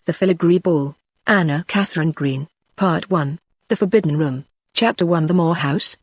The Filigree Ball. Anna Katharine Green. Part 1. The Forbidden Room. Chapter 1. The Moore House.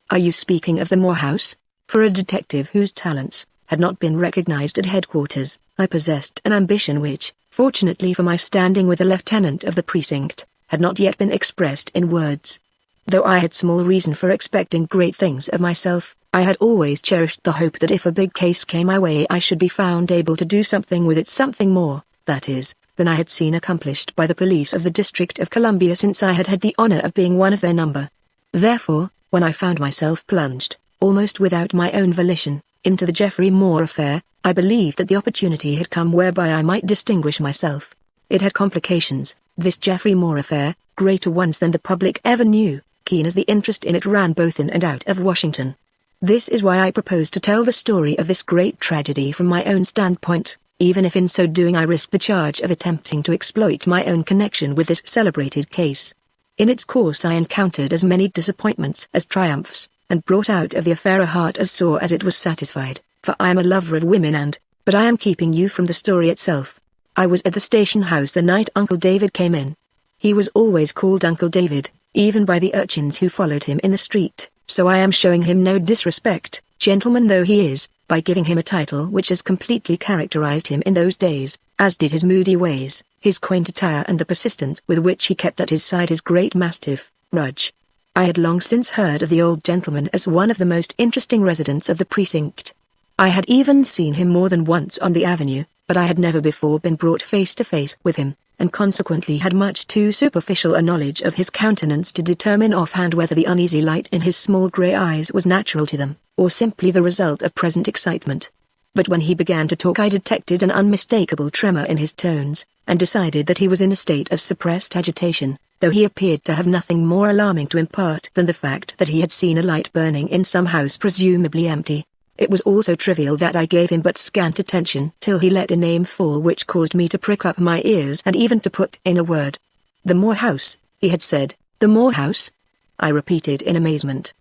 Are you speaking of the Moore House? For a detective whose talents had not been recognized at headquarters, I possessed an ambition which, fortunately for my standing with the lieutenant of the precinct, had not yet been expressed in words. Though I had small reason for expecting great things of myself, I had always cherished the hope that if a big case came my way I should be found able to do something with it, something more, that is, than I had seen accomplished by the police of the District of Columbia since I had had the honor of being one of their number. Therefore, when I found myself plunged, almost without my own volition, into the Geoffrey Moore affair, I believed that the opportunity had come whereby I might distinguish myself. It had complications, this Geoffrey Moore affair, greater ones than the public ever knew, keen as the interest in it ran both in and out of Washington. This is why I propose to tell the story of this great tragedy from my own standpoint, even if in so doing I risk the charge of attempting to exploit my own connection with this celebrated case. In its course I encountered as many disappointments as triumphs, and brought out of the affair a heart as sore as it was satisfied, for I am a lover of women but I am keeping you from the story itself. I was at the station house the night Uncle David came in. He was always called Uncle David, even by the urchins who followed him in the street, so I am showing him no disrespect, gentleman though he is, by giving him a title which has completely characterized him in those days, as did his moody ways, his quaint attire and the persistence with which he kept at his side his great mastiff, Rudge. I had long since heard of the old gentleman as one of the most interesting residents of the precinct. I had even seen him more than once on the avenue, but I had never before been brought face to face with him, and consequently had much too superficial a knowledge of his countenance to determine offhand whether the uneasy light in his small grey eyes was natural to them, or simply the result of present excitement. But when he began to talk I detected an unmistakable tremor in his tones, and decided that he was in a state of suppressed agitation, though he appeared to have nothing more alarming to impart than the fact that he had seen a light burning in some house presumably empty. It was also trivial that I gave him but scant attention till he let a name fall which caused me to prick up my ears and even to put in a word. "The Moore House," he had said. "The Moore House?" I repeated in amazement.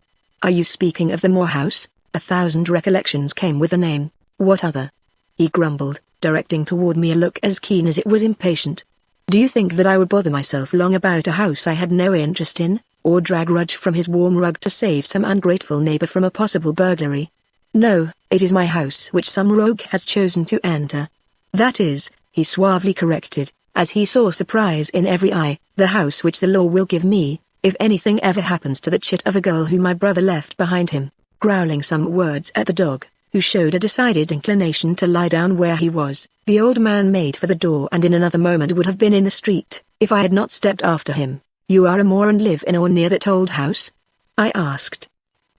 "Are you speaking of the Moore House?" 1,000 recollections came with the name. "What other?" he grumbled, directing toward me a look as keen as it was impatient. "Do you think that I would bother myself long about a house I had no interest in, or drag Rudge from his warm rug to save some ungrateful neighbor from a possible burglary? No, it is my house which some rogue has chosen to enter. That is," he suavely corrected, as he saw surprise in every eye, "the house which the law will give me, if anything ever happens to the chit of a girl whom my brother left behind him," growling some words at the dog, who showed a decided inclination to lie down where he was. The old man made for the door and in another moment would have been in the street, if I had not stepped after him. "You are a Moore and live in or near that old house?" I asked.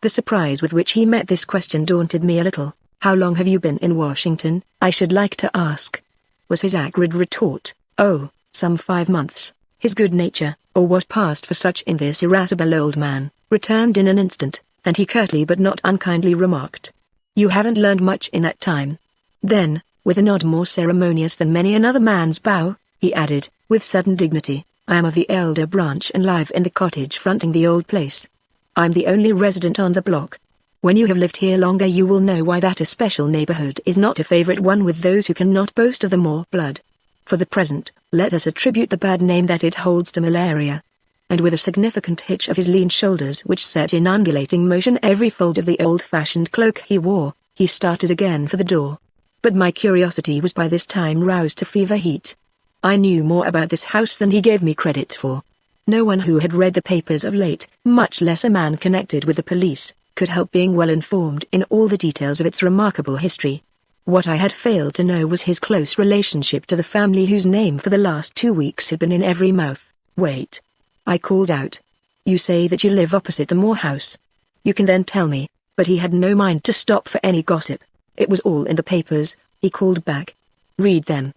The surprise with which he met this question daunted me a little. "How long have you been in Washington, I should like to ask?" was his acrid retort. "Oh, some 5 months." His good nature, or what passed for such in this irascible old man, returned in an instant, and he curtly but not unkindly remarked, "You haven't learned much in that time." Then, with a nod more ceremonious than many another man's bow, he added, with sudden dignity, "I am of the elder branch and live in the cottage fronting the old place. I'm the only resident on the block. When you have lived here longer you will know why that especial neighborhood is not a favorite one with those who cannot boast of the Moore blood. For the present, let us attribute the bad name that it holds to malaria." And with a significant hitch of his lean shoulders which set in undulating motion every fold of the old-fashioned cloak he wore, he started again for the door. But my curiosity was by this time roused to fever heat. I knew more about this house than he gave me credit for. No one who had read the papers of late, much less a man connected with the police, could help being well informed in all the details of its remarkable history. What I had failed to know was his close relationship to the family whose name for the last 2 weeks had been in every mouth. "Wait," I called out. "You say that you live opposite the Moore House. You can then tell me," but he had no mind to stop for any gossip. "It was all in the papers," he called back. "Read them.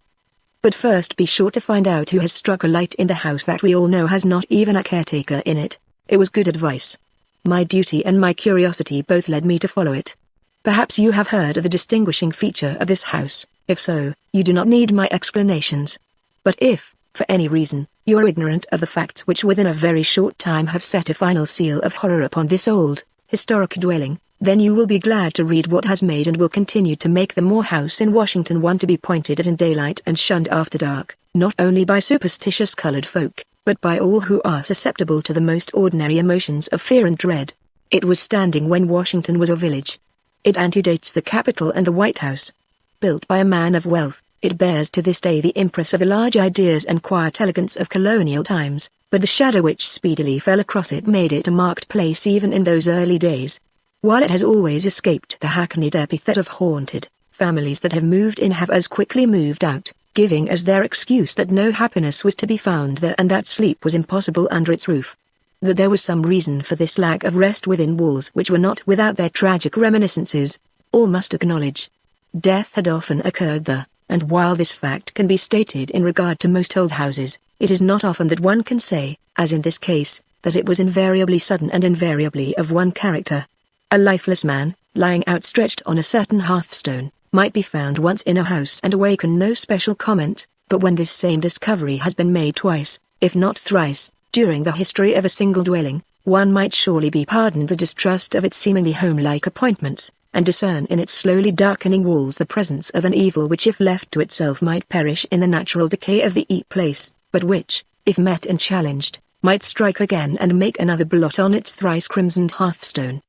But first be sure to find out who has struck a light in the house that we all know has not even a caretaker in it." It was good advice. My duty and my curiosity both led me to follow it. Perhaps you have heard of the distinguishing feature of this house. If so, you do not need my explanations. But if, for any reason, you are ignorant of the facts which within a very short time have set a final seal of horror upon this old, historic dwelling, then you will be glad to read what has made and will continue to make the Moore House in Washington one to be pointed at in daylight and shunned after dark, not only by superstitious colored folk, but by all who are susceptible to the most ordinary emotions of fear and dread. It was standing when Washington was a village. It antedates the Capitol and the White House. Built by a man of wealth, it bears to this day the impress of the large ideas and quiet elegance of colonial times, but the shadow which speedily fell across it made it a marked place even in those early days. While it has always escaped the hackneyed epithet of haunted, families that have moved in have as quickly moved out, giving as their excuse that no happiness was to be found there and that sleep was impossible under its roof. That there was some reason for this lack of rest within walls which were not without their tragic reminiscences, all must acknowledge. Death had often occurred there, and while this fact can be stated in regard to most old houses, it is not often that one can say, as in this case, that it was invariably sudden and invariably of one character. A lifeless man, lying outstretched on a certain hearthstone, might be found once in a house and awaken no special comment, but when this same discovery has been made twice, if not thrice, during the history of a single dwelling, one might surely be pardoned the distrust of its seemingly home-like appointments, and discern in its slowly darkening walls the presence of an evil which if left to itself might perish in the natural decay of the place, but which, if met and challenged, might strike again and make another blot on its thrice crimsoned hearthstone.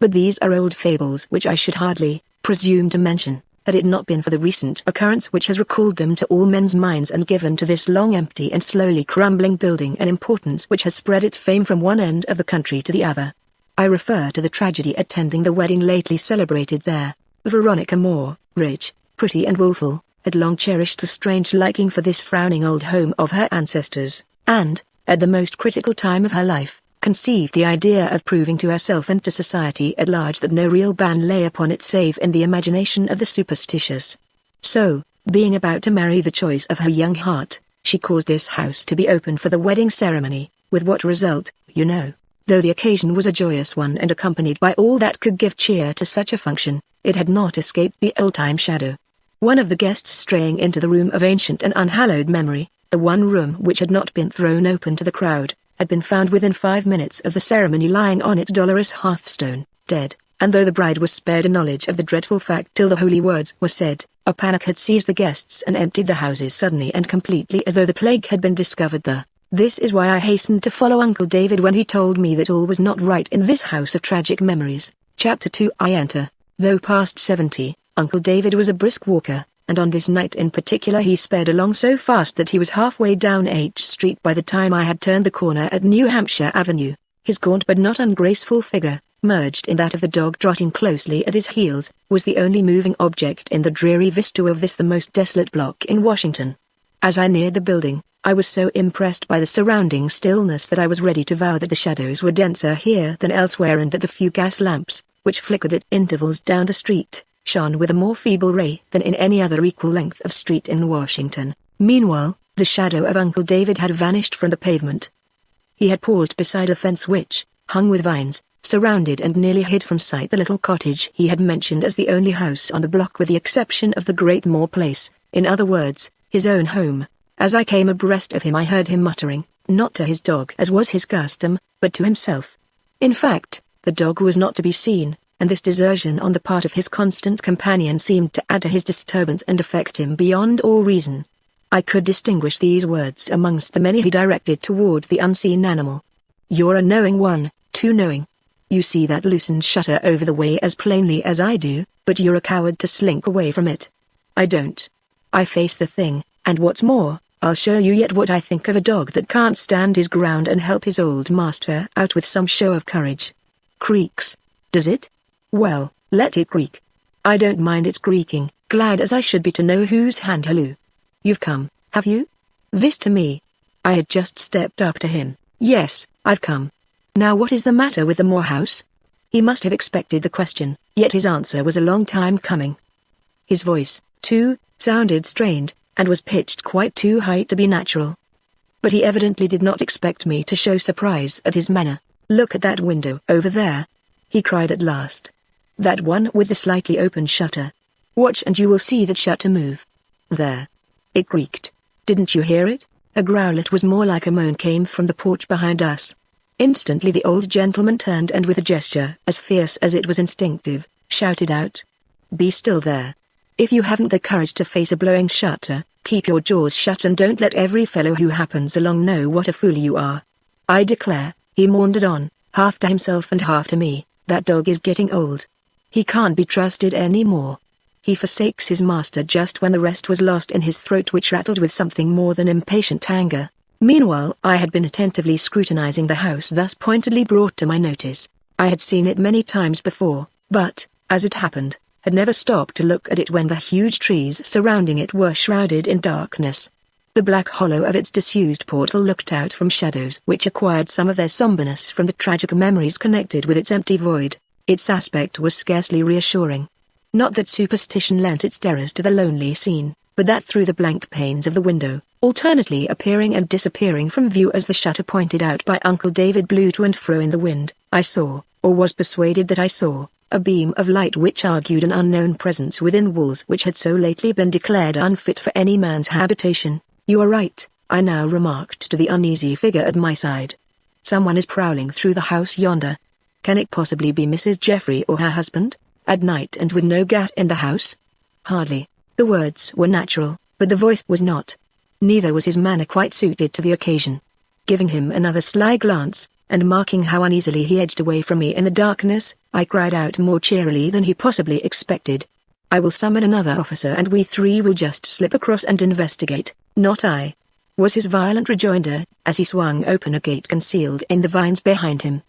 But these are old fables which I should hardly presume to mention, had it not been for the recent occurrence which has recalled them to all men's minds and given to this long empty and slowly crumbling building an importance which has spread its fame from one end of the country to the other. I refer to the tragedy attending the wedding lately celebrated there. Veronica Moore, rich, pretty and wilful, had long cherished a strange liking for this frowning old home of her ancestors, and, at the most critical time of her life, conceived the idea of proving to herself and to society at large that no real ban lay upon it save in the imagination of the superstitious. So, being about to marry the choice of her young heart, she caused this house to be opened for the wedding ceremony, with what result, you know. Though the occasion was a joyous one and accompanied by all that could give cheer to such a function, it had not escaped the old-time shadow. One of the guests straying into the room of ancient and unhallowed memory, the one room which had not been thrown open to the crowd, had been found within 5 minutes of the ceremony lying on its dolorous hearthstone, dead, and though the bride was spared a knowledge of the dreadful fact till the holy words were said, a panic had seized the guests and emptied the houses suddenly and completely as though the plague had been discovered there. This is why I hastened to follow Uncle David when he told me that all was not right in this house of tragic memories. Chapter 2. I enter. Though past 70, Uncle David was a brisk walker, and on this night in particular he sped along so fast that he was halfway down H Street by the time I had turned the corner at New Hampshire Avenue. His gaunt but not ungraceful figure, merged in that of the dog trotting closely at his heels, was the only moving object in the dreary vista of this the most desolate block in Washington. As I neared the building, I was so impressed by the surrounding stillness that I was ready to vow that the shadows were denser here than elsewhere and that the few gas lamps, which flickered at intervals down the street, shone with a more feeble ray than in any other equal length of street in Washington. Meanwhile, the shadow of Uncle David had vanished from the pavement. He had paused beside a fence which, hung with vines, surrounded and nearly hid from sight the little cottage he had mentioned as the only house on the block with the exception of the Great Moore place, in other words, his own home. As I came abreast of him I heard him muttering, not to his dog as was his custom, but to himself. In fact, the dog was not to be seen, and this desertion on the part of his constant companion seemed to add to his disturbance and affect him beyond all reason. I could distinguish these words amongst the many he directed toward the unseen animal. "You're a knowing one, too knowing. You see that loosened shutter over the way as plainly as I do, but you're a coward to slink away from it. I don't. I face the thing, and what's more, I'll show you yet what I think of a dog that can't stand his ground and help his old master out with some show of courage. Creaks. Does it? Well, let it creak. I don't mind its creaking, glad as I should be to know whose hand halloo. You've come, have you?" This to me. I had just stepped up to him. "Yes, I've come. Now what is the matter with the Moore house?" He must have expected the question, yet his answer was a long time coming. His voice, too, sounded strained, and was pitched quite too high to be natural. But he evidently did not expect me to show surprise at his manner. "Look at that window over there," he cried at last. "That one with the slightly open shutter. Watch and you will see that shutter move. There. It creaked. Didn't you hear it?" A growl that was more like a moan came from the porch behind us. Instantly the old gentleman turned and with a gesture as fierce as it was instinctive, shouted out, "Be still there. If you haven't the courage to face a blowing shutter, keep your jaws shut and don't let every fellow who happens along know what a fool you are. I declare," he maundered on, half to himself and half to me, "that dog is getting old. He can't be trusted any more. He forsakes his master just when the rest was lost in his throat, which rattled with something more than impatient anger." Meanwhile I had been attentively scrutinizing the house thus pointedly brought to my notice. I had seen it many times before, but, as it happened, had never stopped to look at it when the huge trees surrounding it were shrouded in darkness. The black hollow of its disused portal looked out from shadows which acquired some of their somberness from the tragic memories connected with its empty void. Its aspect was scarcely reassuring. Not that superstition lent its terrors to the lonely scene, but that through the blank panes of the window, alternately appearing and disappearing from view as the shutter pointed out by Uncle David blew to and fro in the wind, I saw, or was persuaded that I saw, a beam of light which argued an unknown presence within walls which had so lately been declared unfit for any man's habitation. "You are right," I now remarked to the uneasy figure at my side. "Someone is prowling through the house yonder. Can it possibly be Mrs. Jeffrey or her husband, at night and with no gas in the house?" Hardly. The words were natural, but the voice was not. Neither was his manner quite suited to the occasion. Giving him another sly glance, and marking how uneasily he edged away from me in the darkness, I cried out more cheerily than he possibly expected, "I will summon another officer and we three will just slip across and investigate." "Not I," was his violent rejoinder, as he swung open a gate concealed in the vines behind him.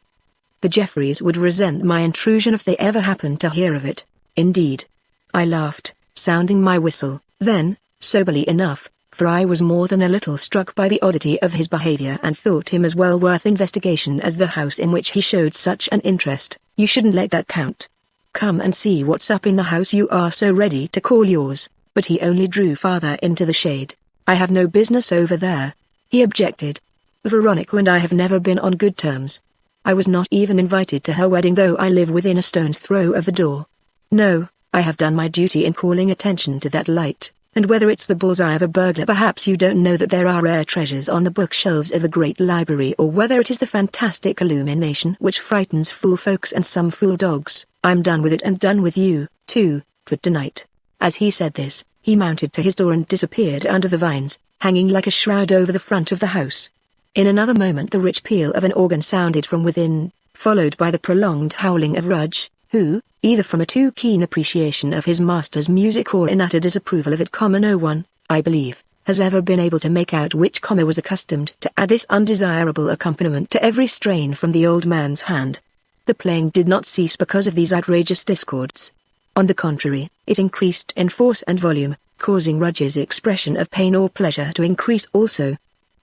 "The Jeffreys would resent my intrusion if they ever happened to hear of it." "Indeed?" I laughed, sounding my whistle, then, soberly enough, for I was more than a little struck by the oddity of his behavior and thought him as well worth investigation as the house in which he showed such an interest, "You shouldn't let that count. Come and see what's up in the house you are so ready to call yours." But he only drew farther into the shade. "I have no business over there," he objected. "Veronica and I have never been on good terms. I was not even invited to her wedding, though I live within a stone's throw of the door. No, I have done my duty in calling attention to that light, and whether it's the bullseye of a burglar, perhaps you don't know that there are rare treasures on the bookshelves of the great library, or whether it is the fantastic illumination which frightens fool folks and some fool dogs. I'm done with it and done with you, too, for tonight." As he said this, he mounted to his door and disappeared under the vines, hanging like a shroud over the front of the house. In another moment the rich peal of an organ sounded from within, followed by the prolonged howling of Rudge, who, either from a too keen appreciation of his master's music or in utter disapproval of it, no one, I believe, has ever been able to make out which was accustomed to add this undesirable accompaniment to every strain from the old man's hand. The playing did not cease because of these outrageous discords. On the contrary, it increased in force and volume, causing Rudge's expression of pain or pleasure to increase also.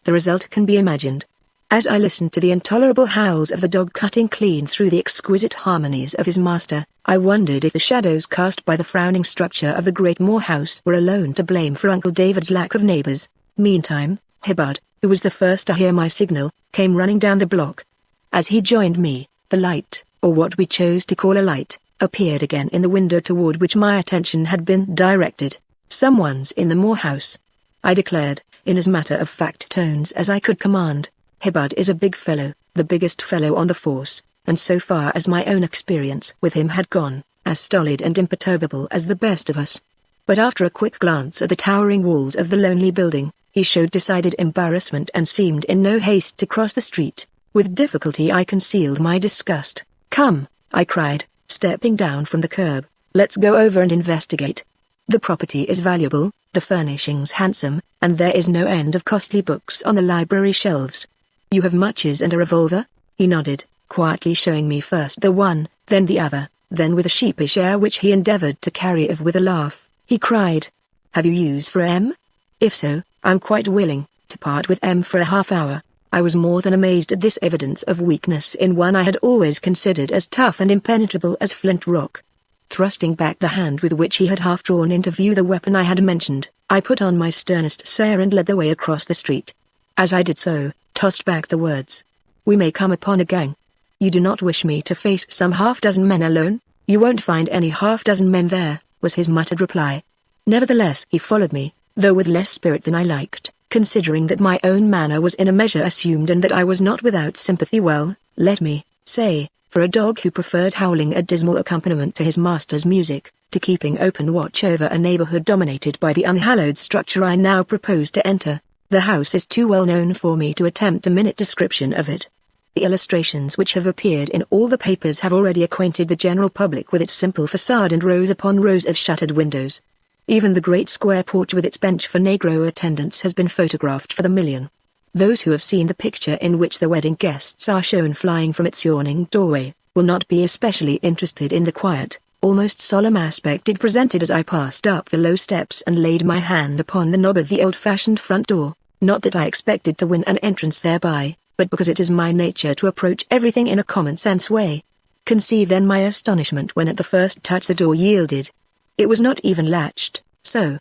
The result can be imagined. As I listened to the intolerable howls of the dog cutting clean through the exquisite harmonies of his master, I wondered if the shadows cast by the frowning structure of the great Moore house were alone to blame for Uncle David's lack of neighbors. Meantime, Hibbard, who was the first to hear my signal, came running down the block. As he joined me, the light, or what we chose to call a light, appeared again in the window toward which my attention had been directed. "Someone's in the Moore house," I declared, in as matter-of-fact tones as I could command. Hibbard is a big fellow, the biggest fellow on the force, and so far as my own experience with him had gone, as stolid and imperturbable as the best of us. But after a quick glance at the towering walls of the lonely building, he showed decided embarrassment and seemed in no haste to cross the street. With difficulty I concealed my disgust. "Come," I cried, stepping down from the curb, "let's go over and investigate. The property is valuable, the furnishings handsome, and there is no end of costly books on the library shelves. You have matches and a revolver?" He nodded, quietly showing me first the one, then the other, then with a sheepish air which he endeavored to carry off with a laugh, he cried, "Have you use for M? If so, I'm quite willing to part with M for a half hour." I was more than amazed at this evidence of weakness in one I had always considered as tough and impenetrable as flint rock. Thrusting back the hand with which he had half drawn into view the weapon I had mentioned, I put on my sternest stare and led the way across the street. As I did so, tossed back the words, "We may come upon a gang. You do not wish me to face some half-dozen men alone?" "You won't find any half-dozen men there," was his muttered reply. Nevertheless he followed me, though with less spirit than I liked, considering that my own manner was in a measure assumed and that I was not without sympathy. Well, let me say, for a dog who preferred howling a dismal accompaniment to his master's music, to keeping open watch over a neighborhood dominated by the unhallowed structure I now propose to enter, the house is too well known for me to attempt a minute description of it. The illustrations which have appeared in all the papers have already acquainted the general public with its simple facade and rows upon rows of shuttered windows. Even the great square porch with its bench for negro attendants has been photographed for the million. Those who have seen the picture in which the wedding guests are shown flying from its yawning doorway, will not be especially interested in the quiet, almost solemn aspect it presented as I passed up the low steps and laid my hand upon the knob of the old-fashioned front door, not that I expected to win an entrance thereby, but because it is my nature to approach everything in a common-sense way. Conceive then my astonishment when at the first touch the door yielded. It was not even latched. So,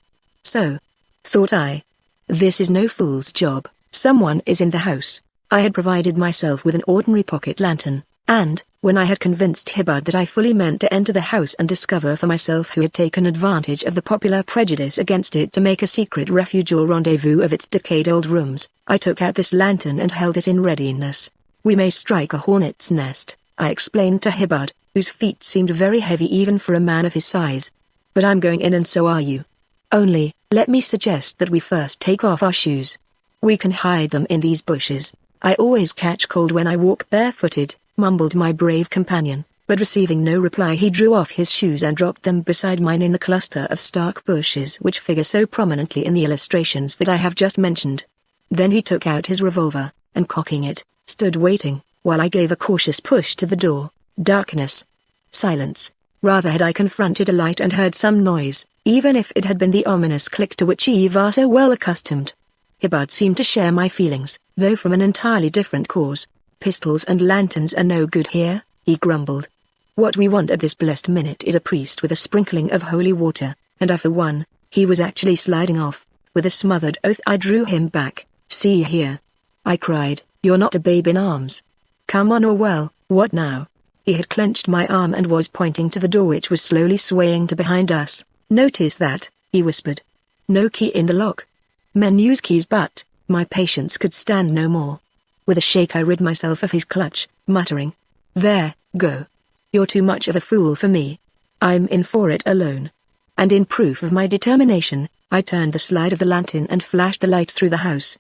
thought I. This is no fool's job. Someone is in the house. I had provided myself with an ordinary pocket lantern, and, when I had convinced Hibbard that I fully meant to enter the house and discover for myself who had taken advantage of the popular prejudice against it to make a secret refuge or rendezvous of its decayed old rooms, I took out this lantern and held it in readiness. We may strike a hornet's nest, I explained to Hibbard, whose feet seemed very heavy even for a man of his size. But I'm going in and so are you. Only, let me suggest that we first take off our shoes. We can hide them in these bushes. I always catch cold when I walk barefooted, mumbled my brave companion, but receiving no reply he drew off his shoes and dropped them beside mine in the cluster of stark bushes which figure so prominently in the illustrations that I have just mentioned. Then he took out his revolver, and cocking it, stood waiting, while I gave a cautious push to the door. Darkness. Silence. Rather had I confronted a light and heard some noise, even if it had been the ominous click to which Eve are so well accustomed. Hibbard seemed to share my feelings, though from an entirely different cause. Pistols and lanterns are no good here, he grumbled. What we want at this blessed minute is a priest with a sprinkling of holy water, and I for one. He was actually sliding off. With a smothered oath I drew him back. See here, I cried, you're not a babe in arms. Come on or well, what now? He had clenched my arm and was pointing to the door which was slowly swaying to behind us. Notice that, he whispered. No key in the lock. Men use keys but, my patience could stand no more. With a shake I rid myself of his clutch, muttering. There, go. You're too much of a fool for me. I'm in for it alone. And in proof of my determination, I turned the slide of the lantern and flashed the light through the house.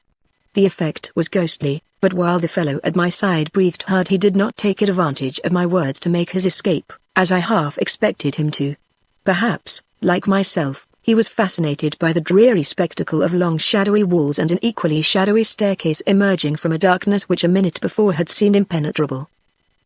The effect was ghostly, but while the fellow at my side breathed hard he did not take advantage of my words to make his escape, as I half expected him to. Perhaps, like myself, he was fascinated by the dreary spectacle of long shadowy walls and an equally shadowy staircase emerging from a darkness which a minute before had seemed impenetrable.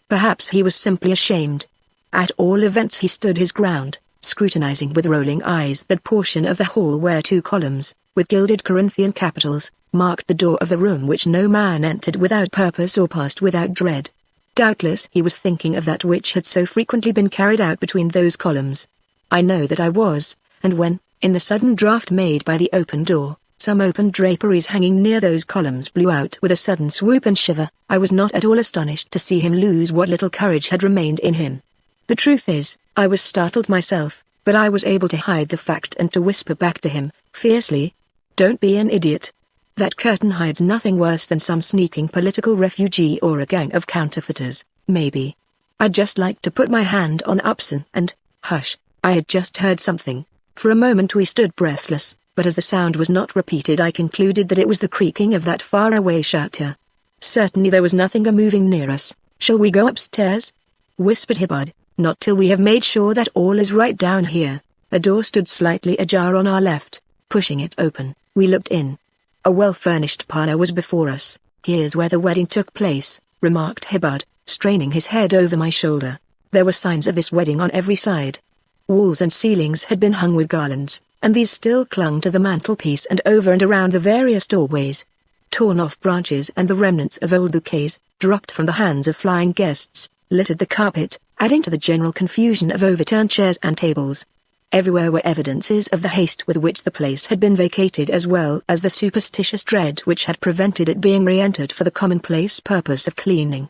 Perhaps he was simply ashamed. At all events he stood his ground, scrutinizing with rolling eyes that portion of the hall where 2 columns, with gilded Corinthian capitals, marked the door of the room which no man entered without purpose or passed without dread. Doubtless he was thinking of that which had so frequently been carried out between those columns. I know that I was, and when, in the sudden draught made by the open door, some open draperies hanging near those columns blew out with a sudden swoop and shiver, I was not at all astonished to see him lose what little courage had remained in him. The truth is, I was startled myself, but I was able to hide the fact and to whisper back to him, fiercely, "Don't be an idiot. That curtain hides nothing worse than some sneaking political refugee or a gang of counterfeiters, maybe. I'd just like to put my hand on Upson and, hush, I had just heard something." For a moment we stood breathless, but as the sound was not repeated I concluded that it was the creaking of that faraway shutter. Certainly there was nothing moving near us. "Shall we go upstairs?" whispered Hibbard. "Not till we have made sure that all is right down here." A door stood slightly ajar on our left. Pushing it open, we looked in. A well-furnished parlor was before us. "Here's where the wedding took place," remarked Hibbard, straining his head over my shoulder. There were signs of this wedding on every side. Walls and ceilings had been hung with garlands, and these still clung to the mantelpiece and over and around the various doorways. Torn-off branches and the remnants of old bouquets, dropped from the hands of flying guests, littered the carpet, adding to the general confusion of overturned chairs and tables. Everywhere were evidences of the haste with which the place had been vacated as well as the superstitious dread which had prevented it being re-entered for the commonplace purpose of cleaning.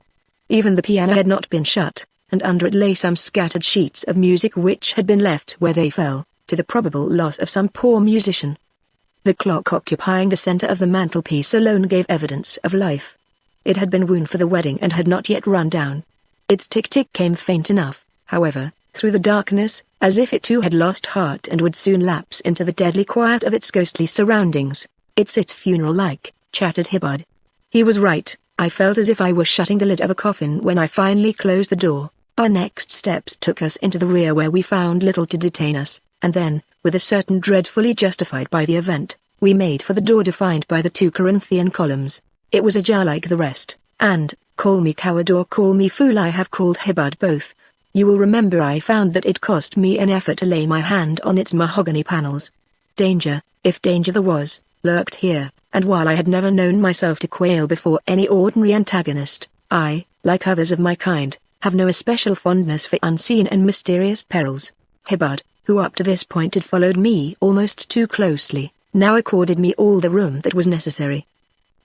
Even the piano had not been shut, and under it lay some scattered sheets of music which had been left where they fell, to the probable loss of some poor musician. The clock occupying the center of the mantelpiece alone gave evidence of life. It had been wound for the wedding and had not yet run down. Its tick-tick came faint enough, however, through the darkness, as if it too had lost heart and would soon lapse into the deadly quiet of its ghostly surroundings. "It's funeral-like," chattered Hibbard. He was right. I felt as if I were shutting the lid of a coffin when I finally closed the door. Our next steps took us into the rear where we found little to detain us, and then, with a certain dread fully justified by the event, we made for the door defined by the 2 Corinthian columns. It was ajar like the rest, and, call me coward or call me fool, I have called Hibbard both. You will remember I found that it cost me an effort to lay my hand on its mahogany panels. Danger, if danger there was, lurked here, and while I had never known myself to quail before any ordinary antagonist, I, like others of my kind, have no especial fondness for unseen and mysterious perils. Hibbard, who up to this point had followed me almost too closely, now accorded me all the room that was necessary.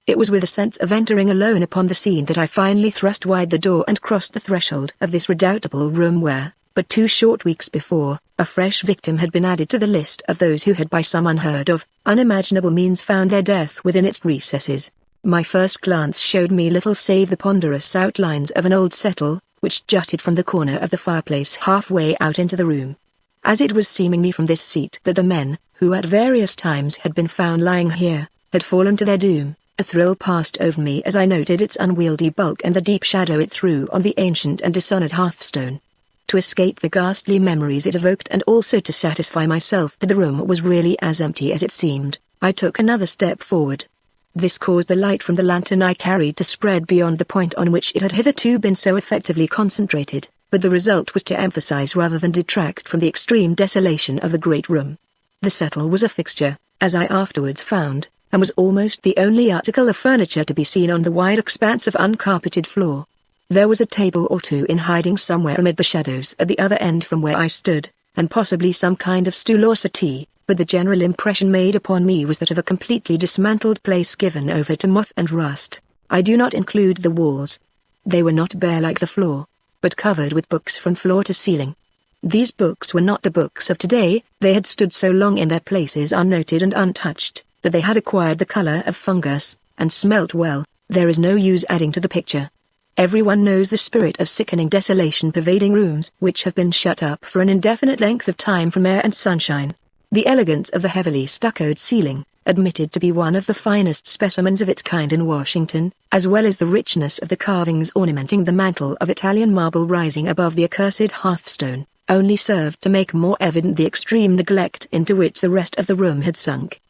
It was with a sense of entering alone upon the scene that I finally thrust wide the door and crossed the threshold of this redoubtable room where, but 2 short weeks before, a fresh victim had been added to the list of those who had by some unheard of, unimaginable means found their death within its recesses. My first glance showed me little save the ponderous outlines of an old settle, which jutted from the corner of the fireplace halfway out into the room. As it was seemingly from this seat that the men, who at various times had been found lying here, had fallen to their doom, a thrill passed over me as I noted its unwieldy bulk and the deep shadow it threw on the ancient and dishonored hearthstone. To escape the ghastly memories it evoked and also to satisfy myself that the room was really as empty as it seemed, I took another step forward. This caused the light from the lantern I carried to spread beyond the point on which it had hitherto been so effectively concentrated, but the result was to emphasize rather than detract from the extreme desolation of the great room. The settle was a fixture, as I afterwards found, and was almost the only article of furniture to be seen on the wide expanse of uncarpeted floor. There was a table or two in hiding somewhere amid the shadows at the other end from where I stood, and possibly some kind of stool or settee, but the general impression made upon me was that of a completely dismantled place given over to moth and rust. I do not include the walls. They were not bare like the floor, but covered with books from floor to ceiling. These books were not the books of today. They had stood so long in their places unnoted and untouched, that they had acquired the color of fungus, and smelt well. There is no use adding to the picture. Everyone knows the spirit of sickening desolation pervading rooms which have been shut up for an indefinite length of time from air and sunshine. The elegance of the heavily stuccoed ceiling, admitted to be one of the finest specimens of its kind in Washington, as well as the richness of the carvings ornamenting the mantel of Italian marble rising above the accursed hearthstone, only served to make more evident the extreme neglect into which the rest of the room had sunk.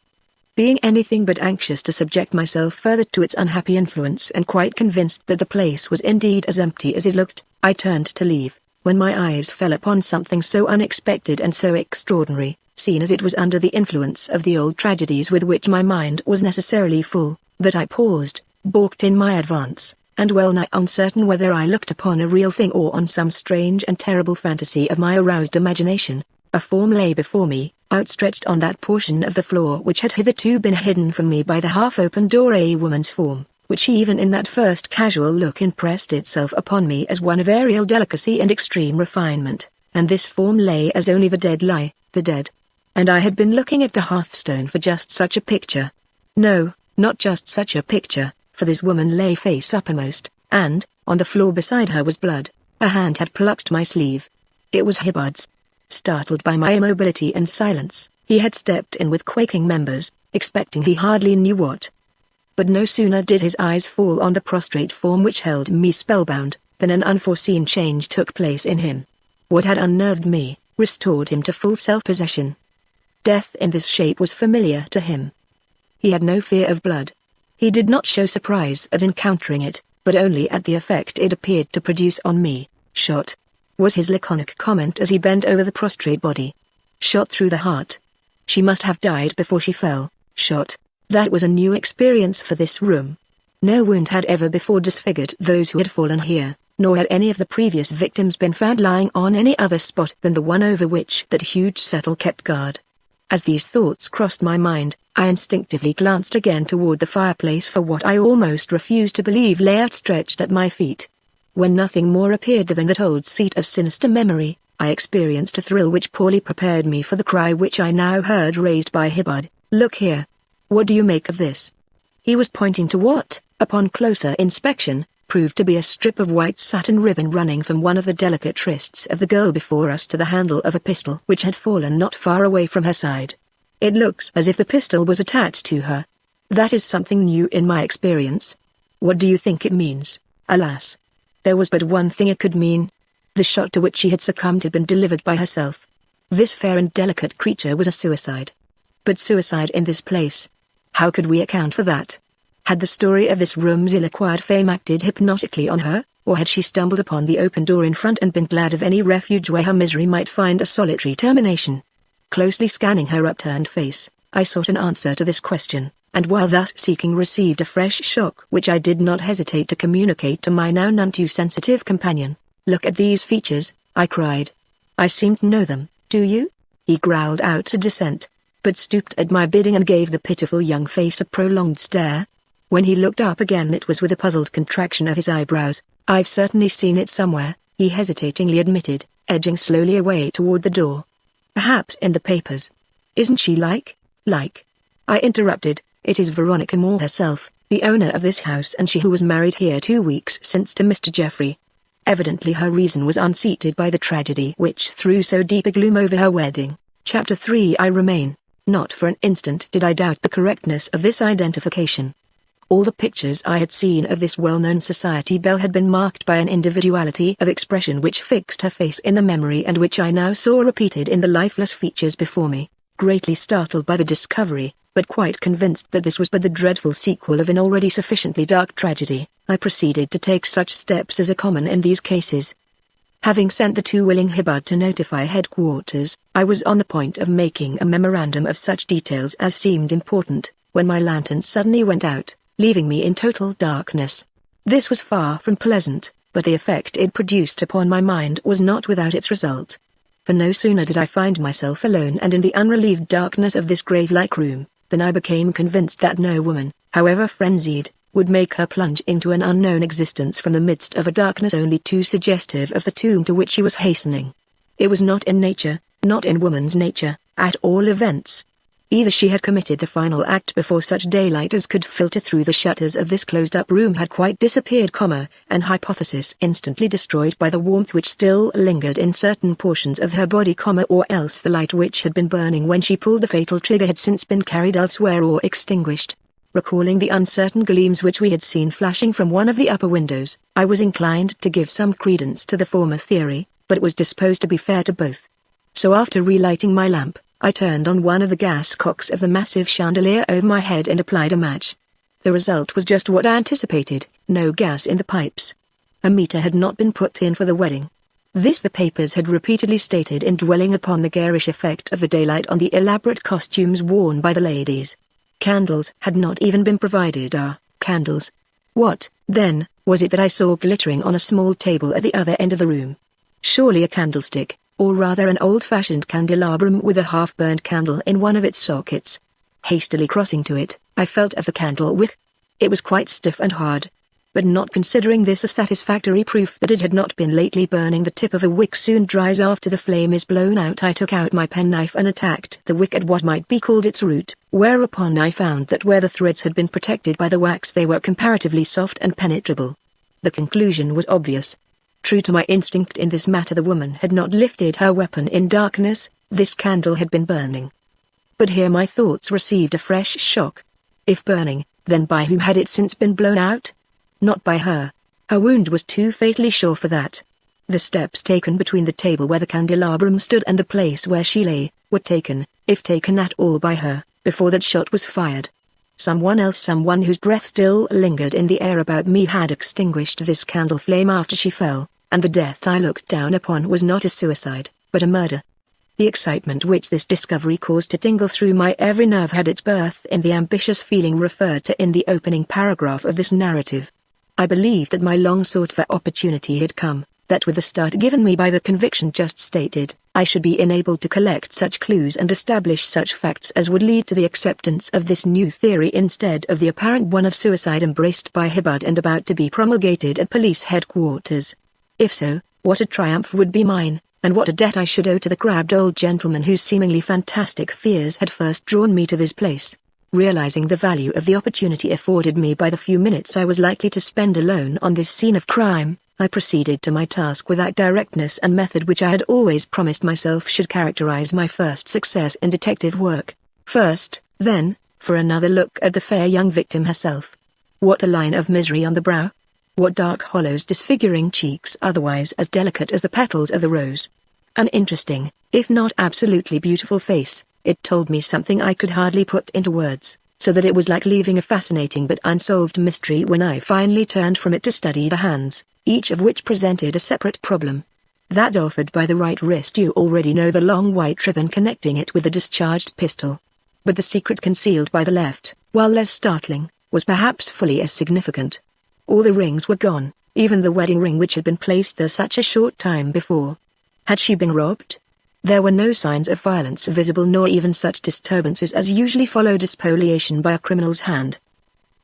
Being anything but anxious to subject myself further to its unhappy influence and quite convinced that the place was indeed as empty as it looked, I turned to leave, when my eyes fell upon something so unexpected and so extraordinary, seen as it was under the influence of the old tragedies with which my mind was necessarily full, that I paused, balked in my advance, and well nigh uncertain whether I looked upon a real thing or on some strange and terrible fantasy of my aroused imagination. A form lay before me, outstretched on that portion of the floor which had hitherto been hidden from me by the half-open door. A woman's form, which even in that first casual look impressed itself upon me as one of aerial delicacy and extreme refinement, and this form lay as only the dead lie, the dead. And I had been looking at the hearthstone for just such a picture. No, not just such a picture, for this woman lay face uppermost, and, on the floor beside her was blood. A hand had plucked my sleeve. It was Hibbard's. Startled by my immobility and silence, he had stepped in with quaking members, expecting he hardly knew what. But no sooner did his eyes fall on the prostrate form which held me spellbound, than an unforeseen change took place in him. What had unnerved me, restored him to full self-possession. Death in this shape was familiar to him. He had no fear of blood. He did not show surprise at encountering it, but only at the effect it appeared to produce on me. Shot, was his laconic comment as he bent over the prostrate body. Shot through the heart. She must have died before she fell. Shot. That was a new experience for this room. No wound had ever before disfigured those who had fallen here, nor had any of the previous victims been found lying on any other spot than the one over which that huge settle kept guard. As these thoughts crossed my mind, I instinctively glanced again toward the fireplace for what I almost refused to believe lay outstretched at my feet. When nothing more appeared than that old seat of sinister memory, I experienced a thrill which poorly prepared me for the cry which I now heard raised by Hibbard. "Look here, What do you make of this?" He was pointing to what, upon closer inspection, proved to be a strip of white satin ribbon running from one of the delicate wrists of the girl before us to the handle of a pistol which had fallen not far away from her side. "It looks as if the pistol was attached to her. That is something new in my experience. What do you think it means?" Alas! There was but one thing it could mean. The shot to which she had succumbed had been delivered by herself. This fair and delicate creature was a suicide. But suicide in this place? How could we account for that? Had the story of this room's ill-acquired fame acted hypnotically on her, or had she stumbled upon the open door in front and been glad of any refuge where her misery might find a solitary termination? Closely scanning her upturned face, I sought an answer to this question, and while thus seeking received a fresh shock which I did not hesitate to communicate to my now none too sensitive companion. "Look at these features," I cried. "I seem to know them, do you?" He growled out a dissent, but stooped at my bidding and gave the pitiful young face a prolonged stare. When he looked up again it was with a puzzled contraction of his eyebrows. "I've certainly seen it somewhere," he hesitatingly admitted, edging slowly away toward the door. "Perhaps in the papers." "Isn't she like?" "Like?" I interrupted. "It is Veronica Moore herself, the owner of this house and she who was married here 2 weeks since to Mr. Jeffrey." Evidently her reason was unseated by the tragedy which threw so deep a gloom over her wedding. Chapter 3. I remain. Not for an instant did I doubt the correctness of this identification. All the pictures I had seen of this well-known society belle had been marked by an individuality of expression which fixed her face in the memory and which I now saw repeated in the lifeless features before me. Greatly startled by the discovery, but quite convinced that this was but the dreadful sequel of an already sufficiently dark tragedy, I proceeded to take such steps as are common in these cases. Having sent the 2 willing Hibbard to notify headquarters, I was on the point of making a memorandum of such details as seemed important, when my lantern suddenly went out, leaving me in total darkness. This was far from pleasant, but the effect it produced upon my mind was not without its result. For no sooner did I find myself alone and in the unrelieved darkness of this grave-like room, than I became convinced that no woman, however frenzied, would make her plunge into an unknown existence from the midst of a darkness only too suggestive of the tomb to which she was hastening. It was not in nature, not in woman's nature, at all events. Either she had committed the final act before such daylight as could filter through the shutters of this closed-up room had quite disappeared, an hypothesis instantly destroyed by the warmth which still lingered in certain portions of her body, or else the light which had been burning when she pulled the fatal trigger had since been carried elsewhere or extinguished. Recalling the uncertain gleams which we had seen flashing from one of the upper windows, I was inclined to give some credence to the former theory, but was disposed to be fair to both. So after relighting my lamp, I turned on one of the gas cocks of the massive chandelier over my head and applied a match. The result was just what I anticipated: no gas in the pipes. A meter had not been put in for the wedding. This the papers had repeatedly stated in dwelling upon the garish effect of the daylight on the elaborate costumes worn by the ladies. Candles had not even been provided. Candles. What, then, was it that I saw glittering on a small table at the other end of the room? Surely a candlestick, or rather an old-fashioned candelabrum with a half-burned candle in one of its sockets. Hastily crossing to it, I felt of the candle wick. It was quite stiff and hard. But not considering this a satisfactory proof that it had not been lately burning, the tip of a wick soon dries after the flame is blown out. I took out my penknife and attacked the wick at what might be called its root, whereupon I found that where the threads had been protected by the wax they were comparatively soft and penetrable. The conclusion was obvious. True to my instinct in this matter, the woman had not lifted her weapon in darkness. This candle had been burning. But here my thoughts received a fresh shock. If burning, then by whom had it since been blown out? Not by her. Her wound was too fatally sure for that. The steps taken between the table where the candelabrum stood and the place where she lay, were taken, if taken at all, by her, before that shot was fired. Someone else, someone whose breath still lingered in the air about me, had extinguished this candle flame after she fell, and the death I looked down upon was not a suicide, but a murder. The excitement which this discovery caused to tingle through my every nerve had its birth in the ambitious feeling referred to in the opening paragraph of this narrative. I believed that my long-sought-for opportunity had come, that with the start given me by the conviction just stated, I should be enabled to collect such clues and establish such facts as would lead to the acceptance of this new theory instead of the apparent one of suicide embraced by Hibbard and about to be promulgated at police headquarters. If so, what a triumph would be mine, and what a debt I should owe to the crabbed old gentleman whose seemingly fantastic fears had first drawn me to this place. Realizing the value of the opportunity afforded me by the few minutes I was likely to spend alone on this scene of crime, I proceeded to my task with that directness and method which I had always promised myself should characterize my first success in detective work. First, then, for another look at the fair young victim herself. What a line of misery on the brow! What dark hollows disfiguring cheeks otherwise as delicate as the petals of the rose! An interesting, if not absolutely beautiful face. It told me something I could hardly put into words, so that it was like leaving a fascinating but unsolved mystery when I finally turned from it to study the hands, each of which presented a separate problem. That offered by the right wrist, you already know, the long white ribbon connecting it with the discharged pistol. But the secret concealed by the left, while less startling, was perhaps fully as significant. All the rings were gone, even the wedding ring which had been placed there such a short time before. Had she been robbed? There were no signs of violence visible, nor even such disturbances as usually follow despoliation by a criminal's hand.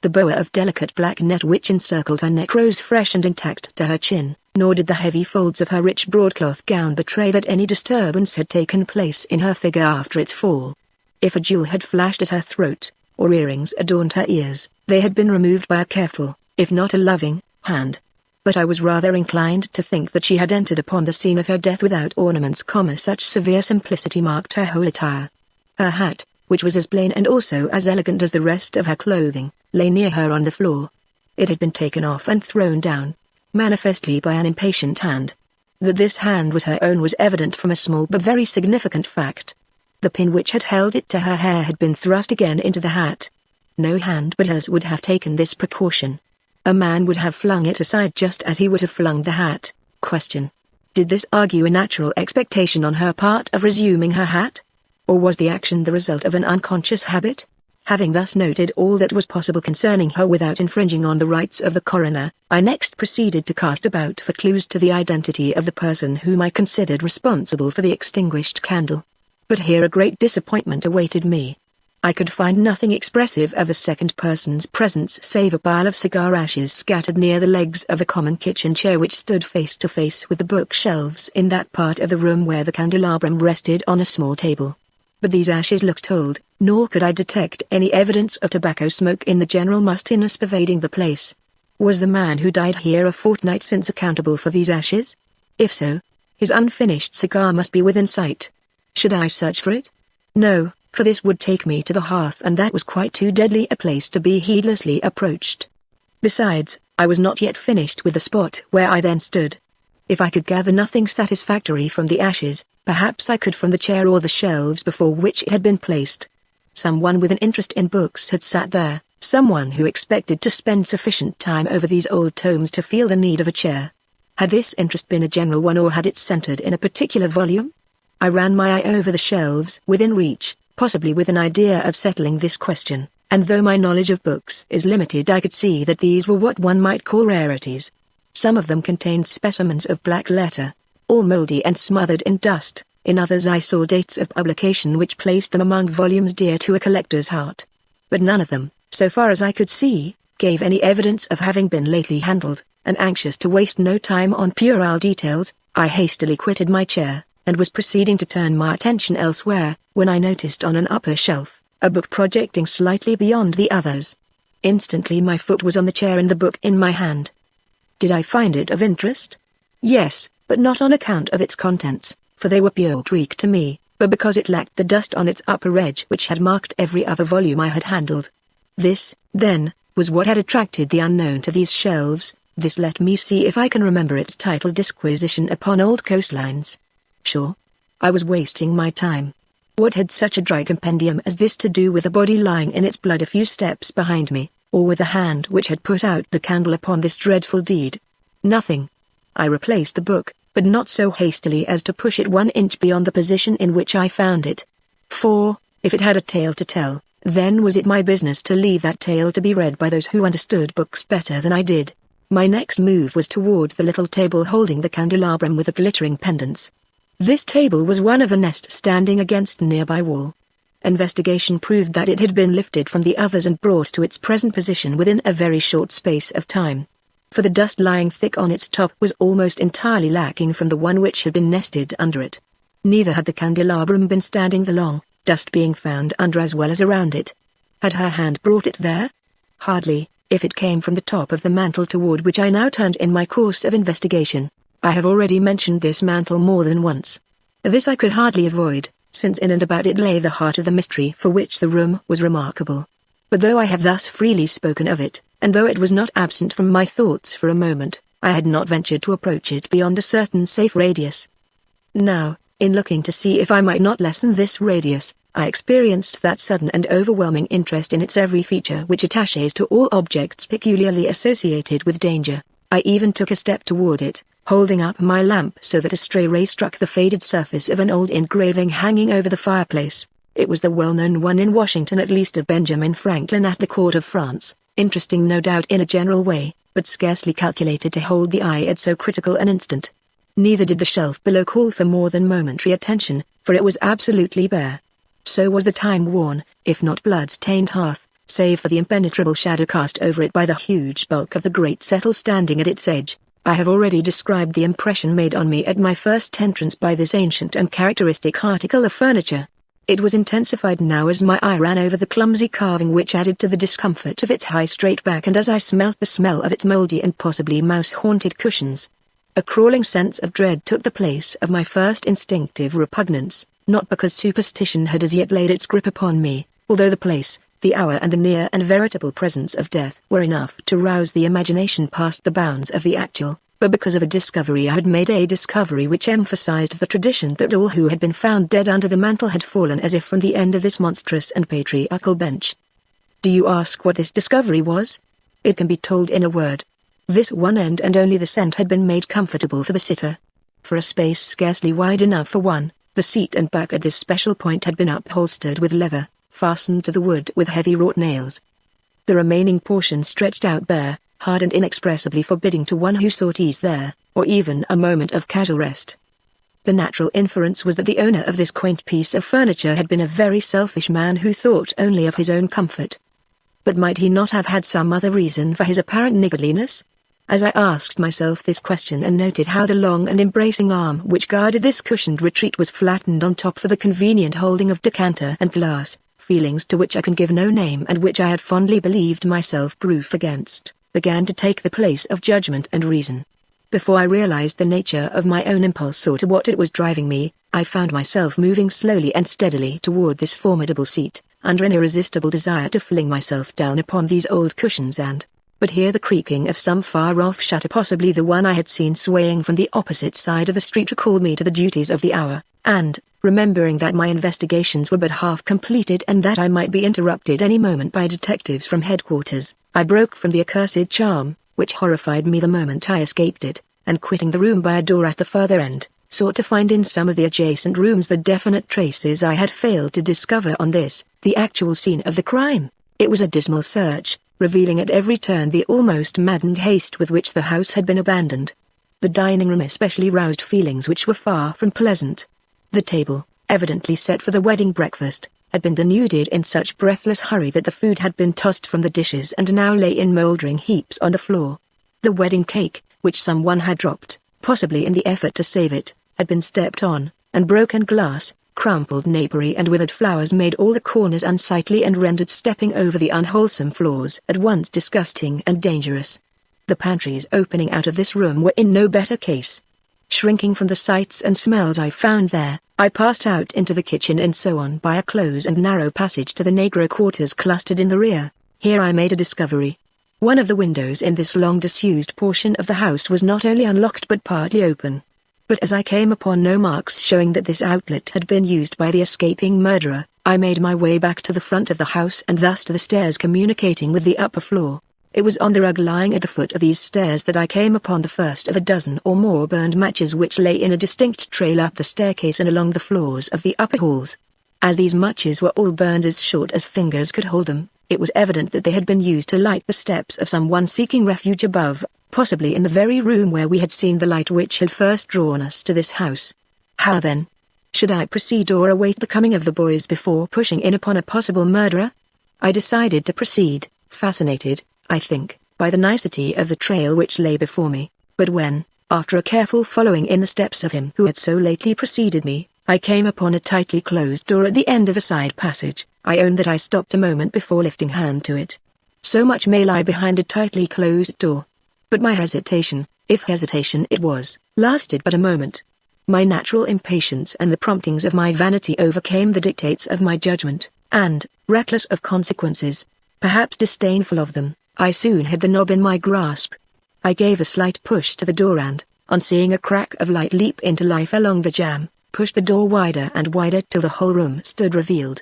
The boa of delicate black net which encircled her neck rose fresh and intact to her chin, nor did the heavy folds of her rich broadcloth gown betray that any disturbance had taken place in her figure after its fall. If a jewel had flashed at her throat, or earrings adorned her ears, they had been removed by a careful, if not a loving, hand. But I was rather inclined to think that she had entered upon the scene of her death without ornaments, such severe simplicity marked her whole attire. Her hat, which was as plain and also as elegant as the rest of her clothing, lay near her on the floor. It had been taken off and thrown down, manifestly by an impatient hand. That this hand was her own was evident from a small but very significant fact. The pin which had held it to her hair had been thrust again into the hat. No hand but hers would have taken this precaution. A man would have flung it aside just as he would have flung the hat. Question. Did this argue a natural expectation on her part of resuming her hat? Or was the action the result of an unconscious habit? Having thus noted all that was possible concerning her without infringing on the rights of the coroner, I next proceeded to cast about for clues to the identity of the person whom I considered responsible for the extinguished candle. But here a great disappointment awaited me. I could find nothing expressive of a second person's presence save a pile of cigar ashes scattered near the legs of a common kitchen chair which stood face to face with the bookshelves in that part of the room where the candelabrum rested on a small table. But these ashes looked old, nor could I detect any evidence of tobacco smoke in the general mustiness pervading the place. Was the man who died here a fortnight since accountable for these ashes? If so, his unfinished cigar must be within sight. Should I search for it? No, for this would take me to the hearth, and that was quite too deadly a place to be heedlessly approached. Besides, I was not yet finished with the spot where I then stood. If I could gather nothing satisfactory from the ashes, perhaps I could from the chair or the shelves before which it had been placed. Someone with an interest in books had sat there, someone who expected to spend sufficient time over these old tomes to feel the need of a chair. Had this interest been a general one, or had it centered in a particular volume? I ran my eye over the shelves within reach, possibly with an idea of settling this question, and though my knowledge of books is limited, I could see that these were what one might call rarities. Some of them contained specimens of black letter, all mouldy and smothered in dust. In others I saw dates of publication which placed them among volumes dear to a collector's heart. But none of them, so far as I could see, gave any evidence of having been lately handled, and anxious to waste no time on puerile details, I hastily quitted my chair, and was proceeding to turn my attention elsewhere, when I noticed on an upper shelf, a book projecting slightly beyond the others. Instantly my foot was on the chair and the book in my hand. Did I find it of interest? Yes, but not on account of its contents, for they were pure Greek to me, but because it lacked the dust on its upper edge which had marked every other volume I had handled. This, then, was what had attracted the unknown to these shelves. This, let me see if I can remember its title: Disquisition upon Old Coastlines. Sure. I was wasting my time. What had such a dry compendium as this to do with a body lying in its blood a few steps behind me, or with a hand which had put out the candle upon this dreadful deed? Nothing. I replaced the book, but not so hastily as to push it 1 inch beyond the position in which I found it. For, if it had a tale to tell, then was it my business to leave that tale to be read by those who understood books better than I did. My next move was toward the little table holding the candelabrum with the glittering pendants. This table was one of a nest standing against a nearby wall. Investigation proved that it had been lifted from the others and brought to its present position within a very short space of time. For the dust lying thick on its top was almost entirely lacking from the one which had been nested under it. Neither had the candelabrum been standing the long, dust being found under as well as around it. Had her hand brought it there? Hardly, if it came from the top of the mantel toward which I now turned in my course of investigation. I have already mentioned this mantel more than once. This I could hardly avoid, since in and about it lay the heart of the mystery for which the room was remarkable. But though I have thus freely spoken of it, and though it was not absent from my thoughts for a moment, I had not ventured to approach it beyond a certain safe radius. Now, in looking to see if I might not lessen this radius, I experienced that sudden and overwhelming interest in its every feature which attaches to all objects peculiarly associated with danger. I even took a step toward it, holding up my lamp so that a stray ray struck the faded surface of an old engraving hanging over the fireplace. It was the well-known one in Washington, at least, of Benjamin Franklin at the court of France, interesting no doubt in a general way, but scarcely calculated to hold the eye at so critical an instant. Neither did the shelf below call for more than momentary attention, for it was absolutely bare. So was the time-worn, if not blood-stained hearth, save for the impenetrable shadow cast over it by the huge bulk of the great settle standing at its edge. I have already described the impression made on me at my first entrance by this ancient and characteristic article of furniture. It was intensified now as my eye ran over the clumsy carving which added to the discomfort of its high straight back, and as I smelt the smell of its mouldy and possibly mouse-haunted cushions. A crawling sense of dread took the place of my first instinctive repugnance, not because superstition had as yet laid its grip upon me, although the place, the hour and the near and veritable presence of death were enough to rouse the imagination past the bounds of the actual, but because of a discovery I had made, a discovery which emphasized the tradition that all who had been found dead under the mantel had fallen as if from the end of this monstrous and patriarchal bench. Do you ask what this discovery was? It can be told in a word. This one end and only this end had been made comfortable for the sitter. For a space scarcely wide enough for one, the seat and back at this special point had been upholstered with leather, fastened to the wood with heavy wrought nails. The remaining portion stretched out bare, hard and inexpressibly forbidding to one who sought ease there, or even a moment of casual rest. The natural inference was that the owner of this quaint piece of furniture had been a very selfish man who thought only of his own comfort. But might he not have had some other reason for his apparent niggardliness? As I asked myself this question and noted how the long and embracing arm which guarded this cushioned retreat was flattened on top for the convenient holding of decanter and glass, feelings to which I can give no name and which I had fondly believed myself proof against, began to take the place of judgment and reason. Before I realized the nature of my own impulse or to what it was driving me, I found myself moving slowly and steadily toward this formidable seat, under an irresistible desire to fling myself down upon these old cushions but here the creaking of some far-off shutter, possibly the one I had seen swaying from the opposite side of the street, recalled me to the duties of the hour, and, remembering that my investigations were but half completed and that I might be interrupted any moment by detectives from headquarters, I broke from the accursed charm, which horrified me the moment I escaped it, and quitting the room by a door at the further end, sought to find in some of the adjacent rooms the definite traces I had failed to discover on this, the actual scene of the crime. It was a dismal search, revealing at every turn the almost maddened haste with which the house had been abandoned. The dining room especially roused feelings which were far from pleasant. The table, evidently set for the wedding breakfast, had been denuded in such breathless hurry that the food had been tossed from the dishes and now lay in mouldering heaps on the floor. The wedding cake, which someone had dropped, possibly in the effort to save it, had been stepped on, and broken glass, crumpled napery and withered flowers made all the corners unsightly and rendered stepping over the unwholesome floors at once disgusting and dangerous. The pantries opening out of this room were in no better case. Shrinking from the sights and smells I found there, I passed out into the kitchen and so on by a close and narrow passage to the negro quarters clustered in the rear. Here I made a discovery. One of the windows in this long disused portion of the house was not only unlocked but partly open. But as I came upon no marks showing that this outlet had been used by the escaping murderer, I made my way back to the front of the house and thus to the stairs communicating with the upper floor. It was on the rug lying at the foot of these stairs that I came upon the first of a dozen or more burned matches which lay in a distinct trail up the staircase and along the floors of the upper halls. As these matches were all burned as short as fingers could hold them, it was evident that they had been used to light the steps of someone seeking refuge above, possibly in the very room where we had seen the light which had first drawn us to this house. How then? Should I proceed or await the coming of the boys before pushing in upon a possible murderer? I decided to proceed, fascinated, I think, by the nicety of the trail which lay before me, but when, after a careful following in the steps of him who had so lately preceded me, I came upon a tightly closed door at the end of a side passage. I own that I stopped a moment before lifting hand to it. So much may lie behind a tightly closed door. But my hesitation, if hesitation it was, lasted but a moment. My natural impatience and the promptings of my vanity overcame the dictates of my judgment, and, reckless of consequences, perhaps disdainful of them, I soon had the knob in my grasp. I gave a slight push to the door and, on seeing a crack of light leap into life along the jamb, pushed the door wider and wider till the whole room stood revealed.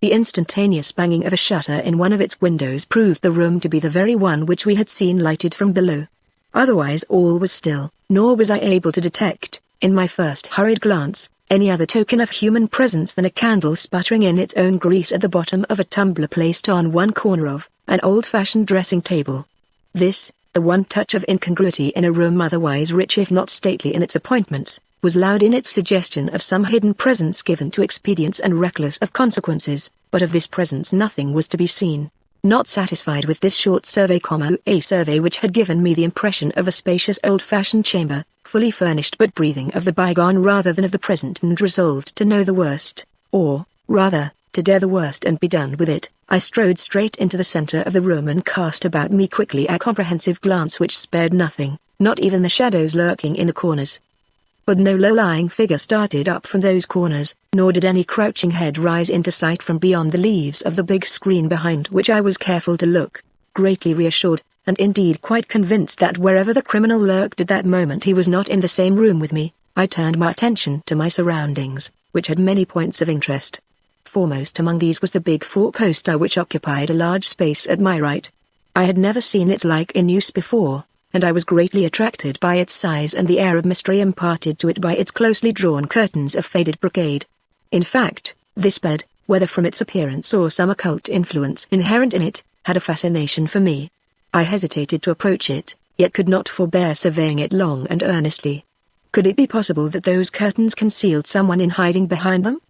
The instantaneous banging of a shutter in one of its windows proved the room to be the very one which we had seen lighted from below. Otherwise all was still, nor was I able to detect, in my first hurried glance, any other token of human presence than a candle sputtering in its own grease at the bottom of a tumbler placed on one corner of an old-fashioned dressing table. This, the one touch of incongruity in a room otherwise rich if not stately in its appointments, was loud in its suggestion of some hidden presence given to expedience and reckless of consequences, but of this presence nothing was to be seen. Not satisfied with this short survey, a survey which had given me the impression of a spacious old-fashioned chamber, fully furnished but breathing of the bygone rather than of the present, and resolved to know the worst, or, rather, to dare the worst and be done with it, I strode straight into the center of the room and cast about me quickly a comprehensive glance which spared nothing, not even the shadows lurking in the corners. But no low-lying figure started up from those corners, nor did any crouching head rise into sight from beyond the leaves of the big screen behind which I was careful to look. Greatly reassured, and indeed quite convinced that wherever the criminal lurked at that moment he was not in the same room with me, I turned my attention to my surroundings, which had many points of interest. Foremost among these was the big four-poster which occupied a large space at my right. I had never seen its like in use before, and I was greatly attracted by its size and the air of mystery imparted to it by its closely drawn curtains of faded brocade. In fact, this bed, whether from its appearance or some occult influence inherent in it, had a fascination for me. I hesitated to approach it, yet could not forbear surveying it long and earnestly. Could it be possible that those curtains concealed someone in hiding behind them?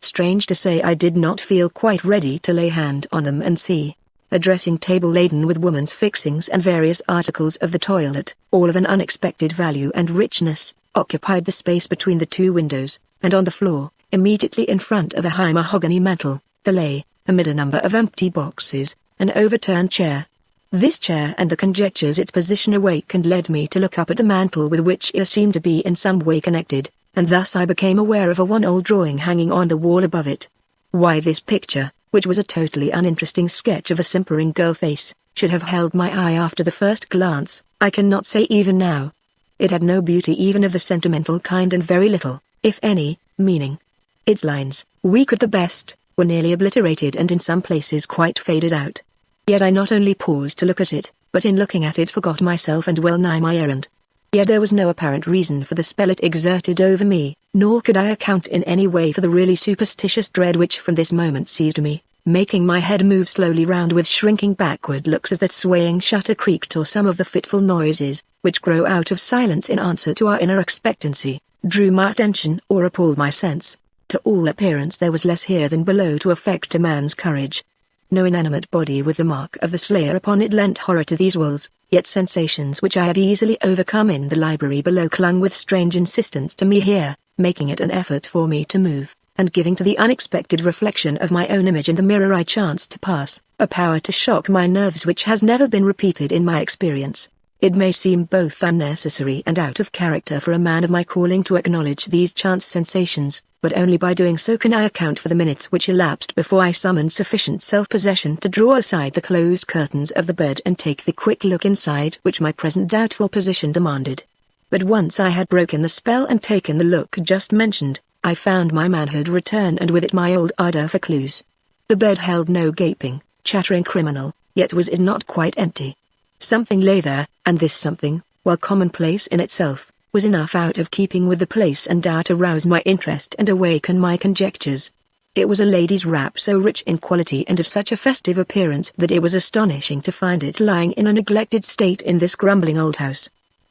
Strange to say, I did not feel quite ready to lay hand on them and see. A dressing table laden with woman's fixings and various articles of the toilet, all of an unexpected value and richness, occupied the space between the two windows, and on the floor, immediately in front of a high mahogany mantel, there lay, amid a number of empty boxes, an overturned chair. This chair and the conjectures its position awakened led me to look up at the mantel with which it seemed to be in some way connected, and thus I became aware of a one-old drawing hanging on the wall above it. Why this picture, which was a totally uninteresting sketch of a simpering girl face, should have held my eye after the first glance, I cannot say even now. It had no beauty even of the sentimental kind and very little, if any, meaning. Its lines, weak at the best, were nearly obliterated and in some places quite faded out. Yet I not only paused to look at it, but in looking at it forgot myself and well nigh my errand. Yet there was no apparent reason for the spell it exerted over me, nor could I account in any way for the really superstitious dread which from this moment seized me, making my head move slowly round with shrinking backward looks as that swaying shutter creaked, or some of the fitful noises, which grow out of silence in answer to our inner expectancy, drew my attention or appalled my sense. To all appearance there was less here than below to affect a man's courage. No inanimate body with the mark of the slayer upon it lent horror to these walls, yet sensations which I had easily overcome in the library below clung with strange insistence to me here, making it an effort for me to move, and giving to the unexpected reflection of my own image in the mirror I chanced to pass, a power to shock my nerves which has never been repeated in my experience. It may seem both unnecessary and out of character for a man of my calling to acknowledge these chance sensations, but only by doing so can I account for the minutes which elapsed before I summoned sufficient self-possession to draw aside the closed curtains of the bed and take the quick look inside which my present doubtful position demanded. But once I had broken the spell and taken the look just mentioned, I found my manhood return, and with it my old ardor for clues. The bed held no gaping, chattering criminal, yet was it not quite empty. Something lay there, and this something, while commonplace in itself, was enough out of keeping with the place and hour to rouse my interest and awaken my conjectures. It was a lady's wrap so rich in quality and of such a festive appearance that it was astonishing to find it lying in a neglected state in this grumbling old house.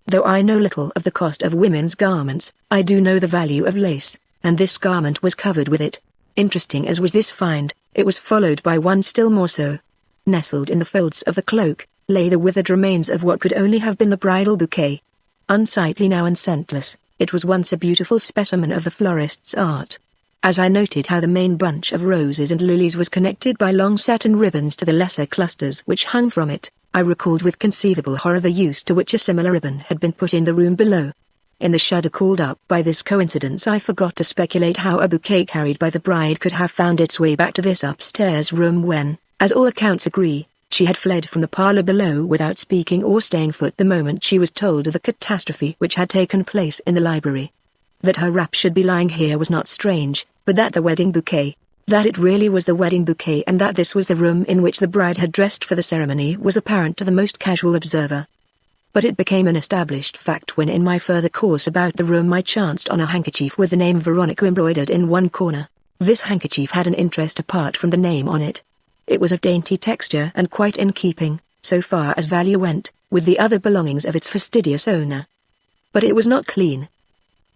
Though I know little of the cost of women's garments, I do know the value of lace, and this garment was covered with it. Interesting as was this find, it was followed by one still more so. Nestled in the folds of the cloak, lay the withered remains of what could only have been the bridal bouquet. Unsightly now and scentless, It was once a beautiful specimen of the florist's art. As I noted how the main bunch of roses and lilies was connected by long satin ribbons to the lesser clusters which hung from it, I recalled with conceivable horror the use to which a similar ribbon had been put in the room below. In the shudder called up by this coincidence, I forgot to speculate how a bouquet carried by the bride could have found its way back to this upstairs room when, as all accounts agree, she had fled from the parlor below without speaking or staying foot the moment she was told of the catastrophe which had taken place in the library. That her wrap should be lying here was not strange, but that the wedding bouquet, that it really was the wedding bouquet and that this was the room in which the bride had dressed for the ceremony was apparent to the most casual observer. But it became an established fact when in my further course about the room I chanced on a handkerchief with the name Veronica embroidered in one corner. This handkerchief had an interest apart from the name on it. It was of dainty texture and quite in keeping, so far as value went, with the other belongings of its fastidious owner. But it was not clean.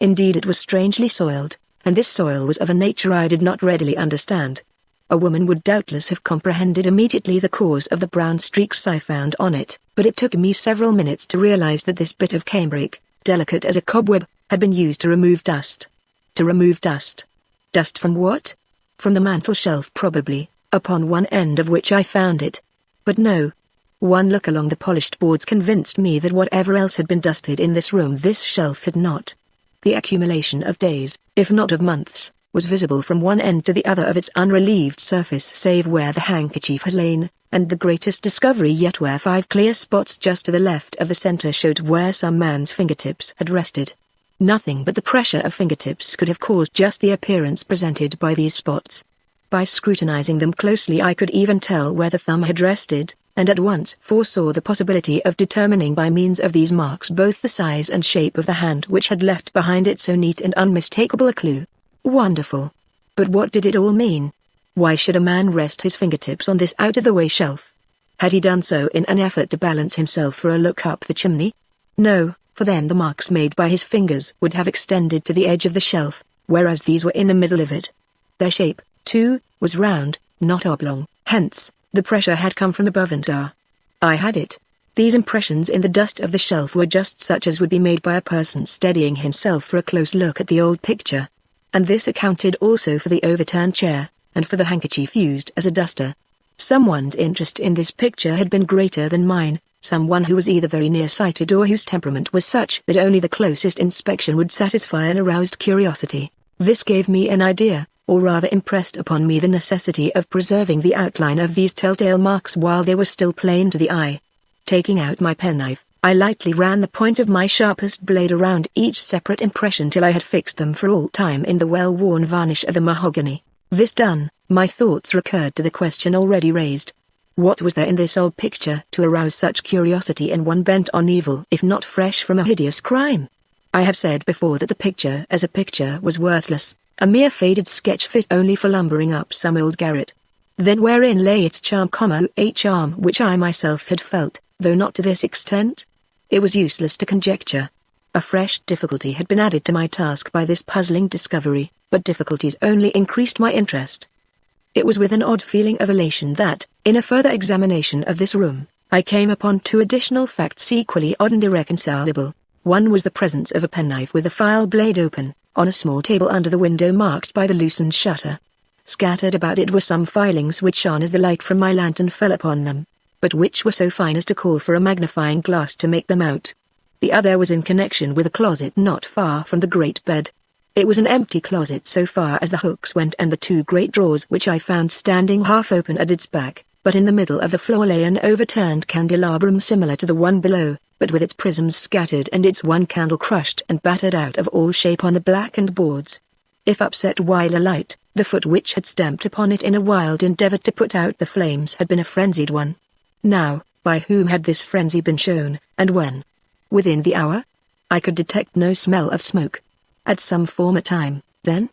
Indeed, it was strangely soiled, and this soil was of a nature I did not readily understand. A woman would doubtless have comprehended immediately the cause of the brown streaks I found on it, but it took me several minutes to realize that this bit of cambric, delicate as a cobweb, had been used to remove dust. To remove dust. Dust from what? From the mantel shelf probably, upon one end of which I found it. But no. One look along the polished boards convinced me that whatever else had been dusted in this room this shelf had not. The accumulation of days, if not of months, was visible from one end to the other of its unrelieved surface save where the handkerchief had lain, and the greatest discovery yet where 5 clear spots just to the left of the center showed where some man's fingertips had rested. Nothing but the pressure of fingertips could have caused just the appearance presented by these spots. By scrutinizing them closely I could even tell where the thumb had rested, and at once foresaw the possibility of determining by means of these marks both the size and shape of the hand which had left behind it so neat and unmistakable a clue. Wonderful. But what did it all mean? Why should a man rest his fingertips on this out-of-the-way shelf? Had he done so in an effort to balance himself for a look up the chimney? No, for then the marks made by his fingers would have extended to the edge of the shelf, whereas these were in the middle of it. Their shape, too, was round, not oblong, hence, the pressure had come from above and I had it. These impressions in the dust of the shelf were just such as would be made by a person steadying himself for a close look at the old picture. And this accounted also for the overturned chair, and for the handkerchief used as a duster. Someone's interest in this picture had been greater than mine, someone who was either very nearsighted or whose temperament was such that only the closest inspection would satisfy an aroused curiosity. This gave me an idea, or rather impressed upon me the necessity of preserving the outline of these telltale marks while they were still plain to the eye. Taking out my penknife, I lightly ran the point of my sharpest blade around each separate impression till I had fixed them for all time in the well-worn varnish of the mahogany. This done, my thoughts recurred to the question already raised. What was there in this old picture to arouse such curiosity in one bent on evil if not fresh from a hideous crime? I have said before that the picture as a picture was worthless, a mere faded sketch fit only for lumbering up some old garret. Then wherein lay its charm, a charm which I myself had felt, though not to this extent? It was useless to conjecture. A fresh difficulty had been added to my task by this puzzling discovery, but difficulties only increased my interest. It was with an odd feeling of elation that, in a further examination of this room, I came upon 2 additional facts equally odd and irreconcilable. One was the presence of a penknife with the file blade open, on a small table under the window marked by the loosened shutter. Scattered about it were some filings which shone as the light from my lantern fell upon them, but which were so fine as to call for a magnifying glass to make them out. The other was in connection with a closet not far from the great bed. It was an empty closet so far as the hooks went and the 2 great drawers which I found standing half open at its back, but in the middle of the floor lay an overturned candelabrum similar to the one below, but with its prisms scattered and its one candle crushed and battered out of all shape on the blackened boards. If upset while alight, the foot which had stamped upon it in a wild endeavor to put out the flames had been a frenzied one. Now, by whom had this frenzy been shown, and when? Within the hour? I could detect no smell of smoke. At some former time, then?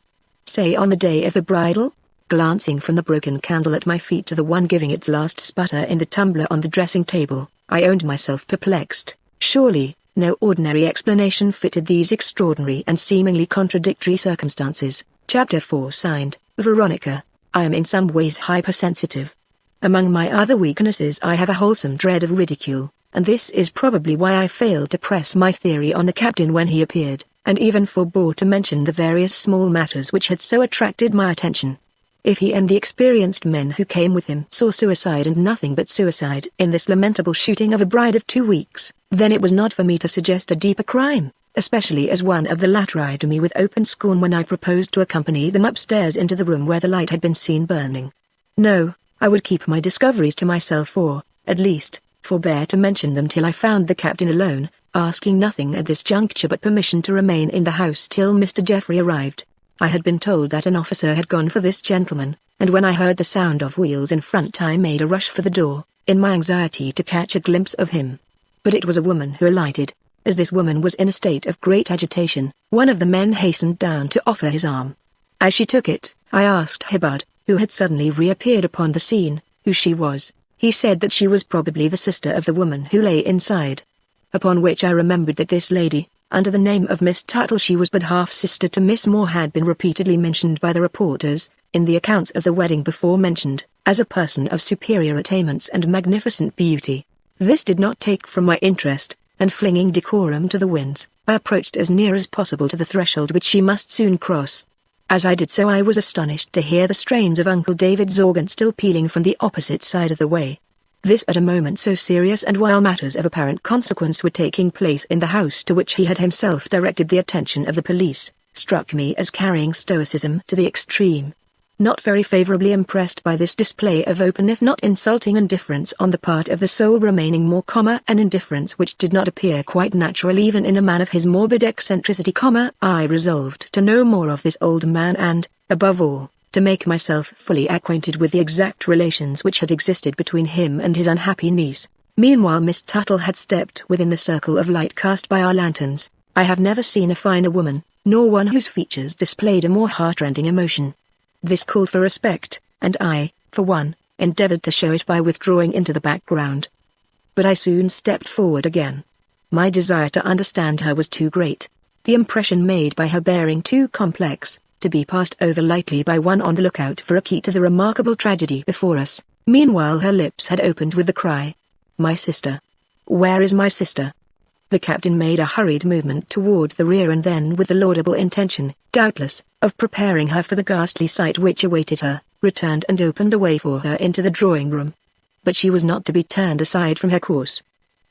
Say on the day of the bridal? Glancing from the broken candle at my feet to the one giving its last sputter in the tumbler on the dressing table, I owned myself perplexed. Surely, no ordinary explanation fitted these extraordinary and seemingly contradictory circumstances. Chapter 4 signed, Veronica. I am in some ways hypersensitive. Among my other weaknesses I have a wholesome dread of ridicule, and this is probably why I failed to press my theory on the captain when he appeared. and even forbore to mention the various small matters which had so attracted my attention. If he and the experienced men who came with him saw suicide and nothing but suicide in this lamentable shooting of a bride of 2 weeks, then it was not for me to suggest a deeper crime, especially as one of the latter eyed me with open scorn when I proposed to accompany them upstairs into the room where the light had been seen burning. No, I would keep my discoveries to myself or, at least, forbear to mention them till I found the captain alone, asking nothing at this juncture but permission to remain in the house till Mr. Geoffrey arrived. I had been told that an officer had gone for this gentleman, and when I heard the sound of wheels in front I made a rush for the door, in my anxiety to catch a glimpse of him. But it was a woman who alighted. As this woman was in a state of great agitation, one of the men hastened down to offer his arm. As she took it, I asked Hibbard, who had suddenly reappeared upon the scene, who she was. He said that she was probably the sister of the woman who lay inside. Upon which I remembered that this lady, under the name of Miss Tuttle, she was but half-sister to Miss Moore, had been repeatedly mentioned by the reporters, in the accounts of the wedding before mentioned, as a person of superior attainments and magnificent beauty. This did not take from my interest, and flinging decorum to the winds, I approached as near as possible to the threshold which she must soon cross. As I did so I was astonished to hear the strains of Uncle David's organ still pealing from the opposite side of the way. This at a moment so serious, and while matters of apparent consequence were taking place in the house to which he had himself directed the attention of the police, struck me as carrying stoicism to the extreme. Not very favorably impressed by this display of open if not insulting indifference on the part of the sole remaining more an indifference which did not appear quite natural even in a man of his morbid eccentricity, I resolved to know more of this old man and, above all, to make myself fully acquainted with the exact relations which had existed between him and his unhappy niece. Meanwhile Miss Tuttle had stepped within the circle of light cast by our lanterns. I have never seen a finer woman, nor one whose features displayed a more heart-rending emotion. This called for respect, and I, for one, endeavored to show it by withdrawing into the background. But I soon stepped forward again. My desire to understand her was too great, the impression made by her bearing too complex, to be passed over lightly by one on the lookout for a key to the remarkable tragedy before us. Meanwhile her lips had opened with the cry, "My sister! Where is my sister?" The captain made a hurried movement toward the rear, and then, with the laudable intention, doubtless, of preparing her for the ghastly sight which awaited her, returned and opened a way for her into the drawing-room. But she was not to be turned aside from her course.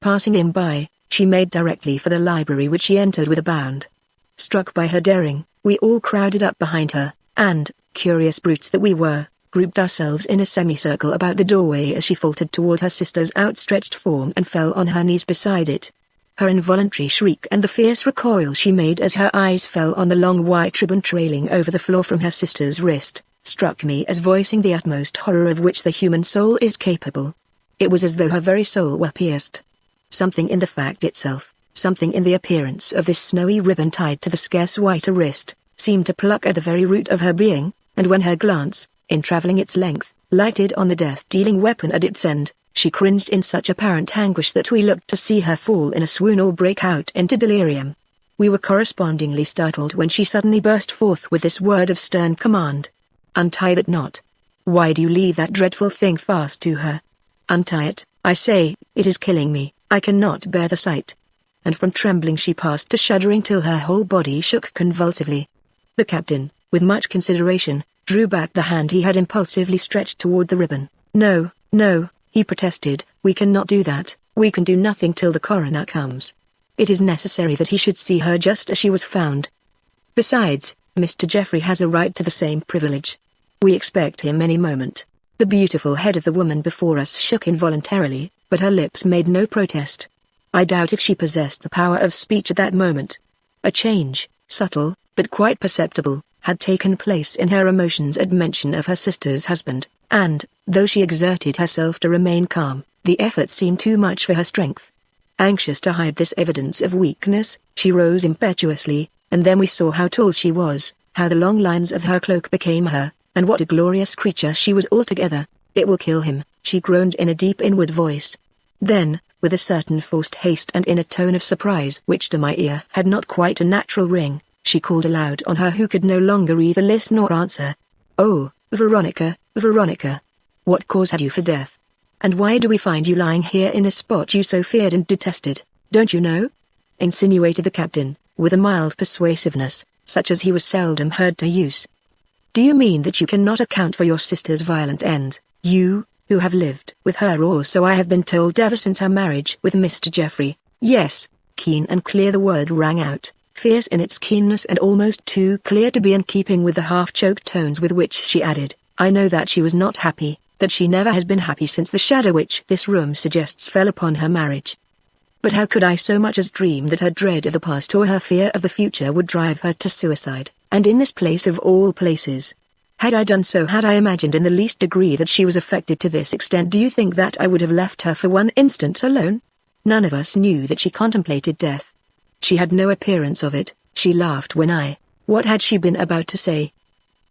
Passing him by, she made directly for the library, which she entered with a bound. Struck by her daring, we all crowded up behind her, and, curious brutes that we were, grouped ourselves in a semicircle about the doorway as she faltered toward her sister's outstretched form and fell on her knees beside it. Her involuntary shriek and the fierce recoil she made as her eyes fell on the long white ribbon trailing over the floor from her sister's wrist, struck me as voicing the utmost horror of which the human soul is capable. It was as though her very soul were pierced. Something in the fact itself, something in the appearance of this snowy ribbon tied to the scarce whiter wrist, seemed to pluck at the very root of her being, and when her glance, in travelling its length, lighted on the death-dealing weapon at its end, she cringed in such apparent anguish that we looked to see her fall in a swoon or break out into delirium. We were correspondingly startled when she suddenly burst forth with this word of stern command: "Untie that knot. Why do you leave that dreadful thing fast to her? Untie it, I say, it is killing me, I cannot bear the sight." And from trembling she passed to shuddering till her whole body shook convulsively. The captain, with much consideration, drew back the hand he had impulsively stretched toward the ribbon. "No, no," he protested, "we cannot do that, we can do nothing till the coroner comes. It is necessary that he should see her just as she was found. Besides, Mr. Geoffrey has a right to the same privilege. We expect him any moment." The beautiful head of the woman before us shook involuntarily, but her lips made no protest. I doubt if she possessed the power of speech at that moment. A change, subtle, but quite perceptible, had taken place in her emotions at mention of her sister's husband, and, though she exerted herself to remain calm, the effort seemed too much for her strength. Anxious to hide this evidence of weakness, she rose impetuously, and then we saw how tall she was, how the long lines of her cloak became her, and what a glorious creature she was altogether. "It will kill him," she groaned in a deep inward voice. Then, with a certain forced haste and in a tone of surprise which to my ear had not quite a natural ring, she called aloud on her who could no longer either listen or answer. "Oh, Veronica, Veronica! What cause had you for death? And why do we find you lying here in a spot you so feared and detested? Don't you know?" insinuated the captain, with a mild persuasiveness, such as he was seldom heard to use. "Do you mean that you cannot account for your sister's violent end, you, who have lived with her, or so I have been told, ever since her marriage with Mr. Geoffrey?" "Yes." Keen and clear the word rang out, fierce in its keenness and almost too clear to be in keeping with the half-choked tones with which she added, "I know that she was not happy, that she never has been happy since the shadow which this room suggests fell upon her marriage. But how could I so much as dream that her dread of the past or her fear of the future would drive her to suicide, and in this place of all places? Had I done so, had I imagined in the least degree that she was affected to this extent, do you think that I would have left her for one instant alone? None of us knew that she contemplated death. She had no appearance of it. She laughed when What had she been about to say?"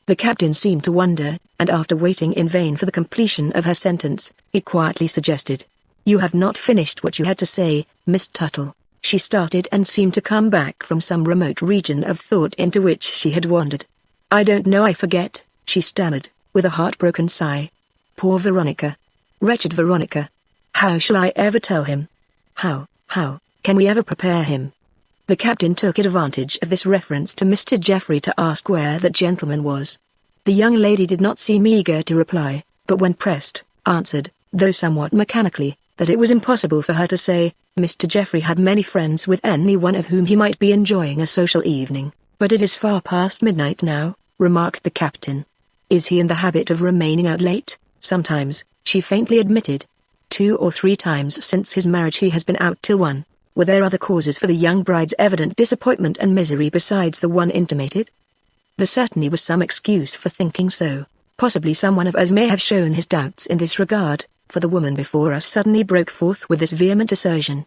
The captain seemed to wonder, and after waiting in vain for the completion of her sentence, he quietly suggested, "You have not finished what you had to say, Miss Tuttle." She started and seemed to come back from some remote region of thought into which she had wandered. "I don't know, I forget," she stammered, with a heartbroken sigh. "Poor Veronica. Wretched Veronica. How shall I ever tell him? How can we ever prepare him?" The captain took advantage of this reference to Mr. Geoffrey to ask where that gentleman was. The young lady did not seem eager to reply, but when pressed, answered, though somewhat mechanically, that it was impossible for her to say. Mr. Geoffrey had many friends with any one of whom he might be enjoying a social evening, but it is far past midnight now, remarked the captain. "Is he in the habit of remaining out late?" "Sometimes," she faintly admitted. 2 or 3 times since his marriage he has been out till 1. Were there other causes for the young bride's evident disappointment and misery besides the one intimated? There certainly was some excuse for thinking so. Possibly someone of us may have shown his doubts in this regard, for the woman before us suddenly broke forth with this vehement assertion.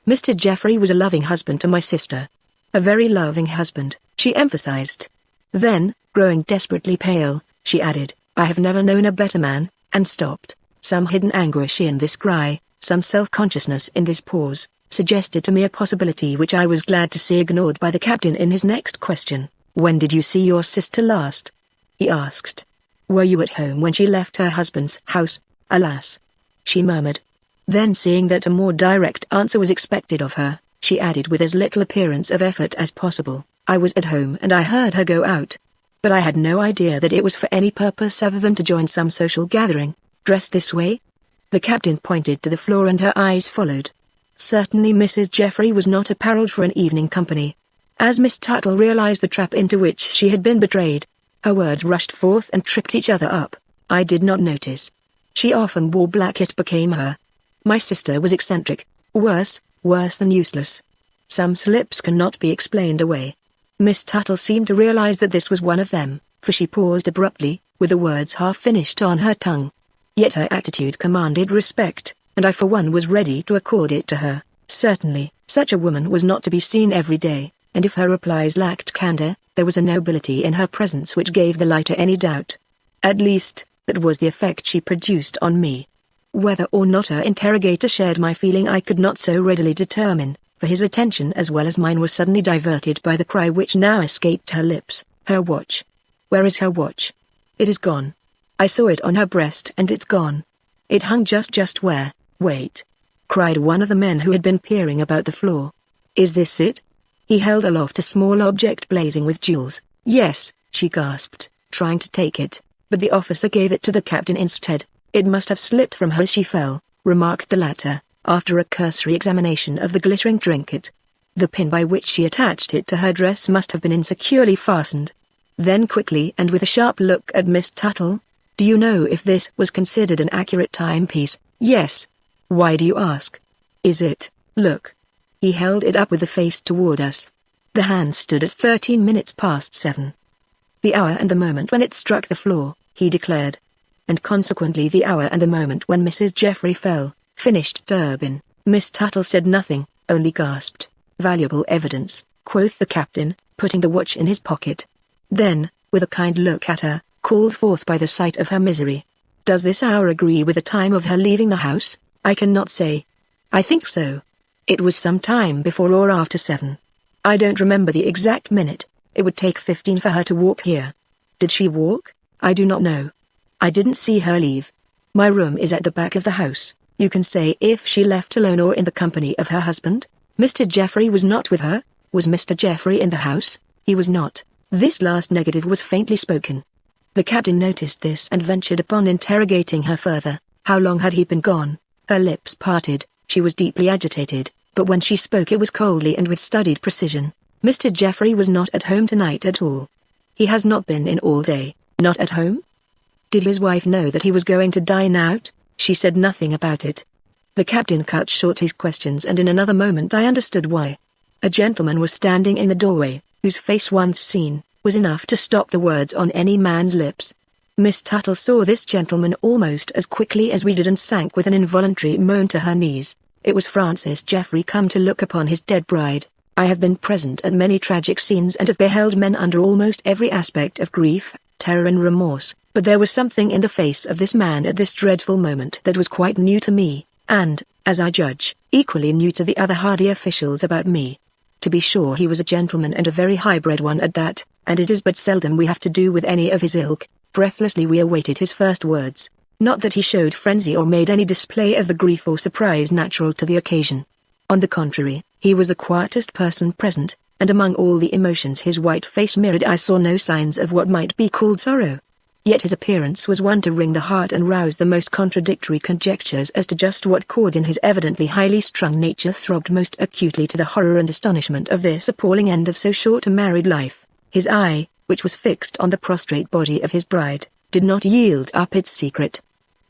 "Mr. Geoffrey was a loving husband to my sister. A very loving husband," she emphasized. Then, growing desperately pale, she added, "I have never known a better man," and stopped. Some hidden anguish in this cry, some self-consciousness in this pause, suggested to me a possibility which I was glad to see ignored by the captain in his next question. "When did you see your sister last?" he asked. "Were you at home when she left her husband's house?" "Alas," she murmured. Then, seeing that a more direct answer was expected of her, she added with as little appearance of effort as possible, "I was at home and I heard her go out. But I had no idea that it was for any purpose other than to join some social gathering. Dressed this way?" The captain pointed to the floor and her eyes followed. Certainly Mrs. Geoffrey was not apparelled for an evening company. As Miss Tuttle realized the trap into which she had been betrayed, her words rushed forth and tripped each other up. "I did not notice. She often wore black, it became her. My sister was eccentric, worse than useless. Some slips cannot be explained away." Miss Tuttle seemed to realize that this was one of them, for she paused abruptly, with the words half finished on her tongue. Yet her attitude commanded respect, and I for one was ready to accord it to her. Certainly, such a woman was not to be seen every day, and if her replies lacked candor, there was a nobility in her presence which gave the lie to any doubt. At least, that was the effect she produced on me. Whether or not her interrogator shared my feeling I could not so readily determine, for his attention as well as mine was suddenly diverted by the cry which now escaped her lips. "Her watch! Where is her watch? It is gone. I saw it on her breast and it's gone. It hung just where." "Wait!" cried one of the men who had been peering about the floor. "Is this it?" He held aloft a small object blazing with jewels. "Yes," she gasped, trying to take it, but the officer gave it to the captain instead. "It must have slipped from her as she fell," remarked the latter, after a cursory examination of the glittering trinket. "The pin by which she attached it to her dress must have been insecurely fastened." Then quickly and with a sharp look at Miss Tuttle, "Do you know if this was considered an accurate timepiece?" "Yes." "Why do you ask?" "Is it? Look." He held it up with the face toward us. The hand stood at 13 minutes past 7. "The hour and the moment when it struck the floor," he declared. "And consequently the hour and the moment when Mrs. Geoffrey fell," finished Durbin. Miss Tuttle said nothing, only gasped. "Valuable evidence," quoth the captain, putting the watch in his pocket. Then, with a kind look at her, called forth by the sight of her misery, "Does this hour agree with the time of her leaving the house?" "I cannot say. I think so. It was some time before or after 7. I don't remember the exact minute. It would take 15 for her to walk here." "Did she walk?" "I do not know. I didn't see her leave. My room is at the back of the house. You can say if she left alone or in the company of her husband." "Mr. Geoffrey was not with her?" Was Mr. Geoffrey in the house? He was not. This last negative was faintly spoken. The captain noticed this and ventured upon interrogating her further. How long had he been gone? Her lips parted, she was deeply agitated, but when she spoke it was coldly and with studied precision. Mr. Geoffrey was not at home tonight at all. He has not been in all day. Not at home? Did his wife know that he was going to dine out? She said nothing about it. The captain cut short his questions, and in another moment I understood why. A gentleman was standing in the doorway, whose face once seen, was enough to stop the words on any man's lips. Miss Tuttle saw this gentleman almost as quickly as we did and sank with an involuntary moan to her knees. It was Francis Geoffrey come to look upon his dead bride. I have been present at many tragic scenes and have beheld men under almost every aspect of grief, terror and remorse, but there was something in the face of this man at this dreadful moment that was quite new to me, and, as I judge, equally new to the other hardy officials about me. To be sure, he was a gentleman, and a very high-bred one at that, and it is but seldom we have to do with any of his ilk. Breathlessly we awaited his first words. Not that he showed frenzy or made any display of the grief or surprise natural to the occasion. On the contrary, he was the quietest person present, and among all the emotions his white face mirrored I saw no signs of what might be called sorrow. Yet his appearance was one to wring the heart and rouse the most contradictory conjectures as to just what chord in his evidently highly strung nature throbbed most acutely to the horror and astonishment of this appalling end of so short a married life. His eye, which was fixed on the prostrate body of his bride, did not yield up its secret.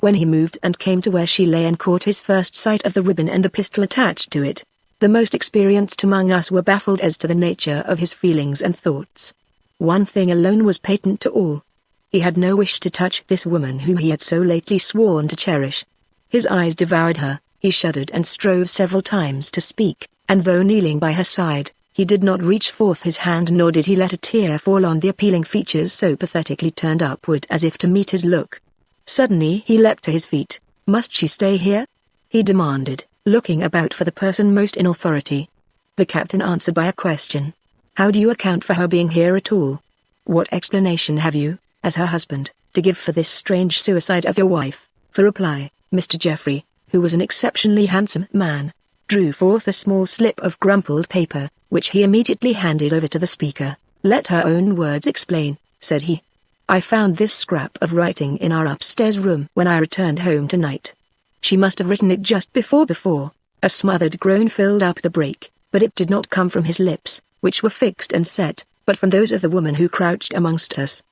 When he moved and came to where she lay and caught his first sight of the ribbon and the pistol attached to it, the most experienced among us were baffled as to the nature of his feelings and thoughts. One thing alone was patent to all. He had no wish to touch this woman whom he had so lately sworn to cherish. His eyes devoured her, he shuddered and strove several times to speak, and though kneeling by her side, he did not reach forth his hand, nor did he let a tear fall on the appealing features so pathetically turned upward as if to meet his look. Suddenly he leapt to his feet. "Must she stay here?" he demanded, looking about for the person most in authority. The captain answered by a question. "How do you account for her being here at all? What explanation have you, as her husband, to give for this strange suicide of your wife?" For reply, Mr. Geoffrey, who was an exceptionally handsome man, drew forth a small slip of crumpled paper, which he immediately handed over to the speaker. "Let her own words explain," said he. "I found this scrap of writing in our upstairs room when I returned home tonight. She must have written it just before." A smothered groan filled up the break, but it did not come from his lips, which were fixed and set, but from those of the woman who crouched amongst us.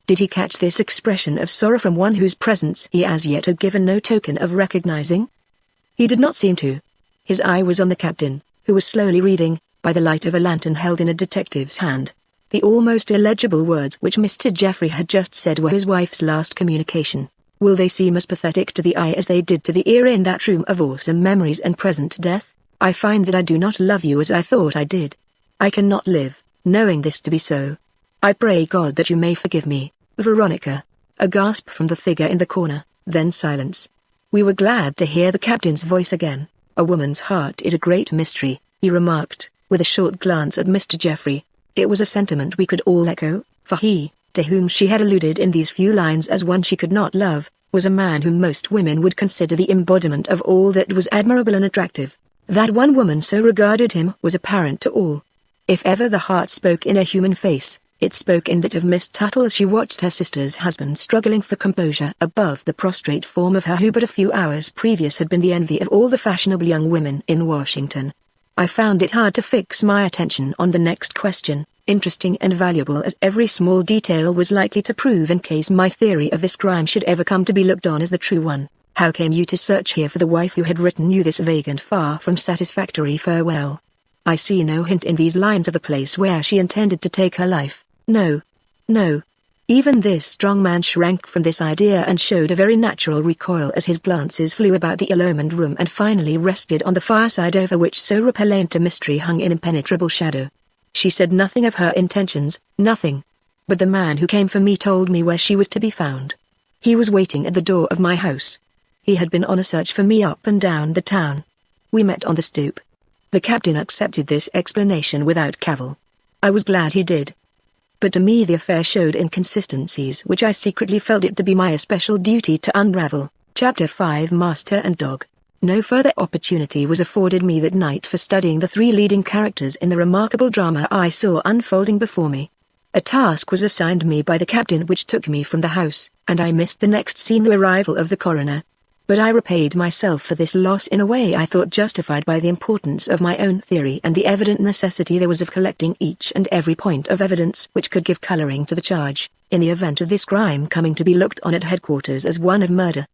Did he catch this expression of sorrow from one whose presence he as yet had given no token of recognizing? He did not seem to. His eye was on the captain, who was slowly reading, by the light of a lantern held in a detective's hand. The almost illegible words which Mr. Geoffrey had just said were his wife's last communication. Will they seem as pathetic to the eye as they did to the ear in that room of awesome memories and present death? I find that I do not love you as I thought I did. I cannot live, knowing this to be so. I pray God that you may forgive me, Veronica. A gasp from the figure in the corner, then silence. We were glad to hear the captain's voice again. A woman's heart is a great mystery, he remarked, with a short glance at Mr. Geoffrey. It was a sentiment we could all echo, for he, to whom she had alluded in these few lines as one she could not love, was a man whom most women would consider the embodiment of all that was admirable and attractive. That one woman so regarded him was apparent to all. If ever the heart spoke in a human face, it spoke in that of Miss Tuttle as she watched her sister's husband struggling for composure above the prostrate form of her who but a few hours previous had been the envy of all the fashionable young women in Washington. I found it hard to fix my attention on the next question, interesting and valuable as every small detail was likely to prove in case my theory of this crime should ever come to be looked on as the true one. How came you to search here for the wife who had written you this vague and far from satisfactory farewell? I see no hint in these lines of the place where she intended to take her life. No. No. Even this strong man shrank from this idea and showed a very natural recoil as his glances flew about the illumined room and finally rested on the fireside over which so repellent a mystery hung in impenetrable shadow. She said nothing of her intentions, nothing. But the man who came for me told me where she was to be found. He was waiting at the door of my house. He had been on a search for me up and down the town. We met on the stoop. The captain accepted this explanation without cavil. I was glad he did. But to me the affair showed inconsistencies which I secretly felt it to be my especial duty to unravel. Chapter 5 Master and Dog. No further opportunity was afforded me that night for studying the three leading characters in the remarkable drama I saw unfolding before me. A task was assigned me by the captain which took me from the house, and I missed the next scene, the arrival of the coroner. But I repaid myself for this loss in a way I thought justified by the importance of my own theory and the evident necessity there was of collecting each and every point of evidence which could give coloring to the charge, in the event of this crime coming to be looked on at headquarters as one of murder.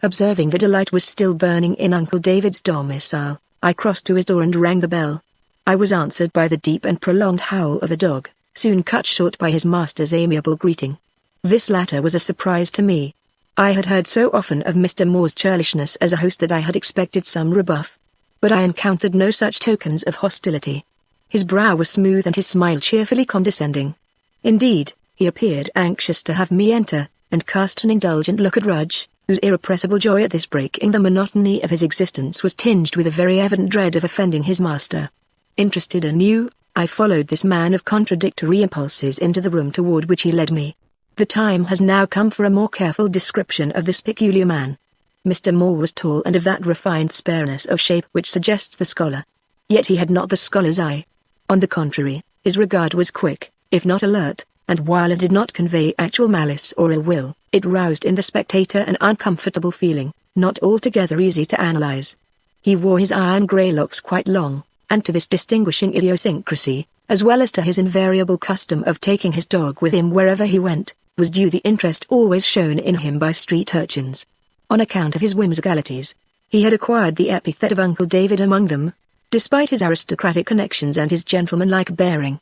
Observing that a light was still burning in Uncle David's domicile, I crossed to his door and rang the bell. I was answered by the deep and prolonged howl of a dog, soon cut short by his master's amiable greeting. This latter was a surprise to me. I had heard so often of Mr. Moore's churlishness as a host that I had expected some rebuff. But I encountered no such tokens of hostility. His brow was smooth and his smile cheerfully condescending. Indeed, he appeared anxious to have me enter, and cast an indulgent look at Rudge, whose irrepressible joy at this breaking the monotony of his existence was tinged with a very evident dread of offending his master. Interested anew, I followed this man of contradictory impulses into the room toward which he led me. The time has now come for a more careful description of this peculiar man. Mr. Moore was tall and of that refined spareness of shape which suggests the scholar. Yet he had not the scholar's eye. On the contrary, his regard was quick, if not alert, and while it did not convey actual malice or ill will, it roused in the spectator an uncomfortable feeling, not altogether easy to analyze. He wore his iron grey locks quite long, and to this distinguishing idiosyncrasy, as well as to his invariable custom of taking his dog with him wherever he went, was due the interest always shown in him by street urchins. On account of his whimsicalities, he had acquired the epithet of Uncle David among them, despite his aristocratic connections and his gentlemanlike bearing.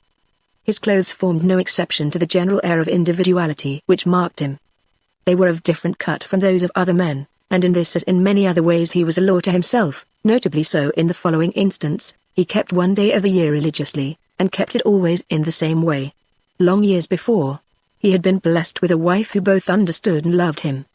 His clothes formed no exception to the general air of individuality which marked him. They were of different cut from those of other men, and in this as in many other ways he was a law to himself, notably so in the following instance: he kept one day of the year religiously, and kept it always in the same way. Long years before, he had been blessed with a wife who both understood and loved him.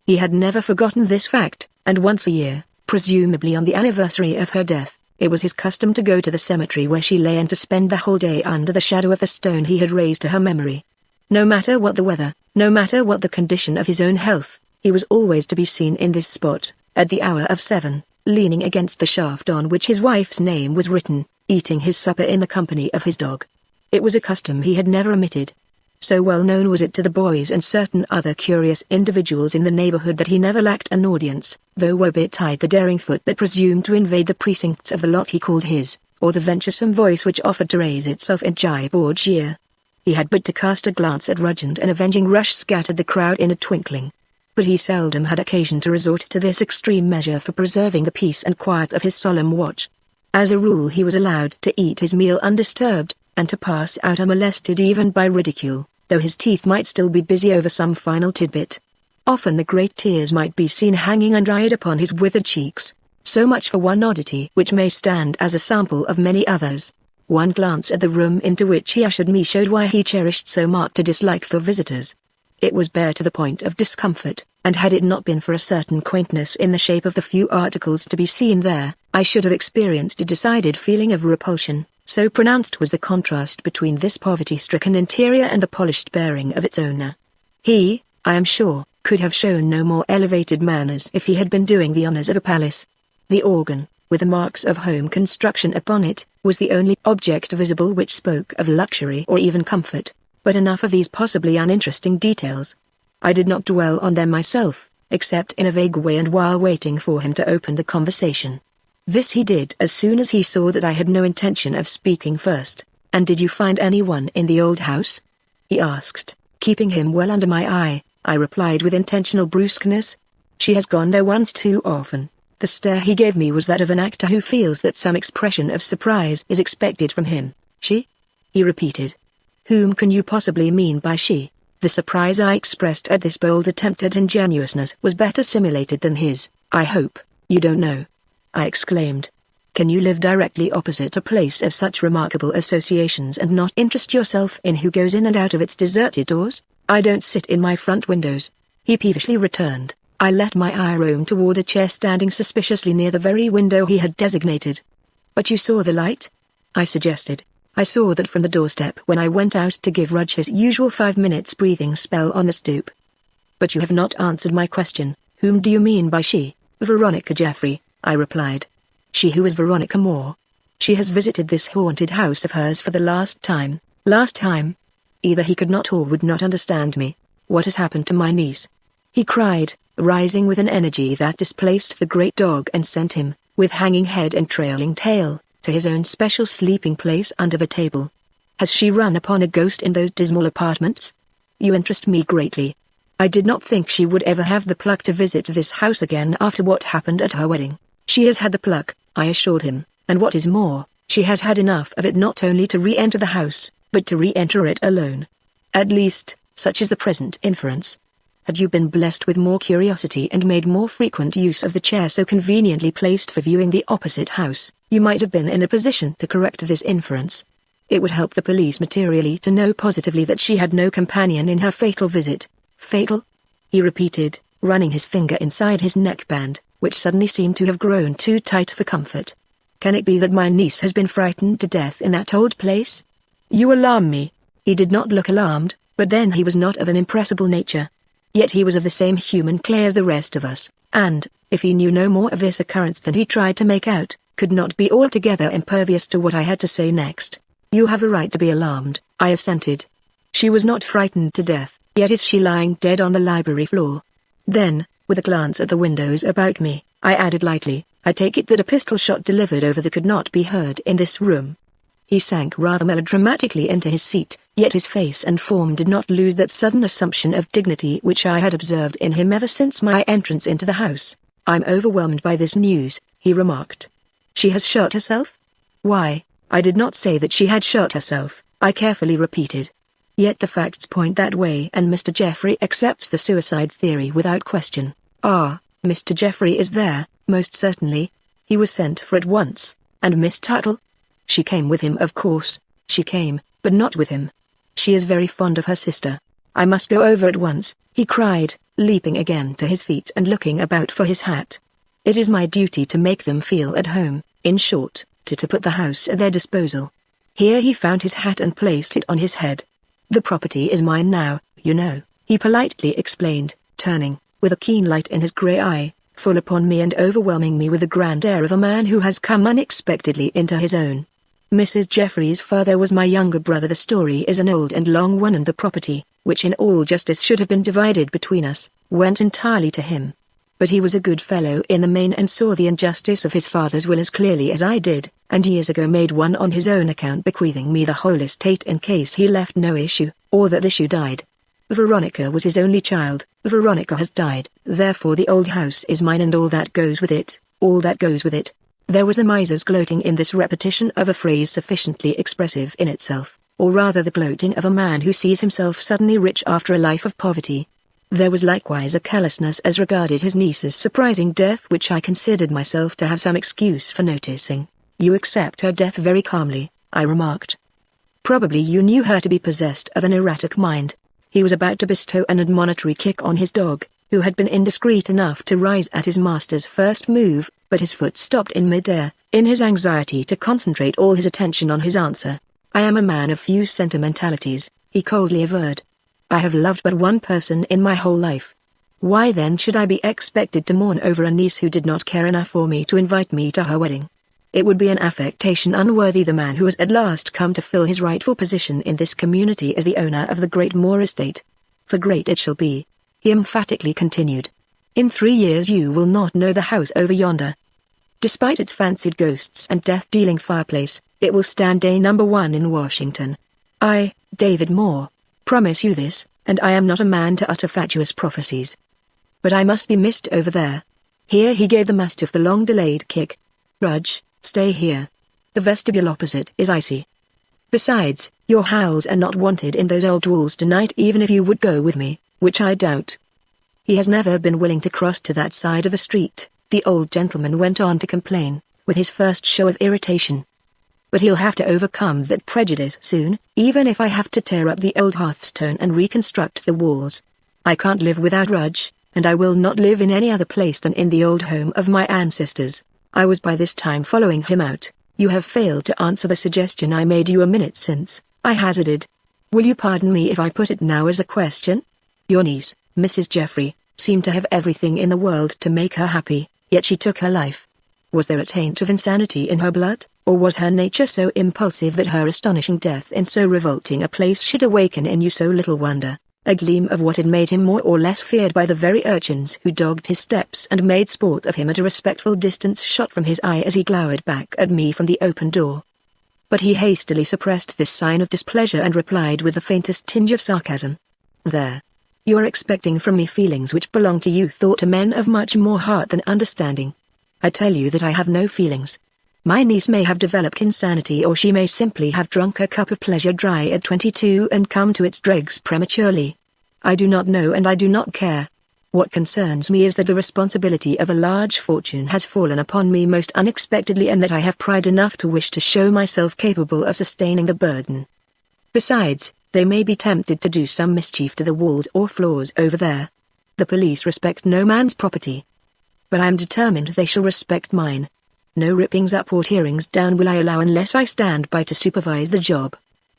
He had never forgotten this fact, and once a year, presumably on the anniversary of her death, it was his custom to go to the cemetery where she lay and to spend the whole day under the shadow of the stone he had raised to her memory. No matter what the weather, no matter what the condition of his own health, he was always to be seen in this spot, at the hour of 7, leaning against the shaft on which his wife's name was written, eating his supper in the company of his dog. It was a custom he had never omitted. So well known was it to the boys and certain other curious individuals in the neighborhood that he never lacked an audience, though woe betide the daring foot that presumed to invade the precincts of the lot he called his, or the venturesome voice which offered to raise itself in jibe or jeer. He had but to cast a glance at Rudge and an avenging rush scattered the crowd in a twinkling. But he seldom had occasion to resort to this extreme measure for preserving the peace and quiet of his solemn watch. As a rule he was allowed to eat his meal undisturbed, and to pass out unmolested even by ridicule, though his teeth might still be busy over some final tidbit. Often the great tears might be seen hanging undried upon his withered cheeks. So much for one oddity which may stand as a sample of many others. One glance at the room into which he ushered me showed why he cherished so marked a dislike for visitors. It was bare to the point of discomfort, and had it not been for a certain quaintness in the shape of the few articles to be seen there, I should have experienced a decided feeling of repulsion. So pronounced was the contrast between this poverty-stricken interior and the polished bearing of its owner. He, I am sure, could have shown no more elevated manners if he had been doing the honors of a palace. The organ, with the marks of home construction upon it, was the only object visible which spoke of luxury or even comfort, but enough of these possibly uninteresting details. I did not dwell on them myself, except in a vague way and while waiting for him to open the conversation. This he did as soon as he saw that I had no intention of speaking first. "And did you find anyone in the old house?" he asked, keeping him well under my eye. I replied with intentional brusqueness. "She has gone there once too often." The stare he gave me was that of an actor who feels that some expression of surprise is expected from him. "She?" he repeated. "Whom can you possibly mean by she?" The surprise I expressed at this bold attempt at ingenuousness was better simulated than his. "I hope you don't know," I exclaimed. "Can you live directly opposite a place of such remarkable associations and not interest yourself in who goes in and out of its deserted doors?" "I don't sit in my front windows," he peevishly returned. I let my eye roam toward a chair standing suspiciously near the very window he had designated. "But you saw the light?" I suggested. "I saw that from the doorstep when I went out to give Rudge his usual 5 minutes breathing spell on the stoop." "But you have not answered my question. Whom do you mean by she?" "Veronica Jeffrey," I replied. She who is Veronica Moore. She has visited this haunted house of hers for the last time. Last time? Either he could not or would not understand me. What has happened to my niece? He cried, rising with an energy that displaced the great dog and sent him, with hanging head and trailing tail, to his own special sleeping place under the table. Has she run upon a ghost in those dismal apartments? You interest me greatly. I did not think she would ever have the pluck to visit this house again after what happened at her wedding. She has had the pluck, I assured him, and what is more, she has had enough of it not only to re-enter the house, but to re-enter it alone. At least, such is the present inference. Had you been blessed with more curiosity and made more frequent use of the chair so conveniently placed for viewing the opposite house, you might have been in a position to correct this inference. It would help the police materially to know positively that she had no companion in her fatal visit. Fatal? He repeated, running his finger inside his neckband, which suddenly seemed to have grown too tight for comfort. Can it be that my niece has been frightened to death in that old place? You alarm me. He did not look alarmed, but then he was not of an impressible nature. Yet he was of the same human clay as the rest of us, and, if he knew no more of this occurrence than he tried to make out, could not be altogether impervious to what I had to say next. You have a right to be alarmed, I assented. She was not frightened to death, yet is she lying dead on the library floor? Then, with a glance at the windows about me, I added lightly, I take it that a pistol shot delivered over the could not be heard in this room. He sank rather melodramatically into his seat, yet his face and form did not lose that sudden assumption of dignity which I had observed in him ever since my entrance into the house. I'm overwhelmed by this news, he remarked. She has shot herself? Why, I did not say that she had shot herself, I carefully repeated. Yet the facts point that way and Mr. Jeffrey accepts the suicide theory without question. Ah, Mr. Jeffrey is there, most certainly. He was sent for at once. And Miss Tuttle? She came with him, of course. She came, but not with him. She is very fond of her sister. I must go over at once, he cried, leaping again to his feet and looking about for his hat. It is my duty to make them feel at home, in short, to put the house at their disposal. Here he found his hat and placed it on his head. The property is mine now, you know, he politely explained, turning, with a keen light in his grey eye, full upon me and overwhelming me with the grand air of a man who has come unexpectedly into his own. Mrs. Jeffrey's father was my younger brother. The story is an old and long one, and the property, which in all justice should have been divided between us, went entirely to him. But he was a good fellow in the main and saw the injustice of his father's will as clearly as I did, and years ago made one on his own account, bequeathing me the whole estate in case he left no issue, or that issue died. Veronica was his only child. Veronica has died, therefore the old house is mine and all that goes with it, all that goes with it. There was a miser's gloating in this repetition of a phrase sufficiently expressive in itself, or rather the gloating of a man who sees himself suddenly rich after a life of poverty. There was likewise a carelessness as regarded his niece's surprising death which I considered myself to have some excuse for noticing. You accept her death very calmly, I remarked. Probably you knew her to be possessed of an erratic mind. He was about to bestow an admonitory kick on his dog, who had been indiscreet enough to rise at his master's first move, but his foot stopped in mid-air, in his anxiety to concentrate all his attention on his answer. I am a man of few sentimentalities, he coldly averred. I have loved but one person in my whole life. Why then should I be expected to mourn over a niece who did not care enough for me to invite me to her wedding? It would be an affectation unworthy the man who has at last come to fill his rightful position in this community as the owner of the great Moore estate. For great it shall be, he emphatically continued. In 3 years you will not know the house over yonder. Despite its fancied ghosts and death-dealing fireplace, it will stand day number 1 in Washington. I, David Moore, promise you this, and I am not a man to utter fatuous prophecies. But I must be missed over there. Here he gave the mastiff the long-delayed kick. Rudge, stay here. The vestibule opposite is icy. Besides, your howls are not wanted in those old walls tonight, even if you would go with me, which I doubt. He has never been willing to cross to that side of the street, the old gentleman went on to complain, with his first show of irritation. But he'll have to overcome that prejudice soon, even if I have to tear up the old hearthstone and reconstruct the walls. I can't live without Rudge, and I will not live in any other place than in the old home of my ancestors. I was by this time following him out. You have failed to answer the suggestion I made you a minute since, I hazarded. Will you pardon me if I put it now as a question? Your niece, Mrs. Jeffrey, seemed to have everything in the world to make her happy, yet she took her life. Was there a taint of insanity in her blood, or was her nature so impulsive that her astonishing death in so revolting a place should awaken in you so little wonder, a gleam of what had made him more or less feared by the very urchins who dogged his steps and made sport of him at a respectful distance shot from his eye as he glowered back at me from the open door. But he hastily suppressed this sign of displeasure and replied with the faintest tinge of sarcasm. "There. You are expecting from me feelings which belong to you thought to men of much more heart than understanding. I tell you that I have no feelings. My niece may have developed insanity, or she may simply have drunk her cup of pleasure dry at 22 and come to its dregs prematurely. I do not know, and I do not care. What concerns me is that the responsibility of a large fortune has fallen upon me most unexpectedly, and that I have pride enough to wish to show myself capable of sustaining the burden. Besides, they may be tempted to do some mischief to the walls or floors over there. The police respect no man's property. But I am determined they shall respect mine. No rippings up or tearings down will I allow unless I stand by to supervise the job.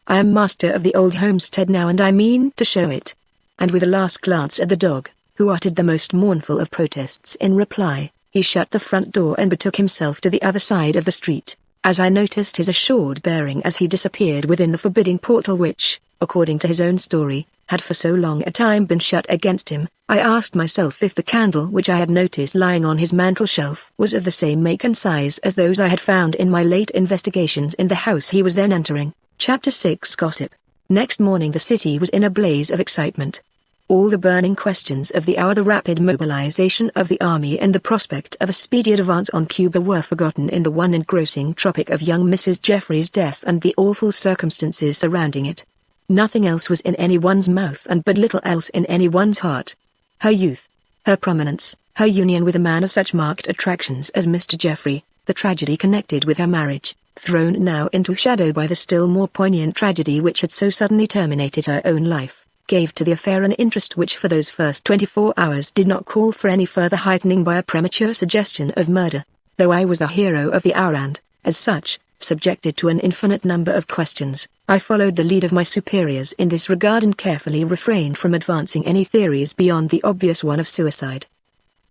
I am master of the old homestead now, and I mean to show it." And with a last glance at the dog, who uttered the most mournful of protests in reply, he shut the front door and betook himself to the other side of the street, as I noticed his assured bearing as he disappeared within the forbidding portal which, according to his own story, had for so long a time been shut against him. I asked myself if the candle which I had noticed lying on his mantel-shelf was of the same make and size as those I had found in my late investigations in the house he was then entering. Chapter 6 Gossip. Next morning the city was in a blaze of excitement. All the burning questions of the hour, the rapid mobilization of the army and the prospect of a speedy advance on Cuba, were forgotten in the one engrossing tropic of young Mrs. Jeffrey's death and the awful circumstances surrounding it. Nothing else was in anyone's mouth, and but little else in anyone's heart. Her youth, her prominence, her union with a man of such marked attractions as Mr. Jeffrey, the tragedy connected with her marriage, thrown now into shadow by the still more poignant tragedy which had so suddenly terminated her own life, gave to the affair an interest which for those first 24 hours did not call for any further heightening by a premature suggestion of murder. Though I was the hero of the hour and, as such, subjected to an infinite number of questions, I followed the lead of my superiors in this regard and carefully refrained from advancing any theories beyond the obvious one of suicide.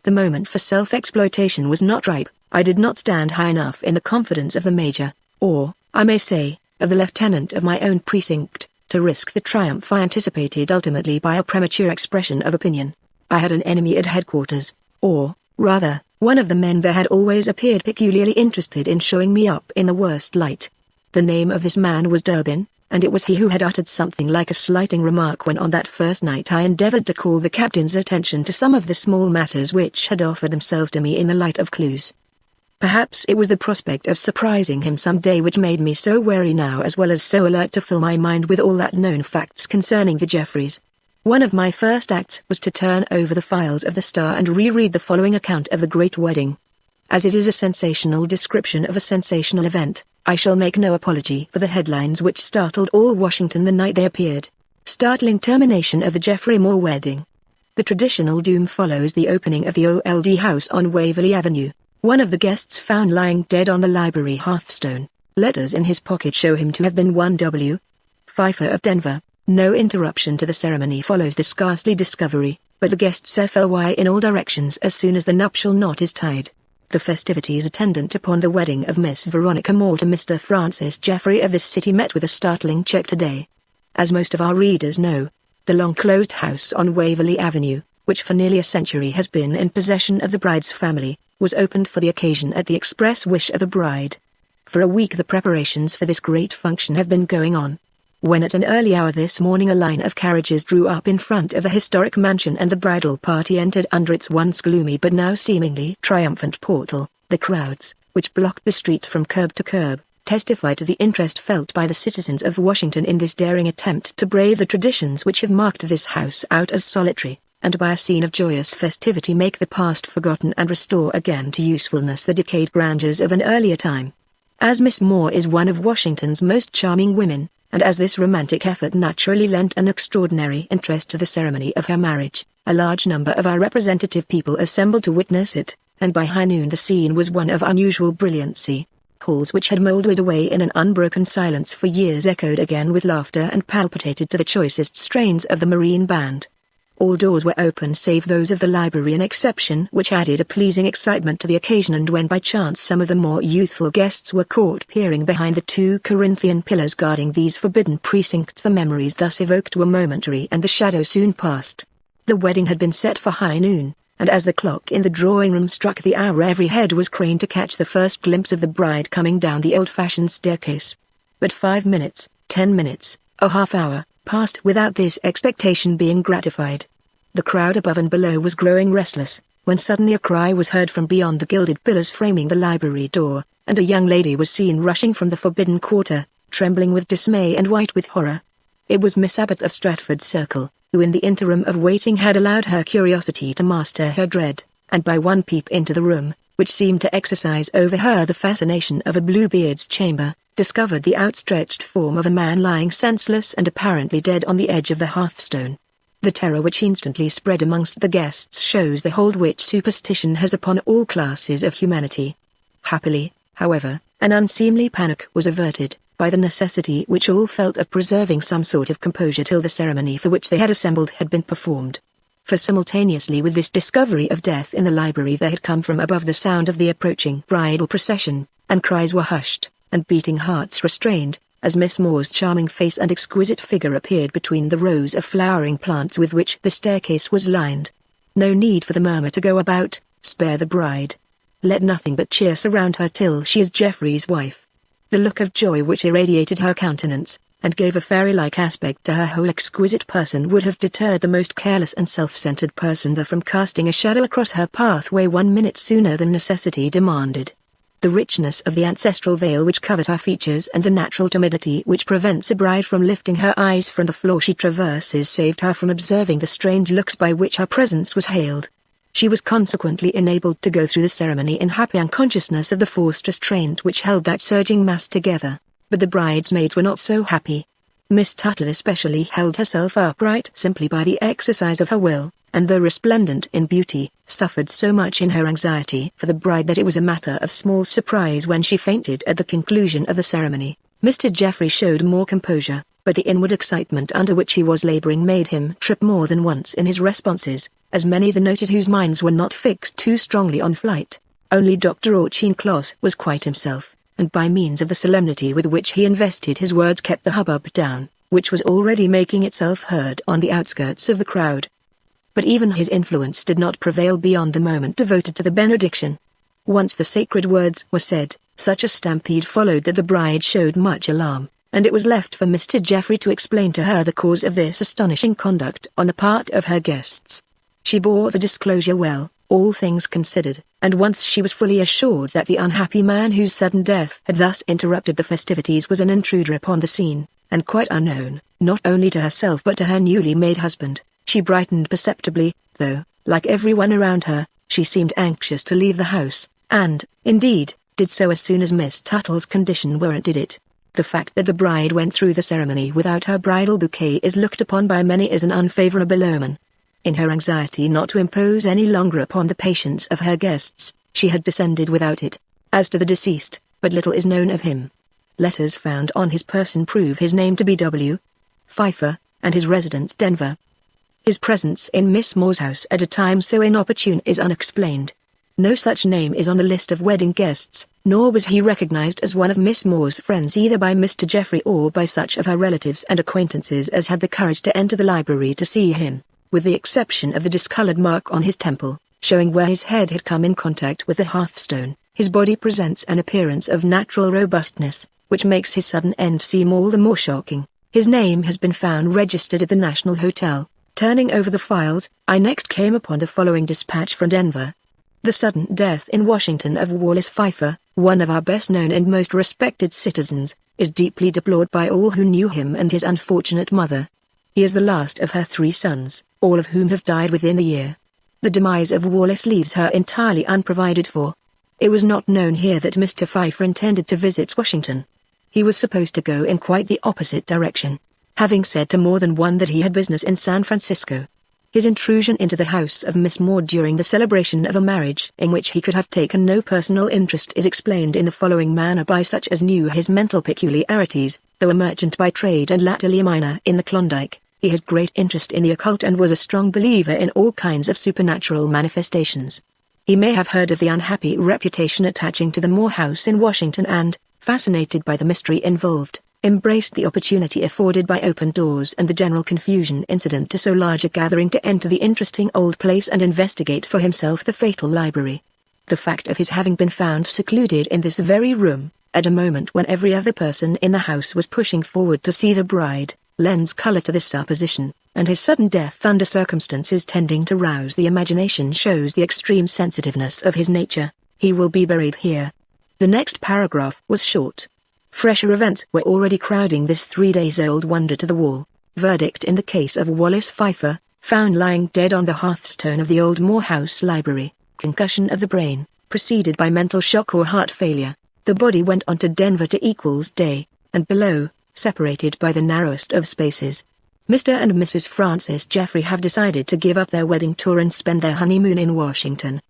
The moment for self-exploitation was not ripe. I did not stand high enough in the confidence of the major, or, I may say, of the lieutenant of my own precinct, to risk the triumph I anticipated ultimately by a premature expression of opinion. I had an enemy at headquarters, or, rather, one of the men there had always appeared peculiarly interested in showing me up in the worst light. The name of this man was Durbin, and it was he who had uttered something like a slighting remark when on that first night I endeavored to call the captain's attention to some of the small matters which had offered themselves to me in the light of clues. Perhaps it was the prospect of surprising him some day which made me so wary now, as well as so alert to fill my mind with all that known facts concerning the Jeffreys. One of my first acts was to turn over the files of the Star and reread the following account of the great wedding. As it is a sensational description of a sensational event, I shall make no apology for the headlines which startled all Washington the night they appeared. Startling termination of the Jeffrey Moore wedding. The traditional doom follows the opening of the old house on Waverly Avenue. One of the guests found lying dead on the library hearthstone. Letters in his pocket show him to have been one W. Pfeiffer of Denver. No interruption to the ceremony follows this ghastly discovery, but the guests fly in all directions as soon as the nuptial knot is tied. The festivities attendant upon the wedding of Miss Veronica Moore to Mr. Francis Jeffrey of this city met with a startling check today. As most of our readers know, the long-closed house on Waverly Avenue, which for nearly a century has been in possession of the bride's family, was opened for the occasion at the express wish of the bride. For a week the preparations for this great function have been going on. When at an early hour this morning a line of carriages drew up in front of the historic mansion and the bridal party entered under its once gloomy but now seemingly triumphant portal, the crowds, which blocked the street from curb to curb, testified to the interest felt by the citizens of Washington in this daring attempt to brave the traditions which have marked this house out as solitary, and by a scene of joyous festivity make the past forgotten and restore again to usefulness the decayed grandeurs of an earlier time. As Miss Moore is one of Washington's most charming women, and as this romantic effort naturally lent an extraordinary interest to the ceremony of her marriage, a large number of our representative people assembled to witness it, and by high noon the scene was one of unusual brilliancy. Halls which had mouldered away in an unbroken silence for years echoed again with laughter and palpitated to the choicest strains of the Marine Band. All doors were open save those of the library, an exception which added a pleasing excitement to the occasion, and when by chance some of the more youthful guests were caught peering behind the 2 Corinthian pillars guarding these forbidden precincts, the memories thus evoked were momentary and the shadow soon passed. The wedding had been set for high noon, and as the clock in the drawing-room struck the hour every head was craned to catch the first glimpse of the bride coming down the old-fashioned staircase. But 5 minutes, 10 minutes, a half-hour, passed without this expectation being gratified. The crowd above and below was growing restless, when suddenly a cry was heard from beyond the gilded pillars framing the library door, and a young lady was seen rushing from the forbidden quarter, trembling with dismay and white with horror. It was Miss Abbott of Stratford Circle, who in the interim of waiting had allowed her curiosity to master her dread, and by one peep into the room, which seemed to exercise over her the fascination of a Bluebeard's chamber, discovered the outstretched form of a man lying senseless and apparently dead on the edge of the hearthstone. The terror which instantly spread amongst the guests shows the hold which superstition has upon all classes of humanity. Happily, however, an unseemly panic was averted, by the necessity which all felt of preserving some sort of composure till the ceremony for which they had assembled had been performed. For simultaneously with this discovery of death in the library there had come from above the sound of the approaching bridal procession, and cries were hushed, and beating hearts restrained, as Miss Moore's charming face and exquisite figure appeared between the rows of flowering plants with which the staircase was lined. No need for the murmur to go about, "Spare the bride. Let nothing but cheer surround her till she is Geoffrey's wife." The look of joy which irradiated her countenance, and gave a fairy-like aspect to her whole exquisite person, would have deterred the most careless and self-centered person from casting a shadow across her pathway 1 minute sooner than necessity demanded. The richness of the ancestral veil which covered her features and the natural timidity which prevents a bride from lifting her eyes from the floor she traverses saved her from observing the strange looks by which her presence was hailed. She was consequently enabled to go through the ceremony in happy unconsciousness of the forced restraint which held that surging mass together, but the bridesmaids were not so happy. Miss Tuttle especially held herself upright simply by the exercise of her will, and though resplendent in beauty, suffered so much in her anxiety for the bride that it was a matter of small surprise when she fainted at the conclusion of the ceremony. Mr. Geoffrey showed more composure, but the inward excitement under which he was laboring made him trip more than once in his responses, as many the noted whose minds were not fixed too strongly on flight. Only Dr. Auchincloss was quite himself, and by means of the solemnity with which he invested his words kept the hubbub down, which was already making itself heard on the outskirts of the crowd. But even his influence did not prevail beyond the moment devoted to the benediction. Once the sacred words were said, such a stampede followed that the bride showed much alarm, and it was left for Mr. Geoffrey to explain to her the cause of this astonishing conduct on the part of her guests. She bore the disclosure well, all things considered, and once she was fully assured that the unhappy man whose sudden death had thus interrupted the festivities was an intruder upon the scene, and quite unknown, not only to herself but to her newly made husband, she brightened perceptibly, though, like everyone around her, she seemed anxious to leave the house, and, indeed, did so as soon as Miss Tuttle's condition warranted it. The fact that the bride went through the ceremony without her bridal bouquet is looked upon by many as an unfavorable omen. In her anxiety not to impose any longer upon the patience of her guests, she had descended without it. As to the deceased, but little is known of him. Letters found on his person prove his name to be W. Pfeiffer, and his residence Denver. His presence in Miss Moore's house at a time so inopportune is unexplained. No such name is on the list of wedding guests, nor was he recognized as one of Miss Moore's friends either by Mr. Geoffrey or by such of her relatives and acquaintances as had the courage to enter the library to see him, with the exception of the discolored mark on his temple, showing where his head had come in contact with the hearthstone. His body presents an appearance of natural robustness, which makes his sudden end seem all the more shocking. His name has been found registered at the National Hotel. Turning over the files, I next came upon the following dispatch from Denver. The sudden death in Washington of Wallace Pfeiffer, one of our best-known and most respected citizens, is deeply deplored by all who knew him and his unfortunate mother. He is the last of her 3 sons, all of whom have died within the year. The demise of Wallace leaves her entirely unprovided for. It was not known here that Mr. Pfeiffer intended to visit Washington. He was supposed to go in quite the opposite direction, having said to more than one that he had business in San Francisco. His intrusion into the house of Miss Moore during the celebration of a marriage in which he could have taken no personal interest is explained in the following manner by such as knew his mental peculiarities. Though a merchant by trade and latterly a miner in the Klondike, He had great interest in the occult and was a strong believer in all kinds of supernatural manifestations. He may have heard of the unhappy reputation attaching to the Moore House in Washington and, fascinated by the mystery involved, embraced the opportunity afforded by open doors and the general confusion incident to so large a gathering to enter the interesting old place and investigate for himself the fatal library. The fact of his having been found secluded in this very room, at a moment when every other person in the house was pushing forward to see the bride, lends color to this supposition, and his sudden death under circumstances tending to rouse the imagination shows the extreme sensitiveness of his nature. He will be buried here. The next paragraph was short. Fresher events were already crowding this 3 days old wonder to the wall. Verdict in the case of Wallace Pfeiffer, found lying dead on the hearthstone of the old Moore House library. Concussion of the brain, preceded by mental shock or heart failure. The body went on to Denver to equals day, and below, separated by the narrowest of spaces. Mr. and Mrs. Francis Jeffrey have decided to give up their wedding tour and spend their honeymoon in Washington.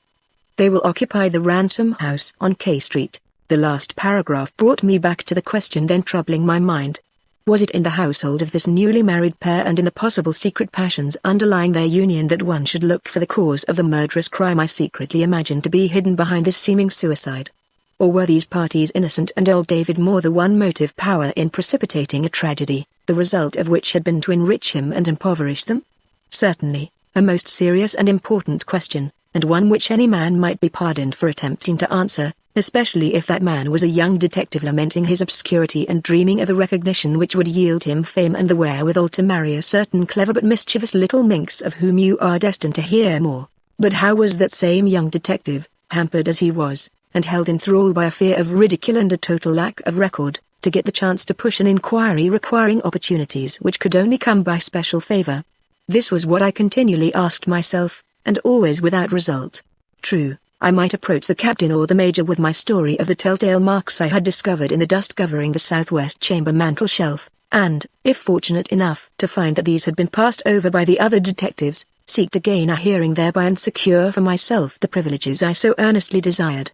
They will occupy the Ransom House on K Street. The last paragraph brought me back to the question then troubling my mind. Was it in the household of this newly married pair and in the possible secret passions underlying their union that one should look for the cause of the murderous crime I secretly imagined to be hidden behind this seeming suicide? Or were these parties innocent and old David Moore the one motive power in precipitating a tragedy, the result of which had been to enrich him and impoverish them? Certainly, a most serious and important question, and one which any man might be pardoned for attempting to answer, especially if that man was a young detective lamenting his obscurity and dreaming of a recognition which would yield him fame and the wherewithal to marry a certain clever but mischievous little minx of whom you are destined to hear more. But how was that same young detective, hampered as he was, and held in thrall by a fear of ridicule and a total lack of record, to get the chance to push an inquiry requiring opportunities which could only come by special favor? This was what I continually asked myself, and always without result. True, I might approach the captain or the major with my story of the telltale marks I had discovered in the dust covering the southwest chamber mantel shelf, and, if fortunate enough to find that these had been passed over by the other detectives, seek to gain a hearing thereby and secure for myself the privileges I so earnestly desired.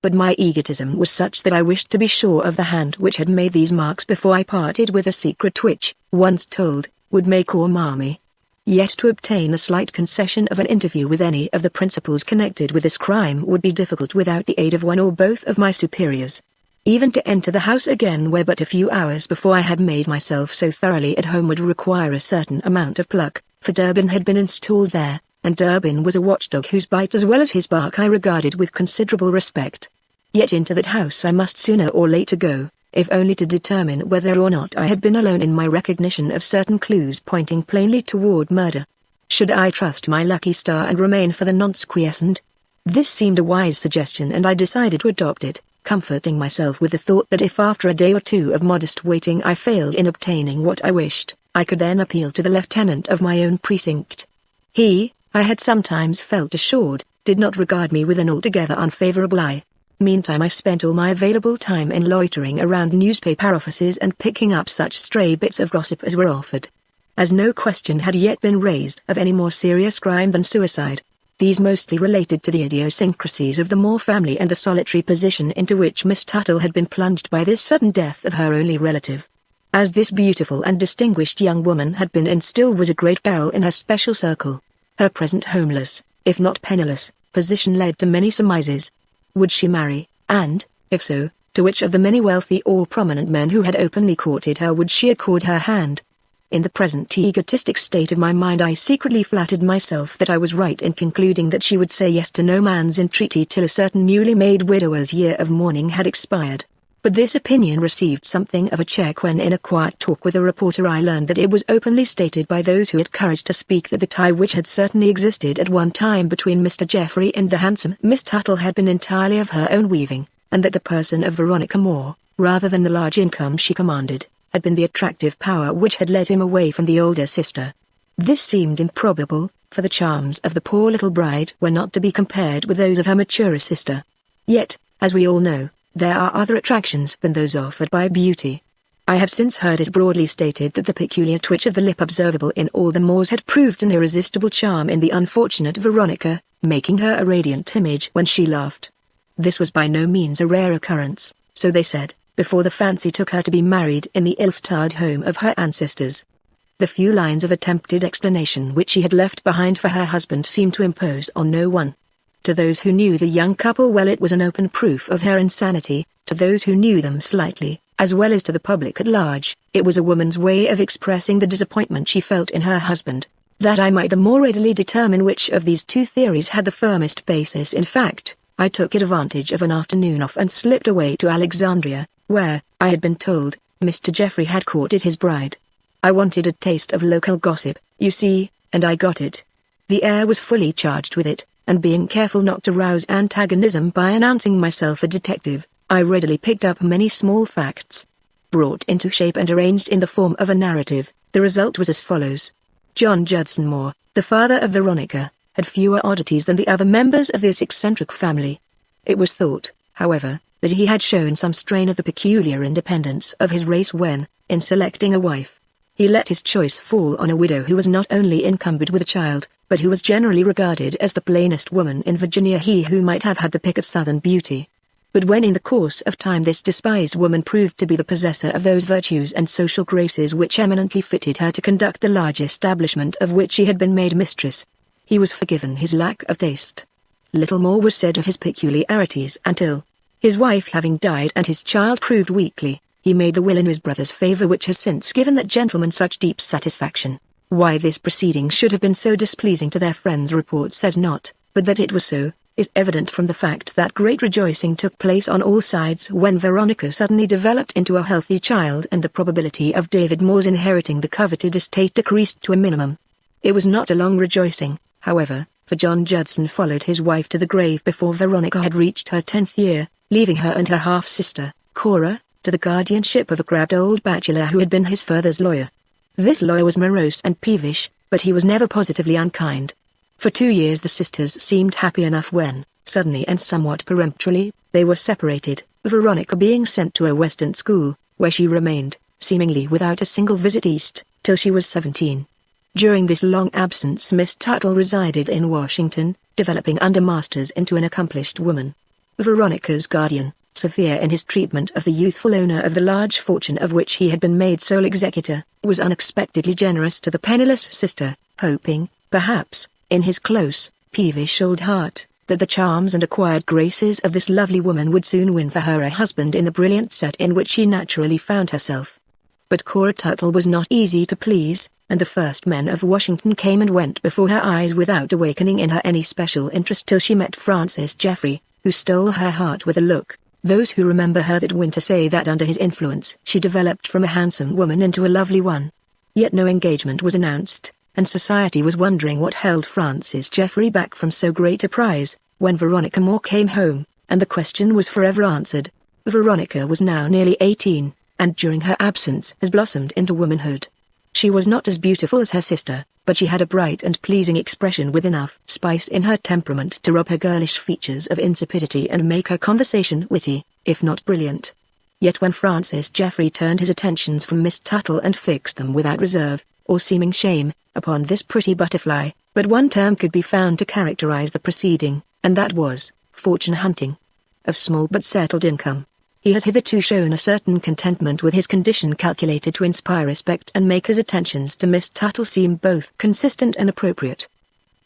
But my egotism was such that I wished to be sure of the hand which had made these marks before I parted with a secret which, once told, would make or mar me. Yet to obtain a slight concession of an interview with any of the principals connected with this crime would be difficult without the aid of one or both of my superiors. Even to enter the house again where but a few hours before I had made myself so thoroughly at home would require a certain amount of pluck, for Durbin had been installed there, and Durbin was a watchdog whose bite as well as his bark I regarded with considerable respect. Yet into that house I must sooner or later go, if only to determine whether or not I had been alone in my recognition of certain clues pointing plainly toward murder. Should I trust my lucky star and remain for the nonce quiescent? This seemed a wise suggestion and I decided to adopt it, comforting myself with the thought that if after a day or two of modest waiting I failed in obtaining what I wished, I could then appeal to the lieutenant of my own precinct. He, I had sometimes felt assured, did not regard me with an altogether unfavorable eye. Meantime I spent all my available time in loitering around newspaper offices and picking up such stray bits of gossip as were offered. As no question had yet been raised of any more serious crime than suicide, these mostly related to the idiosyncrasies of the Moore family and the solitary position into which Miss Tuttle had been plunged by this sudden death of her only relative. As this beautiful and distinguished young woman had been and still was a great belle in her special circle, her present homeless, if not penniless, position led to many surmises. Would she marry, and, if so, to which of the many wealthy or prominent men who had openly courted her would she accord her hand? In the present egotistic state of my mind I secretly flattered myself that I was right in concluding that she would say yes to no man's entreaty till a certain newly made widower's year of mourning had expired. But this opinion received something of a check when in a quiet talk with a reporter I learned that it was openly stated by those who had courage to speak that the tie which had certainly existed at one time between Mr. Jeffrey and the handsome Miss Tuttle had been entirely of her own weaving, and that the person of Veronica Moore, rather than the large income she commanded, had been the attractive power which had led him away from the older sister. This seemed improbable, for the charms of the poor little bride were not to be compared with those of her maturer sister. Yet, as we all know, there are other attractions than those offered by beauty. I have since heard it broadly stated that the peculiar twitch of the lip observable in all the Moores had proved an irresistible charm in the unfortunate Veronica, making her a radiant image when she laughed. This was by no means a rare occurrence, so they said, before the fancy took her to be married in the ill-starred home of her ancestors. The few lines of attempted explanation which she had left behind for her husband seemed to impose on no one. To those who knew the young couple well, it was an open proof of her insanity. To those who knew them slightly, as well as to the public at large, it was a woman's way of expressing the disappointment she felt in her husband. That I might the more readily determine which of these two theories had the firmest basis in fact, I took advantage of an afternoon off and slipped away to Alexandria, where, I had been told, Mr. Geoffrey had courted his bride. I wanted a taste of local gossip, you see, and I got it. The air was fully charged with it, and being careful not to rouse antagonism by announcing myself a detective, I readily picked up many small facts. Brought into shape and arranged in the form of a narrative, the result was as follows. John Judson Moore, the father of Veronica, had fewer oddities than the other members of this eccentric family. It was thought, however, that he had shown some strain of the peculiar independence of his race when, in selecting a wife, he let his choice fall on a widow who was not only encumbered with a child, but who was generally regarded as the plainest woman in Virginia, he who might have had the pick of Southern beauty. But when in the course of time this despised woman proved to be the possessor of those virtues and social graces which eminently fitted her to conduct the large establishment of which she had been made mistress, he was forgiven his lack of taste. Little more was said of his peculiarities until, his wife having died and his child proved weakly, he made the will in his brother's favor, which has since given that gentleman such deep satisfaction. Why this proceeding should have been so displeasing to their friends report says not, but that it was so, is evident from the fact that great rejoicing took place on all sides when Veronica suddenly developed into a healthy child and the probability of David Moore's inheriting the coveted estate decreased to a minimum. It was not a long rejoicing, however, for John Judson followed his wife to the grave before Veronica had reached her 10th year, leaving her and her half-sister, Cora, to the guardianship of a crabbed old bachelor who had been his father's lawyer. This lawyer was morose and peevish, but he was never positively unkind. For 2 years the sisters seemed happy enough when, suddenly and somewhat peremptorily, they were separated, Veronica being sent to a Western school, where she remained, seemingly without a single visit east, till she was 17. During this long absence Miss Tuttle resided in Washington, developing under masters into an accomplished woman. Veronica's guardian, severe in his treatment of the youthful owner of the large fortune of which he had been made sole executor, was unexpectedly generous to the penniless sister, hoping, perhaps, in his close, peevish old heart, that the charms and acquired graces of this lovely woman would soon win for her a husband in the brilliant set in which she naturally found herself. But Cora Tuttle was not easy to please, and the first men of Washington came and went before her eyes without awakening in her any special interest till she met Francis Geoffrey, who stole her heart with a look. Those who remember her that winter say that under his influence she developed from a handsome woman into a lovely one. Yet no engagement was announced, and society was wondering what held Francis Geoffrey back from so great a prize, when Veronica Moore came home, and the question was forever answered. Veronica was now nearly 18, and during her absence has blossomed into womanhood. She was not as beautiful as her sister, but she had a bright and pleasing expression with enough spice in her temperament to rob her girlish features of insipidity and make her conversation witty, if not brilliant. Yet when Francis Geoffrey turned his attentions from Miss Tuttle and fixed them without reserve, or seeming shame, upon this pretty butterfly, but one term could be found to characterize the proceeding, and that was, fortune-hunting. Of small but settled income, he had hitherto shown a certain contentment with his condition calculated to inspire respect and make his attentions to Miss Tuttle seem both consistent and appropriate.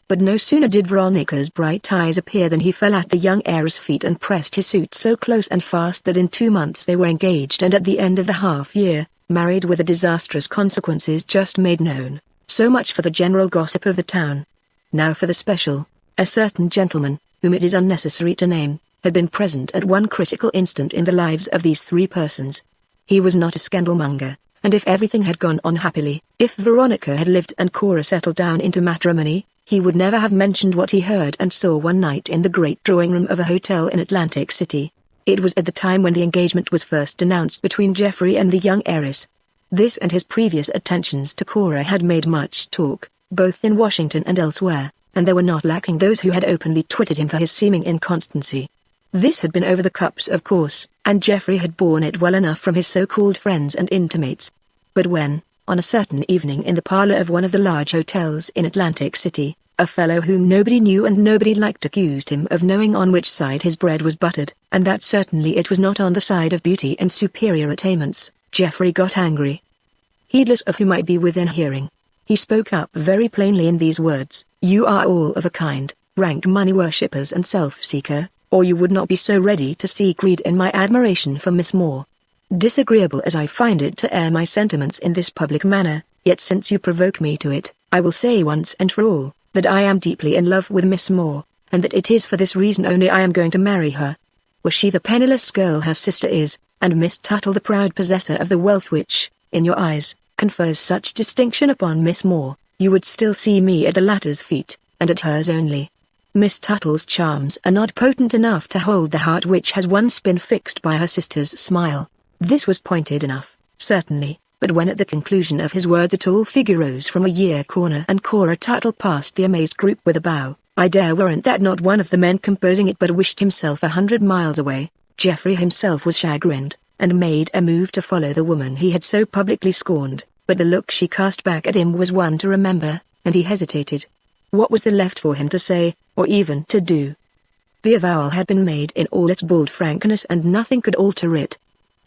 But no sooner did Veronica's bright eyes appear than he fell at the young heiress' feet and pressed his suit so close and fast that in 2 months they were engaged and at the end of the half-year, married, with the disastrous consequences just made known. So much for the general gossip of the town. Now for the special. A certain gentleman, whom it is unnecessary to name, had been present at one critical instant in the lives of these 3 persons. He was not a scandalmonger, and if everything had gone on happily, if Veronica had lived and Cora settled down into matrimony, he would never have mentioned what he heard and saw one night in the great drawing-room of a hotel in Atlantic City. It was at the time when the engagement was first announced between Geoffrey and the young heiress. This and his previous attentions to Cora had made much talk, both in Washington and elsewhere, and there were not lacking those who had openly twitted him for his seeming inconstancy. This had been over the cups, of course, and Geoffrey had borne it well enough from his so-called friends and intimates. But when, on a certain evening in the parlor of one of the large hotels in Atlantic City, a fellow whom nobody knew and nobody liked accused him of knowing on which side his bread was buttered, and that certainly it was not on the side of beauty and superior attainments, Geoffrey got angry. heedless of who might be within hearing. He spoke up very plainly in these words: "You are all of a kind, rank money worshippers and self-seeker, or you would not be so ready to seek greed in my admiration for Miss Moore. Disagreeable as I find it to air my sentiments in this public manner, yet since you provoke me to it, I will say once and for all, that I am deeply in love with Miss Moore, and that it is for this reason only I am going to marry her. Were she the penniless girl her sister is, and Miss Tuttle the proud possessor of the wealth which, in your eyes, confers such distinction upon Miss Moore, you would still see me at the latter's feet, and at hers only. Miss Tuttle's charms are not potent enough to hold the heart which has once been fixed by her sister's smile." This was pointed enough, certainly, but when at the conclusion of his words a tall figure rose from a near corner and Cora Tuttle passed the amazed group with a bow, I dare warrant that not one of the men composing it but wished himself 100 miles away. Geoffrey himself was chagrined, and made a move to follow the woman he had so publicly scorned, but the look she cast back at him was one to remember, and he hesitated. What was there left for him to say, or even to do? The avowal had been made in all its bold frankness and nothing could alter it.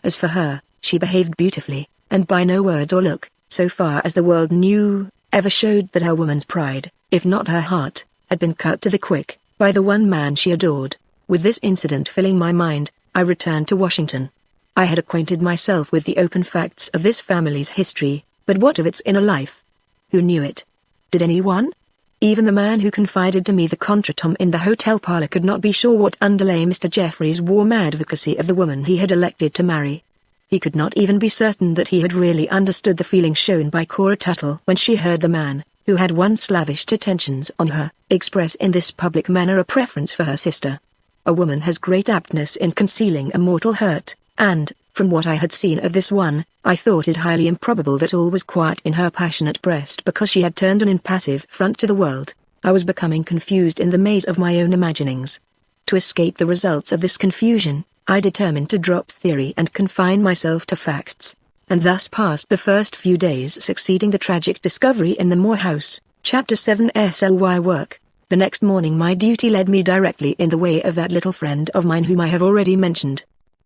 As for her, she behaved beautifully, and by no word or look, so far as the world knew, ever showed that her woman's pride, if not her heart, had been cut to the quick, by the one man she adored. With this incident filling my mind, I returned to Washington. I had acquainted myself with the open facts of this family's history, but what of its inner life? Who knew it? Did anyone? Even the man who confided to me the contretemps in the hotel parlor could not be sure what underlay Mr. Geoffrey's warm advocacy of the woman he had elected to marry. He could not even be certain that he had really understood the feeling shown by Cora Tuttle when she heard the man, who had once lavished attentions on her, express in this public manner a preference for her sister. A woman has great aptness in concealing a mortal hurt, and, from what I had seen of this one, I thought it highly improbable that all was quiet in her passionate breast because she had turned an impassive front to the world. I was becoming confused in the maze of my own imaginings. To escape the results of this confusion, I determined to drop theory and confine myself to facts, and thus passed the first few days succeeding the tragic discovery in the Moore house. Chapter 7 SLY Work. The next morning my duty led me directly in the way of that little friend of mine whom I have already mentioned.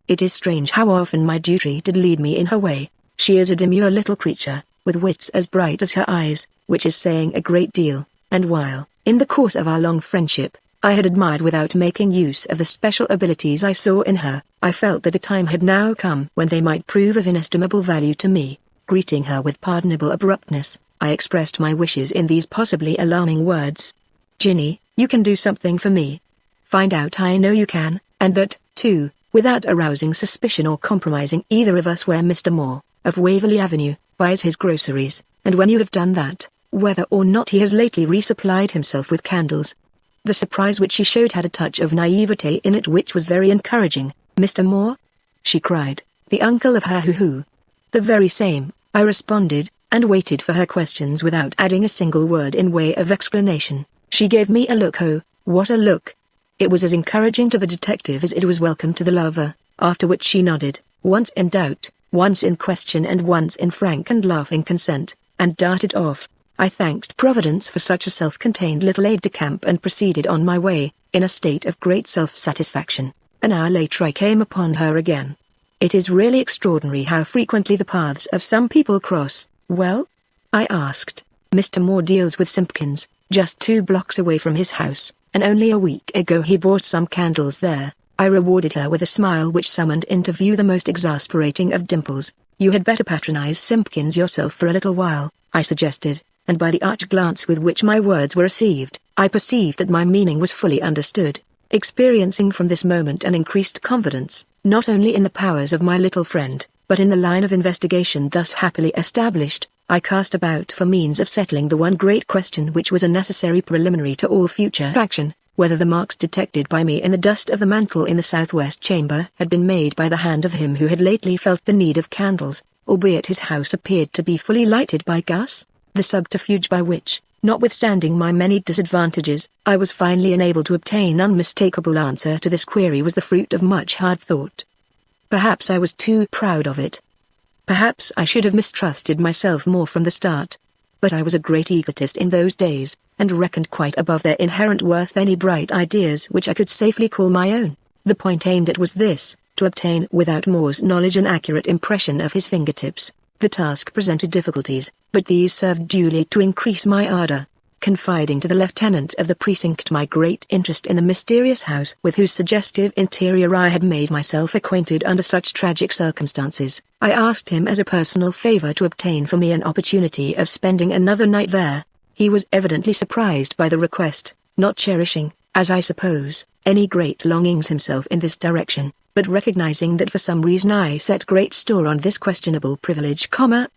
It is strange how often my duty did lead me in her way. She is a demure little creature, with wits as bright as her eyes, which is saying a great deal, and while, in the course of our long friendship, I had admired without making use of the special abilities I saw in her, I felt that the time had now come when they might prove of inestimable value to me. Greeting her with pardonable abruptness, I expressed my wishes in these possibly alarming words. "Ginny, you can do something for me. Find out I know you can, and that, too, without arousing suspicion or compromising either of us, where Mr. Moore, of Waverly Avenue, buys his groceries, and when you have done that, whether or not he has lately resupplied himself with candles." The surprise which she showed had a touch of naivete in it which was very encouraging. "Mr. Moore?" she cried. "The uncle of her who?" "The very same," I responded, and waited for her questions without adding a single word in way of explanation. She gave me a look. Oh, what a look! It was as encouraging to the detective as it was welcome to the lover, after which she nodded, once in doubt, once in question and once in frank and laughing consent, and darted off. I thanked Providence for such a self-contained little aide-de-camp and proceeded on my way, in a state of great self-satisfaction. An hour later I came upon her again. It is really extraordinary how frequently the paths of some people cross. "Well?" I asked. "Mr. Moore deals with Simpkins, just 2 blocks away from his house, and only a week ago he bought some candles there." I rewarded her with a smile which summoned into view the most exasperating of dimples. "You had better patronize Simpkins yourself for a little while," I suggested, and by the arch glance with which my words were received, I perceived that my meaning was fully understood. Experiencing from this moment an increased confidence, not only in the powers of my little friend, but in the line of investigation thus happily established, I cast about for means of settling the one great question which was a necessary preliminary to all future action, whether the marks detected by me in the dust of the mantel in the southwest chamber had been made by the hand of him who had lately felt the need of candles, albeit his house appeared to be fully lighted by gas. The subterfuge by which, notwithstanding my many disadvantages, I was finally enabled to obtain unmistakable answer to this query was the fruit of much hard thought. Perhaps I was too proud of it. Perhaps I should have mistrusted myself more from the start. But I was a great egotist in those days, and reckoned quite above their inherent worth any bright ideas which I could safely call my own. The point aimed at was this: to obtain without Moore's knowledge an accurate impression of his fingertips, The task presented difficulties, but these served duly to increase my ardor. Confiding to the lieutenant of the precinct my great interest in the mysterious house with whose suggestive interior I had made myself acquainted under such tragic circumstances, I asked him as a personal favor to obtain for me an opportunity of spending another night there. He was evidently surprised by the request, not cherishing, as I suppose, any great longings himself in this direction, but recognizing that for some reason I set great store on this questionable privilege,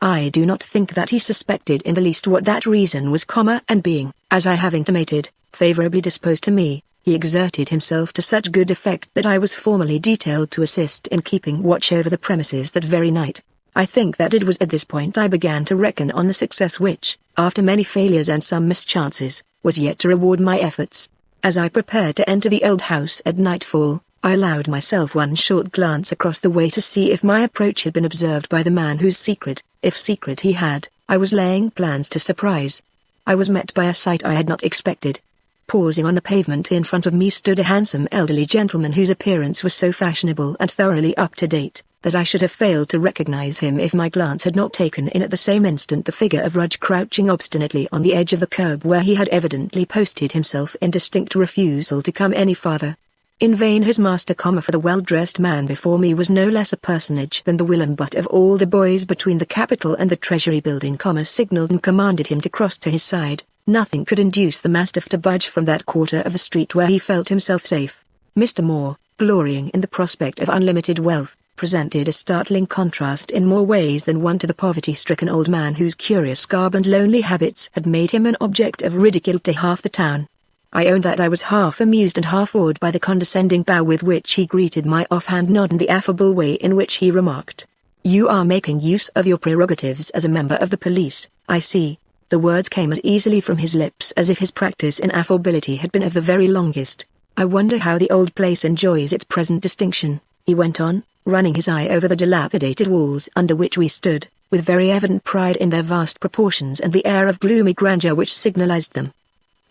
I do not think that he suspected in the least what that reason was, and being, as I have intimated, favorably disposed to me, he exerted himself to such good effect that I was formally detailed to assist in keeping watch over the premises that very night. I think that it was at this point I began to reckon on the success which, after many failures and some mischances, was yet to reward my efforts. As I prepared to enter the old house at nightfall, I allowed myself one short glance across the way to see if my approach had been observed by the man whose secret, if secret he had, I was laying plans to surprise. I was met by a sight I had not expected. Pausing on the pavement in front of me stood a handsome elderly gentleman whose appearance was so fashionable and thoroughly up to date, that I should have failed to recognize him if my glance had not taken in at the same instant the figure of Rudge crouching obstinately on the edge of the curb where he had evidently posted himself in distinct refusal to come any farther. In vain his master, for the well-dressed man before me was no less a personage than the will and butt of all the boys between the Capitol and the Treasury building, signaled and commanded him to cross to his side. Nothing could induce the mastiff to budge from that quarter of the street where he felt himself safe. Mr. Moore, glorying in the prospect of unlimited wealth, presented a startling contrast in more ways than one to the poverty-stricken old man whose curious garb and lonely habits had made him an object of ridicule to half the town. I own that I was half amused and half awed by the condescending bow with which he greeted my offhand nod and the affable way in which he remarked, "You are making use of your prerogatives as a member of the police, I see." The words came as easily from his lips as if his practice in affability had been of the very longest. "I wonder how the old place enjoys its present distinction," he went on, running his eye over the dilapidated walls under which we stood, with very evident pride in their vast proportions and the air of gloomy grandeur which signalized them.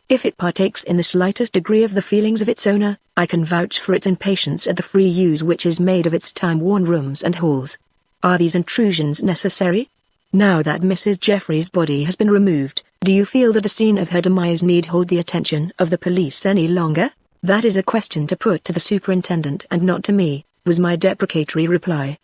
"If it partakes in the slightest degree of the feelings of its owner, I can vouch for its impatience at the free use which is made of its time-worn rooms and halls. Are these intrusions necessary? Now that Mrs. Jeffrey's body has been removed, do you feel that the scene of her demise need hold the attention of the police any longer?" "That is a question to put to the superintendent and not to me," was my deprecatory reply.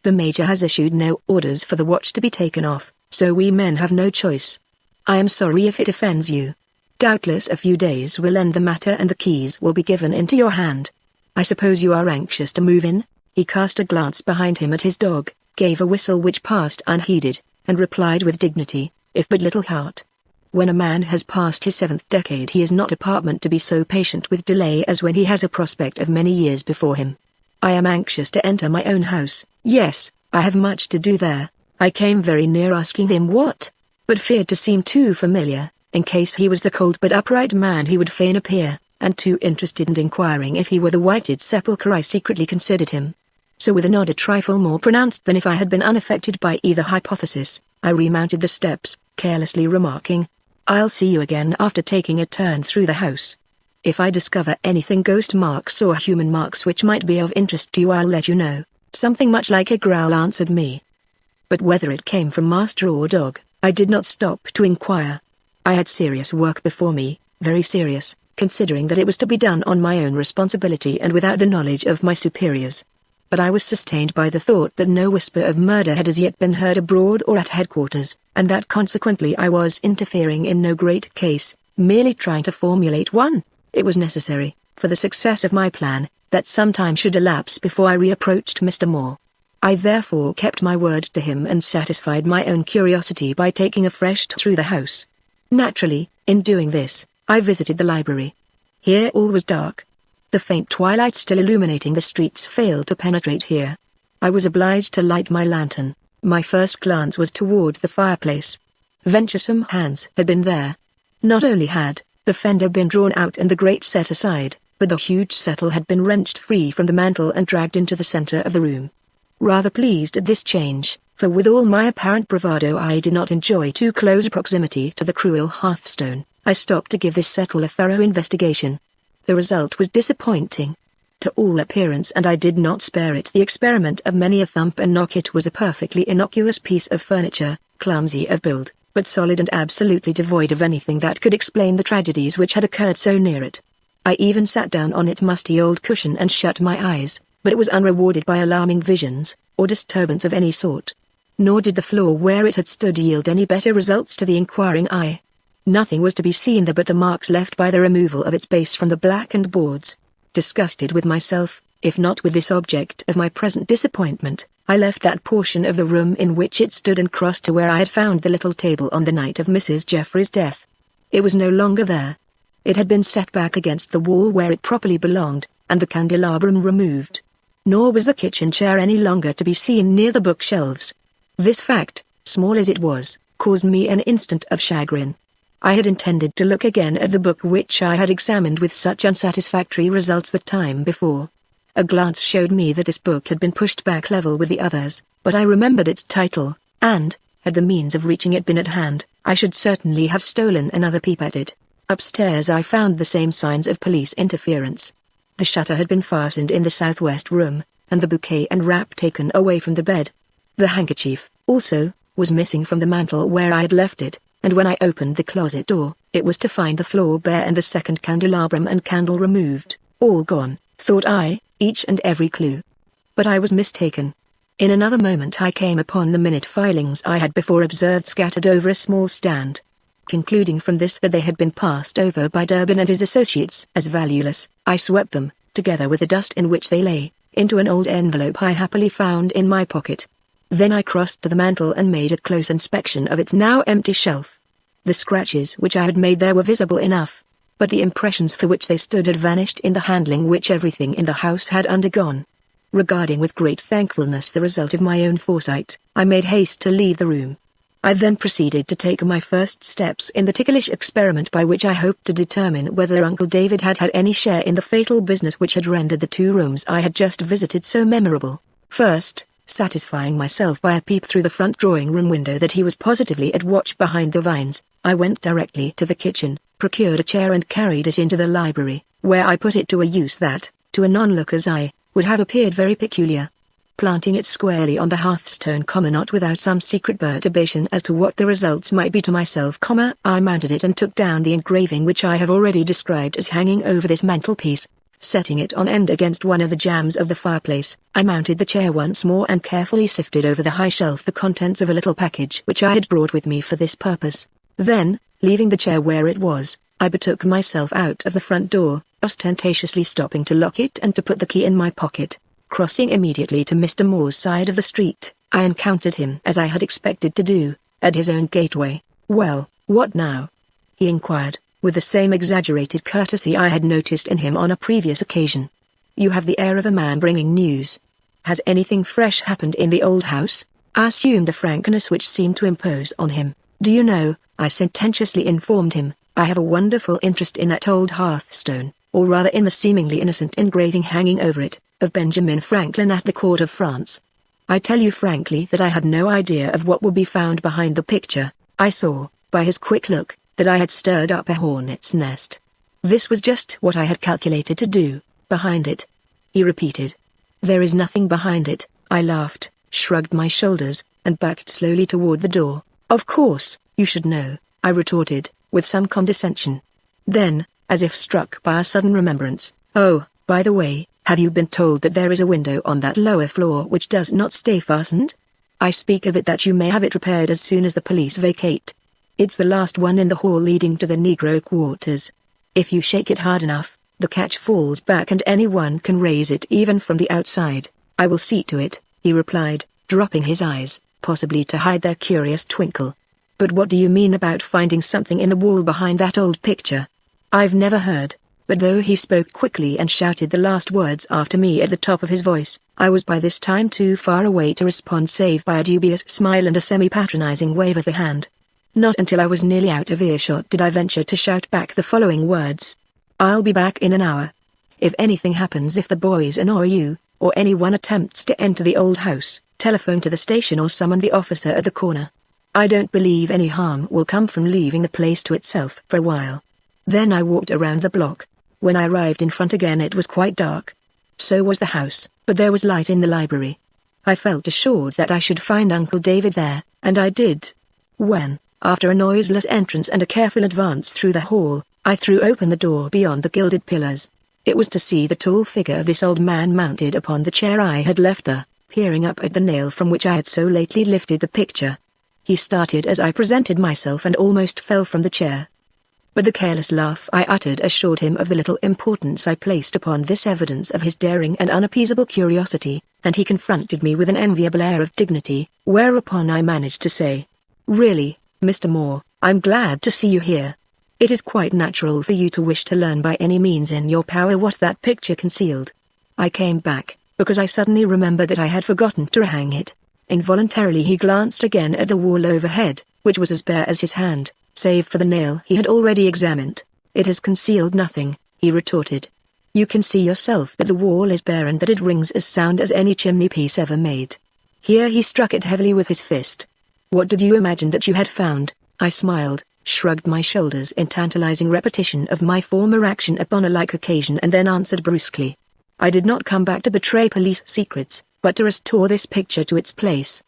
"The major has issued no orders for the watch to be taken off, so we men have no choice. I am sorry if it offends you. Doubtless a few days will end the matter and the keys will be given into your hand. I suppose you are anxious to move in?" He cast a glance behind him at his dog, gave a whistle which passed unheeded, and replied with dignity, if but little heart. When a man has passed his 7th decade he is not apartment to be so patient with delay as when he has a prospect of many years before him. "I am anxious to enter my own house. Yes, I have much to do there." I came very near asking him what, but feared to seem too familiar, in case he was the cold but upright man he would fain appear, and too interested and inquiring if he were the whited sepulchre I secretly considered him. So with a nod a trifle more pronounced than if I had been unaffected by either hypothesis, I remounted the steps, carelessly remarking, "I'll see you again after taking a turn through the house. If I discover anything ghost marks or human marks which might be of interest to you I'll let you know." Something much like a growl answered me. But whether it came from master or dog, I did not stop to inquire. I had serious work before me, very serious, considering that it was to be done on my own responsibility and without the knowledge of my superiors. But I was sustained by the thought that no whisper of murder had as yet been heard abroad or at headquarters, and that consequently I was interfering in no great case, merely trying to formulate one. It was necessary, for the success of my plan, that some time should elapse before I reapproached Mr. Moore. I therefore kept my word to him and satisfied my own curiosity by taking a fresh tour through the house. Naturally, in doing this, I visited the library. Here all was dark. The faint twilight still illuminating the streets failed to penetrate here. I was obliged to light my lantern. My first glance was toward the fireplace. Venturesome hands had been there. Not only had the fender been drawn out and the grate set aside, but the huge settle had been wrenched free from the mantel and dragged into the center of the room. Rather pleased at this change, for with all my apparent bravado I did not enjoy too close a proximity to the cruel hearthstone, I stopped to give this settle a thorough investigation. The result was disappointing. to all appearance, and I did not spare it the experiment of many a thump and knock. It was a perfectly innocuous piece of furniture, clumsy of build, but solid and absolutely devoid of anything that could explain the tragedies which had occurred so near it. I even sat down on its musty old cushion and shut my eyes, but it was unrewarded by alarming visions, or disturbance of any sort. Nor did the floor where it had stood yield any better results to the inquiring eye. Nothing was to be seen there but the marks left by the removal of its base from the blackened boards. Disgusted with myself, if not with this object of my present disappointment, I left that portion of the room in which it stood and crossed to where I had found the little table on the night of Mrs. Jeffrey's death. It was no longer there. It had been set back against the wall where it properly belonged, and the candelabrum removed. Nor was the kitchen chair any longer to be seen near the bookshelves. This fact, small as it was, caused me an instant of chagrin. I had intended to look again at the book which I had examined with such unsatisfactory results the time before. A glance showed me that this book had been pushed back level with the others, but I remembered its title, and, had the means of reaching it been at hand, I should certainly have stolen another peep at it. Upstairs I found the same signs of police interference. The shutter had been fastened in the southwest room, and the bouquet and wrap taken away from the bed. The handkerchief, also, was missing from the mantel where I had left it, and when I opened the closet door, it was to find the floor bare and the second candelabrum and candle removed. All gone, thought I, each and every clue. But I was mistaken. In another moment I came upon the minute filings I had before observed scattered over a small stand. Concluding from this that they had been passed over by Durbin and his associates as valueless, I swept them, together with the dust in which they lay, into an old envelope I happily found in my pocket. Then I crossed to the mantel and made a close inspection of its now empty shelf. The scratches which I had made there were visible enough, but the impressions for which they stood had vanished in the handling which everything in the house had undergone. Regarding with great thankfulness the result of my own foresight, I made haste to leave the room. I then proceeded to take my first steps in the ticklish experiment by which I hoped to determine whether Uncle David had had any share in the fatal business which had rendered the 2 rooms I had just visited so memorable. First, satisfying myself by a peep through the front drawing-room window that he was positively at watch behind the vines, I went directly to the kitchen, procured a chair and carried it into the library, where I put it to a use that, to a non-looker's eye, would have appeared very peculiar. Planting it squarely on the hearthstone, not without some secret perturbation as to what the results might be to myself, I mounted it and took down the engraving which I have already described as hanging over this mantelpiece. Setting it on end against one of the jambs of the fireplace, I mounted the chair once more and carefully sifted over the high shelf the contents of a little package which I had brought with me for this purpose. Then, leaving the chair where it was, I betook myself out of the front door, ostentatiously stopping to lock it and to put the key in my pocket. Crossing immediately to Mr. Moore's side of the street, I encountered him as I had expected to do, at his own gateway. "Well, what now?" he inquired, with the same exaggerated courtesy I had noticed in him on a previous occasion. "You have the air of a man bringing news. Has anything fresh happened in the old house?" I assumed a frankness which seemed to impose on him. "Do you know," I sententiously informed him, "I have a wonderful interest in that old hearthstone, or rather in the seemingly innocent engraving hanging over it, of Benjamin Franklin at the court of France. I tell you frankly that I had no idea of what would be found behind the picture. I saw, by his quick look, that I had stirred up a hornet's nest. This was just what I had calculated to do. Behind it," he repeated. "There is nothing behind it." I laughed, shrugged my shoulders, and backed slowly toward the door. "Of course, you should know," I retorted, with some condescension. Then, as if struck by a sudden remembrance, "Oh, by the way, have you been told that there is a window on that lower floor which does not stay fastened? I speak of it that you may have it repaired as soon as the police vacate. It's the last one in the hall leading to the Negro quarters. If you shake it hard enough, the catch falls back and anyone can raise it even from the outside." "I will see to it," he replied, dropping his eyes, possibly to hide their curious twinkle. "But what do you mean about finding something in the wall behind that old picture?" "I've never heard." But though he spoke quickly and shouted the last words after me at the top of his voice, I was by this time too far away to respond save by a dubious smile and a semi-patronizing wave of the hand. Not until I was nearly out of earshot did I venture to shout back the following words: "I'll be back in an hour. If anything happens, if the boys annoy you, or anyone attempts to enter the old house, telephone to the station or summon the officer at the corner. I don't believe any harm will come from leaving the place to itself for a while." Then I walked around the block. When I arrived in front again it was quite dark. So was the house, but there was light in the library. I felt assured that I should find Uncle David there, and I did. When, after a noiseless entrance and a careful advance through the hall, I threw open the door beyond the gilded pillars, it was to see the tall figure of this old man mounted upon the chair I had left there, peering up at the nail from which I had so lately lifted the picture. He started as I presented myself and almost fell from the chair. But the careless laugh I uttered assured him of the little importance I placed upon this evidence of his daring and unappeasable curiosity, and he confronted me with an enviable air of dignity, whereupon I managed to say, "Really, Mr. Moore, I'm glad to see you here. It is quite natural for you to wish to learn by any means in your power what that picture concealed." I came back, because I suddenly remembered that I had forgotten to hang it. Involuntarily he glanced again at the wall overhead, which was as bare as his hand, save for the nail he had already examined. "It has concealed nothing," he retorted. "You can see yourself that the wall is bare and that it rings as sound as any chimney piece ever made." Here he struck it heavily with his fist. "What did you imagine that you had found?" I smiled, shrugged my shoulders in tantalizing repetition of my former action upon a like occasion, and then answered brusquely. "I did not come back to betray police secrets, but to restore this picture to its place.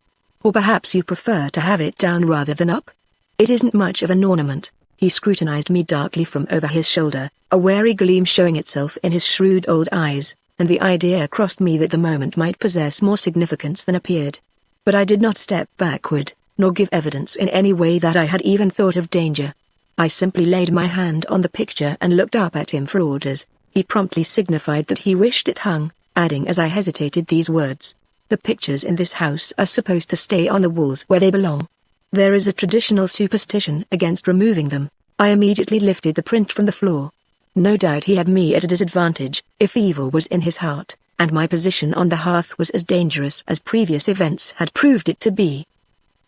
Or perhaps you prefer to have it down rather than up? It isn't much of an ornament." He scrutinized me darkly from over his shoulder, a wary gleam showing itself in his shrewd old eyes, and the idea crossed me that the moment might possess more significance than appeared. But I did not step backward, nor give evidence in any way that I had even thought of danger. I simply laid my hand on the picture and looked up at him for orders. He promptly signified that he wished it hung, adding as I hesitated these words, "The pictures in this house are supposed to stay on the walls where they belong. There is a traditional superstition against removing them." I immediately lifted the print from the floor. No doubt he had me at a disadvantage, if evil was in his heart, and my position on the hearth was as dangerous as previous events had proved it to be.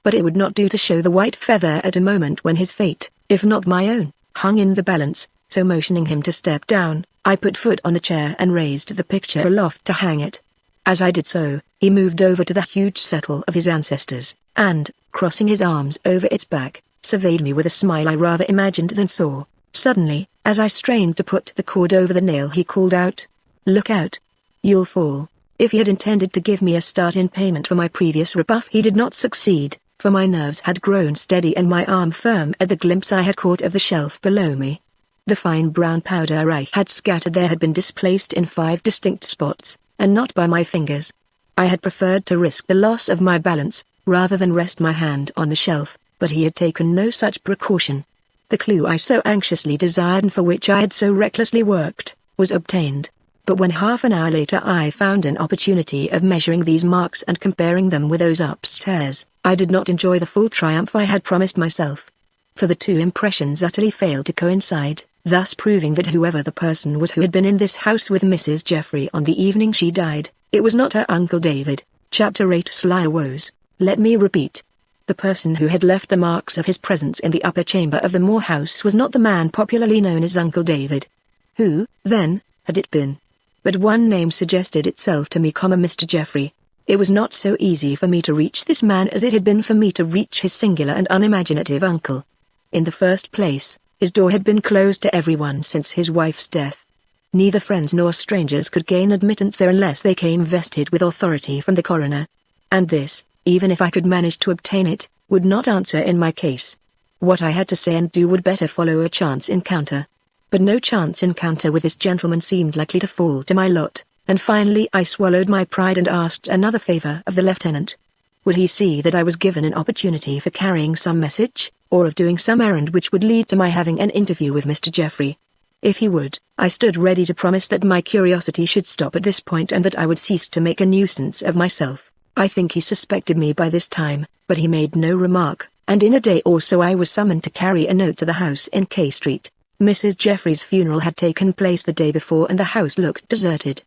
But it would not do to show the white feather at a moment when his fate, if not my own, hung in the balance, so motioning him to step down, I put foot on a chair and raised the picture aloft to hang it. As I did so, he moved over to the huge settle of his ancestors, and, crossing his arms over its back, surveyed me with a smile I rather imagined than saw. Suddenly, as I strained to put the cord over the nail, he called out, "Look out. You'll fall." If he had intended to give me a start in payment for my previous rebuff, he did not succeed, for my nerves had grown steady and my arm firm at the glimpse I had caught of the shelf below me. The fine brown powder I had scattered there had been displaced in 5 distinct spots, and not by my fingers. I had preferred to risk the loss of my balance, rather than rest my hand on the shelf, but he had taken no such precaution. The clue I so anxiously desired and for which I had so recklessly worked, was obtained. But when half an hour later I found an opportunity of measuring these marks and comparing them with those upstairs, I did not enjoy the full triumph I had promised myself. For the 2 impressions utterly failed to coincide, thus proving that whoever the person was who had been in this house with Mrs. Jeffrey on the evening she died, it was not her Uncle David. Chapter 8 Sly Woes. Let me repeat. The person who had left the marks of his presence in the upper chamber of the Moore house was not the man popularly known as Uncle David. Who, then, had it been? But one name suggested itself to me, Mr. Jeffrey. It was not so easy for me to reach this man as it had been for me to reach his singular and unimaginative uncle. In the first place, his door had been closed to everyone since his wife's death. Neither friends nor strangers could gain admittance there unless they came vested with authority from the coroner. And this, even if I could manage to obtain it, would not answer in my case. What I had to say and do would better follow a chance encounter. But no chance encounter with this gentleman seemed likely to fall to my lot, and finally I swallowed my pride and asked another favor of the lieutenant. Would he see that I was given an opportunity for carrying some message, or of doing some errand which would lead to my having an interview with Mr. Jeffrey? If he would, I stood ready to promise that my curiosity should stop at this point and that I would cease to make a nuisance of myself. I think he suspected me by this time, but he made no remark, and in a day or so I was summoned to carry a note to the house in K Street. Mrs. Jeffrey's funeral had taken place the day before and the house looked deserted.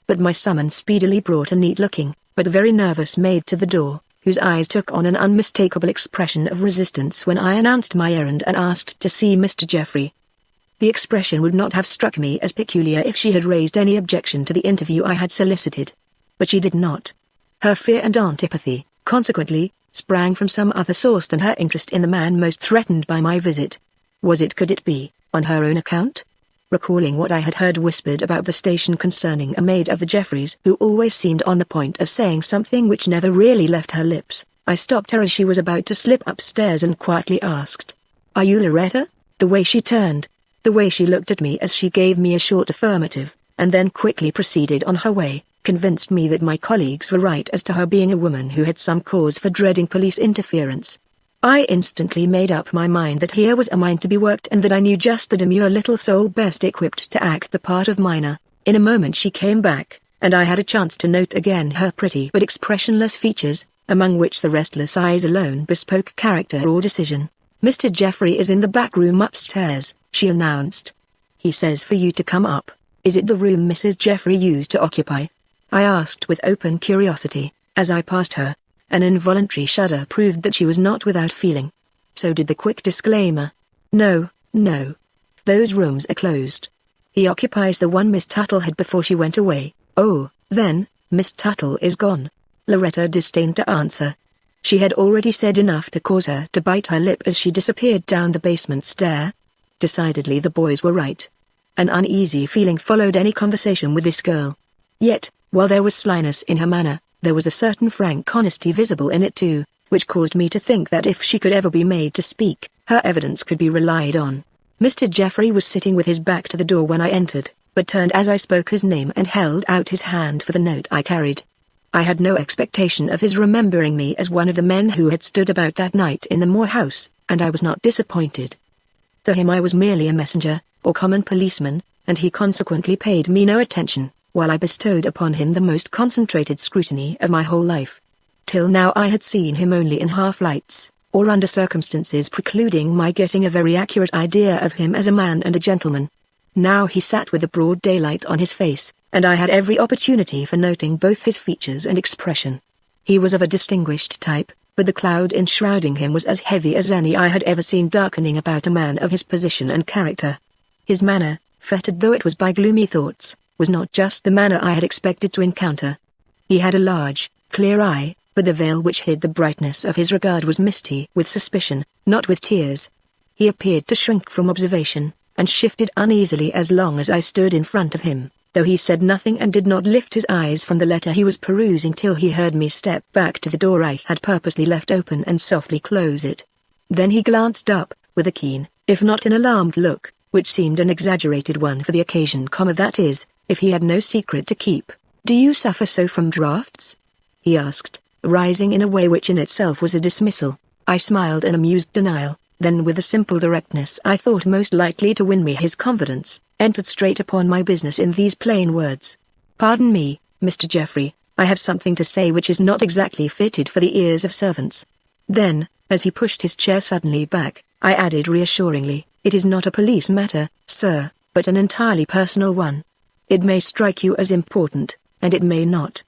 But my summons speedily brought a neat-looking, but very nervous maid to the door, whose eyes took on an unmistakable expression of resistance when I announced my errand and asked to see Mr. Jeffrey. The expression would not have struck me as peculiar if she had raised any objection to the interview I had solicited. But she did not. Her fear and antipathy, consequently, sprang from some other source than her interest in the man most threatened by my visit. Could it be, on her own account? Recalling what I had heard whispered about the station concerning a maid of the Jeffreys who always seemed on the point of saying something which never really left her lips, I stopped her as she was about to slip upstairs and quietly asked, "Are you Loretta?" The way she turned, the way she looked at me as she gave me a short affirmative, and then quickly proceeded on her way, convinced me that my colleagues were right as to her being a woman who had some cause for dreading police interference. I instantly made up my mind that here was a mind to be worked and that I knew just the demure little soul best equipped to act the part of Mina. In a moment she came back, and I had a chance to note again her pretty but expressionless features, among which the restless eyes alone bespoke character or decision. "Mr. Jeffrey is in the back room upstairs," she announced. "He says for you to come up." "Is it the room Mrs. Jeffrey used to occupy?" I asked with open curiosity, as I passed her. An involuntary shudder proved that she was not without feeling. So did the quick disclaimer. "No, no. Those rooms are closed. He occupies the one Miss Tuttle had before she went away." "Oh, then, Miss Tuttle is gone." Loretta disdained to answer. She had already said enough to cause her to bite her lip as she disappeared down the basement stair. Decidedly the boys were right. An uneasy feeling followed any conversation with this girl. Yet, while there was slyness in her manner, there was a certain frank honesty visible in it too, which caused me to think that if she could ever be made to speak, her evidence could be relied on. Mr. Jeffrey was sitting with his back to the door when I entered, but turned as I spoke his name and held out his hand for the note I carried. I had no expectation of his remembering me as one of the men who had stood about that night in the Moore house, and I was not disappointed. To him I was merely a messenger, or common policeman, and he consequently paid me no attention, while I bestowed upon him the most concentrated scrutiny of my whole life. Till now I had seen him only in half-lights, or under circumstances precluding my getting a very accurate idea of him as a man and a gentleman. Now he sat with the broad daylight on his face, and I had every opportunity for noting both his features and expression. He was of a distinguished type, but the cloud enshrouding him was as heavy as any I had ever seen darkening about a man of his position and character. His manner, fettered though it was by gloomy thoughts, was not just the manner I had expected to encounter. He had a large, clear eye, but the veil which hid the brightness of his regard was misty with suspicion, not with tears. He appeared to shrink from observation, and shifted uneasily as long as I stood in front of him, though he said nothing and did not lift his eyes from the letter he was perusing till he heard me step back to the door I had purposely left open and softly close it. Then he glanced up, with a keen, if not an alarmed look, which seemed an exaggerated one for the occasion, that is, if he had no secret to keep. "Do you suffer so from drafts?" he asked, rising in a way which in itself was a dismissal. I smiled in amused denial, then with the simple directness I thought most likely to win me his confidence, entered straight upon my business in these plain words. "Pardon me, Mr. Jeffrey, I have something to say which is not exactly fitted for the ears of servants." Then, as he pushed his chair suddenly back, I added reassuringly, "It is not a police matter, sir, but an entirely personal one. It may strike you as important, and it may not.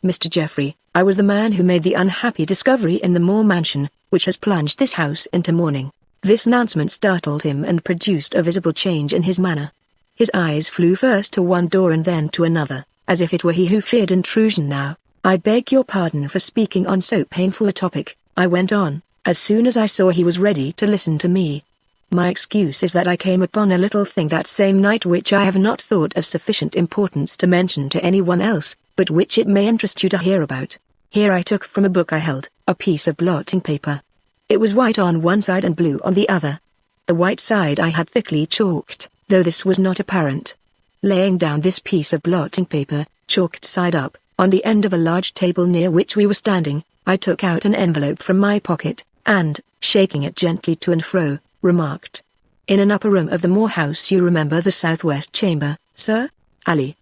Mr. Jeffrey, I was the man who made the unhappy discovery in the Moore mansion, which has plunged this house into mourning." This announcement startled him and produced a visible change in his manner. His eyes flew first to one door and then to another, as if it were he who feared intrusion now. "I beg your pardon for speaking on so painful a topic," I went on, as soon as I saw he was ready to listen to me. "My excuse is that I came upon a little thing that same night which I have not thought of sufficient importance to mention to anyone else, but which it may interest you to hear about." Here I took from a book I held, a piece of blotting paper. It was white on one side and blue on the other. The white side I had thickly chalked, though this was not apparent. Laying down this piece of blotting paper, chalked side up, on the end of a large table near which we were standing, I took out an envelope from my pocket, and, shaking it gently to and fro, remarked, "In an upper room of the Moore house, you remember the southwest chamber, sir? Ali."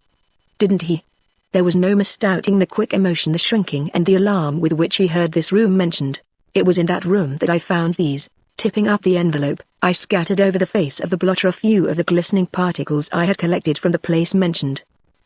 Didn't he? There was no misdoubting the quick emotion, the shrinking and the alarm with which he heard this room mentioned. It was in that room that I found these. Tipping up the envelope, I scattered over the face of the blotter a few of the glistening particles I had collected from the place mentioned.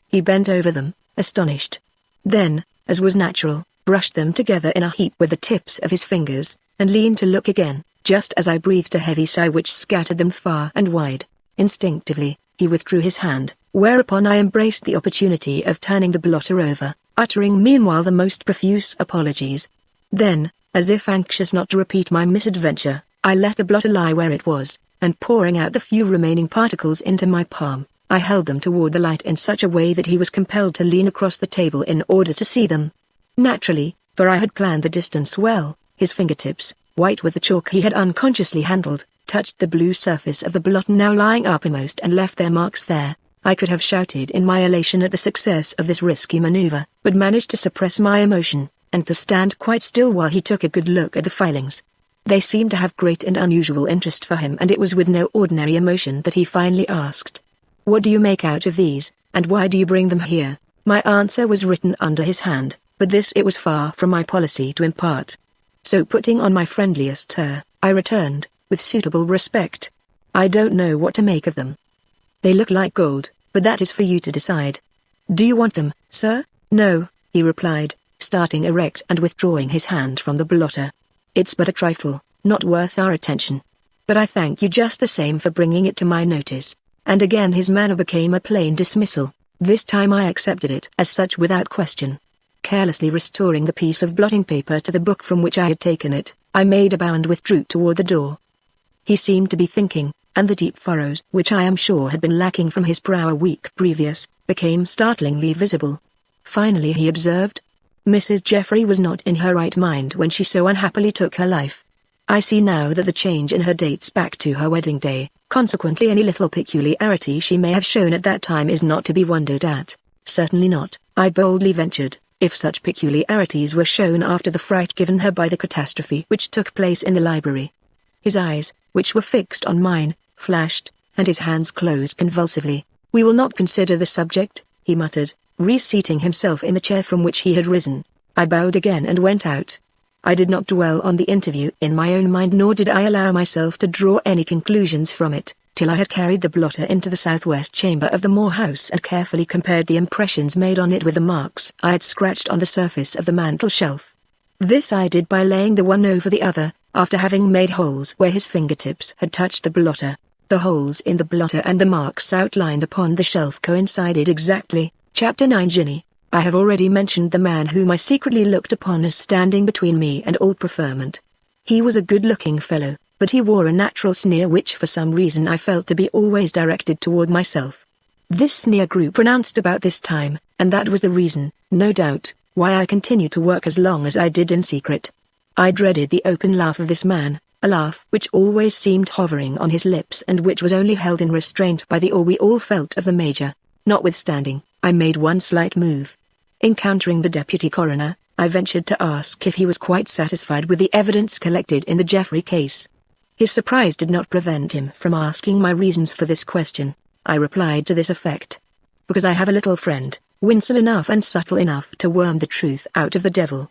He bent over them, astonished. Then, as was natural, brushed them together in a heap with the tips of his fingers, and leaned to look again, just as I breathed a heavy sigh which scattered them far and wide. Instinctively, he withdrew his hand, whereupon I embraced the opportunity of turning the blotter over, uttering meanwhile the most profuse apologies. Then, as if anxious not to repeat my misadventure, I let the blotter lie where it was, and pouring out the few remaining particles into my palm, I held them toward the light in such a way that he was compelled to lean across the table in order to see them. Naturally, for I had planned the distance well, his fingertips, white with the chalk he had unconsciously handled, touched the blue surface of the blot now lying uppermost and left their marks there. I could have shouted in my elation at the success of this risky maneuver, but managed to suppress my emotion, and to stand quite still while he took a good look at the filings. They seemed to have great and unusual interest for him, and it was with no ordinary emotion that he finally asked, "What do you make out of these, and why do you bring them here?" My answer was written under his hand, but this it was far from my policy to impart. So putting on my friendliest air, I returned, with suitable respect, "I don't know what to make of them. They look like gold, but that is for you to decide." "Do you want them, sir?" "No," he replied, starting erect and withdrawing his hand from the blotter. "It's but a trifle, not worth our attention. But I thank you just the same for bringing it to my notice." And again his manner became a plain dismissal. This time I accepted it as such without question. Carelessly restoring the piece of blotting paper to the book from which I had taken it, I made a bow and withdrew toward the door. He seemed to be thinking, and the deep furrows which I am sure had been lacking from his brow a week previous, became startlingly visible. Finally he observed, "Mrs. Jeffrey was not in her right mind when she so unhappily took her life. I see now that the change in her dates back to her wedding day, consequently any little peculiarity she may have shown at that time is not to be wondered at." "Certainly not," I boldly ventured, "if such peculiarities were shown after the fright given her by the catastrophe which took place in the library." His eyes, which were fixed on mine, flashed, and his hands closed convulsively. "We will not consider the subject," he muttered, reseating himself in the chair from which he had risen. I bowed again and went out. I did not dwell on the interview in my own mind, nor did I allow myself to draw any conclusions from it, till I had carried the blotter into the southwest chamber of the Moore house and carefully compared the impressions made on it with the marks I had scratched on the surface of the mantel shelf. This I did by laying the one over the other, after having made holes where his fingertips had touched the blotter. The holes in the blotter and the marks outlined upon the shelf coincided exactly. Chapter 9. Ginny. I have already mentioned the man whom I secretly looked upon as standing between me and all preferment. He was a good-looking fellow, but he wore a natural sneer which for some reason I felt to be always directed toward myself. This sneer grew pronounced about this time, and that was the reason, no doubt, why I continued to work as long as I did in secret. I dreaded the open laugh of this man, a laugh which always seemed hovering on his lips and which was only held in restraint by the awe we all felt of the Major. Notwithstanding, I made one slight move. Encountering the deputy coroner, I ventured to ask if he was quite satisfied with the evidence collected in the Jeffrey case. His surprise did not prevent him from asking my reasons for this question. I replied to this effect: "Because I have a little friend, winsome enough and subtle enough to worm the truth out of the devil.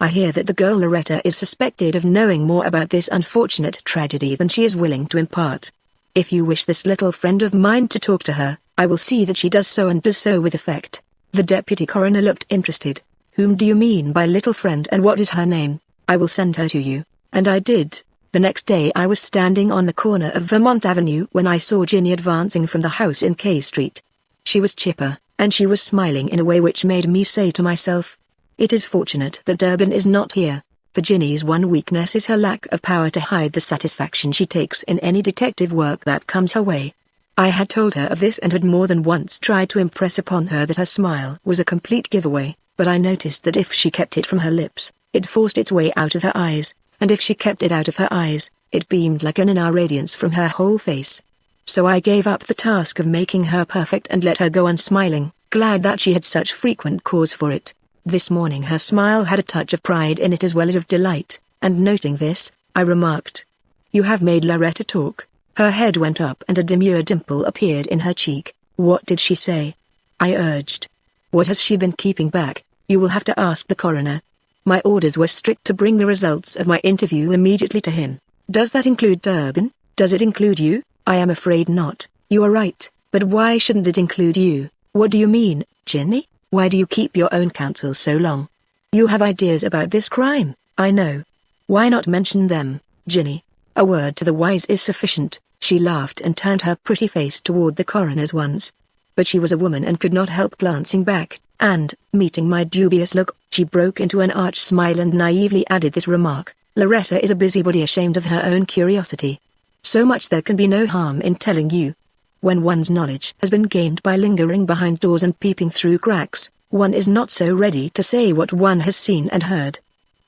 I hear that the girl Loretta is suspected of knowing more about this unfortunate tragedy than she is willing to impart. If you wish this little friend of mine to talk to her, I will see that she does so, and does so with effect." The deputy coroner looked interested. "Whom do you mean by little friend, and what is her name? I will send her to you." And I did. The next day I was standing on the corner of Vermont Avenue when I saw Ginny advancing from the house in K Street. She was chipper, and she was smiling in a way which made me say to myself, "It is fortunate that Durbin is not here, for Ginny's one weakness is her lack of power to hide the satisfaction she takes in any detective work that comes her way." I had told her of this and had more than once tried to impress upon her that her smile was a complete giveaway, but I noticed that if she kept it from her lips, it forced its way out of her eyes, and if she kept it out of her eyes, it beamed like an inner radiance from her whole face. So I gave up the task of making her perfect and let her go on smiling, glad that she had such frequent cause for it. This morning her smile had a touch of pride in it as well as of delight, and noting this, I remarked, "You have made Loretta talk." Her head went up and a demure dimple appeared in her cheek. "What did she say?" I urged. "What has she been keeping back? You will have to ask the coroner. My orders were strict to bring the results of my interview immediately to him." "Does that include Durbin? Does it include you?" "I am afraid not." "You are right, but why shouldn't it include you?" "What do you mean, Ginny? Why do you keep your own counsel so long?" "You have ideas about this crime, I know. Why not mention them, Ginny? A word to the wise is sufficient." She laughed and turned her pretty face toward the coroner's once. But she was a woman and could not help glancing back, and, meeting my dubious look, she broke into an arch smile and naively added this remark: "Loretta is a busybody ashamed of her own curiosity." So much there can be no harm in telling you. When one's knowledge has been gained by lingering behind doors and peeping through cracks, one is not so ready to say what one has seen and heard.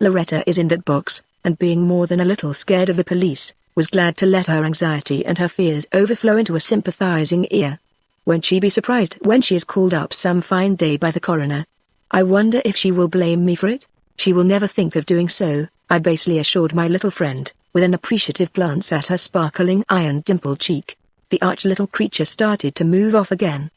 Loretta is in that box, and being more than a little scared of the police, was glad to let her anxiety and her fears overflow into a sympathizing ear. Won't she be surprised when she is called up some fine day by the coroner? I wonder if she will blame me for it? She will never think of doing so, I basely assured my little friend, with an appreciative glance at her sparkling iron-dimpled cheek. The arch little creature started to move off again.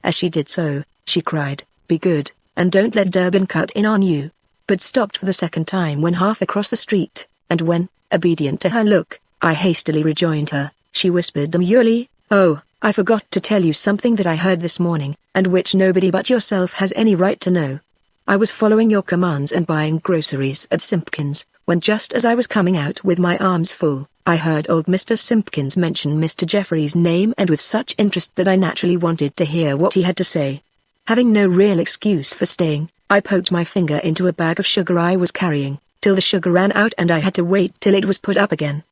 As she did so, she cried, "Be good, and don't let Durbin cut in on you," but stopped for the second time when half across the street, and when, obedient to her look, I hastily rejoined her, she whispered demurely, "Oh, I forgot to tell you something that I heard this morning, and which nobody but yourself has any right to know. I was following your commands and buying groceries at Simpkins, when just as I was coming out with my arms full, I heard old Mr. Simpkins mention Mr. Jeffrey's name, and with such interest that I naturally wanted to hear what he had to say. Having no real excuse for staying, I poked my finger into a bag of sugar I was carrying, till the sugar ran out and I had to wait till it was put up again.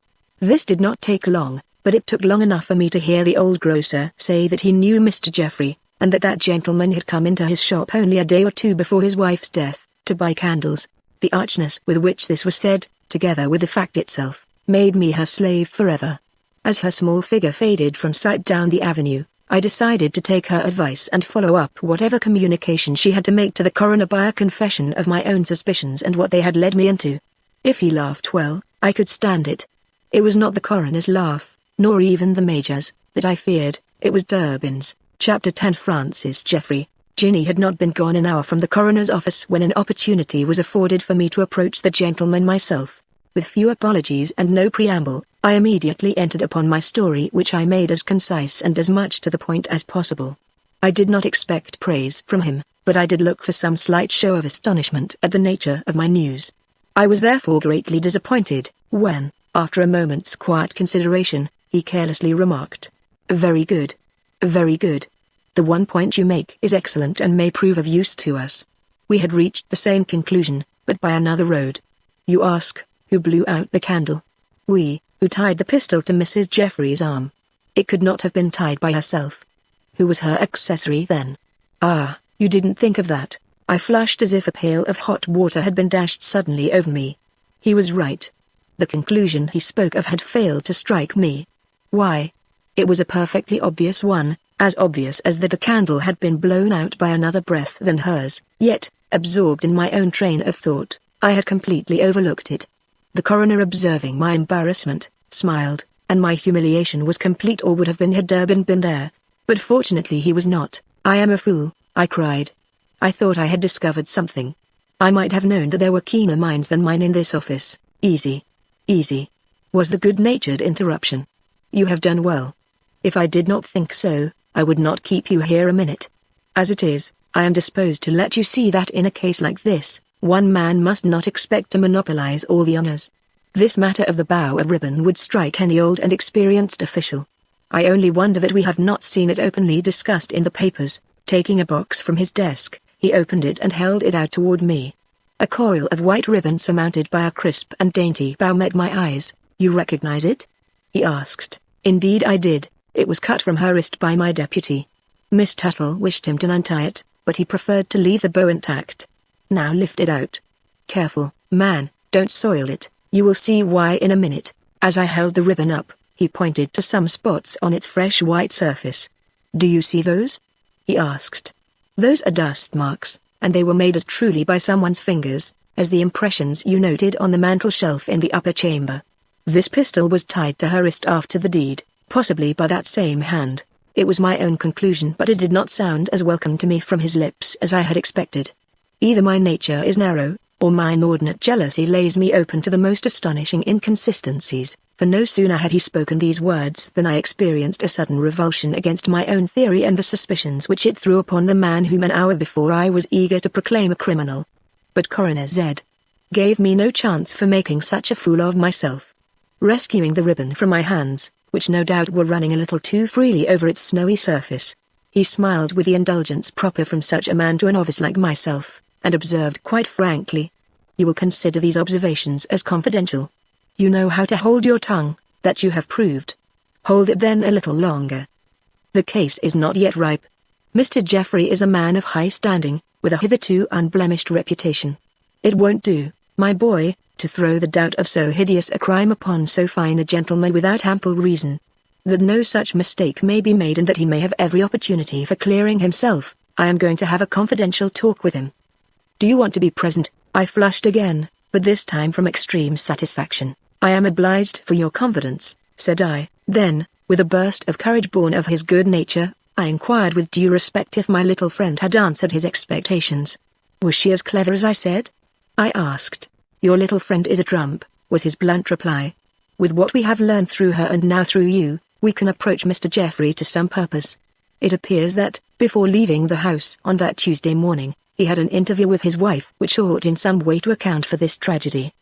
This did not take long, but it took long enough for me to hear the old grocer say that he knew Mr. Jeffrey, and that gentleman had come into his shop only a day or two before his wife's death, to buy candles. The archness with which this was said, together with the fact itself, made me her slave forever. As her small figure faded from sight down the avenue, I decided to take her advice and follow up whatever communication she had to make to the coroner by a confession of my own suspicions and what they had led me into. If he laughed, well, I could stand it. It was not the coroner's laugh, nor even the major's, that I feared, it was Durbin's. Chapter 10. Francis Jeffrey. Ginny had not been gone an hour from the coroner's office when an opportunity was afforded for me to approach the gentleman myself. With few apologies and no preamble, I immediately entered upon my story, which I made as concise and as much to the point as possible. I did not expect praise from him, but I did look for some slight show of astonishment at the nature of my news. I was therefore greatly disappointed, when, after a moment's quiet consideration, he carelessly remarked, "Very good. Very good. The one point you make is excellent and may prove of use to us." We had reached the same conclusion, but by another road. You ask, who blew out the candle? We, who tied the pistol to Mrs. Jeffrey's arm. It could not have been tied by herself. Who was her accessory then? Ah, you didn't think of that. I flushed as if a pail of hot water had been dashed suddenly over me. He was right. The conclusion he spoke of had failed to strike me. Why? It was a perfectly obvious one, as obvious as that the candle had been blown out by another breath than hers, yet, absorbed in my own train of thought, I had completely overlooked it. The coroner, observing my embarrassment, smiled, and my humiliation was complete, or would have been had Durbin been there. But fortunately he was not. "I am a fool," I cried. "I thought I had discovered something. I might have known that there were keener minds than mine in this office." "Easy. Easy," was the good-natured interruption. "You have done well. If I did not think so, I would not keep you here a minute. As it is, I am disposed to let you see that in a case like this, one man must not expect to monopolize all the honors. This matter of the bow of ribbon would strike any old and experienced official. I only wonder that we have not seen it openly discussed in the papers." Taking a box from his desk, he opened it and held it out toward me. A coil of white ribbon surmounted by a crisp and dainty bow met my eyes. "You recognize it?" he asked. Indeed I did. It was cut from her wrist by my deputy. Miss Tuttle wished him to untie it, but he preferred to leave the bow intact. "Now lift it out. Careful, man, don't soil it, you will see why in a minute." As I held the ribbon up, he pointed to some spots on its fresh white surface. "Do you see those?" he asked. "Those are dust marks, and they were made as truly by someone's fingers, as the impressions you noted on the mantel shelf in the upper chamber. This pistol was tied to her wrist after the deed, possibly by that same hand." It was my own conclusion, but it did not sound as welcome to me from his lips as I had expected. Either my nature is narrow, or my inordinate jealousy lays me open to the most astonishing inconsistencies, for no sooner had he spoken these words than I experienced a sudden revulsion against my own theory and the suspicions which it threw upon the man whom an hour before I was eager to proclaim a criminal. But Coroner Z gave me no chance for making such a fool of myself. Rescuing the ribbon from my hands, which no doubt were running a little too freely over its snowy surface, he smiled with the indulgence proper from such a man to a novice like myself, and observed quite frankly, "You will consider these observations as confidential. You know how to hold your tongue, that you have proved, Hold it then a little longer. The case is not yet ripe. Mr. Jeffrey is a man of high standing, with a hitherto unblemished reputation. It won't do, my boy, to throw the doubt of so hideous a crime upon so fine a gentleman without ample reason. That no such mistake may be made and that he may have every opportunity for clearing himself, I am going to have a confidential talk with him. Do you want to be present? I flushed again, but this time from extreme satisfaction. I am obliged for your confidence, said I. Then, with a burst of courage born of his good nature, I inquired with due respect if my little friend had answered his expectations. Was she as clever as I said? I asked. Your little friend is a trump, was his blunt reply. With what we have learned through her and now through you, we can approach Mr. Jeffrey to some purpose. It appears that, before leaving the house on that Tuesday morning, he had an interview with his wife which ought in some way to account for this tragedy.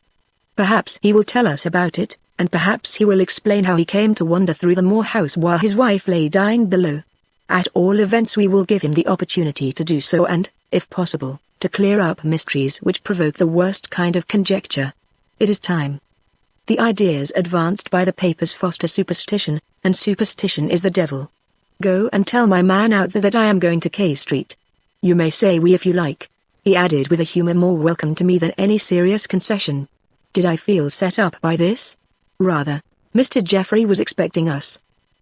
Perhaps he will tell us about it, and perhaps he will explain how he came to wander through the Moore house while his wife lay dying below. At all events we will give him the opportunity to do so and, if possible, to clear up mysteries which provoke the worst kind of conjecture. It is time. The ideas advanced by the papers foster superstition, and superstition is the devil. Go and tell my man out there that I am going to K Street. You may say we if you like, he added with a humor more welcome to me than any serious concession. Did I feel set up by this? Rather. Mr. Jeffrey was expecting us.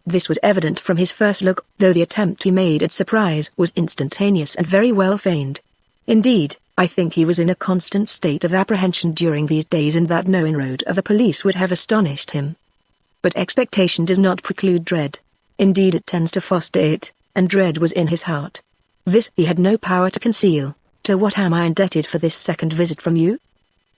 This was evident from his first look, though the attempt he made at surprise was instantaneous and very well feigned. Indeed, I think he was in a constant state of apprehension during these days and that no inroad of the police would have astonished him. But expectation does not preclude dread. Indeed it tends to foster it, and dread was in his heart. This he had no power to conceal. To what am I indebted for this second visit from you?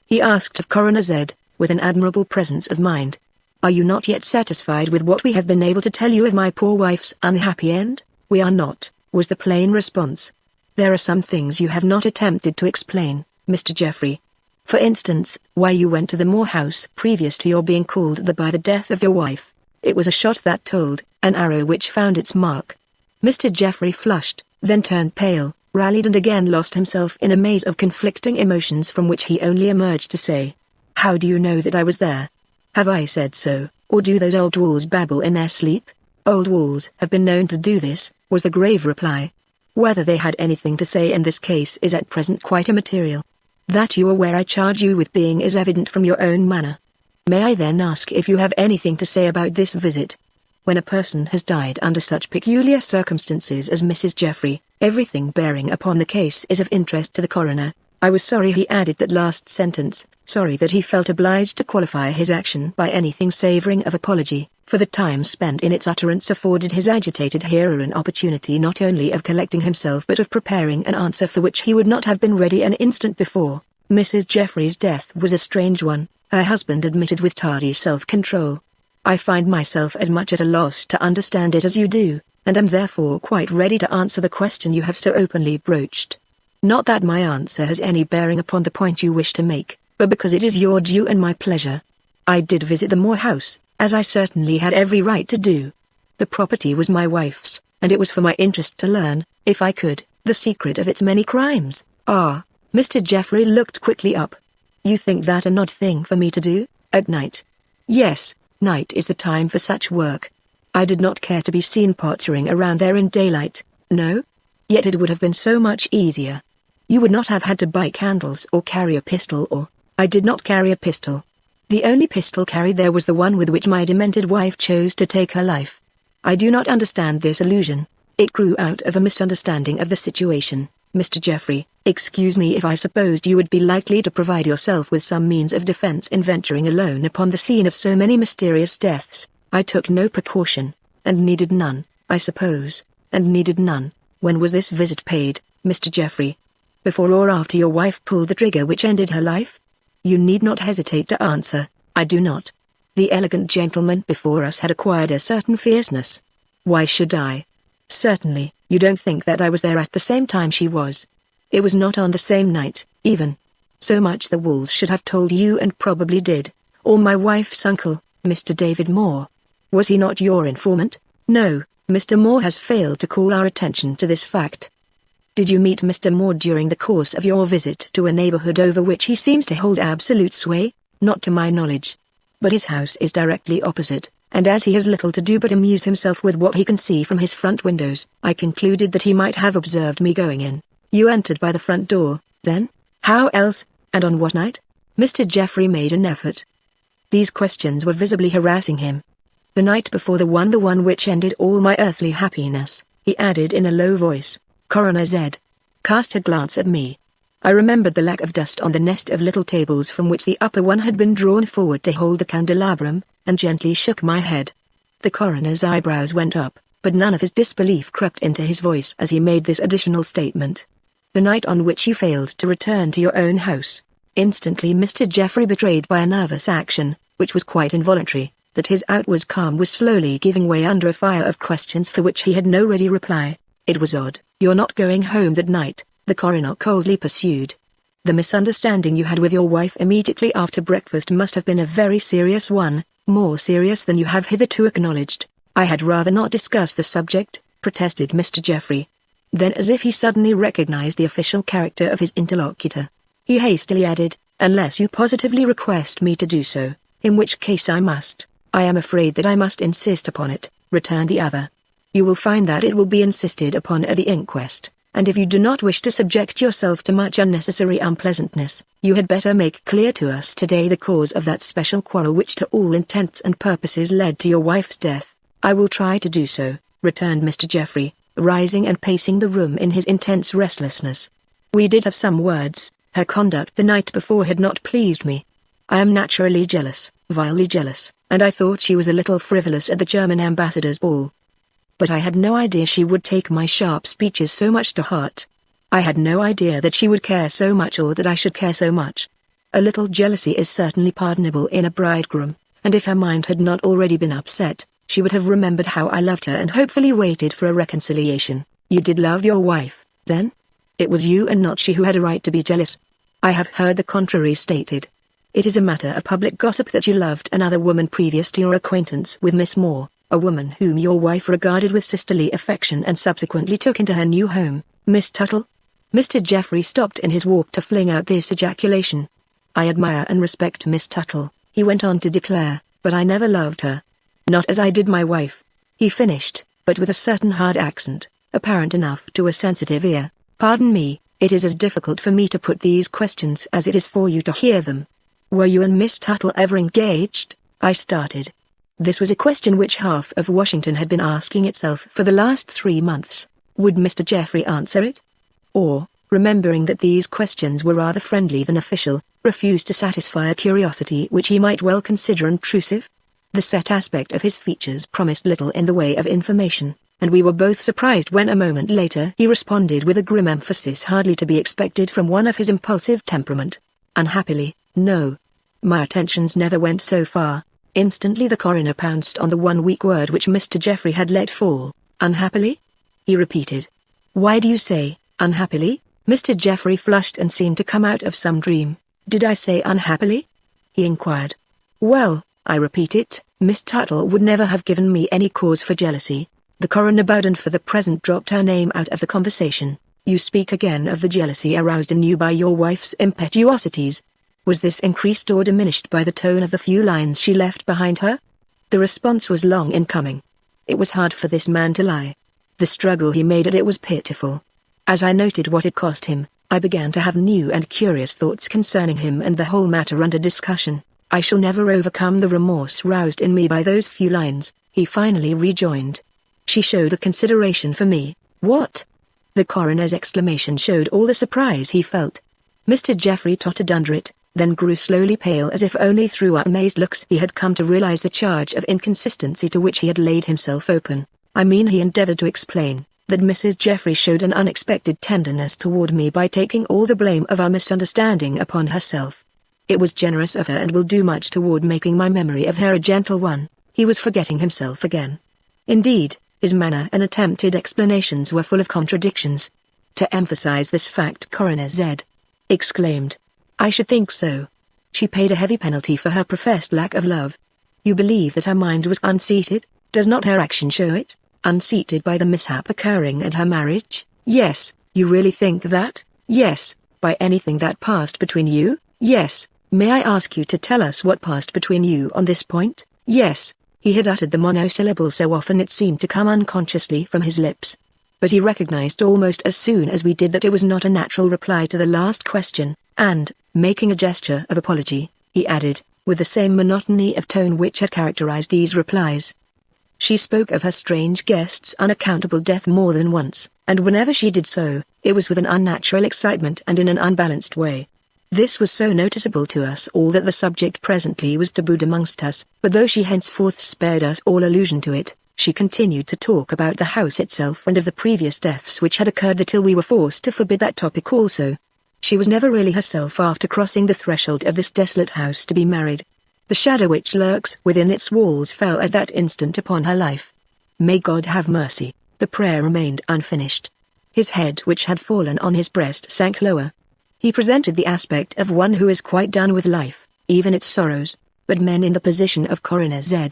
He asked of Coroner Z, with an admirable presence of mind. Are you not yet satisfied with what we have been able to tell you of my poor wife's unhappy end? We are not, was the plain response. There are some things you have not attempted to explain, Mr. Jeffrey. For instance, why you went to the Moore house previous to your being called there by the death of your wife. It was a shot that told, an arrow which found its mark. Mr. Jeffrey flushed, then turned pale, rallied and again lost himself in a maze of conflicting emotions from which he only emerged to say, How do you know that I was there? Have I said so, or do those old walls babble in their sleep? Old walls have been known to do this, was the grave reply. Whether they had anything to say in this case is at present quite immaterial. That you are where I charge you with being is evident from your own manner. May I then ask if you have anything to say about this visit? When a person has died under such peculiar circumstances as Mrs. Jeffrey, everything bearing upon the case is of interest to the coroner. I was sorry he added that last sentence, sorry that he felt obliged to qualify his action by anything savoring of apology, for the time spent in its utterance afforded his agitated hearer an opportunity not only of collecting himself but of preparing an answer for which he would not have been ready an instant before. Mrs. Jeffrey's death was a strange one, her husband admitted with tardy self-control. I find myself as much at a loss to understand it as you do, and am therefore quite ready to answer the question you have so openly broached. Not that my answer has any bearing upon the point you wish to make, but because it is your due and my pleasure. I did visit the Moore house, as I certainly had every right to do. The property was my wife's, and it was for my interest to learn, if I could, the secret of its many crimes. Ah, Mr. Jeffrey looked quickly up. You think that an odd thing for me to do, at night? Yes, night is the time for such work. I did not care to be seen pottering around there in daylight, no? Yet it would have been so much easier. You would not have had to buy candles or carry a pistol or... I did not carry a pistol. The only pistol carried there was the one with which my demented wife chose to take her life. I do not understand this allusion. It grew out of a misunderstanding of the situation, Mr. Jeffrey. Excuse me if I supposed you would be likely to provide yourself with some means of defense in venturing alone upon the scene of so many mysterious deaths. I took no precaution, and needed none, I suppose, and needed none. When was this visit paid, Mr. Jeffrey? Before or after your wife pulled the trigger which ended her life? You need not hesitate to answer. I do not. The elegant gentleman before us had acquired a certain fierceness. Why should I? Certainly, you don't think that I was there at the same time she was. It was not on the same night, even. So much the walls should have told you and probably did. Or my wife's uncle, Mr. David Moore. Was he not your informant? No, Mr. Moore has failed to call our attention to this fact. Did you meet Mr. Moore during the course of your visit to a neighborhood over which he seems to hold absolute sway? Not to my knowledge. But his house is directly opposite, and as he has little to do but amuse himself with what he can see from his front windows, I concluded that he might have observed me going in. You entered by the front door, then? How else, and on what night? Mr. Geoffrey made an effort. These questions were visibly harassing him. The night before the one which ended all my earthly happiness, he added in a low voice. Coroner Z cast a glance at me. I remembered the lack of dust on the nest of little tables from which the upper one had been drawn forward to hold the candelabrum, and gently shook my head. The coroner's eyebrows went up, but none of his disbelief crept into his voice as he made this additional statement. The night on which you failed to return to your own house. Instantly Mr. Geoffrey betrayed by a nervous action, which was quite involuntary, that his outward calm was slowly giving way under a fire of questions for which he had no ready reply. It was odd. You're not going home that night, the coroner coldly pursued. The misunderstanding you had with your wife immediately after breakfast must have been a very serious one, more serious than you have hitherto acknowledged. I had rather not discuss the subject, protested Mr. Geoffrey. Then, as if he suddenly recognized the official character of his interlocutor, he hastily added, unless you positively request me to do so, in which case I must. I am afraid that I must insist upon it, returned the other. You will find that it will be insisted upon at the inquest, and if you do not wish to subject yourself to much unnecessary unpleasantness, you had better make clear to us today the cause of that special quarrel which to all intents and purposes led to your wife's death. I will try to do so, returned Mr. Geoffrey, rising and pacing the room in his intense restlessness. We did have some words. Her conduct the night before had not pleased me. I am naturally jealous, vilely jealous, and I thought she was a little frivolous at the German ambassador's ball. But I had no idea she would take my sharp speeches so much to heart. I had no idea that she would care so much or that I should care so much. A little jealousy is certainly pardonable in a bridegroom, and if her mind had not already been upset, she would have remembered how I loved her and hopefully waited for a reconciliation. You did love your wife, then? It was you and not she who had a right to be jealous. I have heard the contrary stated. It is a matter of public gossip that you loved another woman previous to your acquaintance with Miss Moore, a woman whom your wife regarded with sisterly affection and subsequently took into her new home, Miss Tuttle. Mr. Geoffrey stopped in his walk to fling out this ejaculation. I admire and respect Miss Tuttle, he went on to declare, but I never loved her. Not as I did my wife. He finished, but with a certain hard accent, apparent enough to a sensitive ear. Pardon me, it is as difficult for me to put these questions as it is for you to hear them. Were you and Miss Tuttle ever engaged? I started. This was a question which half of Washington had been asking itself for the last 3 months. Would Mr. Geoffrey answer it? Or, remembering that these questions were rather friendly than official, refuse to satisfy a curiosity which he might well consider intrusive? The set aspect of his features promised little in the way of information, and we were both surprised when a moment later he responded with a grim emphasis hardly to be expected from one of his impulsive temperament. Unhappily, no. My attentions never went so far. Instantly the coroner pounced on the one weak word which Mr. Geoffrey had let fall. Unhappily? He repeated. Why do you say, unhappily? Mr. Geoffrey flushed and seemed to come out of some dream. Did I say unhappily? He inquired. Well, I repeat it, Miss Tuttle would never have given me any cause for jealousy. The coroner bowed and for the present dropped her name out of the conversation. You speak again of the jealousy aroused in you by your wife's impetuosities. Was this increased or diminished by the tone of the few lines she left behind her? The response was long in coming. It was hard for this man to lie. The struggle he made at it was pitiful. As I noted what it cost him, I began to have new and curious thoughts concerning him and the whole matter under discussion. I shall never overcome the remorse roused in me by those few lines, he finally rejoined. She showed a consideration for me. What? The coroner's exclamation showed all the surprise he felt. Mr. Geoffrey tottered under it, then grew slowly pale as if only through amazed looks he had come to realize the charge of inconsistency to which he had laid himself open. I mean, he endeavored to explain that Mrs. Geoffrey showed an unexpected tenderness toward me by taking all the blame of our misunderstanding upon herself. It was generous of her and will do much toward making my memory of her a gentle one. He was forgetting himself again. Indeed, his manner and attempted explanations were full of contradictions. To emphasize this fact, Coroner Z exclaimed, I should think so. She paid a heavy penalty for her professed lack of love. You believe that her mind was unseated? Does not her action show it? Unseated by the mishap occurring at her marriage? Yes. You really think that? Yes. By anything that passed between you? Yes. May I ask you to tell us what passed between you on this point? Yes. He had uttered the monosyllable so often it seemed to come unconsciously from his lips. But he recognized almost as soon as we did that it was not a natural reply to the last question, and, making a gesture of apology, he added, with the same monotony of tone which had characterized these replies. She spoke of her strange guest's unaccountable death more than once, and whenever she did so, it was with an unnatural excitement and in an unbalanced way. This was so noticeable to us all that the subject presently was tabooed amongst us, but though she henceforth spared us all allusion to it, she continued to talk about the house itself and of the previous deaths which had occurred until we were forced to forbid that topic also. She was never really herself after crossing the threshold of this desolate house to be married. The shadow which lurks within its walls fell at that instant upon her life. May God have mercy. The prayer remained unfinished. His head which had fallen on his breast sank lower. He presented the aspect of one who is quite done with life, even its sorrows, but men in the position of Coroner Z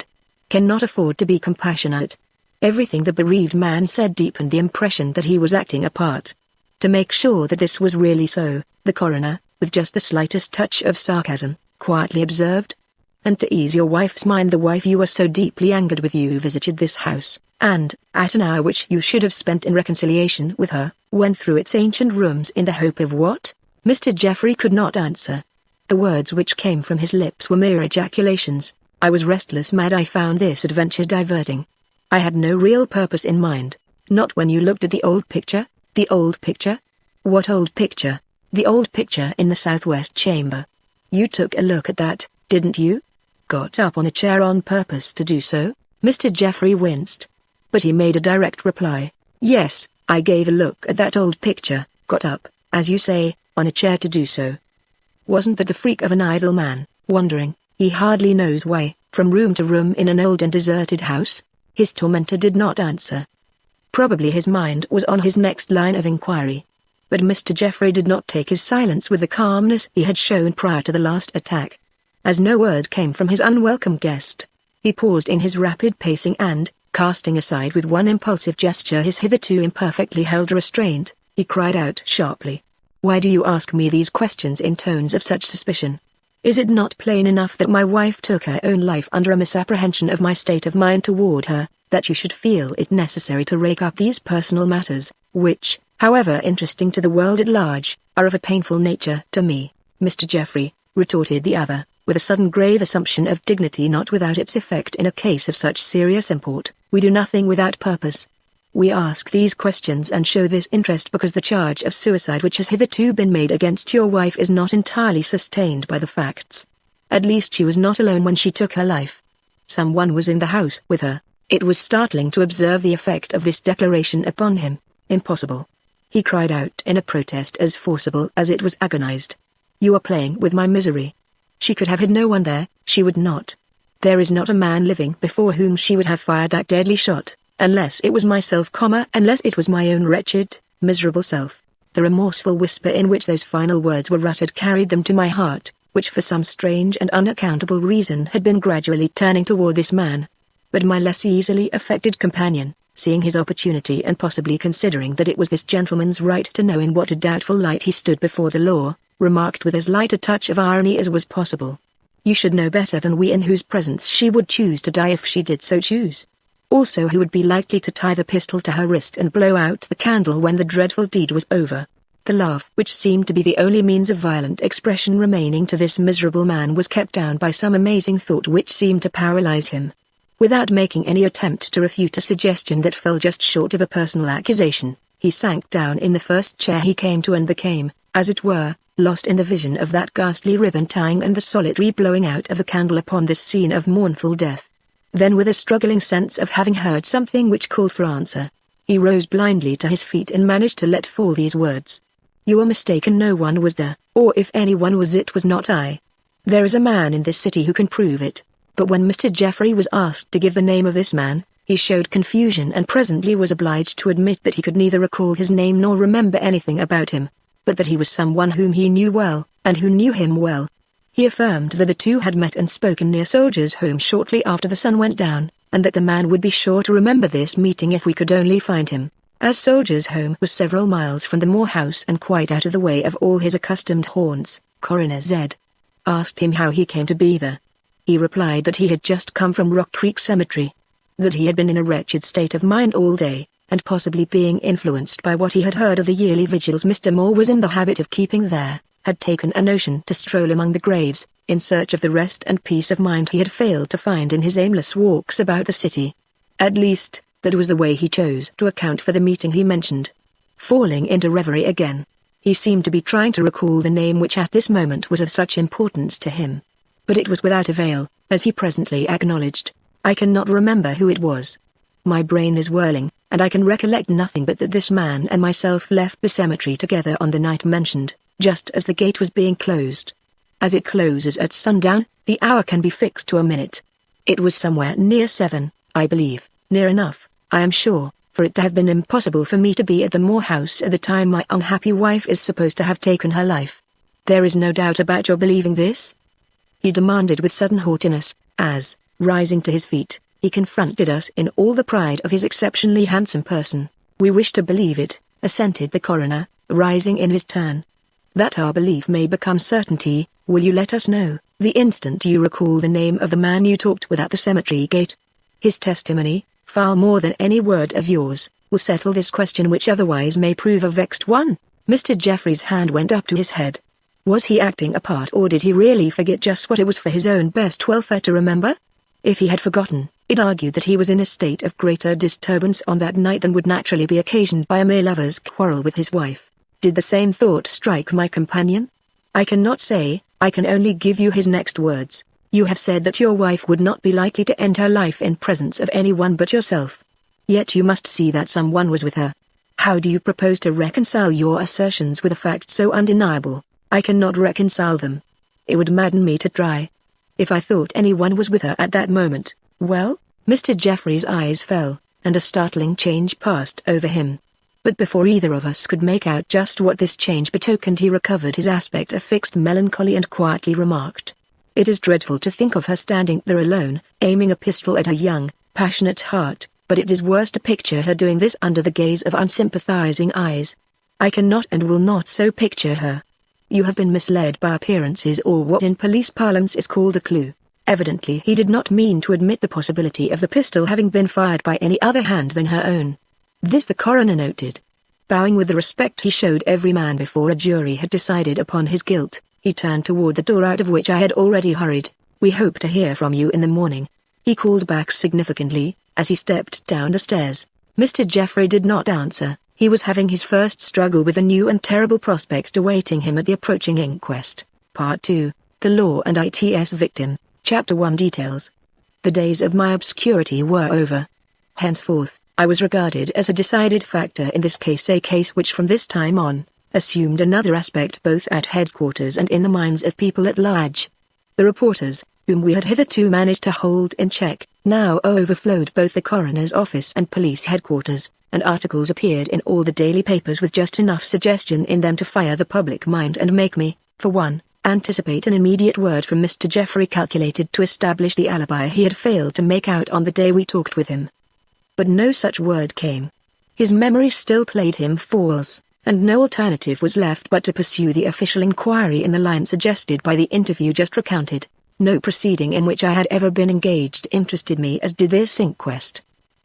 cannot afford to be compassionate. Everything the bereaved man said deepened the impression that he was acting a part. To make sure that this was really so, the coroner, with just the slightest touch of sarcasm, quietly observed, "And to ease your wife's mind, the wife you were so deeply angered with you visited this house, and, at an hour which you should have spent in reconciliation with her, went through its ancient rooms in the hope of what?" Mr. Geoffrey could not answer. The words which came from his lips were mere ejaculations. I was restless mad. I found this adventure diverting. I had no real purpose in mind. Not when you looked at the old picture. The old picture? What old picture? The old picture in the southwest chamber. You took a look at that, didn't you? Got up on a chair on purpose to do so? Mr. Geoffrey winced. But he made a direct reply. Yes, I gave a look at that old picture, got up, as you say, on a chair to do so. Wasn't that the freak of an idle man, wandering, he hardly knows why, from room to room in an old and deserted house? His tormentor did not answer. Probably his mind was on his next line of inquiry. But Mr. Geoffrey did not take his silence with the calmness he had shown prior to the last attack. As no word came from his unwelcome guest, he paused in his rapid pacing and, casting aside with one impulsive gesture his hitherto imperfectly held restraint, he cried out sharply, "Why do you ask me these questions in tones of such suspicion? Is it not plain enough that my wife took her own life under a misapprehension of my state of mind toward her, that you should feel it necessary to rake up these personal matters, which, however interesting to the world at large, are of a painful nature to me, Mr. Geoffrey?" retorted the other, with a sudden grave assumption of dignity not without its effect in a case of such serious import. "We do nothing without purpose. We ask these questions and show this interest because the charge of suicide which has hitherto been made against your wife is not entirely sustained by the facts. At least she was not alone when she took her life. Someone was in the house with her." It was startling to observe the effect of this declaration upon him. "Impossible!" he cried out in a protest as forcible as it was agonized. "You are playing with my misery. She could have had no one there, she would not. There is not a man living before whom she would have fired that deadly shot, unless it was myself, unless it was my own wretched, miserable self." The remorseful whisper in which those final words were uttered carried them to my heart, which for some strange and unaccountable reason had been gradually turning toward this man. But my less easily affected companion, seeing his opportunity and possibly considering that it was this gentleman's right to know in what a doubtful light he stood before the law, remarked with as light a touch of irony as was possible, "You should know better than we in whose presence she would choose to die if she did so choose. Also who would be likely to tie the pistol to her wrist and blow out the candle when the dreadful deed was over." The laugh which seemed to be the only means of violent expression remaining to this miserable man was kept down by some amazing thought which seemed to paralyze him. Without making any attempt to refute a suggestion that fell just short of a personal accusation, he sank down in the first chair he came to and became, as it were, lost in the vision of that ghastly ribbon tying and the solitary blowing out of the candle upon this scene of mournful death. Then with a struggling sense of having heard something which called for answer, he rose blindly to his feet and managed to let fall these words. "You are mistaken, no one was there, or if anyone was it was not I. There is a man in this city who can prove it." But when Mr. Geoffrey was asked to give the name of this man, he showed confusion and presently was obliged to admit that he could neither recall his name nor remember anything about him, but that he was someone whom he knew well, and who knew him well. He affirmed that the two had met and spoken near Soldiers' Home shortly after the sun went down, and that the man would be sure to remember this meeting if we could only find him. As Soldiers' Home was several miles from the Moore house and quite out of the way of all his accustomed haunts, Coroner Z asked him how he came to be there. He replied that he had just come from Rock Creek Cemetery. That he had been in a wretched state of mind all day, and possibly being influenced by what he had heard of the yearly vigils Mr. Moore was in the habit of keeping there, had taken a notion to stroll among the graves, in search of the rest and peace of mind he had failed to find in his aimless walks about the city. At least, that was the way he chose to account for the meeting he mentioned. Falling into reverie again, he seemed to be trying to recall the name which at this moment was of such importance to him. But it was without avail, as he presently acknowledged. I cannot remember who it was. My brain is whirling, and I can recollect nothing but that this man and myself left the cemetery together on the night mentioned, just as the gate was being closed. As it closes at sundown, the hour can be fixed to a minute. It was somewhere near 7, I believe, near enough, I am sure, for it to have been impossible for me to be at the Moore house at the time my unhappy wife is supposed to have taken her life. There is no doubt about your believing this? He demanded with sudden haughtiness, as, rising to his feet, he confronted us in all the pride of his exceptionally handsome person. We wish to believe it, assented the coroner, rising in his turn. That our belief may become certainty, will you let us know, the instant you recall the name of the man you talked with at the cemetery gate? His testimony, far more than any word of yours, will settle this question which otherwise may prove a vexed one. Mr. Jeffrey's hand went up to his head. Was he acting a part, or did he really forget just what it was for his own best welfare to remember? If he had forgotten, it argued that he was in a state of greater disturbance on that night than would naturally be occasioned by a mere lover's quarrel with his wife. Did the same thought strike my companion? I cannot say, I can only give you his next words. You have said that your wife would not be likely to end her life in presence of anyone but yourself. Yet you must see that someone was with her. How do you propose to reconcile your assertions with a fact so undeniable? I cannot reconcile them. It would madden me to try. If I thought anyone was with her at that moment, well, Mr. Jeffrey's eyes fell, and a startling change passed over him. But before either of us could make out just what this change betokened, he recovered his aspect of fixed melancholy and quietly remarked, "It is dreadful to think of her standing there alone, aiming a pistol at her young, passionate heart, but it is worse to picture her doing this under the gaze of unsympathizing eyes. I cannot and will not so picture her. You have been misled by appearances, or what in police parlance is called a clue." Evidently he did not mean to admit the possibility of the pistol having been fired by any other hand than her own. This the coroner noted. Bowing with the respect he showed every man before a jury had decided upon his guilt, he turned toward the door out of which I had already hurried. "We hope to hear from you in the morning," he called back significantly, as he stepped down the stairs. Mr. Jeffrey did not answer. He was having his first struggle with a new and terrible prospect awaiting him at the approaching inquest. Part 2, The Law and Its Victim, Chapter 1 Details. The days of my obscurity were over. Henceforth, I was regarded as a decided factor in this case, a case which from this time on, assumed another aspect both at headquarters and in the minds of people at large. The reporters, whom we had hitherto managed to hold in check, now overflowed both the coroner's office and police headquarters, and articles appeared in all the daily papers with just enough suggestion in them to fire the public mind and make me, for one, anticipate an immediate word from Mr. Jeffrey calculated to establish the alibi he had failed to make out on the day we talked with him. But no such word came. His memory still played him false, and no alternative was left but to pursue the official inquiry in the line suggested by the interview just recounted. No proceeding in which I had ever been engaged interested me as did this inquest.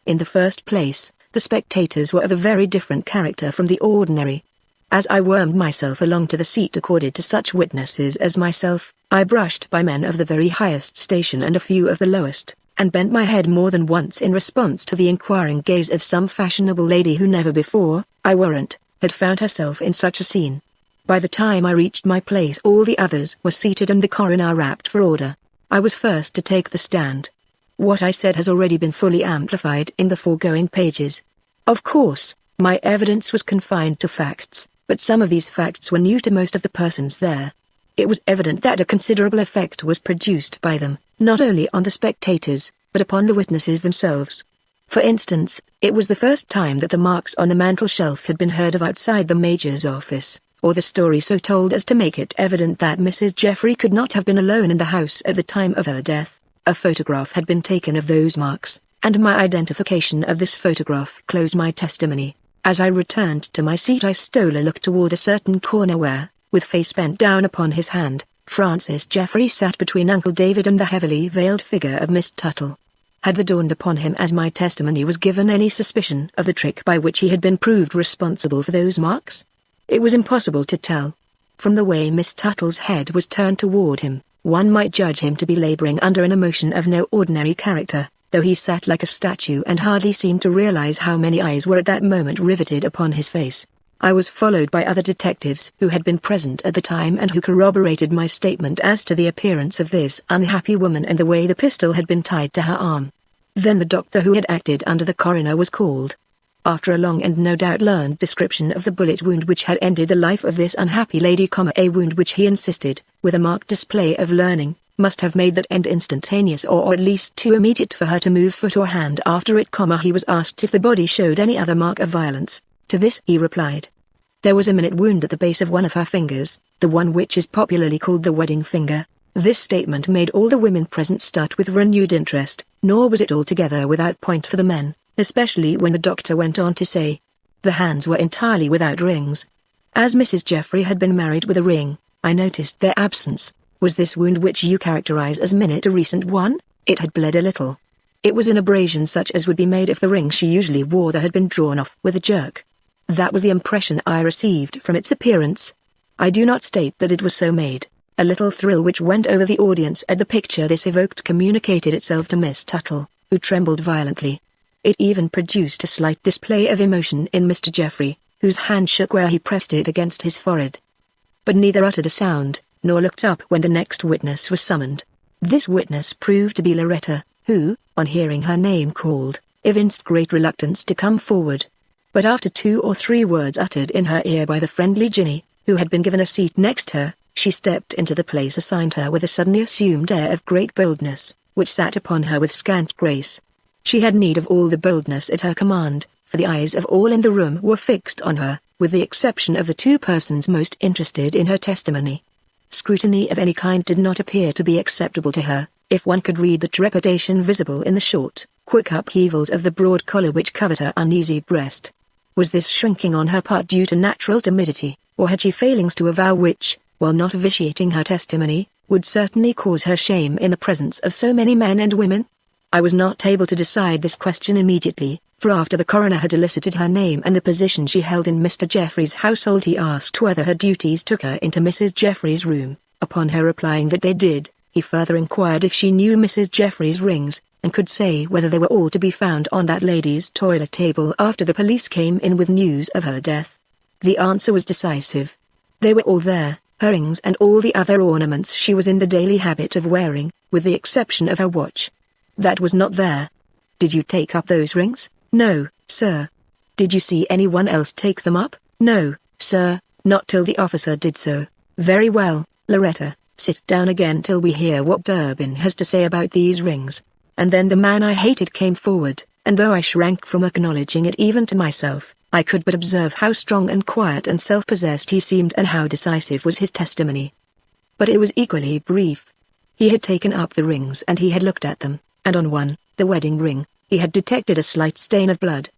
In the first place, the spectators were of a very different character from the ordinary. As I wormed myself along to the seat accorded to such witnesses as myself, I brushed by men of the very highest station and a few of the lowest, and bent my head more than once in response to the inquiring gaze of some fashionable lady who never before, I warrant, had found herself in such a scene. By the time I reached my place all the others were seated and the coroner rapped for order. I was first to take the stand. What I said has already been fully amplified in the foregoing pages. Of course, my evidence was confined to facts, but some of these facts were new to most of the persons there. It was evident that a considerable effect was produced by them, not only on the spectators, but upon the witnesses themselves. For instance, it was the first time that the marks on the mantel-shelf had been heard of outside the Major's office, or the story so told as to make it evident that Mrs. Jeffrey could not have been alone in the house at the time of her death. A photograph had been taken of those marks, and my identification of this photograph closed my testimony. As I returned to my seat I stole a look toward a certain corner where, with face bent down upon his hand, Francis Jeffrey sat between Uncle David and the heavily veiled figure of Miss Tuttle. Had there dawned upon him as my testimony was given any suspicion of the trick by which he had been proved responsible for those marks? It was impossible to tell. From the way Miss Tuttle's head was turned toward him, one might judge him to be laboring under an emotion of no ordinary character, though he sat like a statue and hardly seemed to realize how many eyes were at that moment riveted upon his face. I was followed by other detectives who had been present at the time and who corroborated my statement as to the appearance of this unhappy woman and the way the pistol had been tied to her arm. Then the doctor who had acted under the coroner was called. After a long and no doubt learned description of the bullet wound which had ended the life of this unhappy lady, a wound which he insisted, with a marked display of learning, must have made that end instantaneous or at least too immediate for her to move foot or hand after it, he was asked if the body showed any other mark of violence. To this he replied, there was a minute wound at the base of one of her fingers, the one which is popularly called the wedding finger. This statement made all the women present start with renewed interest, nor was it altogether without point for the men, especially when the doctor went on to say, the hands were entirely without rings. As Mrs. Jeffrey had been married with a ring, I noticed their absence. Was this wound which you characterize as minute a recent one? It had bled a little. It was an abrasion such as would be made if the ring she usually wore had been drawn off with a jerk. That was the impression I received from its appearance. I do not state that it was so made. A little thrill which went over the audience at the picture this evoked communicated itself to Miss Tuttle, who trembled violently. It even produced a slight display of emotion in Mr. Jeffrey, whose hand shook where he pressed it against his forehead. But neither uttered a sound, nor looked up when the next witness was summoned. This witness proved to be Loretta, who, on hearing her name called, evinced great reluctance to come forward. But after 2 or 3 words uttered in her ear by the friendly Ginny, who had been given a seat next her, she stepped into the place assigned her with a suddenly assumed air of great boldness, which sat upon her with scant grace. She had need of all the boldness at her command, for the eyes of all in the room were fixed on her, with the exception of the 2 persons most interested in her testimony. Scrutiny of any kind did not appear to be acceptable to her, if one could read the trepidation visible in the short, quick upheavals of the broad collar which covered her uneasy breast. Was this shrinking on her part due to natural timidity, or had she failings to avow which, while not vitiating her testimony, would certainly cause her shame in the presence of so many men and women? I was not able to decide this question immediately, for after the coroner had elicited her name and the position she held in Mr. Jeffrey's household, he asked whether her duties took her into Mrs. Jeffrey's room. Upon her replying that they did, he further inquired if she knew Mrs. Jeffrey's rings, and could say whether they were all to be found on that lady's toilet table after the police came in with news of her death. The answer was decisive. They were all there, her rings and all the other ornaments she was in the daily habit of wearing, with the exception of her watch. That was not there. Did you take up those rings? No, sir. Did you see anyone else take them up? No, sir, not till the officer did so. Very well, Loretta, sit down again till we hear what Durbin has to say about these rings. And then the man I hated came forward, and though I shrank from acknowledging it even to myself, I could but observe how strong and quiet and self-possessed he seemed and how decisive was his testimony. But it was equally brief. He had taken up the rings and he had looked at them, and on one, the wedding ring, he had detected a slight stain of blood.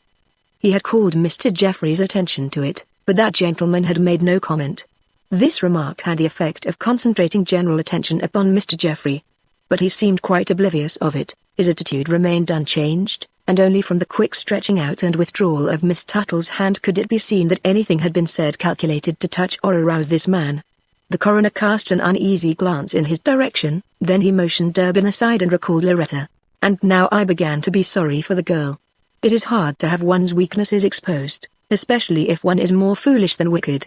He had called Mr. Jeffrey's attention to it, but that gentleman had made no comment. This remark had the effect of concentrating general attention upon Mr. Jeffrey. But he seemed quite oblivious of it. His attitude remained unchanged, and only from the quick stretching out and withdrawal of Miss Tuttle's hand could it be seen that anything had been said calculated to touch or arouse this man. The coroner cast an uneasy glance in his direction, then he motioned Durbin aside and recalled Loretta. And now I began to be sorry for the girl. It is hard to have one's weaknesses exposed, especially if one is more foolish than wicked.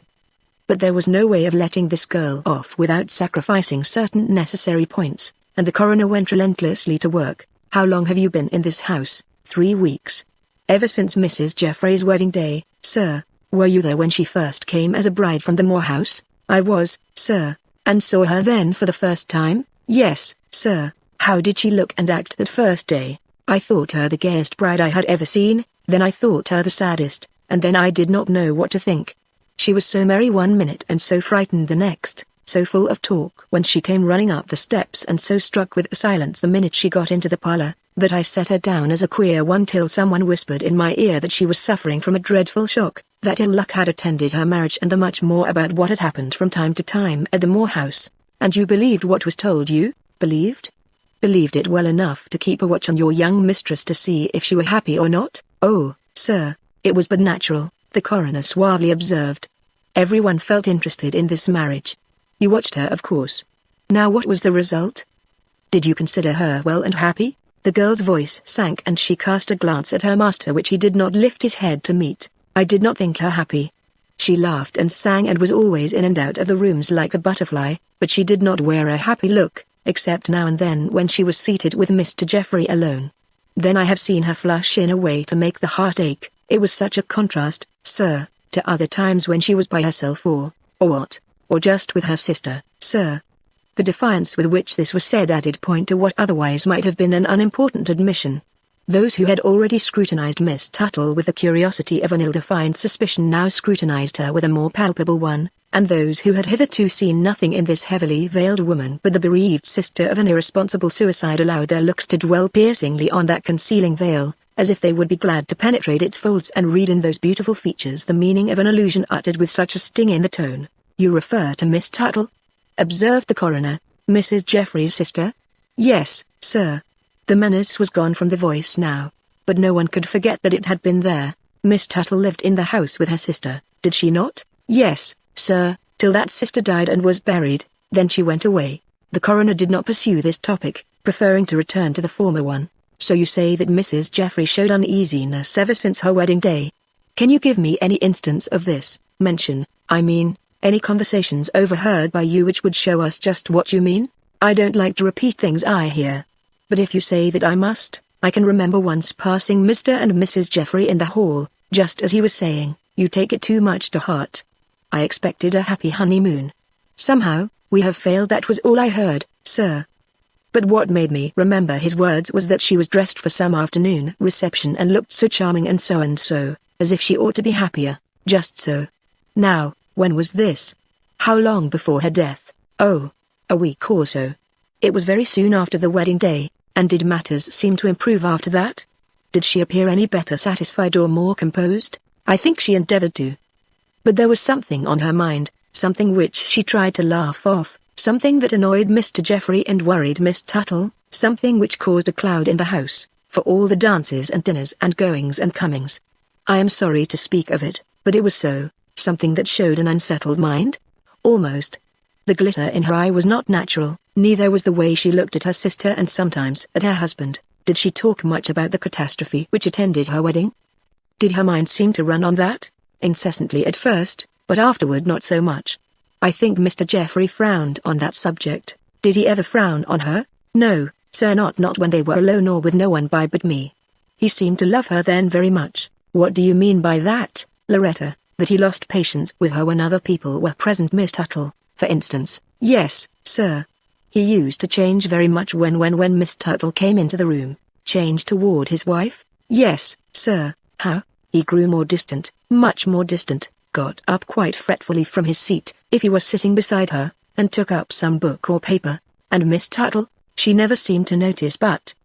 But there was no way of letting this girl off without sacrificing certain necessary points, and the coroner went relentlessly to work. How long have you been in this house? 3 weeks. Ever since Mrs. Jeffrey's wedding day, sir. Were you there when she first came as a bride from the Moore house? I was, sir. And saw her then for the first time? Yes, sir. How did she look and act that first day? I thought her the gayest bride I had ever seen, then I thought her the saddest, and then I did not know what to think. She was so merry one minute and so frightened the next, so full of talk when she came running up the steps and so struck with silence the minute she got into the parlor, that I set her down as a queer one till someone whispered in my ear that she was suffering from a dreadful shock, that ill luck had attended her marriage and the much more about what had happened from time to time at the Moore house. And you believed what was told you? Believed? Believed it well enough to keep a watch on your young mistress to see if she were happy or not? Oh, sir, it was but natural, the coroner suavely observed. Everyone felt interested in this marriage. You watched her, of course. Now what was the result? Did you consider her well and happy? The girl's voice sank and she cast a glance at her master which he did not lift his head to meet. I did not think her happy. She laughed and sang and was always in and out of the rooms like a butterfly, but she did not wear a happy look, except now and then when she was seated with Mr. Geoffrey alone. Then I have seen her flush in a way to make the heart ache. It was such a contrast, sir, to other times when she was by herself or what? Or just with her sister, sir. The defiance with which this was said added point to what otherwise might have been an unimportant admission. Those who had already scrutinized Miss Tuttle with the curiosity of an ill-defined suspicion now scrutinized her with a more palpable one, and those who had hitherto seen nothing in this heavily veiled woman but the bereaved sister of an irresponsible suicide allowed their looks to dwell piercingly on that concealing veil, as if they would be glad to penetrate its folds and read in those beautiful features the meaning of an allusion uttered with such a sting in the tone. You refer to Miss Tuttle? Observed the coroner. Mrs. Geoffrey's sister? Yes, sir. The menace was gone from the voice now. But no one could forget that it had been there. Miss Tuttle lived in the house with her sister, did she not? Yes, sir, till that sister died and was buried, then she went away. The coroner did not pursue this topic, preferring to return to the former one. So you say that Mrs. Geoffrey showed uneasiness ever since her wedding day. Can you give me any instance of this? Any conversations overheard by you which would show us just what you mean? I don't like to repeat things I hear. But if you say that I must, I can remember once passing Mr. and Mrs. Geoffrey in the hall, just as he was saying, you take it too much to heart. I expected a happy honeymoon. Somehow, we have failed. That was all I heard, sir. But what made me remember his words was that she was dressed for some afternoon reception and looked so charming and so, as if she ought to be happier, just so. Now, when was this? How long before her death? Oh, a week or so. It was very soon after the wedding day, and did matters seem to improve after that? Did she appear any better satisfied or more composed? I think she endeavored to. But there was something on her mind, something which she tried to laugh off, something that annoyed Mr. Geoffrey and worried Miss Tuttle, something which caused a cloud in the house, for all the dances and dinners and goings and comings. I am sorry to speak of it, but it was so. Something that showed an unsettled mind? Almost. The glitter in her eye was not natural, neither was the way she looked at her sister and sometimes at her husband. Did she talk much about the catastrophe which attended her wedding? Did her mind seem to run on that? Incessantly at first, but afterward not so much. I think Mr. Geoffrey frowned on that subject. Did he ever frown on her? No, sir, not when they were alone or with no one by but me. He seemed to love her then very much. What do you mean by that, Loretta? That he lost patience with her when other people were present, Miss Tuttle, for instance? Yes, sir. He used to change very much when Miss Tuttle came into the room. Change toward his wife? Yes, sir. How? He grew more distant, much more distant, got up quite fretfully from his seat, if he was sitting beside her, and took up some book or paper. And Miss Tuttle? She never seemed to notice but,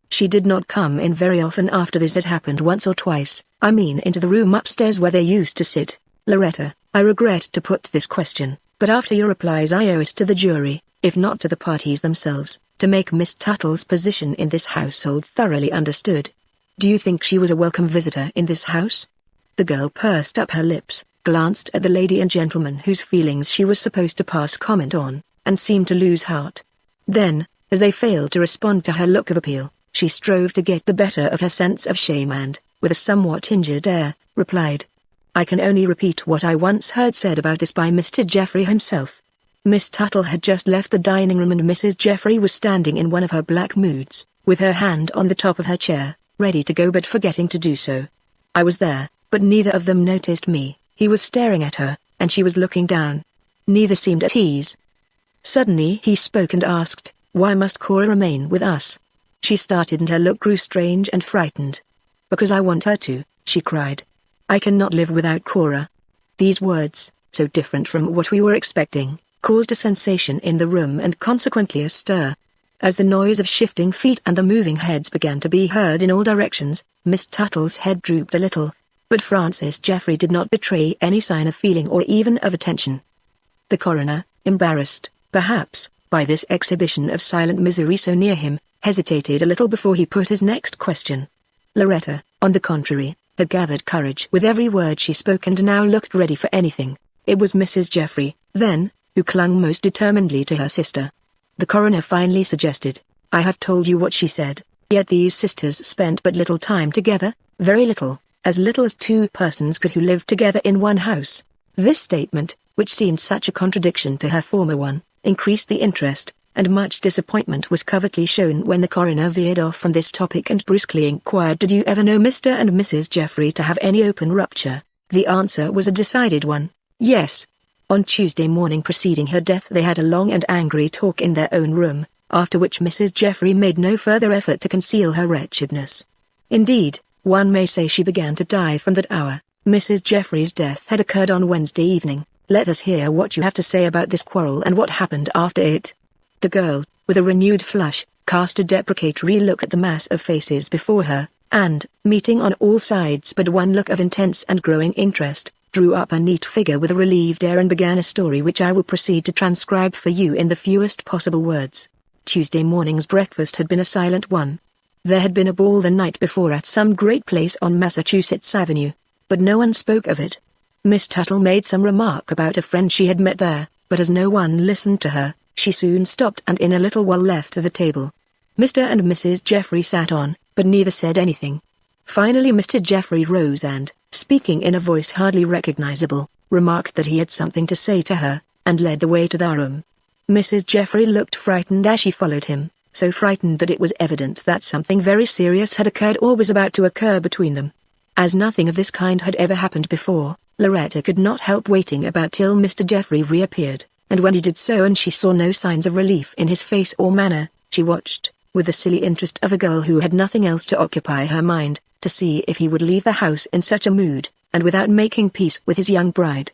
she did not come in very often after this had happened once or twice. Into the room upstairs where they used to sit. Loretta, I regret to put this question, but after your replies I owe it to the jury, if not to the parties themselves, to make Miss Tuttle's position in this household thoroughly understood. Do you think she was a welcome visitor in this house? The girl pursed up her lips, glanced at the lady and gentleman whose feelings she was supposed to pass comment on, and seemed to lose heart. Then, as they failed to respond to her look of appeal, she strove to get the better of her sense of shame and, with a somewhat injured air, replied, I can only repeat what I once heard said about this by Mr. Geoffrey himself. Miss Tuttle had just left the dining room and Mrs. Geoffrey was standing in one of her black moods, with her hand on the top of her chair, ready to go but forgetting to do so. I was there, but neither of them noticed me. He was staring at her, and she was looking down. Neither seemed at ease. Suddenly he spoke and asked, why must Cora remain with us? She started and her look grew strange and frightened. Because I want her to, she cried. I cannot live without Cora. These words, so different from what we were expecting, caused a sensation in the room and consequently a stir. As the noise of shifting feet and the moving heads began to be heard in all directions, Miss Tuttle's head drooped a little. But Francis Geoffrey did not betray any sign of feeling or even of attention. The coroner, embarrassed, perhaps, by this exhibition of silent misery so near him, hesitated a little before he put his next question. Loretta, on the contrary, had gathered courage with every word she spoke and now looked ready for anything. It was Mrs. Jeffrey, then, who clung most determinedly to her sister. The coroner finally suggested, "I have told you what she said, yet these sisters spent but little time together, very little, as little as two persons could who lived together in one house." This statement, which seemed such a contradiction to her former one, increased the interest, and much disappointment was covertly shown when the coroner veered off from this topic and brusquely inquired, "Did you ever know Mr. and Mrs. Jeffrey to have any open rupture?" The answer was a decided one, yes. On Tuesday morning preceding her death they had a long and angry talk in their own room, after which Mrs. Jeffrey made no further effort to conceal her wretchedness. Indeed, one may say she began to die from that hour. Mrs. Jeffrey's death had occurred on Wednesday evening. Let us hear what you have to say about this quarrel and what happened after it. The girl, with a renewed flush, cast a deprecatory look at the mass of faces before her, and, meeting on all sides but one look of intense and growing interest, drew up a neat figure with a relieved air and began a story which I will proceed to transcribe for you in the fewest possible words. Tuesday morning's breakfast had been a silent one. There had been a ball the night before at some great place on Massachusetts Avenue, but no one spoke of it. Miss Tuttle made some remark about a friend she had met there, but as no one listened to her, she soon stopped and in a little while left the table. Mr. and Mrs. Jeffrey sat on, but neither said anything. Finally Mr. Jeffrey rose and, speaking in a voice hardly recognizable, remarked that he had something to say to her, and led the way to their room. Mrs. Jeffrey looked frightened as she followed him, so frightened that it was evident that something very serious had occurred or was about to occur between them. As nothing of this kind had ever happened before, Loretta could not help waiting about till Mr. Jeffrey reappeared, and when he did so and she saw no signs of relief in his face or manner, she watched, with the silly interest of a girl who had nothing else to occupy her mind, to see if he would leave the house in such a mood, and without making peace with his young bride.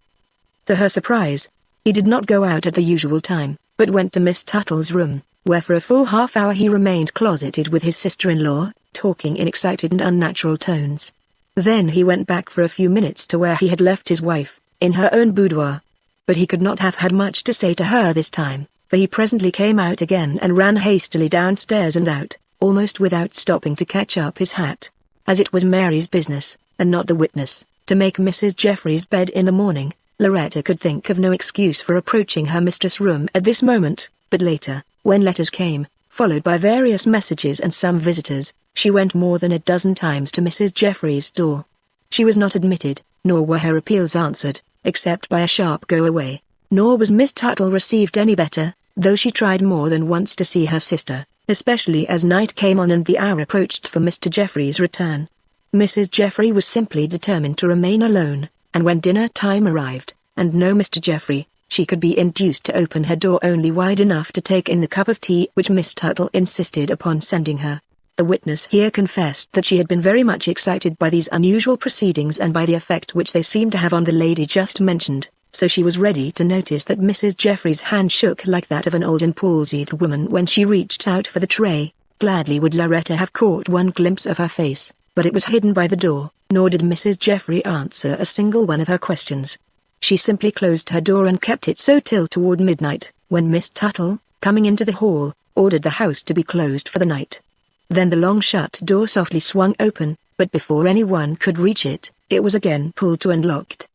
To her surprise, he did not go out at the usual time, but went to Miss Tuttle's room, where for a full half-hour he remained closeted with his sister-in-law, talking in excited and unnatural tones. Then he went back for a few minutes to where he had left his wife, in her own boudoir. But he could not have had much to say to her this time, for he presently came out again and ran hastily downstairs and out, almost without stopping to catch up his hat. As it was Mary's business, and not the witness, to make Mrs. Jeffrey's bed in the morning, Loretta could think of no excuse for approaching her mistress' room at this moment, but later, when letters came, followed by various messages and some visitors, she went more than a dozen times to Mrs. Jeffrey's door. She was not admitted, nor were her appeals answered, except by a sharp go-away, nor was Miss Tuttle received any better, though she tried more than once to see her sister, especially as night came on and the hour approached for Mr. Jeffrey's return. Mrs. Jeffrey was simply determined to remain alone, and when dinner time arrived, and no Mr. Jeffrey, she could be induced to open her door only wide enough to take in the cup of tea which Miss Tuttle insisted upon sending her. The witness here confessed that she had been very much excited by these unusual proceedings and by the effect which they seemed to have on the lady just mentioned, so she was ready to notice that Mrs. Jeffrey's hand shook like that of an old and palsied woman when she reached out for the tray. Gladly would Loretta have caught one glimpse of her face, but it was hidden by the door, nor did Mrs. Jeffrey answer a single one of her questions. She simply closed her door and kept it so till toward midnight, when Miss Tuttle, coming into the hall, ordered the house to be closed for the night. Then the long-shut door softly swung open, but before anyone could reach it, it was again pulled to and locked.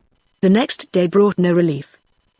The next day brought no relief.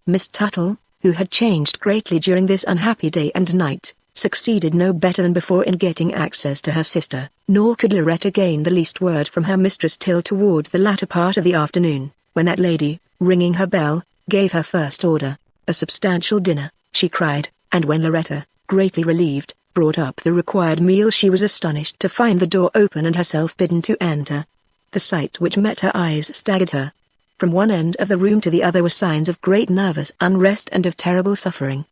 Miss Tuttle, who had changed greatly during this unhappy day and night, succeeded no better than before in getting access to her sister, nor could Loretta gain the least word from her mistress till toward the latter part of the afternoon, when that lady, ringing her bell, gave her first order, a substantial dinner, she cried, and when Loretta, greatly relieved, brought up the required meal she was astonished to find the door open and herself bidden to enter. The sight which met her eyes staggered her. From one end of the room to the other were signs of great nervous unrest and of terrible suffering.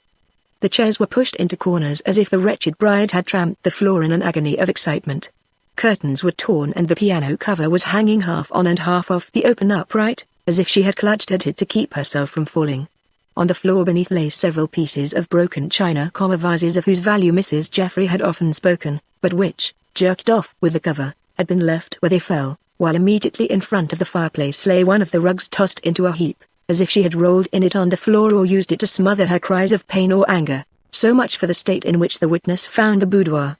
The chairs were pushed into corners as if the wretched bride had tramped the floor in an agony of excitement. Curtains were torn and the piano cover was hanging half on and half off the open upright, as if she had clutched at it to keep herself from falling. On the floor beneath lay several pieces of broken china, vases of whose value Mrs. Jeffrey had often spoken, but which, jerked off with the cover, had been left where they fell, while immediately in front of the fireplace lay one of the rugs tossed into a heap, as if she had rolled in it on the floor or used it to smother her cries of pain or anger. So much for the state in which the witness found the boudoir.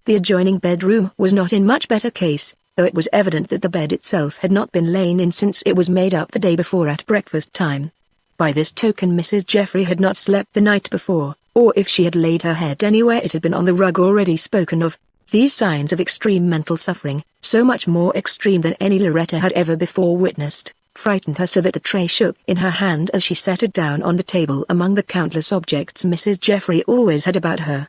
The adjoining bedroom was not in much better case, though it was evident that the bed itself had not been lain in since it was made up the day before at breakfast time. By this token Mrs. Jeffrey had not slept the night before, or if she had laid her head anywhere it had been on the rug already spoken of. These signs of extreme mental suffering, so much more extreme than any Loretta had ever before witnessed, frightened her so that the tray shook in her hand as she set it down on the table among the countless objects Mrs. Jeffrey always had about her.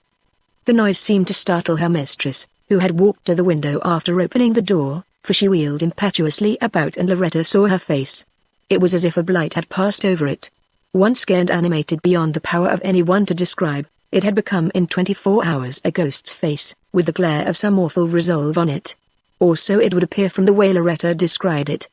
The noise seemed to startle her mistress, who had walked to the window after opening the door, for she wheeled impetuously about and Loretta saw her face. It was as if a blight had passed over it. Once scared, animated beyond the power of anyone to describe, it had become in 24 hours a ghost's face, with the glare of some awful resolve on it. Or so it would appear from the way Loretta described it.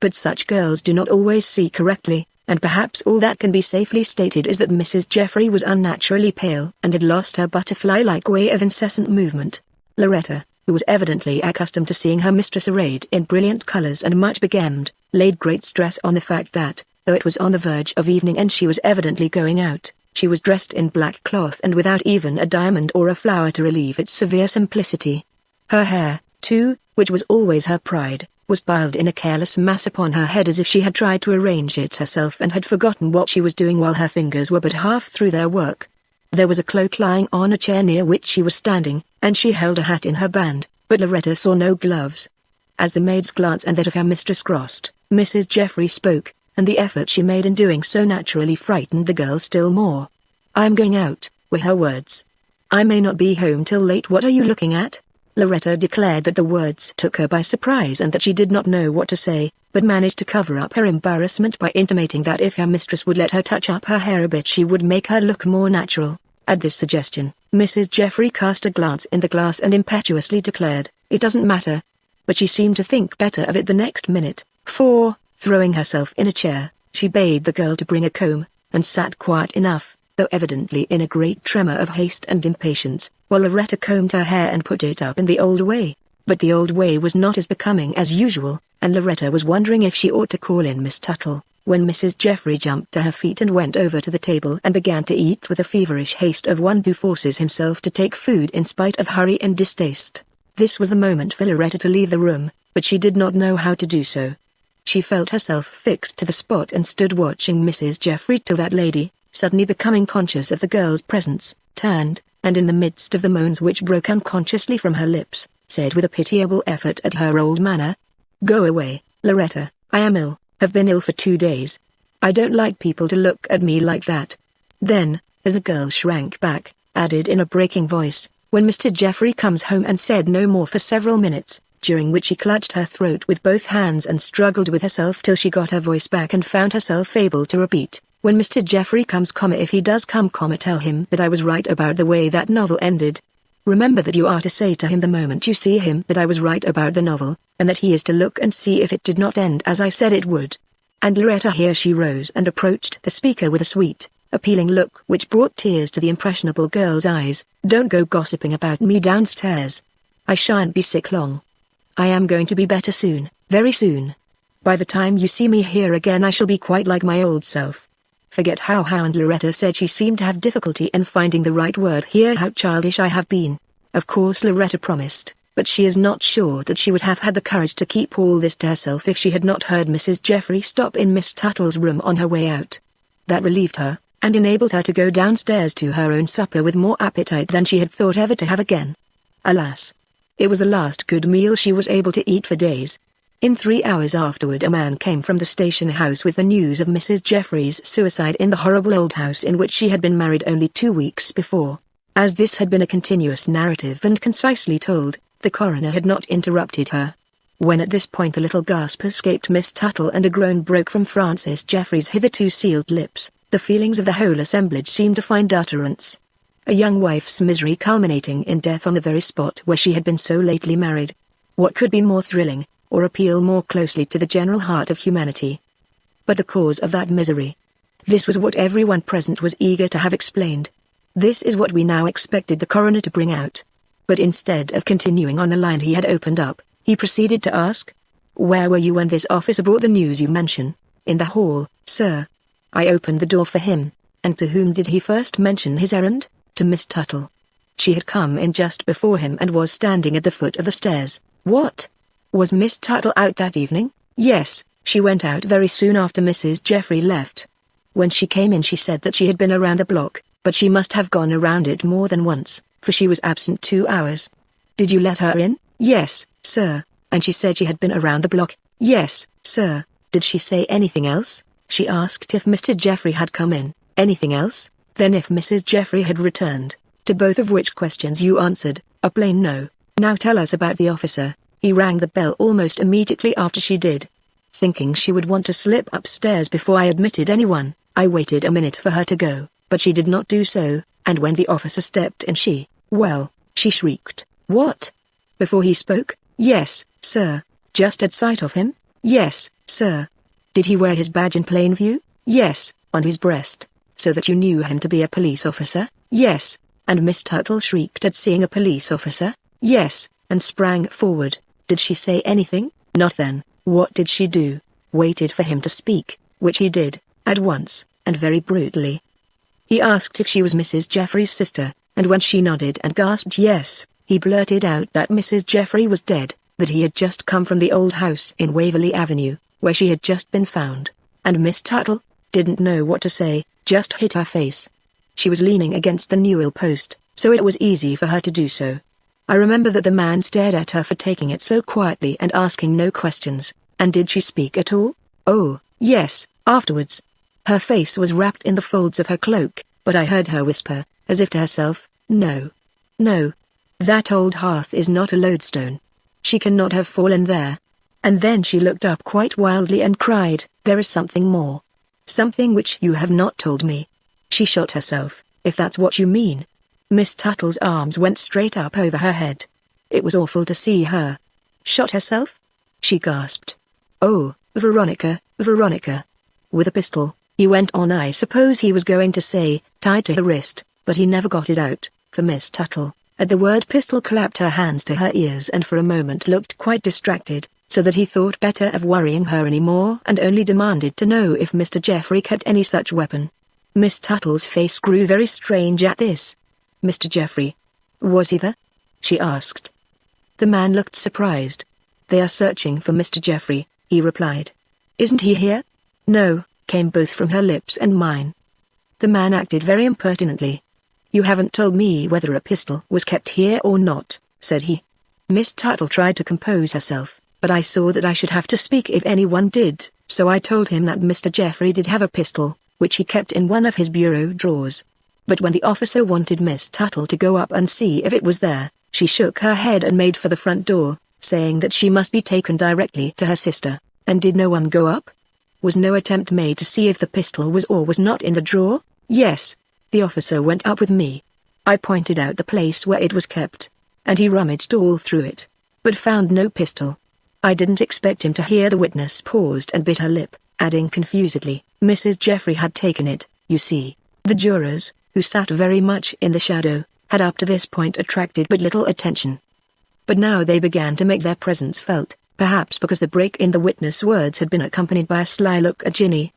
But such girls do not always see correctly, and perhaps all that can be safely stated is that Mrs. Jeffrey was unnaturally pale and had lost her butterfly-like way of incessant movement. Loretta, who was evidently accustomed to seeing her mistress arrayed in brilliant colors and much begemmed, laid great stress on the fact that, though it was on the verge of evening and she was evidently going out, she was dressed in black cloth and without even a diamond or a flower to relieve its severe simplicity. Her hair, too, which was always her pride, was piled in a careless mass upon her head as if she had tried to arrange it herself and had forgotten what she was doing while her fingers were but half through their work. There was a cloak lying on a chair near which she was standing, and she held a hat in her band, but Loretta saw no gloves. As the maid's glance and that of her mistress crossed, Mrs. Jeffrey spoke, and the effort she made in doing so naturally frightened the girl still more. "I am going out," were her words. "I may not be home till late." "What are you looking at?" Loretta declared that the words took her by surprise and that she did not know what to say, but managed to cover up her embarrassment by intimating that if her mistress would let her touch up her hair a bit she would make her look more natural. At this suggestion, Mrs. Jeffrey cast a glance in the glass and impetuously declared, "It doesn't matter." But she seemed to think better of it the next minute, for, throwing herself in a chair, she bade the girl to bring a comb, and sat quiet enough, though evidently in a great tremor of haste and impatience, while Loretta combed her hair and put it up in the old way. But the old way was not as becoming as usual, and Loretta was wondering if she ought to call in Miss Tuttle, when Mrs. Jeffrey jumped to her feet and went over to the table and began to eat with the feverish haste of one who forces himself to take food in spite of hurry and distaste. This was the moment for Loretta to leave the room, but she did not know how to do so. She felt herself fixed to the spot and stood watching Mrs. Jeffrey till that lady, suddenly becoming conscious of the girl's presence, turned, and in the midst of the moans which broke unconsciously from her lips, said with a pitiable effort at her old manner, "Go away, Loretta, I am ill, have been ill for 2 days. I don't like people to look at me like that." Then, as the girl shrank back, added in a breaking voice, "When Mr. Jeffrey comes home," and said no more for several minutes, during which she clutched her throat with both hands and struggled with herself till she got her voice back and found herself able to repeat, "When Mr. Jeffrey comes, if he does come, tell him that I was right about the way that novel ended. Remember that you are to say to him the moment you see him that I was right about the novel, and that he is to look and see if it did not end as I said it would." And Loretta, here she rose and approached the speaker with a sweet, appealing look which brought tears to the impressionable girl's eyes. "Don't go gossiping about me downstairs. I shan't be sick long. I am going to be better soon, very soon. By the time you see me here again I shall be quite like my old self." Forget how and Loretta said she seemed to have difficulty in finding the right word here. "How childish I have been." Of course Loretta promised, but she is not sure that she would have had the courage to keep all this to herself if she had not heard Mrs. Jeffrey stop in Miss Tuttle's room on her way out. That relieved her, and enabled her to go downstairs to her own supper with more appetite than she had thought ever to have again. Alas! It was the last good meal she was able to eat for days. In 3 hours afterward a man came from the station house with the news of Mrs. Jeffrey's suicide in the horrible old house in which she had been married only 2 weeks before. As this had been a continuous narrative and concisely told, the coroner had not interrupted her. When at this point a little gasp escaped Miss Tuttle and a groan broke from Francis Jeffrey's hitherto sealed lips, the feelings of the whole assemblage seemed to find utterance. A young wife's misery culminating in death on the very spot where she had been so lately married. What could be more thrilling, or appeal more closely to the general heart of humanity? But the cause of that misery. This was what everyone present was eager to have explained. This is what we now expected the coroner to bring out. But instead of continuing on the line he had opened up, he proceeded to ask, "Where were you when this officer brought the news you mention?" "In the hall, sir." I opened the door for him. And to whom did he first mention his errand? To Miss Tuttle. She had come in just before him and was standing at the foot of the stairs. What? Was Miss Tuttle out that evening? Yes, she went out very soon after Mrs. Jeffrey left. When she came in she said that she had been around the block, but she must have gone around it more than once, for she was absent 2 hours. Did you let her in? Yes, sir. And she said she had been around the block? Yes, sir. Did she say anything else? She asked if Mr. Jeffrey had come in. Anything else? Then if Mrs. Jeffrey had returned, to both of which questions you answered a plain no. Now tell us about the officer. He rang the bell almost immediately after she did. Thinking she would want to slip upstairs before I admitted anyone, I waited a minute for her to go, but she did not do so, and when the officer stepped in she shrieked. What? Before he spoke? Yes, sir. Just at sight of him? Yes, sir. Did he wear his badge in plain view? Yes, on his breast. So that you knew him to be a police officer? Yes. And Miss Tuttle shrieked at seeing a police officer? Yes, and sprang forward. Did she say anything? Not then. What did she do? Waited for him to speak, which he did, at once, and very brutally. He asked if she was Mrs. Jeffrey's sister, and when she nodded and gasped yes, he blurted out that Mrs. Jeffrey was dead, that he had just come from the old house in Waverley Avenue, where she had just been found, and Miss Tuttle didn't know what to say, just hid her face. She was leaning against the newel post, so it was easy for her to do so. I remember that the man stared at her for taking it so quietly and asking no questions. And did she speak at all? Oh, yes, afterwards. Her face was wrapped in the folds of her cloak, but I heard her whisper, as if to herself, "No. No. That old hearth is not a lodestone. She cannot have fallen there." And then she looked up quite wildly and cried, "There is something more. Something which you have not told me." She shot herself, if that's what you mean. Miss Tuttle's arms went straight up over her head. It was awful to see her. Shot herself? She gasped. "Oh, Veronica, Veronica." With a pistol, he went on. I suppose he was going to say, tied to her wrist, but he never got it out, for Miss Tuttle, at the word pistol, clapped her hands to her ears and for a moment looked quite distracted, so that he thought better of worrying her any more and only demanded to know if Mr. Jeffrey kept any such weapon. Miss Tuttle's face grew very strange at this. "Mr. Jeffrey? Was he there?" she asked. The man looked surprised. "They are searching for Mr. Jeffrey," he replied. "Isn't he here?" "No," came both from her lips and mine. The man acted very impertinently. "You haven't told me whether a pistol was kept here or not," said he. Miss Tuttle tried to compose herself, but I saw that I should have to speak if anyone did, so I told him that Mr. Jeffrey did have a pistol, which he kept in one of his bureau drawers. But when the officer wanted Miss Tuttle to go up and see if it was there, she shook her head and made for the front door, saying that she must be taken directly to her sister. And did no one go up? Was no attempt made to see if the pistol was or was not in the drawer? Yes. The officer went up with me. I pointed out the place where it was kept, and he rummaged all through it, but found no pistol. I didn't expect him to hear. The witness paused and bit her lip, adding confusedly, "Mrs. Jeffrey had taken it, you see." The jurors, who sat very much in the shadow, had up to this point attracted but little attention. But now they began to make their presence felt, perhaps because the break in the witness' words had been accompanied by a sly look at Ginny.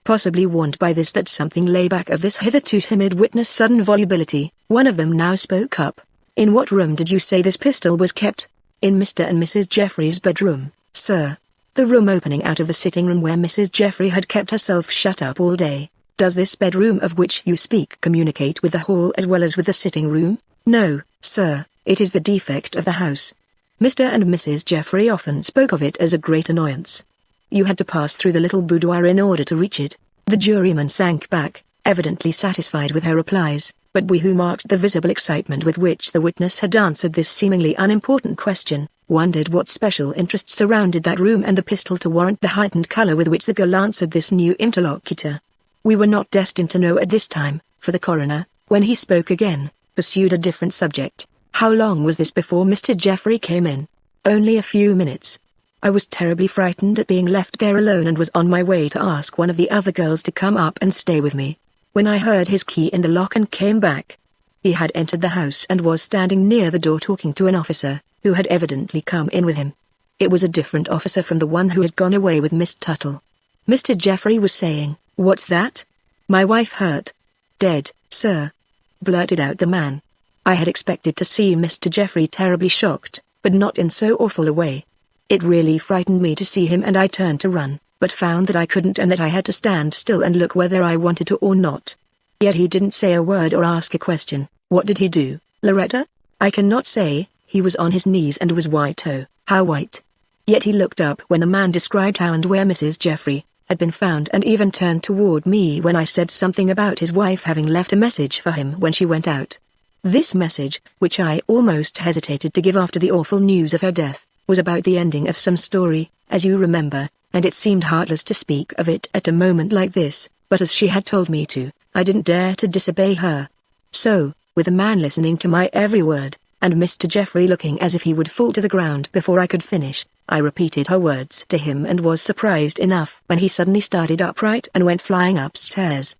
Possibly warned by this that something lay back of this hitherto timid witness' sudden volubility, one of them now spoke up. "In what room did you say this pistol was kept?" "In Mr. and Mrs. Jeffrey's bedroom, sir. The room opening out of the sitting room where Mrs. Jeffrey had kept herself shut up all day." "Does this bedroom of which you speak communicate with the hall as well as with the sitting room?" "No, sir, it is the defect of the house. Mr. and Mrs. Jeffrey often spoke of it as a great annoyance. You had to pass through the little boudoir in order to reach it." The juryman sank back, evidently satisfied with her replies, but we who marked the visible excitement with which the witness had answered this seemingly unimportant question, wondered what special interest surrounded that room and the pistol to warrant the heightened color with which the girl answered this new interlocutor. We were not destined to know at this time, for the coroner, when he spoke again, pursued a different subject. "How long was this before Mr. Jeffrey came in?" "Only a few minutes. I was terribly frightened at being left there alone and was on my way to ask one of the other girls to come up and stay with me, when I heard his key in the lock and came back. He had entered the house and was standing near the door talking to an officer, who had evidently come in with him. It was a different officer from the one who had gone away with Miss Tuttle. Mr. Jeffrey was saying. "What's that?" "My wife hurt. Dead, sir," blurted out the man. I had expected to see Mr. Jeffrey terribly shocked, but not in so awful a way. It really frightened me to see him, and I turned to run, but found that I couldn't and that I had to stand still and look whether I wanted to or not. Yet he didn't say a word or ask a question. What did he do, Loretta? I cannot say. He was on his knees and was white. Oh, how white. Yet he looked up when the man described how and where Mrs. Jeffrey had been found, and even turned toward me when I said something about his wife having left a message for him when she went out. This message, which I almost hesitated to give after the awful news of her death, was about the ending of some story, as you remember, and it seemed heartless to speak of it at a moment like this, but as she had told me to, I didn't dare to disobey her. So, with the man listening to my every word, and Mr. Jeffrey looking as if he would fall to the ground before I could finish, I repeated her words to him and was surprised enough when he suddenly started upright and went flying upstairs.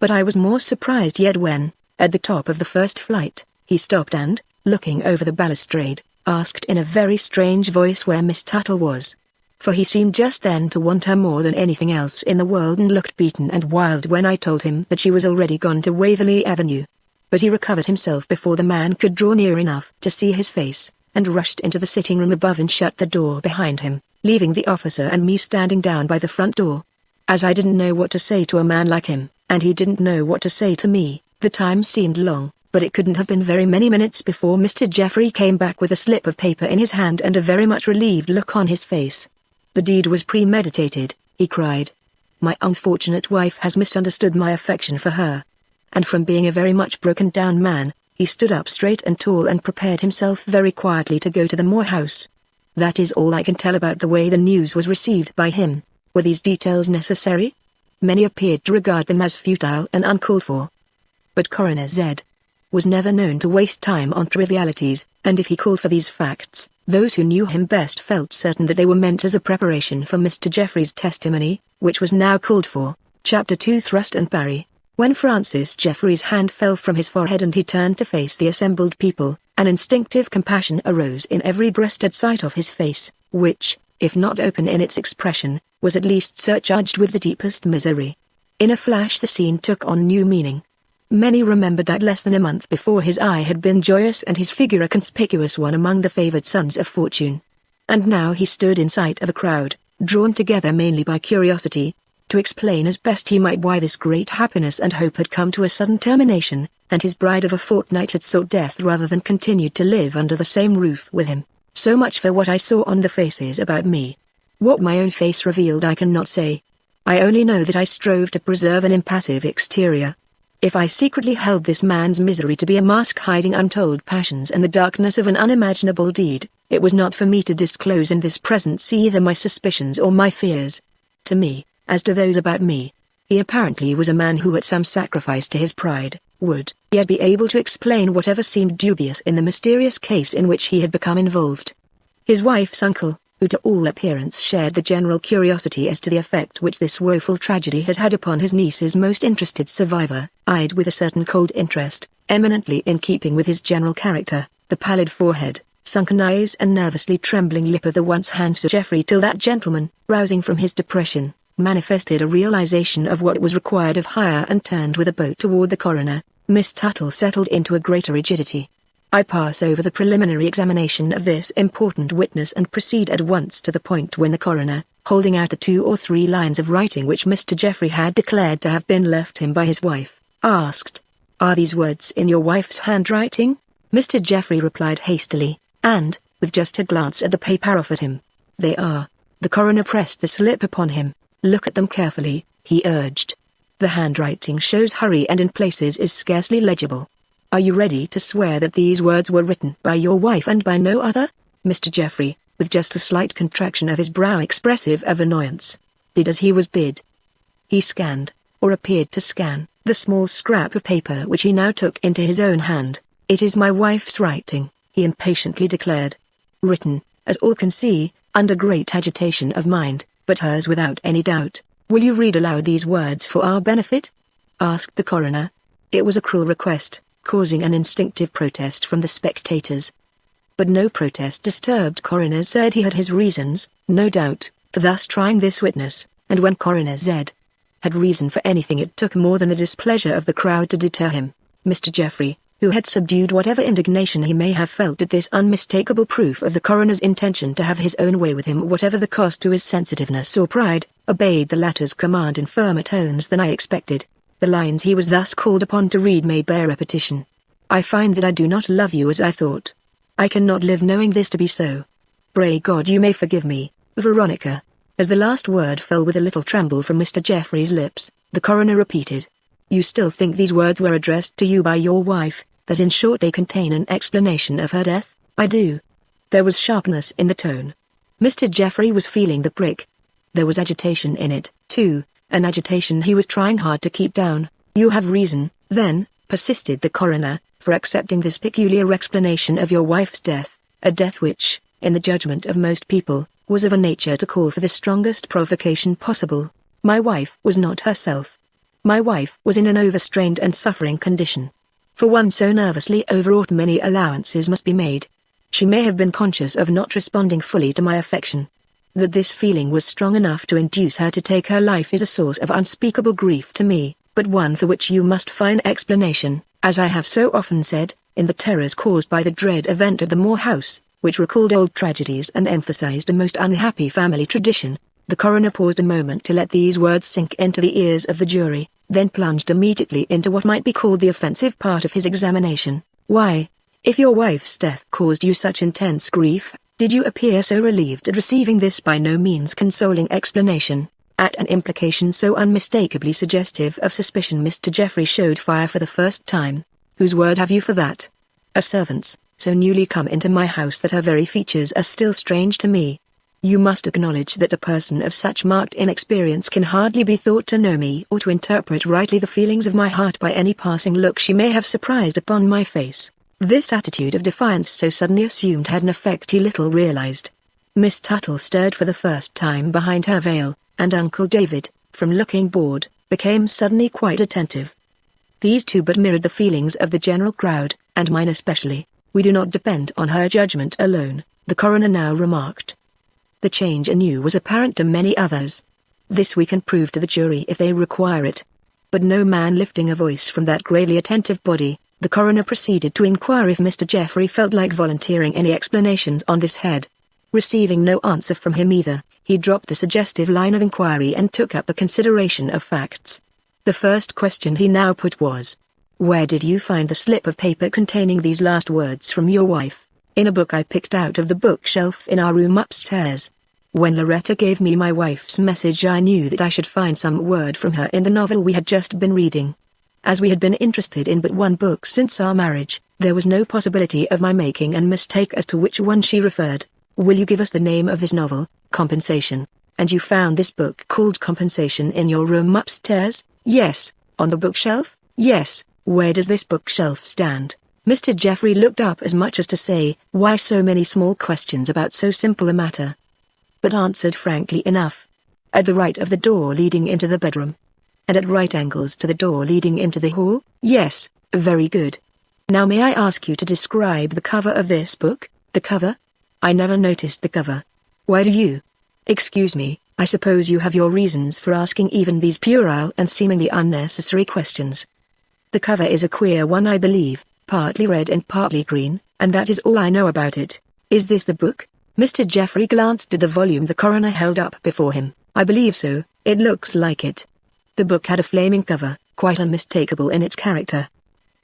But I was more surprised yet when, at the top of the first flight, he stopped and, looking over the balustrade, asked in a very strange voice where Miss Tuttle was. For he seemed just then to want her more than anything else in the world, and looked beaten and wild when I told him that she was already gone to Waverley Avenue. But he recovered himself before the man could draw near enough to see his face, and rushed into the sitting room above and shut the door behind him, leaving the officer and me standing down by the front door. As I didn't know what to say to a man like him, and he didn't know what to say to me, the time seemed long, but it couldn't have been very many minutes before Mr. Jeffrey came back with a slip of paper in his hand and a very much relieved look on his face. "The deed was premeditated," he cried. "My unfortunate wife has misunderstood my affection for her." And from being a very much broken down man, he stood up straight and tall and prepared himself very quietly to go to the Moore house. That is all I can tell about the way the news was received by him. Were these details necessary? Many appeared to regard them as futile and uncalled for. But Coroner Z was never known to waste time on trivialities, and if he called for these facts, those who knew him best felt certain that they were meant as a preparation for Mr. Jeffrey's testimony, which was now called for. Chapter 2 Thrust and Parry. When Francis Jeffrey's hand fell from his forehead and he turned to face the assembled people, an instinctive compassion arose in every breast at sight of his face, which, if not open in its expression, was at least surcharged with the deepest misery. In a flash the scene took on new meaning. Many remembered that less than a month before his eye had been joyous and his figure a conspicuous one among the favored sons of fortune. And now he stood in sight of a crowd, drawn together mainly by curiosity, to explain as best he might why this great happiness and hope had come to a sudden termination, and his bride of a fortnight had sought death rather than continued to live under the same roof with him. So much for what I saw on the faces about me. What my own face revealed I cannot say. I only know that I strove to preserve an impassive exterior. If I secretly held this man's misery to be a mask hiding untold passions and the darkness of an unimaginable deed, it was not for me to disclose in this presence either my suspicions or my fears. To me, as to those about me, he apparently was a man who at some sacrifice to his pride, would yet be able to explain whatever seemed dubious in the mysterious case in which he had become involved. His wife's uncle, who to all appearance shared the general curiosity as to the effect which this woeful tragedy had had upon his niece's most interested survivor, eyed with a certain cold interest, eminently in keeping with his general character, the pallid forehead, sunken eyes and nervously trembling lip of the once handsome Jeffrey, till that gentleman, rousing from his depression, manifested a realization of what was required of hire and turned with a bow toward the coroner. Miss Tuttle settled into a greater rigidity. I pass over the preliminary examination of this important witness and proceed at once to the point when the coroner, holding out the 2 or 3 lines of writing which Mr. Jeffrey had declared to have been left him by his wife, asked, "Are these words in your wife's handwriting?" Mr. Jeffrey replied hastily, and, with just a glance at the paper offered him, "They are." The coroner pressed the slip upon him. "Look at them carefully," he urged. "The handwriting shows hurry and in places is scarcely legible. Are you ready to swear that these words were written by your wife and by no other?" Mr. Jeffrey, with just a slight contraction of his brow expressive of annoyance, did as he was bid. He scanned, or appeared to scan, the small scrap of paper which he now took into his own hand. "It is my wife's writing," he impatiently declared. "Written, as all can see, under great agitation of mind, but hers without any doubt. Will you read aloud these words for our benefit?" asked the coroner. It was a cruel request, causing an instinctive protest from the spectators. But no protest disturbed Coroner said he had his reasons, no doubt, for thus trying this witness, and when Coroner Z had reason for anything, it took more than the displeasure of the crowd to deter him. Mr. Jeffrey, who had subdued whatever indignation he may have felt at this unmistakable proof of the coroner's intention to have his own way with him whatever the cost to his sensitiveness or pride, obeyed the latter's command in firmer tones than I expected. The lines he was thus called upon to read may bear repetition. I find that I do not love you as I thought. I cannot live knowing this to be so. Pray God you may forgive me, Veronica. As the last word fell with a little tremble from Mr. Jeffrey's lips, the coroner repeated. You still think these words were addressed to you by your wife, that in short they contain an explanation of her death? I do. There was sharpness in the tone. Mr. Jeffrey was feeling the prick. There was agitation in it, too, an agitation he was trying hard to keep down. You have reason, then, persisted the coroner, for accepting this peculiar explanation of your wife's death, a death which, in the judgment of most people, was of a nature to call for the strongest provocation possible. My wife was not herself. My wife was in an overstrained and suffering condition. For one so nervously overwrought, many allowances must be made. She may have been conscious of not responding fully to my affection. That this feeling was strong enough to induce her to take her life is a source of unspeakable grief to me, but one for which you must find explanation, as I have so often said, in the terrors caused by the dread event at the Moore House, which recalled old tragedies and emphasized a most unhappy family tradition. The coroner paused a moment to let these words sink into the ears of the jury, then plunged immediately into what might be called the offensive part of his examination. Why, if your wife's death caused you such intense grief, did you appear so relieved at receiving this by no means consoling explanation? At an implication so unmistakably suggestive of suspicion, Mr. Jeffrey showed fire for the first time. Whose word have you for that? A servant's, so newly come into my house that her very features are still strange to me. You must acknowledge that a person of such marked inexperience can hardly be thought to know me or to interpret rightly the feelings of my heart by any passing look she may have surprised upon my face. This attitude of defiance so suddenly assumed had an effect he little realized. Miss Tuttle stirred for the first time behind her veil, and Uncle David, from looking bored, became suddenly quite attentive. These two but mirrored the feelings of the general crowd, and mine especially. We do not depend on her judgment alone, the coroner now remarked. The change in you was apparent to many others. This we can prove to the jury if they require it. But no man lifting a voice from that gravely attentive body, the coroner proceeded to inquire if Mr. Jeffrey felt like volunteering any explanations on this head. Receiving no answer from him either, he dropped the suggestive line of inquiry and took up the consideration of facts. The first question he now put was, where did you find the slip of paper containing these last words from your wife? In a book I picked out of the bookshelf in our room upstairs. When Loretta gave me my wife's message, I knew that I should find some word from her in the novel we had just been reading. As we had been interested in but one book since our marriage, there was no possibility of my making a mistake as to which one she referred. Will you give us the name of this novel, Compensation? And you found this book called Compensation in your room upstairs? Yes. On the bookshelf? Yes. Where does this bookshelf stand? Mr. Jeffrey looked up as much as to say, why so many small questions about so simple a matter? But answered frankly enough. At the right of the door leading into the bedroom. And at right angles to the door leading into the hall? Yes. Very good. Now may I ask you to describe the cover of this book? The cover? I never noticed the cover. Why do you? Excuse me, I suppose you have your reasons for asking even these puerile and seemingly unnecessary questions. The cover is a queer one, I believe, partly red and partly green, and that is all I know about it. Is this the book? Mr. Jeffrey glanced at the volume the coroner held up before him. I believe so, it looks like it. The book had a flaming cover, quite unmistakable in its character.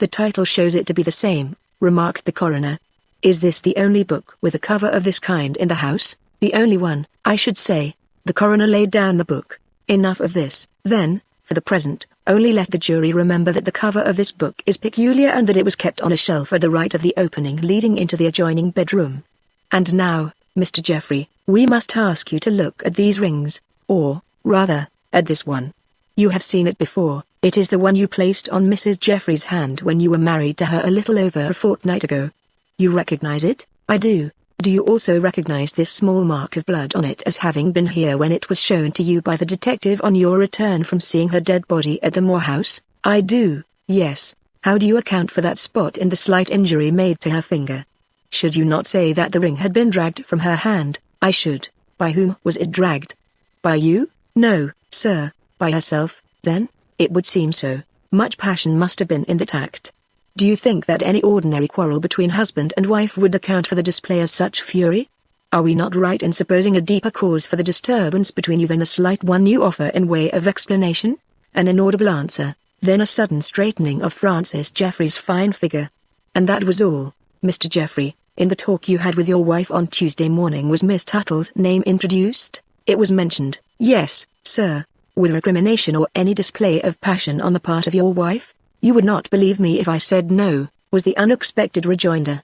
The title shows it to be the same, remarked the coroner. Is this the only book with a cover of this kind in the house? The only one, I should say. The coroner laid down the book. Enough of this, then, for the present. Only let the jury remember that the cover of this book is peculiar and that it was kept on a shelf at the right of the opening leading into the adjoining bedroom. And now, Mr. Jeffrey, we must ask you to look at these rings, or, rather, at this one. You have seen it before, it is the one you placed on Mrs. Jeffrey's hand when you were married to her a little over a fortnight ago. You recognize it? I do. Do you also recognize this small mark of blood on it as having been here when it was shown to you by the detective on your return from seeing her dead body at the Moore House? I do, yes. How do you account for that spot in the slight injury made to her finger? Should you not say that the ring had been dragged from her hand? I should. By whom was it dragged? By you? No, sir. By herself, then? It would seem so. Much passion must have been in that act. Do you think that any ordinary quarrel between husband and wife would account for the display of such fury? Are we not right in supposing a deeper cause for the disturbance between you than the slight one you offer in way of explanation? An inaudible answer, then a sudden straightening of Francis Jeffrey's fine figure. And that was all. Mr. Jeffrey, in the talk you had with your wife on Tuesday morning, was Miss Tuttle's name introduced? It was mentioned. Yes, sir. With recrimination or any display of passion on the part of your wife? You would not believe me if I said no, was the unexpected rejoinder.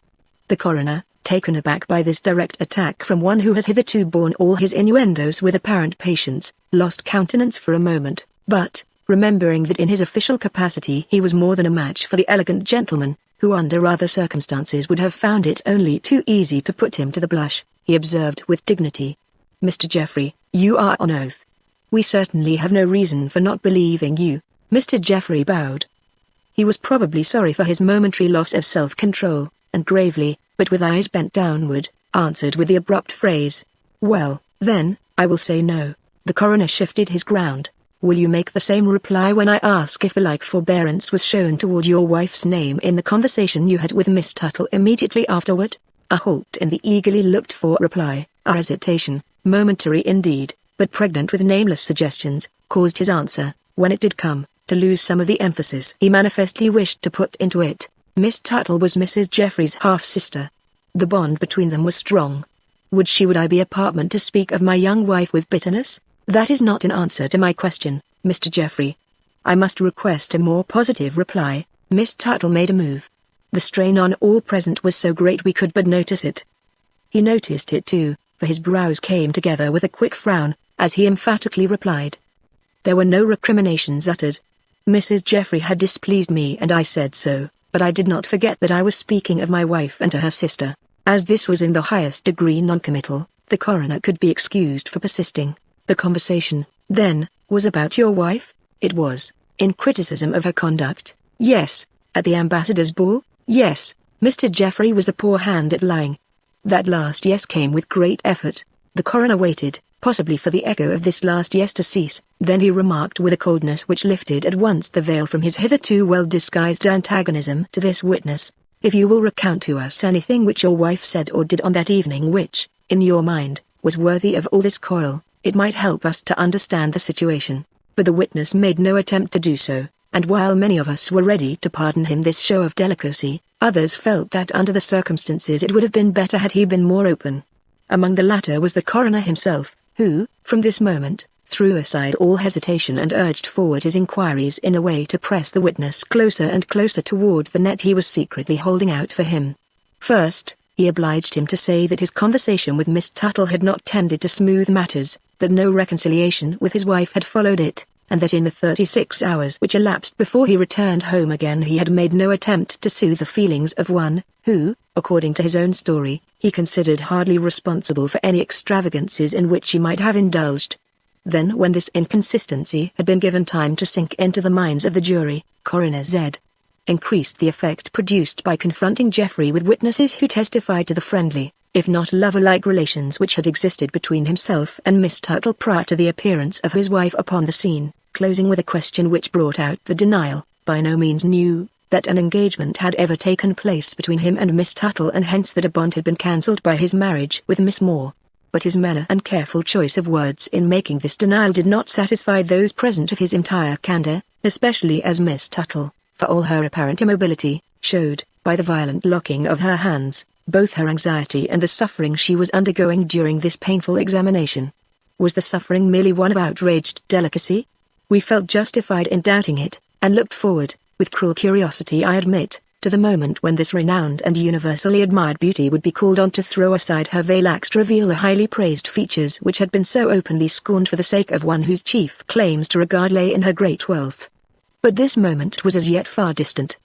The coroner, taken aback by this direct attack from one who had hitherto borne all his innuendos with apparent patience, lost countenance for a moment, but, remembering that in his official capacity he was more than a match for the elegant gentleman, who under other circumstances would have found it only too easy to put him to the blush, he observed with dignity. Mr. Jeffrey, you are on oath. We certainly have no reason for not believing you. Mr. Jeffrey bowed. He was probably sorry for his momentary loss of self-control, and gravely, but with eyes bent downward, answered with the abrupt phrase, "Well, then, I will say no." The coroner shifted his ground. "Will you make the same reply when I ask if the like forbearance was shown toward your wife's name in the conversation you had with Miss Tuttle immediately afterward?" A halt in the eagerly looked-for reply, a hesitation, momentary indeed, but pregnant with nameless suggestions, caused his answer, when it did come, to lose some of the emphasis he manifestly wished to put into it. Miss Tuttle was Mrs. Jeffrey's half-sister. The bond between them was strong. Would I be apartment to speak of my young wife with bitterness? That is not an answer to my question, Mr. Jeffrey. I must request a more positive reply. Miss Tuttle made a move. The strain on all present was so great we could but notice it. He noticed it too, for his brows came together with a quick frown, as he emphatically replied. There were no recriminations uttered. Mrs. Jeffrey had displeased me and I said so, but I did not forget that I was speaking of my wife and to her sister. As this was in the highest degree noncommittal, the coroner could be excused for persisting. The conversation, then, was about your wife? It was. In criticism of her conduct? Yes. At the ambassador's ball? Yes. Mr. Jeffrey was a poor hand at lying. That last yes came with great effort. The coroner waited, possibly for the echo of this last yes to cease, then he remarked with a coldness which lifted at once the veil from his hitherto well-disguised antagonism to this witness. If you will recount to us anything which your wife said or did on that evening which, in your mind, was worthy of all this coil, it might help us to understand the situation. But the witness made no attempt to do so, and while many of us were ready to pardon him this show of delicacy, others felt that under the circumstances it would have been better had he been more open. Among the latter was the coroner himself, who, from this moment, threw aside all hesitation and urged forward his inquiries in a way to press the witness closer and closer toward the net he was secretly holding out for him. First, he obliged him to say that his conversation with Miss Tuttle had not tended to smooth matters, that no reconciliation with his wife had followed it, and that in the 36 hours which elapsed before he returned home again he had made no attempt to soothe the feelings of one, who, according to his own story, he considered hardly responsible for any extravagances in which he might have indulged. Then when this inconsistency had been given time to sink into the minds of the jury, Coroner Z. increased the effect produced by confronting Jeffrey with witnesses who testified to the friendly, if not lover-like relations which had existed between himself and Miss Tuttle prior to the appearance of his wife upon the scene, closing with a question which brought out the denial, by no means new, that an engagement had ever taken place between him and Miss Tuttle and hence that a bond had been cancelled by his marriage with Miss Moore. But his manner and careful choice of words in making this denial did not satisfy those present of his entire candor, especially as Miss Tuttle, for all her apparent immobility, showed, by the violent locking of her hands, both her anxiety and the suffering she was undergoing during this painful examination. Was the suffering merely one of outraged delicacy? We felt justified in doubting it, and looked forward, with cruel curiosity I admit, to the moment when this renowned and universally admired beauty would be called on to throw aside her veil to reveal the highly praised features which had been so openly scorned for the sake of one whose chief claims to regard lay in her great wealth. But this moment was as yet far distant.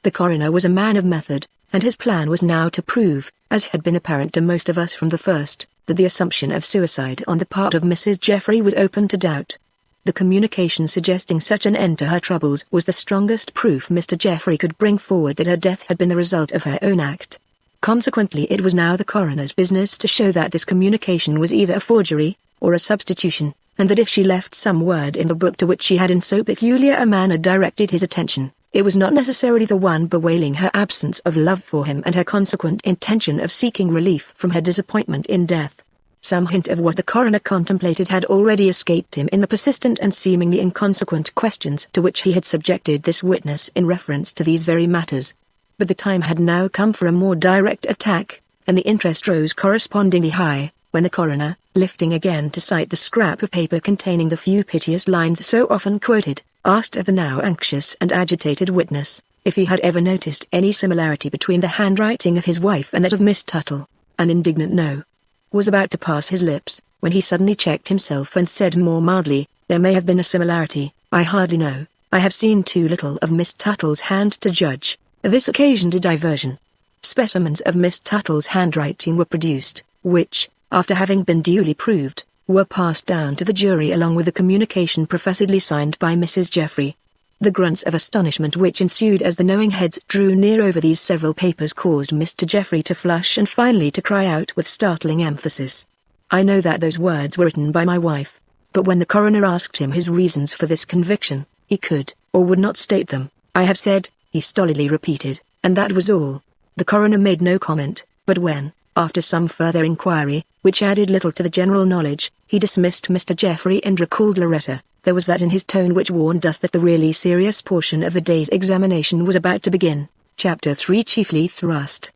The coroner was a man of method, and his plan was now to prove, as had been apparent to most of us from the first, that the assumption of suicide on the part of Mrs. Jeffrey was open to doubt. The communication suggesting such an end to her troubles was the strongest proof Mr. Jeffrey could bring forward that her death had been the result of her own act. Consequently it was now the coroner's business to show that this communication was either a forgery, or a substitution, and that if she left some word in the book to which she had in so peculiar a manner directed his attention, it was not necessarily the one bewailing her absence of love for him and her consequent intention of seeking relief from her disappointment in death. Some hint of what the coroner contemplated had already escaped him in the persistent and seemingly inconsequent questions to which he had subjected this witness in reference to these very matters. But the time had now come for a more direct attack, and the interest rose correspondingly high, when the coroner, lifting again to cite the scrap of paper containing the few piteous lines so often quoted, asked of the now anxious and agitated witness, if he had ever noticed any similarity between the handwriting of his wife and that of Miss Tuttle. An indignant no was about to pass his lips, when he suddenly checked himself and said more mildly, "There may have been a similarity, I hardly know. I have seen too little of Miss Tuttle's hand to judge." This occasioned a diversion. Specimens of Miss Tuttle's handwriting were produced, which, after having been duly proved, were passed down to the jury along with a communication professedly signed by Mrs. Jeffrey. The grunts of astonishment which ensued as the knowing heads drew near over these several papers caused Mr. Jeffrey to flush and finally to cry out with startling emphasis, "I know that those words were written by my wife." But when the coroner asked him his reasons for this conviction, he could, or would not state them. "I have said," he stolidly repeated, and that was all. The coroner made no comment, but when, after some further inquiry, which added little to the general knowledge, he dismissed Mr. Jeffrey and recalled Loretta, there was that in his tone which warned us that the really serious portion of the day's examination was about to begin. Chapter 3 Chiefly Thrust.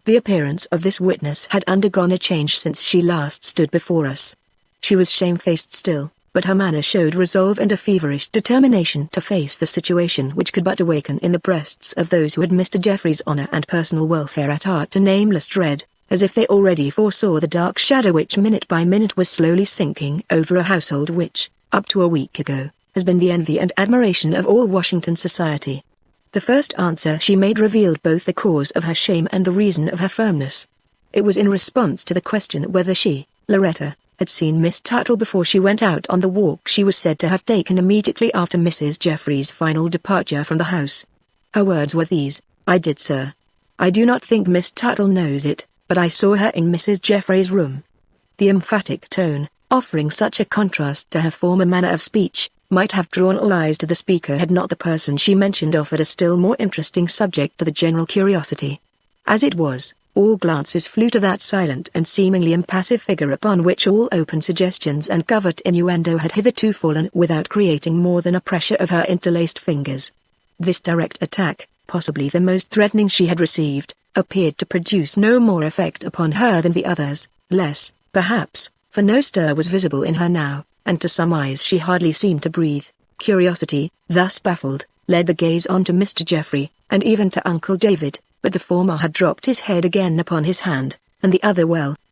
The appearance of this witness had undergone a change since she last stood before us. She was shamefaced still, but her manner showed resolve and a feverish determination to face the situation which could but awaken in the breasts of those who had Mr. Jeffrey's honor and personal welfare at heart a nameless dread, as if they already foresaw the dark shadow which minute by minute was slowly sinking over a household which, up to a week ago, has been the envy and admiration of all Washington society. The first answer she made revealed both the cause of her shame and the reason of her firmness. It was in response to the question whether she, Loretta, had seen Miss Tuttle before she went out on the walk she was said to have taken immediately after Mrs. Jeffrey's final departure from the house. Her words were these: "I did, sir. I do not think Miss Tuttle knows it, but I saw her in Mrs. Jeffrey's room." The emphatic tone, offering such a contrast to her former manner of speech, might have drawn all eyes to the speaker had not the person she mentioned offered a still more interesting subject to the general curiosity. As it was, all glances flew to that silent and seemingly impassive figure upon which all open suggestions and covert innuendo had hitherto fallen without creating more than a pressure of her interlaced fingers. This direct attack, possibly the most threatening she had received, appeared to produce no more effect upon her than the others, less, perhaps, for no stir was visible in her now, and to some eyes she hardly seemed to breathe. Curiosity, thus baffled, led the gaze on to Mr. Jeffrey, and even to Uncle David, but the former had dropped his head again upon his hand, and the other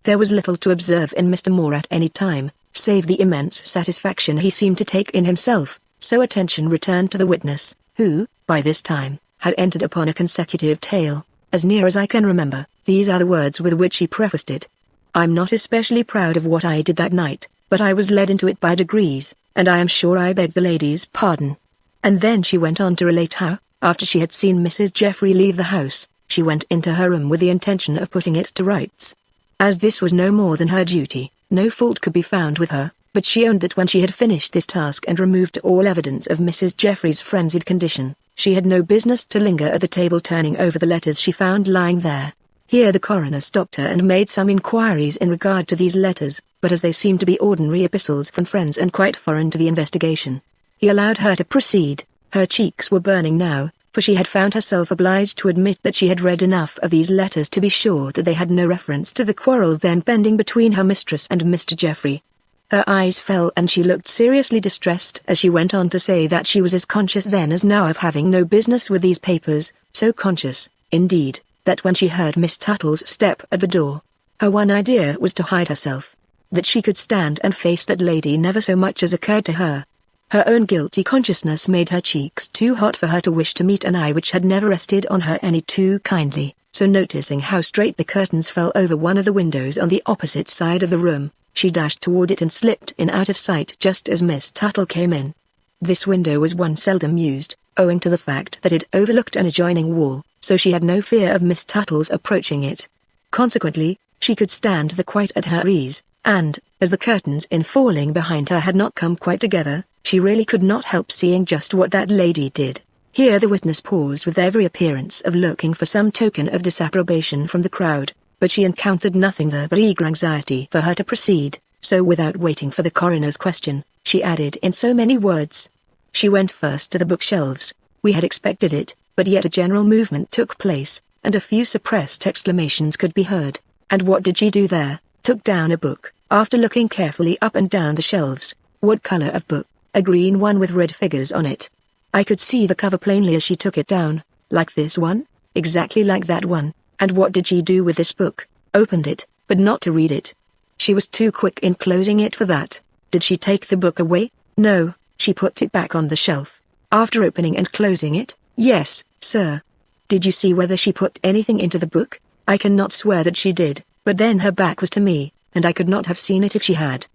there was little to observe in Mr. Moore at any time, save the immense satisfaction he seemed to take in himself, so attention returned to the witness, who, by this time, had entered upon a consecutive tale. "As near as I can remember, these are the words with which he prefaced it. I'm not especially proud of what I did that night, but I was led into it by degrees, and I am sure I beg the lady's pardon." And then she went on to relate how, after she had seen Mrs. Jeffrey leave the house, she went into her room with the intention of putting it to rights. As this was no more than her duty, no fault could be found with her, but she owned that when she had finished this task and removed all evidence of Mrs. Jeffrey's frenzied condition, she had no business to linger at the table turning over the letters she found lying there. Here the coroner stopped her and made some inquiries in regard to these letters, but as they seemed to be ordinary epistles from friends and quite foreign to the investigation, he allowed her to proceed. Her cheeks were burning now, for she had found herself obliged to admit that she had read enough of these letters to be sure that they had no reference to the quarrel then pending between her mistress and Mr. Jeffrey. Her eyes fell and she looked seriously distressed as she went on to say that she was as conscious then as now of having no business with these papers, so conscious, indeed, that when she heard Miss Tuttle's step at the door, her one idea was to hide herself. That she could stand and face that lady never so much as occurred to her. Her own guilty consciousness made her cheeks too hot for her to wish to meet an eye which had never rested on her any too kindly, so noticing how straight the curtains fell over one of the windows on the opposite side of the room, she dashed toward it and slipped in out of sight just as Miss Tuttle came in. This window was one seldom used, owing to the fact that it overlooked an adjoining wall, so she had no fear of Miss Tuttle's approaching it. Consequently, she could stand there quite at her ease, and, as the curtains in falling behind her had not come quite together, she really could not help seeing just what that lady did. Here the witness paused with every appearance of looking for some token of disapprobation from the crowd, but she encountered nothing there but eager anxiety for her to proceed, so without waiting for the coroner's question, she added in so many words. She went first to the bookshelves. We had expected it, but yet a general movement took place, and a few suppressed exclamations could be heard. And what did she do there? Took down a book, after looking carefully up and down the shelves. What color of book? A green one with red figures on it. I could see the cover plainly as she took it down. Like this one? Exactly like that one. And what did she do with this book? Opened it, but not to read it. She was too quick in closing it for that. Did she take the book away? No, she put it back on the shelf. After opening and closing it? Yes, sir. Did you see whether she put anything into the book? I cannot swear that she did, but then her back was to me, and I could not have seen it if she had.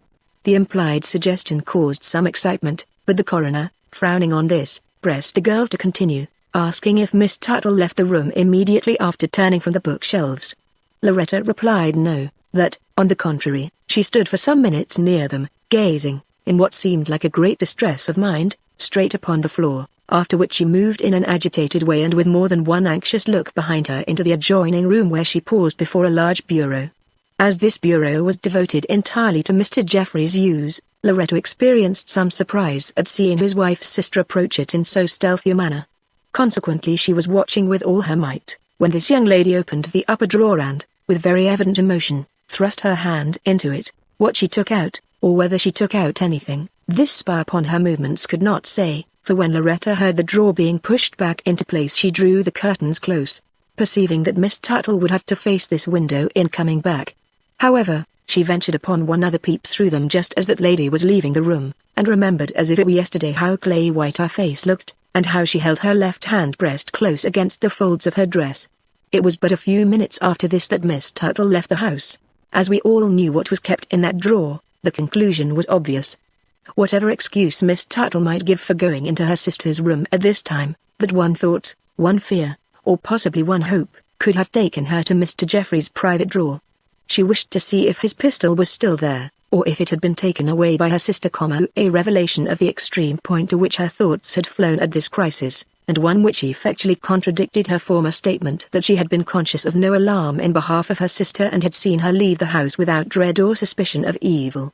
The implied suggestion caused some excitement, but the coroner, frowning on this, pressed the girl to continue, asking if Miss Tuttle left the room immediately after turning from the bookshelves. Loretta replied no, that, on the contrary, she stood for some minutes near them, gazing, in what seemed like a great distress of mind, straight upon the floor, after which she moved in an agitated way and with more than one anxious look behind her into the adjoining room where she paused before a large bureau. As this bureau was devoted entirely to Mr. Jeffrey's use, Loretta experienced some surprise at seeing his wife's sister approach it in so stealthy a manner. Consequently she was watching with all her might, when this young lady opened the upper drawer and, with very evident emotion, thrust her hand into it. What she took out, or whether she took out anything, this spy upon her movements could not say, for when Loretta heard the drawer being pushed back into place she drew the curtains close, perceiving that Miss Tuttle would have to face this window in coming back. However, she ventured upon one other peep through them just as that lady was leaving the room, and remembered as if it were yesterday how clay white her face looked, and how she held her left hand pressed close against the folds of her dress. It was but a few minutes after this that Miss Tuttle left the house. As we all knew what was kept in that drawer, the conclusion was obvious. Whatever excuse Miss Tuttle might give for going into her sister's room at this time, that one thought, one fear, or possibly one hope, could have taken her to Mr. Jeffrey's private drawer. She wished to see if his pistol was still there, or if it had been taken away by her sister, a revelation of the extreme point to which her thoughts had flown at this crisis, and one which effectually contradicted her former statement that she had been conscious of no alarm in behalf of her sister and had seen her leave the house without dread or suspicion of evil.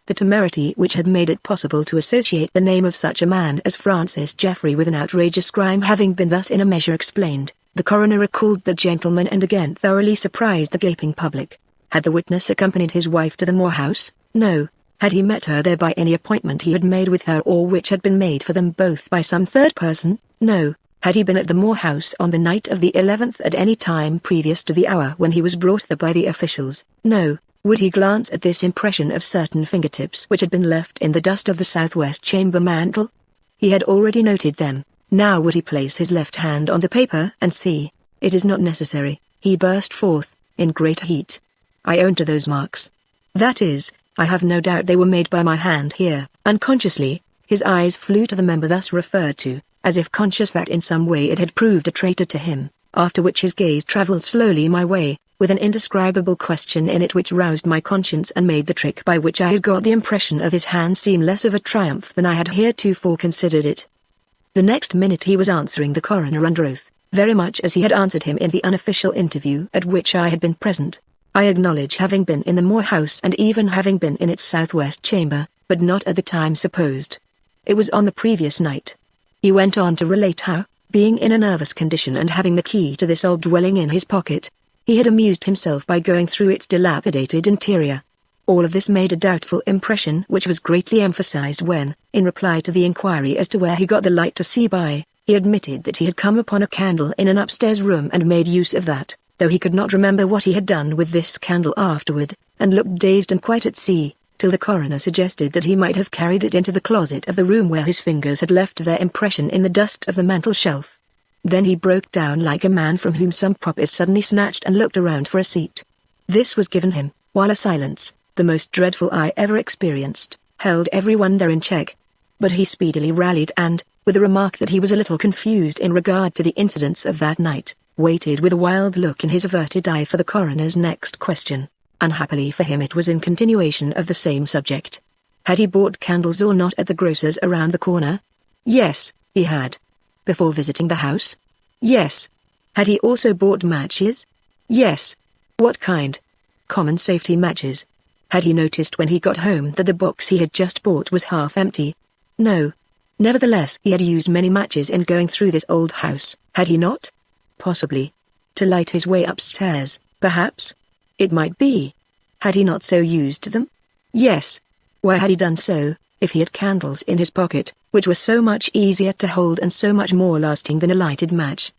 The temerity which had made it possible to associate the name of such a man as Francis Jeffrey with an outrageous crime having been thus in a measure explained, the coroner recalled the gentleman and again thoroughly surprised the gaping public. Had the witness accompanied his wife to the Moore house? No. Had he met her there by any appointment he had made with her or which had been made for them both by some third person? No. Had he been at the Moore house on the night of the 11th at any time previous to the hour when he was brought there by the officials? No. Would he glance at this impression of certain fingertips which had been left in the dust of the southwest chamber mantel? He had already noted them. Now would he place his left hand on the paper and see? It is not necessary, he burst forth, in great heat. I own to those marks. That is, I have no doubt they were made by my hand here. Unconsciously, his eyes flew to the member thus referred to, as if conscious that in some way it had proved a traitor to him, after which his gaze travelled slowly my way, with an indescribable question in it which roused my conscience and made the trick by which I had got the impression of his hand seem less of a triumph than I had heretofore considered it. The next minute he was answering the coroner under oath, very much as he had answered him in the unofficial interview at which I had been present. I acknowledge having been in the Moore house and even having been in its southwest chamber, but not at the time supposed. It was on the previous night. He went on to relate how, being in a nervous condition and having the key to this old dwelling in his pocket, he had amused himself by going through its dilapidated interior. All of this made a doubtful impression which was greatly emphasized when, in reply to the inquiry as to where he got the light to see by, he admitted that he had come upon a candle in an upstairs room and made use of that, though he could not remember what he had done with this candle afterward, and looked dazed and quite at sea, till the coroner suggested that he might have carried it into the closet of the room where his fingers had left their impression in the dust of the mantel shelf. Then he broke down like a man from whom some prop is suddenly snatched and looked around for a seat. This was given him, while a silence, the most dreadful I ever experienced, held everyone there in check. But he speedily rallied and, with a remark that he was a little confused in regard to the incidents of that night, waited with a wild look in his averted eye for the coroner's next question. Unhappily for him, it was in continuation of the same subject. Had he bought candles or not at the grocer's around the corner? Yes, he had. Before visiting the house? Yes. Had he also bought matches? Yes. What kind? Common safety matches. Had he noticed when he got home that the box he had just bought was half empty? No. Nevertheless, he had used many matches in going through this old house, had he not? Possibly. To light his way upstairs, perhaps? It might be. Had he not so used them? Yes. Why had he done so, if he had candles in his pocket, which were so much easier to hold and so much more lasting than a lighted match?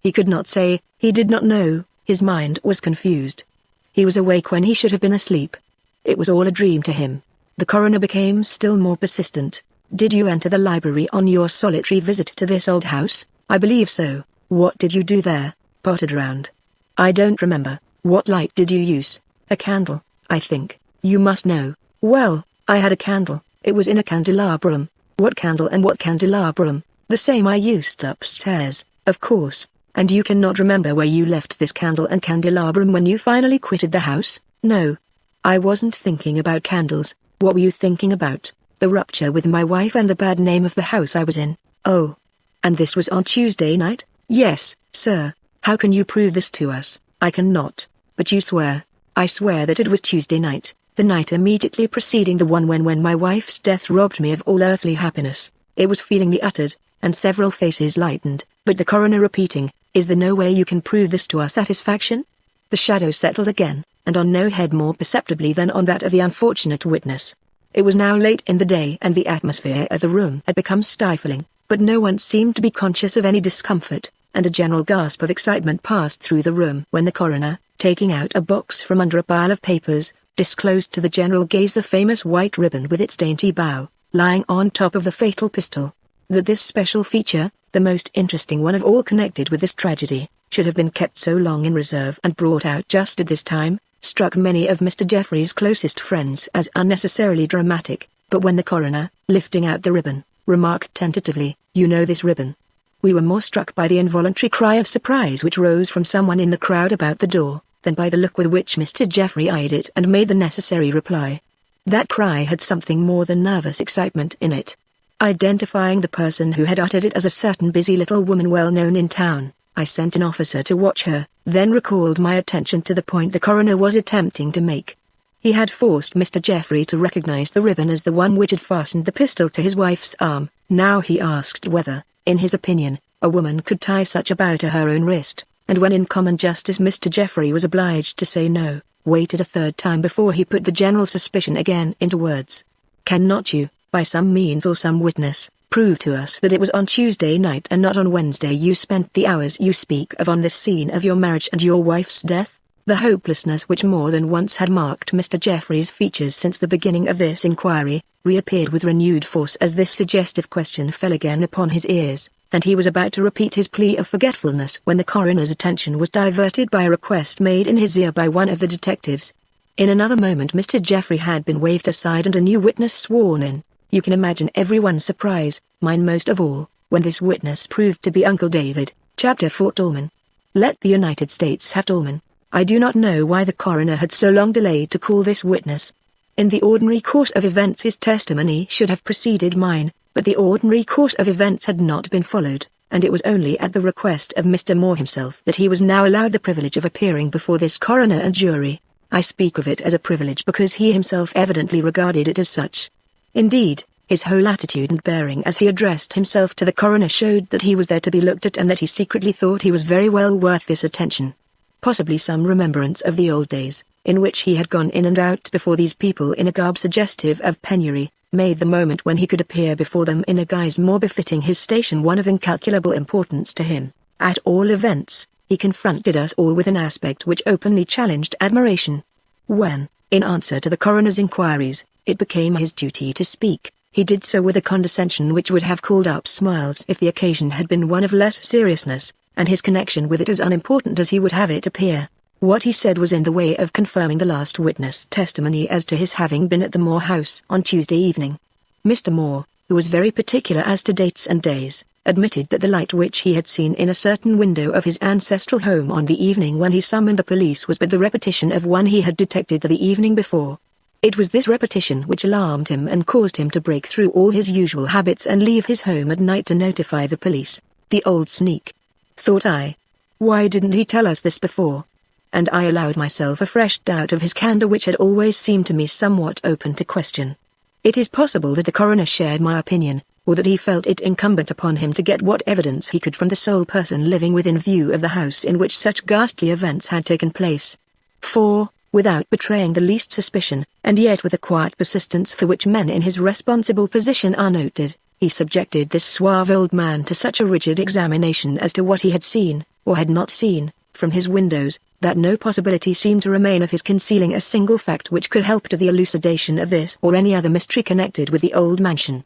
He could not say, he did not know, his mind was confused. He was awake when he should have been asleep. It was all a dream to him. The coroner became still more persistent. Did you enter the library on your solitary visit to this old house? I believe so. What did you do there? Pottered around. I don't remember. What light did you use? A candle, I think. You must know. Well, I had a candle. It was in a candelabrum. What candle and what candelabrum? The same I used upstairs, of course. And you cannot remember where you left this candle and candelabrum when you finally quitted the house? No. I wasn't thinking about candles. What were you thinking about? The rupture with my wife and the bad name of the house I was in. Oh. And this was on Tuesday night? Yes, sir. How can you prove this to us? I cannot. But you swear. I swear that it was Tuesday night, the night immediately preceding the one when my wife's death robbed me of all earthly happiness. It was feelingly uttered, and several faces lightened, but the coroner repeating, is there no way you can prove this to our satisfaction? The shadow settled again, and on no head more perceptibly than on that of the unfortunate witness. It was now late in the day and the atmosphere of the room had become stifling, but no one seemed to be conscious of any discomfort, and a general gasp of excitement passed through the room when the coroner, taking out a box from under a pile of papers, disclosed to the general gaze the famous white ribbon with its dainty bow, lying on top of the fatal pistol. That this special feature, the most interesting one of all connected with this tragedy, should have been kept so long in reserve and brought out just at this time, struck many of Mr. Jeffrey's closest friends as unnecessarily dramatic, but when the coroner, lifting out the ribbon, remarked tentatively, "You know this ribbon?" we were more struck by the involuntary cry of surprise which rose from someone in the crowd about the door, than by the look with which Mr. Jeffrey eyed it and made the necessary reply. That cry had something more than nervous excitement in it. Identifying the person who had uttered it as a certain busy little woman well known in town, I sent an officer to watch her, then recalled my attention to the point the coroner was attempting to make. He had forced Mr. Jeffrey to recognize the ribbon as the one which had fastened the pistol to his wife's arm. Now he asked whether, in his opinion, a woman could tie such a bow to her own wrist, and when in common justice Mr. Jeffrey was obliged to say no, waited a third time before he put the general suspicion again into words. Cannot you, by some means or some witness, prove to us that it was on Tuesday night and not on Wednesday you spent the hours you speak of on this scene of your marriage and your wife's death? The hopelessness which more than once had marked Mr. Jeffrey's features since the beginning of this inquiry, reappeared with renewed force as this suggestive question fell again upon his ears, and he was about to repeat his plea of forgetfulness when the coroner's attention was diverted by a request made in his ear by one of the detectives. In another moment Mr. Jeffrey had been waved aside and a new witness sworn in. You can imagine everyone's surprise, mine most of all, when this witness proved to be Uncle David, Chapter 4 Tallman. Let the United States have Tallman. I do not know why the coroner had so long delayed to call this witness. In the ordinary course of events his testimony should have preceded mine, but the ordinary course of events had not been followed, and it was only at the request of Mr. Moore himself that he was now allowed the privilege of appearing before this coroner and jury. I speak of it as a privilege because he himself evidently regarded it as such. Indeed, his whole attitude and bearing as he addressed himself to the coroner showed that he was there to be looked at and that he secretly thought he was very well worth this attention. Possibly some remembrance of the old days, in which he had gone in and out before these people in a garb suggestive of penury, made the moment when he could appear before them in a guise more befitting his station one of incalculable importance to him. At all events, he confronted us all with an aspect which openly challenged admiration. When, in answer to the coroner's inquiries, it became his duty to speak, he did so with a condescension which would have called up smiles if the occasion had been one of less seriousness, and his connection with it as unimportant as he would have it appear. What he said was in the way of confirming the last witness' testimony as to his having been at the Moore house on Tuesday evening. Mr. Moore, who was very particular as to dates and days, admitted that the light which he had seen in a certain window of his ancestral home on the evening when he summoned the police was but the repetition of one he had detected the evening before. It was this repetition which alarmed him and caused him to break through all his usual habits and leave his home at night to notify the police. The old sneak, thought I. Why didn't he tell us this before? And I allowed myself a fresh doubt of his candor which had always seemed to me somewhat open to question. It is possible that the coroner shared my opinion, or that he felt it incumbent upon him to get what evidence he could from the sole person living within view of the house in which such ghastly events had taken place. For, without betraying the least suspicion, and yet with a quiet persistence for which men in his responsible position are noted, he subjected this suave old man to such a rigid examination as to what he had seen, or had not seen, from his windows, that no possibility seemed to remain of his concealing a single fact which could help to the elucidation of this or any other mystery connected with the old mansion.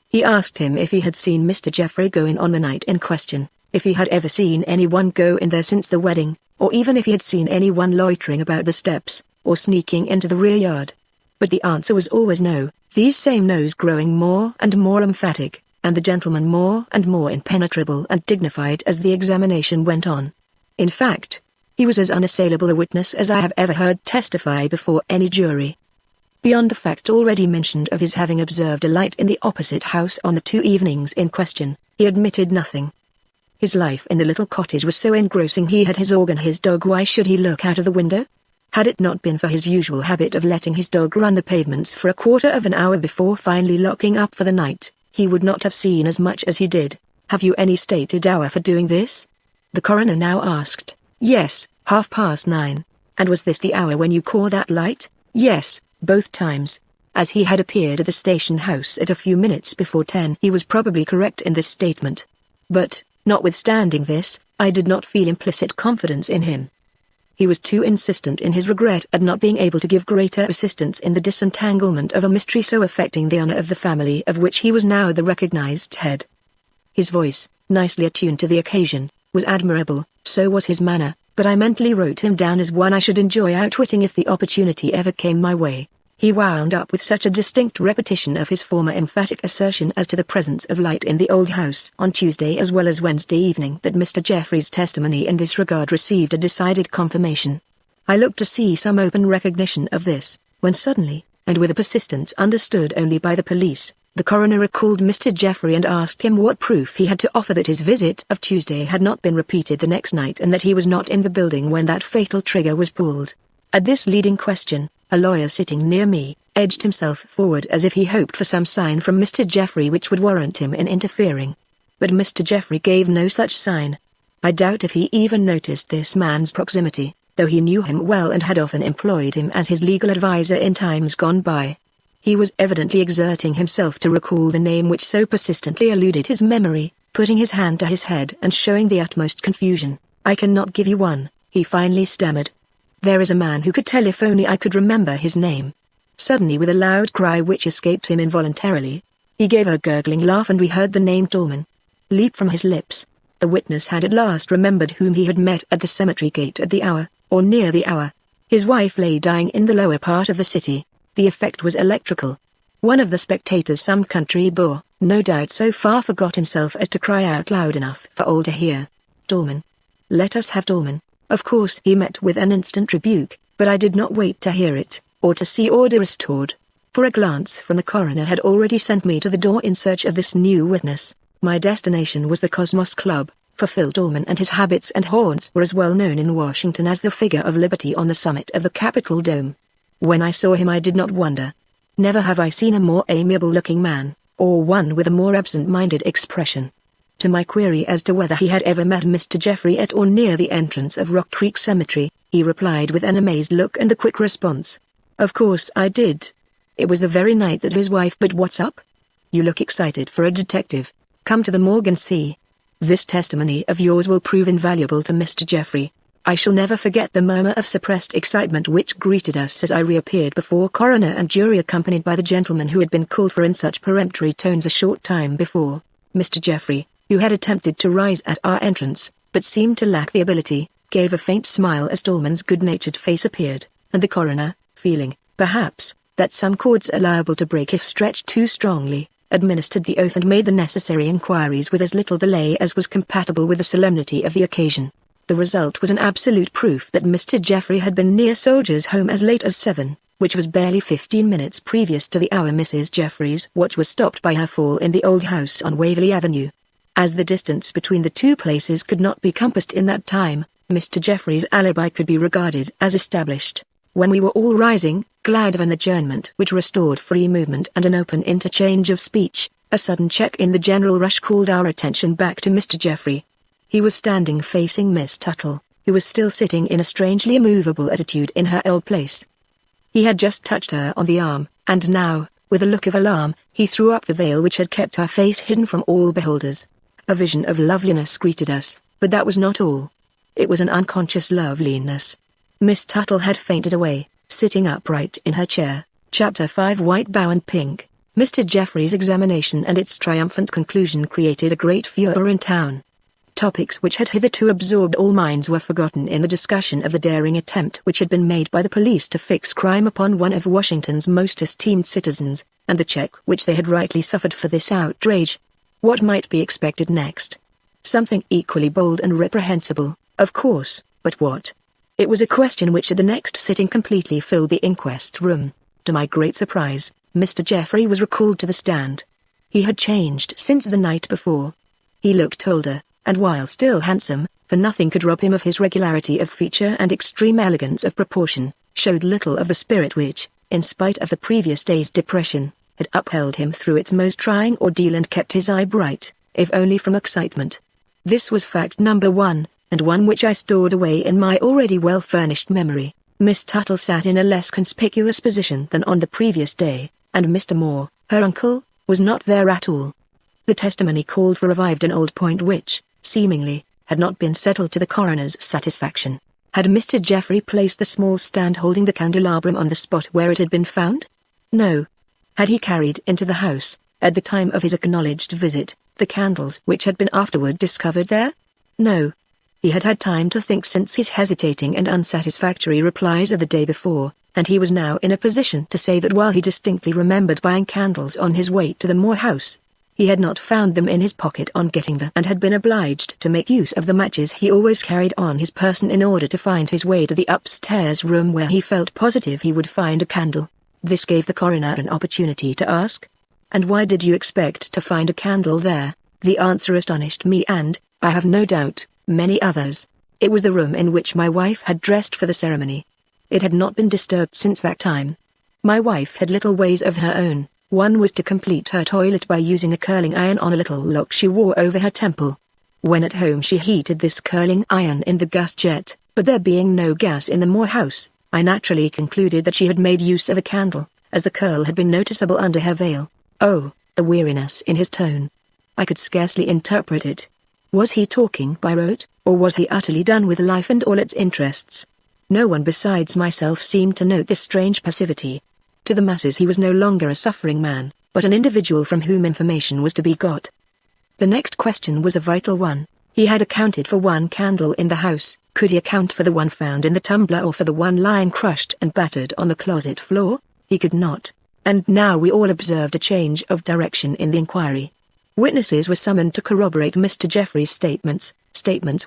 He asked him if he had seen Mr. Geoffrey go in on the night in question, if he had ever seen anyone go in there since the wedding, or even if he had seen anyone loitering about the steps, or sneaking into the rear yard. But the answer was always no, these same no's growing more and more emphatic, and the gentleman more and more impenetrable and dignified as the examination went on. In fact, he was as unassailable a witness as I have ever heard testify before any jury. Beyond the fact already mentioned of his having observed a light in the opposite house on the 2 evenings in question, he admitted nothing. His life in the little cottage was so engrossing. He had his organ, his dog. Why should he look out of the window? Had it not been for his usual habit of letting his dog run the pavements for a quarter of an hour before finally locking up for the night, he would not have seen as much as he did. Have you any stated hour for doing this? The coroner now asked. Yes, 9:30. And was this the hour when you saw that light? Yes, both times. As he had appeared at the station house at a few minutes before 10, he was probably correct in this statement. But, notwithstanding this, I did not feel implicit confidence in him. He was too insistent in his regret at not being able to give greater assistance in the disentanglement of a mystery so affecting the honor of the family of which he was now the recognized head. His voice, nicely attuned to the occasion, was admirable, so was his manner, but I mentally wrote him down as one I should enjoy outwitting if the opportunity ever came my way. He wound up with such a distinct repetition of his former emphatic assertion as to the presence of light in the old house on Tuesday as well as Wednesday evening that Mr. Geoffrey's testimony in this regard received a decided confirmation. I looked to see some open recognition of this, when suddenly, and with a persistence understood only by the police, the coroner recalled Mr. Geoffrey and asked him what proof he had to offer that his visit of Tuesday had not been repeated the next night and that he was not in the building when that fatal trigger was pulled. At this leading question, a lawyer sitting near me edged himself forward as if he hoped for some sign from Mr. Geoffrey which would warrant him in interfering. But Mr. Geoffrey gave no such sign. I doubt if he even noticed this man's proximity, though he knew him well and had often employed him as his legal adviser in times gone by. He was evidently exerting himself to recall the name which so persistently eluded his memory, putting his hand to his head and showing the utmost confusion. I cannot give you one, he finally stammered. There is a man who could tell if only I could remember his name. Suddenly, with a loud cry which escaped him involuntarily, he gave a gurgling laugh and we heard the name Tolman leap from his lips. The witness had at last remembered whom he had met at the cemetery gate at the hour, or near the hour. His wife lay dying in the lower part of the city. The effect was electrical. One of the spectators, some country boor, no doubt so far forgot himself as to cry out loud enough for all to hear. Tolman. Let us have Tolman. Of course he met with an instant rebuke, but I did not wait to hear it, or to see order restored. For a glance from the coroner had already sent me to the door in search of this new witness. My destination was the Cosmos Club, for Phil Tolman and his habits and haunts were as well known in Washington as the figure of liberty on the summit of the Capitol dome. When I saw him I did not wonder. Never have I seen a more amiable-looking man, or one with a more absent-minded expression. To my query as to whether he had ever met Mr. Geoffrey at or near the entrance of Rock Creek Cemetery, he replied with an amazed look and a quick response. Of course I did. It was the very night that his wife. But what's up? You look excited for a detective. Come to the morgue and see. This testimony of yours will prove invaluable to Mr. Geoffrey. I shall never forget the murmur of suppressed excitement which greeted us as I reappeared before coroner and jury accompanied by the gentleman who had been called for in such peremptory tones a short time before. Mr. Geoffrey, who had attempted to rise at our entrance, but seemed to lack the ability, gave a faint smile as Tolman's good-natured face appeared, and the coroner, feeling, perhaps, that some chords are liable to break if stretched too strongly, administered the oath and made the necessary inquiries with as little delay as was compatible with the solemnity of the occasion. The result was an absolute proof that Mr. Geoffrey had been near Soldier's Home as late as 7, which was barely 15 minutes previous to the hour Mrs. Geoffrey's watch was stopped by her fall in the old house on Waverley Avenue. As the distance between the two places could not be compassed in that time, Mr. Geoffrey's alibi could be regarded as established. When we were all rising, glad of an adjournment which restored free movement and an open interchange of speech, a sudden check in the general rush called our attention back to Mr. Geoffrey. He was standing facing Miss Tuttle, who was still sitting in a strangely immovable attitude in her old place. He had just touched her on the arm, and now, with a look of alarm, he threw up the veil which had kept her face hidden from all beholders. A vision of loveliness greeted us, but that was not all. It was an unconscious loveliness. Miss Tuttle had fainted away, sitting upright in her chair. Chapter 5 White Bow and Pink. Mr. Geoffrey's examination and its triumphant conclusion created a great furor in town. Topics which had hitherto absorbed all minds were forgotten in the discussion of the daring attempt which had been made by the police to fix crime upon one of Washington's most esteemed citizens, and the check which they had rightly suffered for this outrage. What might be expected next? Something equally bold and reprehensible, of course, but what? It was a question which at the next sitting completely filled the inquest room. To my great surprise, Mr. Geoffrey was recalled to the stand. He had changed since the night before. He looked older, and while still handsome, for nothing could rob him of his regularity of feature and extreme elegance of proportion, showed little of the spirit which, in spite of the previous day's depression, had upheld him through its most trying ordeal and kept his eye bright, if only from excitement. This was fact number one, and one which I stored away in my already well-furnished memory. Miss Tuttle sat in a less conspicuous position than on the previous day, and Mr. Moore, her uncle, was not there at all. The testimony called for revived an old point which, seemingly, had not been settled to the coroner's satisfaction. Had Mr. Geoffrey placed the small stand holding the candelabrum on the spot where it had been found? No. Had he carried into the house, at the time of his acknowledged visit, the candles which had been afterward discovered there? No. He had had time to think since his hesitating and unsatisfactory replies of the day before, and he was now in a position to say that while he distinctly remembered buying candles on his way to the Moore house, he had not found them in his pocket on getting there and had been obliged to make use of the matches he always carried on his person in order to find his way to the upstairs room where he felt positive he would find a candle. This gave the coroner an opportunity to ask, "And why did you expect to find a candle there?" The answer astonished me and, I have no doubt, many others. It was the room in which my wife had dressed for the ceremony. It had not been disturbed since that time. My wife had little ways of her own. One was to complete her toilet by using a curling iron on a little lock she wore over her temple. When at home she heated this curling iron in the gas jet, but there being no gas in the Moore house, I naturally concluded that she had made use of a candle, as the curl had been noticeable under her veil. Oh, the weariness in his tone. I could scarcely interpret it. Was he talking by rote, or was he utterly done with life and all its interests? No one besides myself seemed to note this strange passivity. To the masses he was no longer a suffering man, but an individual from whom information was to be got. The next question was a vital one. He had accounted for one candle in the house. Could he account for the one found in the tumbler or for the one lying crushed and battered on the closet floor? He could not. And now we all observed a change of direction in the inquiry. Witnesses were summoned to corroborate Mr. Geoffrey's statements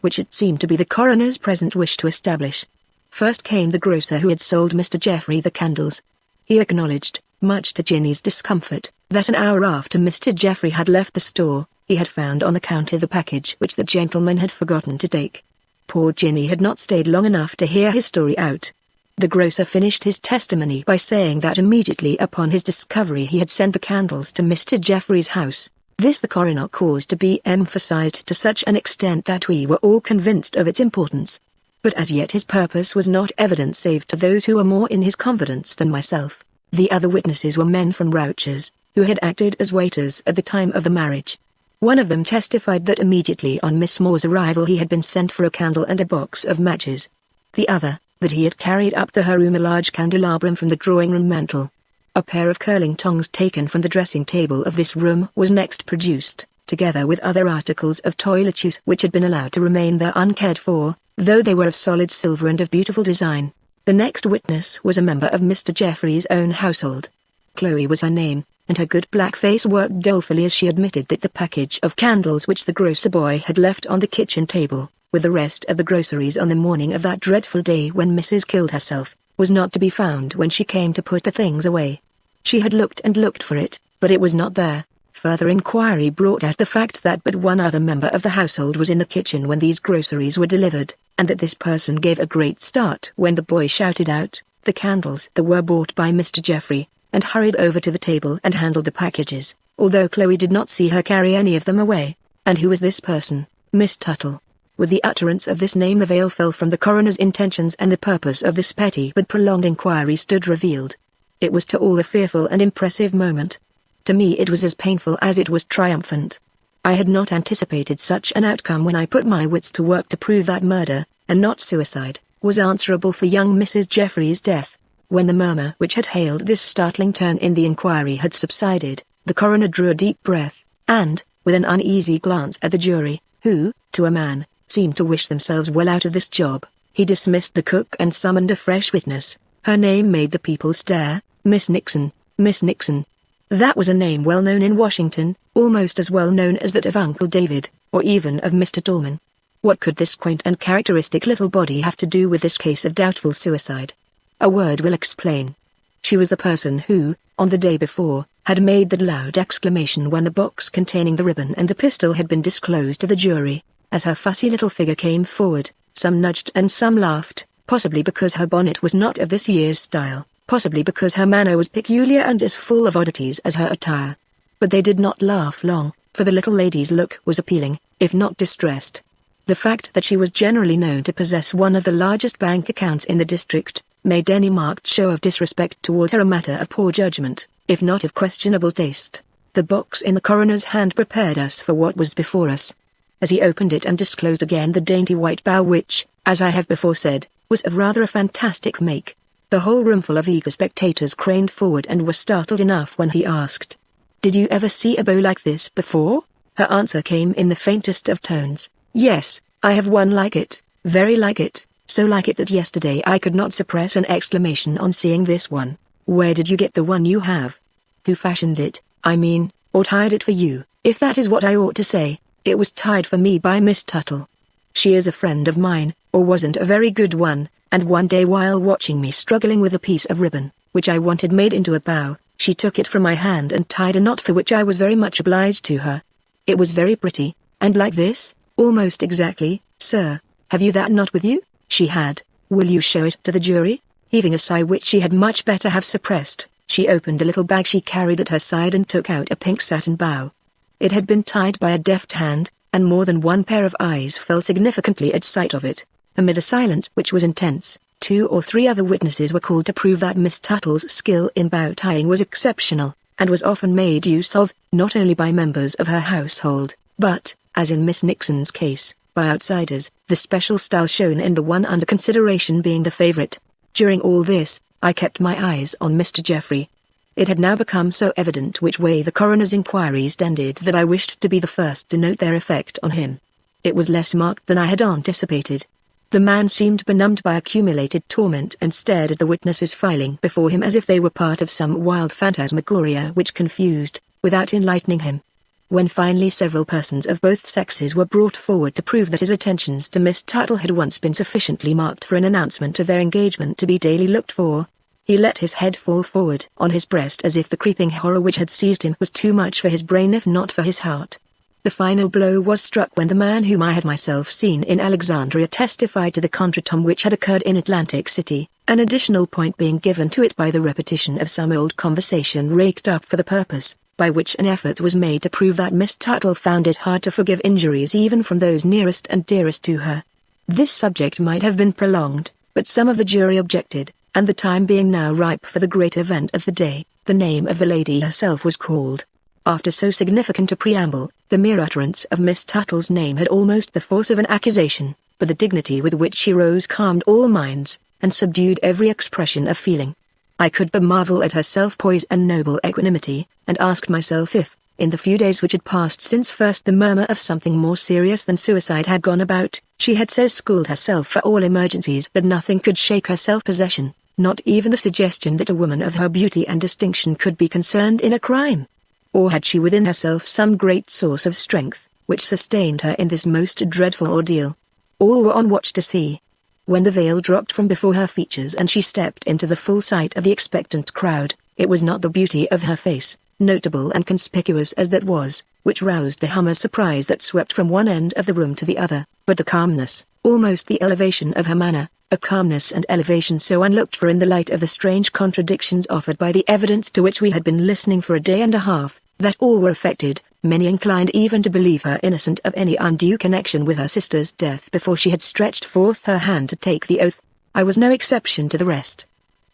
which it seemed to be the coroner's present wish to establish. First came the grocer who had sold Mr. Geoffrey the candles. He acknowledged, much to Ginny's discomfort, that an hour after Mr. Geoffrey had left the store, he had found on the counter the package which the gentleman had forgotten to take. Poor Ginny had not stayed long enough to hear his story out. The grocer finished his testimony by saying that immediately upon his discovery he had sent the candles to Mr. Geoffrey's house. This the coroner caused to be emphasized to such an extent that we were all convinced of its importance. But as yet his purpose was not evident save to those who were more in his confidence than myself. The other witnesses were men from Roucher's, who had acted as waiters at the time of the marriage. One of them testified that immediately on Miss Moore's arrival he had been sent for a candle and a box of matches. The other, that he had carried up to her room a large candelabrum from the drawing-room mantel. A pair of curling tongs taken from the dressing table of this room was next produced, together with other articles of toilet use which had been allowed to remain there uncared for, though they were of solid silver and of beautiful design. The next witness was a member of Mr. Geoffrey's own household. Chloe was her name, and her good black face worked dolefully as she admitted that the package of candles which the grocer boy had left on the kitchen table, with the rest of the groceries on the morning of that dreadful day when Mrs. killed herself, was not to be found when she came to put the things away. She had looked and looked for it, but it was not there. Further inquiry brought out the fact that but one other member of the household was in the kitchen when these groceries were delivered, and that this person gave a great start when the boy shouted out, "The candles that were bought by Mr. Jeffrey," and hurried over to the table and handled the packages, although Chloe did not see her carry any of them away. And who was this person? Miss Tuttle. With the utterance of this name the veil fell from the coroner's intentions and the purpose of this petty but prolonged inquiry stood revealed. It was to all a fearful and impressive moment. To me it was as painful as it was triumphant. I had not anticipated such an outcome when I put my wits to work to prove that murder, and not suicide, was answerable for young Mrs. Jeffrey's death. When the murmur which had hailed this startling turn in the inquiry had subsided, the coroner drew a deep breath, and, with an uneasy glance at the jury, who, to a man, seemed to wish themselves well out of this job, he dismissed the cook and summoned a fresh witness. Her name made the people stare. Miss Nixon. Miss Nixon. That was a name well known in Washington, almost as well known as that of Uncle David, or even of Mr. Tallman. What could this quaint and characteristic little body have to do with this case of doubtful suicide? A word will explain. She was the person who, on the day before, had made that loud exclamation when the box containing the ribbon and the pistol had been disclosed to the jury. As her fussy little figure came forward, some nudged and some laughed, possibly because her bonnet was not of this year's style, possibly because her manner was peculiar and as full of oddities as her attire. But they did not laugh long, for the little lady's look was appealing, if not distressed. The fact that she was generally known to possess one of the largest bank accounts in the district, made any marked show of disrespect toward her a matter of poor judgment, if not of questionable taste. The box in the coroner's hand prepared us for what was before us. As he opened it and disclosed again the dainty white bow which, as I have before said, was of rather a fantastic make, the whole roomful of eager spectators craned forward and were startled enough when he asked, "Did you ever see a bow like this before?" Her answer came in the faintest of tones, "Yes, I have one like it, very like it, so like it that yesterday I could not suppress an exclamation on seeing this one." "Where did you get the one you have? Who fashioned it, I mean, or tied it for you, if that is what I ought to say?" "It was tied for me by Miss Tuttle. She is a friend of mine, or wasn't a very good one, and one day while watching me struggling with a piece of ribbon, which I wanted made into a bow, she took it from my hand and tied a knot for which I was very much obliged to her. It was very pretty, and like this, almost exactly, sir. Have you that knot with you?" She had. "Will you show it to the jury?" Heaving a sigh which she had much better have suppressed, she opened a little bag she carried at her side and took out a pink satin bow. It had been tied by a deft hand, and more than one pair of eyes fell significantly at sight of it. Amid a silence which was intense, 2 or 3 other witnesses were called to prove that Miss Tuttle's skill in bow tying was exceptional, and was often made use of, not only by members of her household, but, as in Miss Nixon's case, by outsiders, the special style shown in the one under consideration being the favorite. During all this, I kept my eyes on Mr. Jeffrey. It had now become so evident which way the coroner's inquiries tended that I wished to be the first to note their effect on him. It was less marked than I had anticipated. The man seemed benumbed by accumulated torment and stared at the witnesses filing before him as if they were part of some wild phantasmagoria which confused, without enlightening him. When finally several persons of both sexes were brought forward to prove that his attentions to Miss Tuttle had once been sufficiently marked for an announcement of their engagement to be daily looked for, he let his head fall forward on his breast as if the creeping horror which had seized him was too much for his brain if not for his heart. The final blow was struck when the man whom I had myself seen in Alexandria testified to the contretemps which had occurred in Atlantic City, an additional point being given to it by the repetition of some old conversation raked up for the purpose, by which an effort was made to prove that Miss Tuttle found it hard to forgive injuries even from those nearest and dearest to her. This subject might have been prolonged, but some of the jury objected, and the time being now ripe for the great event of the day, the name of the lady herself was called. After so significant a preamble, the mere utterance of Miss Tuttle's name had almost the force of an accusation, but the dignity with which she rose calmed all minds, and subdued every expression of feeling. I could but marvel at her self-poise and noble equanimity, and asked myself if, in the few days which had passed since first the murmur of something more serious than suicide had gone about, she had so schooled herself for all emergencies that nothing could shake her self-possession. Not even the suggestion that a woman of her beauty and distinction could be concerned in a crime. Or had she within herself some great source of strength, which sustained her in this most dreadful ordeal? All were on watch to see. When the veil dropped from before her features and she stepped into the full sight of the expectant crowd, it was not the beauty of her face, notable and conspicuous as that was, which roused the hum of surprise that swept from one end of the room to the other, but the calmness, almost the elevation of her manner, a calmness and elevation so unlooked for in the light of the strange contradictions offered by the evidence to which we had been listening for a day and a half, that all were affected, many inclined even to believe her innocent of any undue connection with her sister's death before she had stretched forth her hand to take the oath. I was no exception to the rest.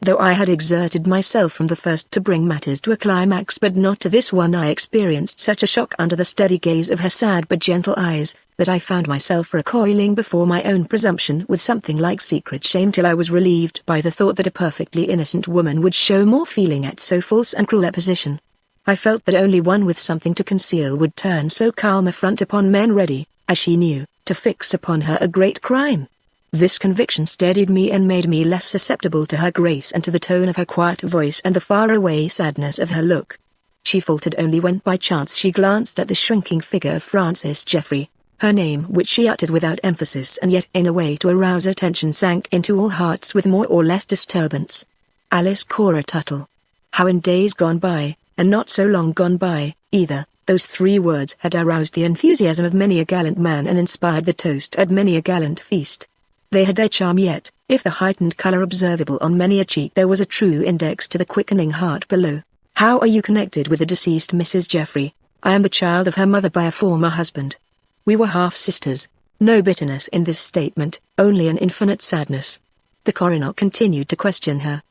Though I had exerted myself from the first to bring matters to a climax, but not to this one, I experienced such a shock under the steady gaze of her sad but gentle eyes, that I found myself recoiling before my own presumption with something like secret shame till I was relieved by the thought that a perfectly innocent woman would show more feeling at so false and cruel a position. I felt that only one with something to conceal would turn so calm a front upon men ready, as she knew, to fix upon her a great crime. This conviction steadied me and made me less susceptible to her grace and to the tone of her quiet voice and the far-away sadness of her look. She faltered only when by chance she glanced at the shrinking figure of Frances Jeffrey. Her name, which she uttered without emphasis and yet in a way to arouse attention, sank into all hearts with more or less disturbance. Alice Cora Tuttle. How in days gone by, and not so long gone by, either, those 3 words had aroused the enthusiasm of many a gallant man and inspired the toast at many a gallant feast. They had their charm yet, if the heightened color observable on many a cheek there was a true index to the quickening heart below. How are you connected with the deceased Mrs. Jeffrey? I am the child of her mother by a former husband. We were half-sisters. No bitterness in this statement, only an infinite sadness. The coroner continued to question her.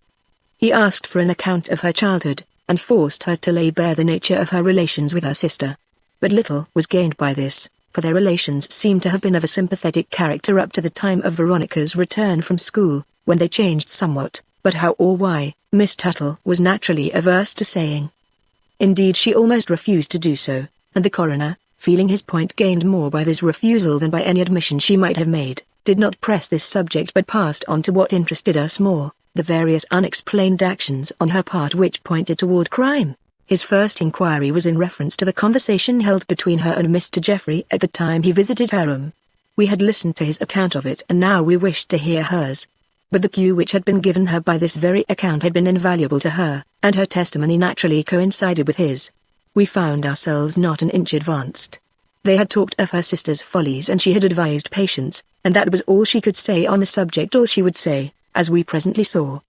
He asked for an account of her childhood, and forced her to lay bare the nature of her relations with her sister. But little was gained by this, for their relations seemed to have been of a sympathetic character up to the time of Veronica's return from school, when they changed somewhat, but how or why, Miss Tuttle was naturally averse to saying. Indeed, she almost refused to do so, and the coroner, feeling his point gained more by this refusal than by any admission she might have made, did not press this subject but passed on to what interested us more, the various unexplained actions on her part which pointed toward crime. His first inquiry was in reference to the conversation held between her and Mr. Jeffrey at the time he visited her room. We had listened to his account of it and now we wished to hear hers. But the cue which had been given her by this very account had been invaluable to her, and her testimony naturally coincided with his. We found ourselves not an inch advanced. They had talked of her sister's follies and she had advised patience, and that was all she could say on the subject, all she would say, as we presently saw.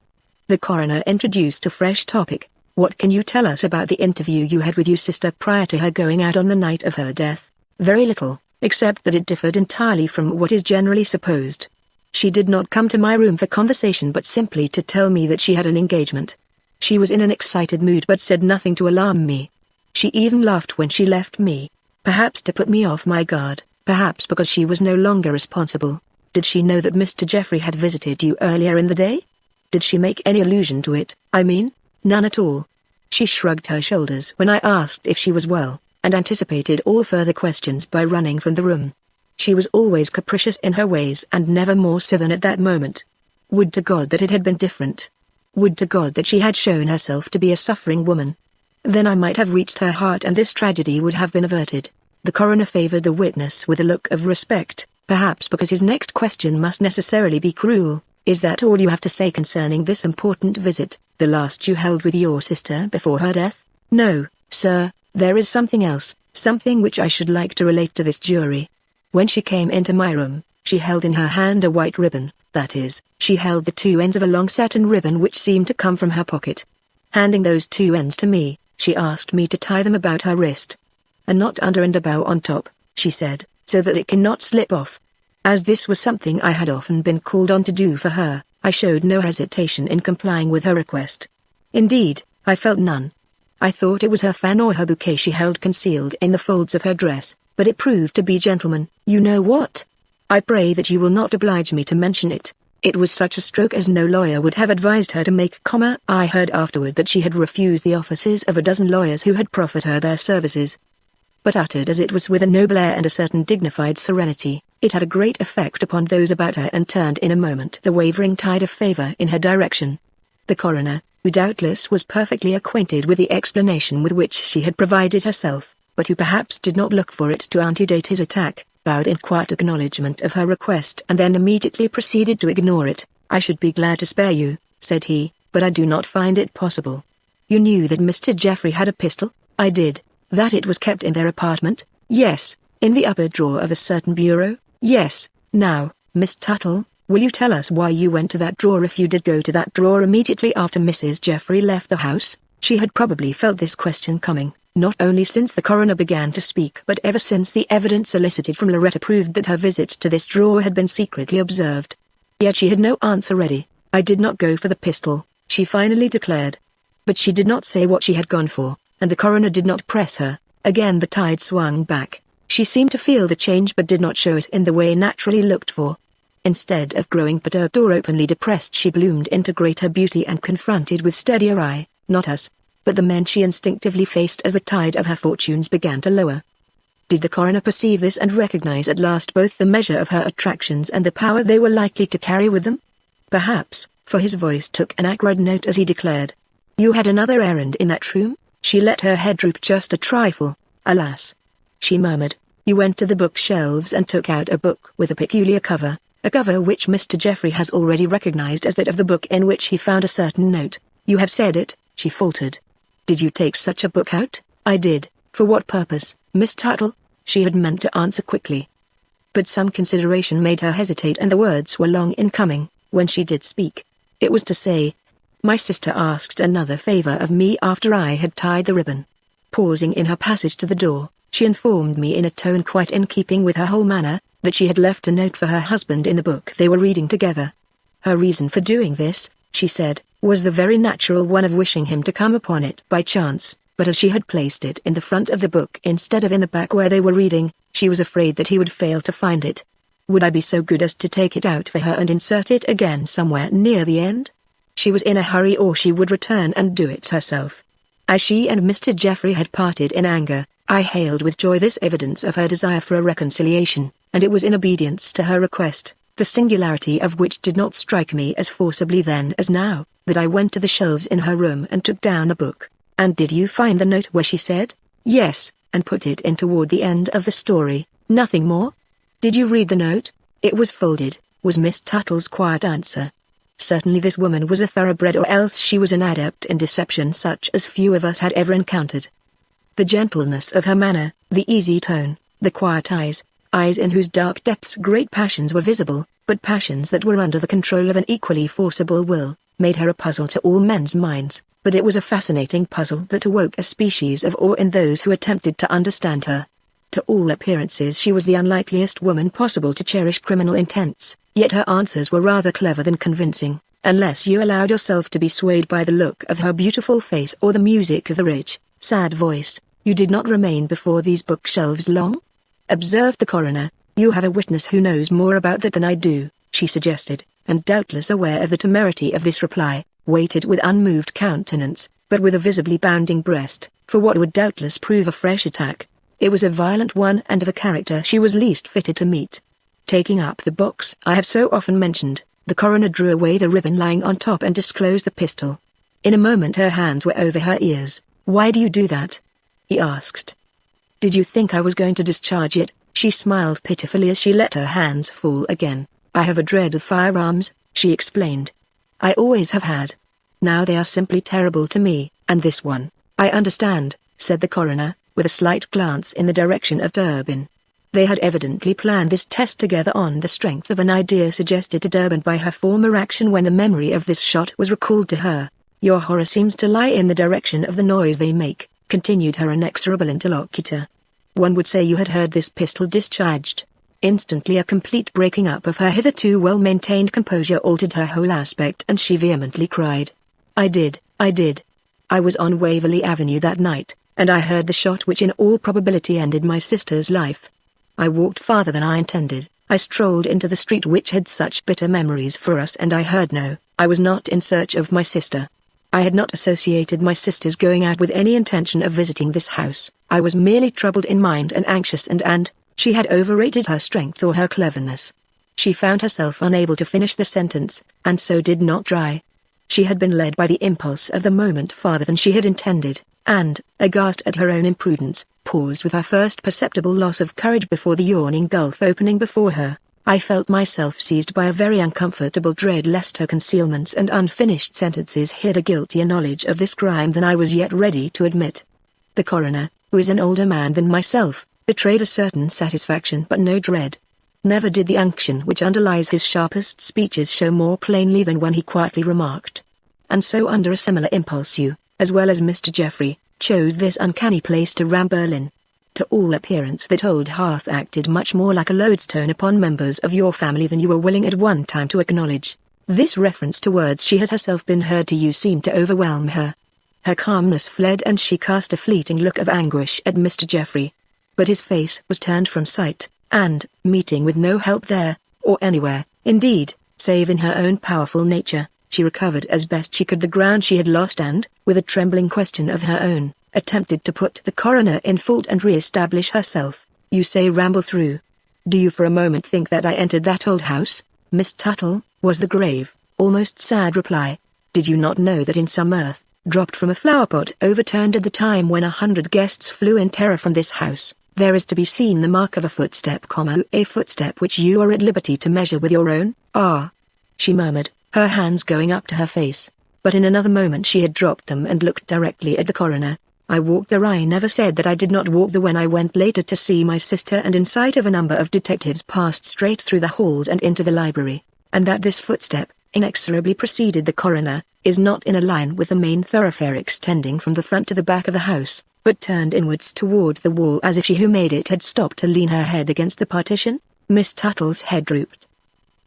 The coroner introduced a fresh topic. What can you tell us about the interview you had with your sister prior to her going out on the night of her death? Very little, except that it differed entirely from what is generally supposed. She did not come to my room for conversation but simply to tell me that she had an engagement. She was in an excited mood but said nothing to alarm me. She even laughed when she left me, perhaps to put me off my guard, perhaps because she was no longer responsible. Did she know that Mr. Jeffrey had visited you earlier in the day? Did she make any allusion to it, I mean? None at all. She shrugged her shoulders when I asked if she was well, and anticipated all further questions by running from the room. She was always capricious in her ways and never more so than at that moment. Would to God that it had been different. Would to God that she had shown herself to be a suffering woman. Then I might have reached her heart and this tragedy would have been averted. The coroner favored the witness with a look of respect, perhaps because his next question must necessarily be cruel. Is that all you have to say concerning this important visit, the last you held with your sister before her death? No, sir, there is something else, something which I should like to relate to this jury. When she came into my room, she held in her hand a white ribbon, that is, she held the 2 ends of a long satin ribbon which seemed to come from her pocket. Handing those 2 ends to me, she asked me to tie them about her wrist. A knot under and a bow on top, she said, so that it cannot slip off. As this was something I had often been called on to do for her, I showed no hesitation in complying with her request. Indeed, I felt none. I thought it was her fan or her bouquet she held concealed in the folds of her dress, but it proved to be gentleman, you know what? I pray that you will not oblige me to mention it. It was such a stroke as no lawyer would have advised her to make, I heard afterward that she had refused the offices of a dozen lawyers who had proffered her their services. But uttered as it was with a noble air and a certain dignified serenity, it had a great effect upon those about her and turned in a moment the wavering tide of favor in her direction. The coroner, who doubtless was perfectly acquainted with the explanation with which she had provided herself, but who perhaps did not look for it to antedate his attack, bowed in quiet acknowledgement of her request and then immediately proceeded to ignore it. "I should be glad to spare you," said he, "but I do not find it possible." "You knew that Mr. Jeffrey had a pistol?" "I did." "That it was kept in their apartment?" "Yes." "In the upper drawer of a certain bureau?" "Yes." "Now, Miss Tuttle, will you tell us why you went to that drawer if you did go to that drawer immediately after Mrs. Jeffrey left the house?" She had probably felt this question coming, not only since the coroner began to speak but ever since the evidence elicited from Loretta proved that her visit to this drawer had been secretly observed. Yet she had no answer ready. "I did not go for the pistol," she finally declared. But she did not say what she had gone for, and the coroner did not press her. Again the tide swung back. She seemed to feel the change but did not show it in the way naturally looked for. Instead of growing perturbed or openly depressed, she bloomed into greater beauty and confronted with steadier eye, not us, but the men she instinctively faced as the tide of her fortunes began to lower. Did the coroner perceive this and recognize at last both the measure of her attractions and the power they were likely to carry with them? Perhaps, for his voice took an acrid note as he declared, "You had another errand in that room?" She let her head droop just a trifle. "Alas," she murmured, "you went to the bookshelves and took out a book with a peculiar cover, a cover which Mr. Jeffrey has already recognized as that of the book in which he found a certain note." "You have said it," she faltered. "Did you take such a book out?" "I did." "For what purpose, Miss Tuttle?" She had meant to answer quickly, but some consideration made her hesitate and the words were long in coming. When she did speak, it was to say, "My sister asked another favor of me after I had tied the ribbon." Pausing in her passage to the door, she informed me in a tone quite in keeping with her whole manner, that she had left a note for her husband in the book they were reading together. Her reason for doing this, she said, was the very natural one of wishing him to come upon it by chance, but as she had placed it in the front of the book instead of in the back where they were reading, she was afraid that he would fail to find it. Would I be so good as to take it out for her and insert it again somewhere near the end? She was in a hurry or she would return and do it herself. As she and Mr. Jeffrey had parted in anger, I hailed with joy this evidence of her desire for a reconciliation, and it was in obedience to her request, the singularity of which did not strike me as forcibly then as now, that I went to the shelves in her room and took down the book. "And did you find the note where she said, 'Yes,' and put it in toward the end of the story, nothing more?" "Did you read the note?" "It was folded," was Miss Tuttle's quiet answer. Certainly this woman was a thoroughbred, or else she was an adept in deception such as few of us had ever encountered. The gentleness of her manner, the easy tone, the quiet eyes in whose dark depths great passions were visible, but passions that were under the control of an equally forcible will, made her a puzzle to all men's minds, but it was a fascinating puzzle that awoke a species of awe in those who attempted to understand her. To all appearances she was the unlikeliest woman possible to cherish criminal intents, yet her answers were rather clever than convincing, unless you allowed yourself to be swayed by the look of her beautiful face or the music of the rich, sad voice. "You did not remain before these bookshelves long?" observed the coroner. "You have a witness who knows more about that than I do," she suggested, and doubtless aware of the temerity of this reply, waited with unmoved countenance, but with a visibly bounding breast, for what would doubtless prove a fresh attack. It was a violent one and of a character she was least fitted to meet. Taking up the box I have so often mentioned, the coroner drew away the ribbon lying on top and disclosed the pistol. In a moment her hands were over her ears. "Why do you do that?" he asked. "Did you think I was going to discharge it?" She smiled pitifully as she let her hands fall again. "I have a dread of firearms," she explained. "I always have had. Now they are simply terrible to me, and this one." "I understand," said the coroner, with a slight glance in the direction of Durbin. They had evidently planned this test together on the strength of an idea suggested to Durbin by her former action when the memory of this shot was recalled to her. "Your horror seems to lie in the direction of the noise they make," continued her inexorable interlocutor. "One would say you had heard this pistol discharged." Instantly a complete breaking up of her hitherto well-maintained composure altered her whole aspect and she vehemently cried, I did. I was on Waverley Avenue that night, and I heard the shot which in all probability ended my sister's life. I walked farther than I intended. I strolled into the street which had such bitter memories for us, and I was not in search of my sister. I had not associated my sister's going out with any intention of visiting this house. I was merely troubled in mind and anxious, and she had overrated her strength or her cleverness. She found herself unable to finish the sentence, and so did not try. She had been led by the impulse of the moment farther than she had intended, and, aghast at her own imprudence, paused with her first perceptible loss of courage before the yawning gulf opening before her. I felt myself seized by a very uncomfortable dread lest her concealments and unfinished sentences hid a guiltier knowledge of this crime than I was yet ready to admit. The coroner, who is an older man than myself, betrayed a certain satisfaction but no dread. Never did the unction which underlies his sharpest speeches show more plainly than when he quietly remarked. And so under a similar impulse you, as well as Mr. Geoffrey, chose this uncanny place to ram Berlin. To all appearance that old hearth acted much more like a lodestone upon members of your family than you were willing at one time to acknowledge. This reference to words she had herself been heard to use seemed to overwhelm her. Her calmness fled and she cast a fleeting look of anguish at Mr. Geoffrey. But his face was turned from sight, and, meeting with no help there, or anywhere, indeed, save in her own powerful nature, she recovered as best she could the ground she had lost and, with a trembling question of her own, attempted to put the coroner in fault and re-establish herself. You say ramble through. Do you for a moment think that I entered that old house, Miss Tuttle? Was the grave, almost sad reply. Did you not know that in some earth, dropped from a flowerpot overturned at the time when 100 guests flew in terror from this house, there is to be seen the mark of a footstep, a footstep which you are at liberty to measure with your own? Ah, she murmured, her hands going up to her face. But in another moment she had dropped them and looked directly at the coroner. I walked there. I never said that I did not walk there. When I went later to see my sister and in sight of a number of detectives passed straight through the halls and into the library, and that this footstep, inexorably preceded the coroner, is not in a line with the main thoroughfare extending from the front to the back of the house, but turned inwards toward the wall as if she who made it had stopped to lean her head against the partition. Miss Tuttle's head drooped.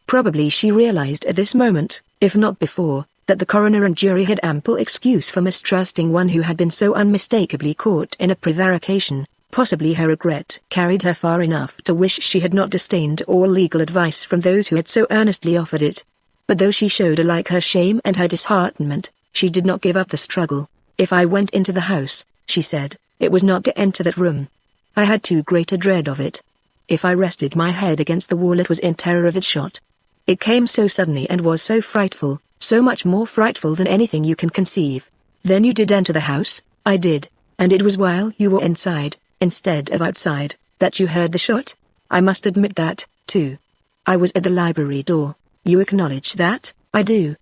Probably she realized at this moment, if not before, that the coroner and jury had ample excuse for mistrusting one who had been so unmistakably caught in a prevarication. Possibly her regret carried her far enough to wish she had not disdained all legal advice from those who had so earnestly offered it. But though she showed alike her shame and her disheartenment, she did not give up the struggle. If I went into the house, she said, it was not to enter that room. I had too great a dread of it. If I rested my head against the wall it was in terror of its shot. It came so suddenly and was so frightful, so much more frightful than anything you can conceive. Then you did enter the house? I did, and it was while you were inside, instead of outside, that you heard the shot? I must admit that, too. I was at the library door. You acknowledge that? I do.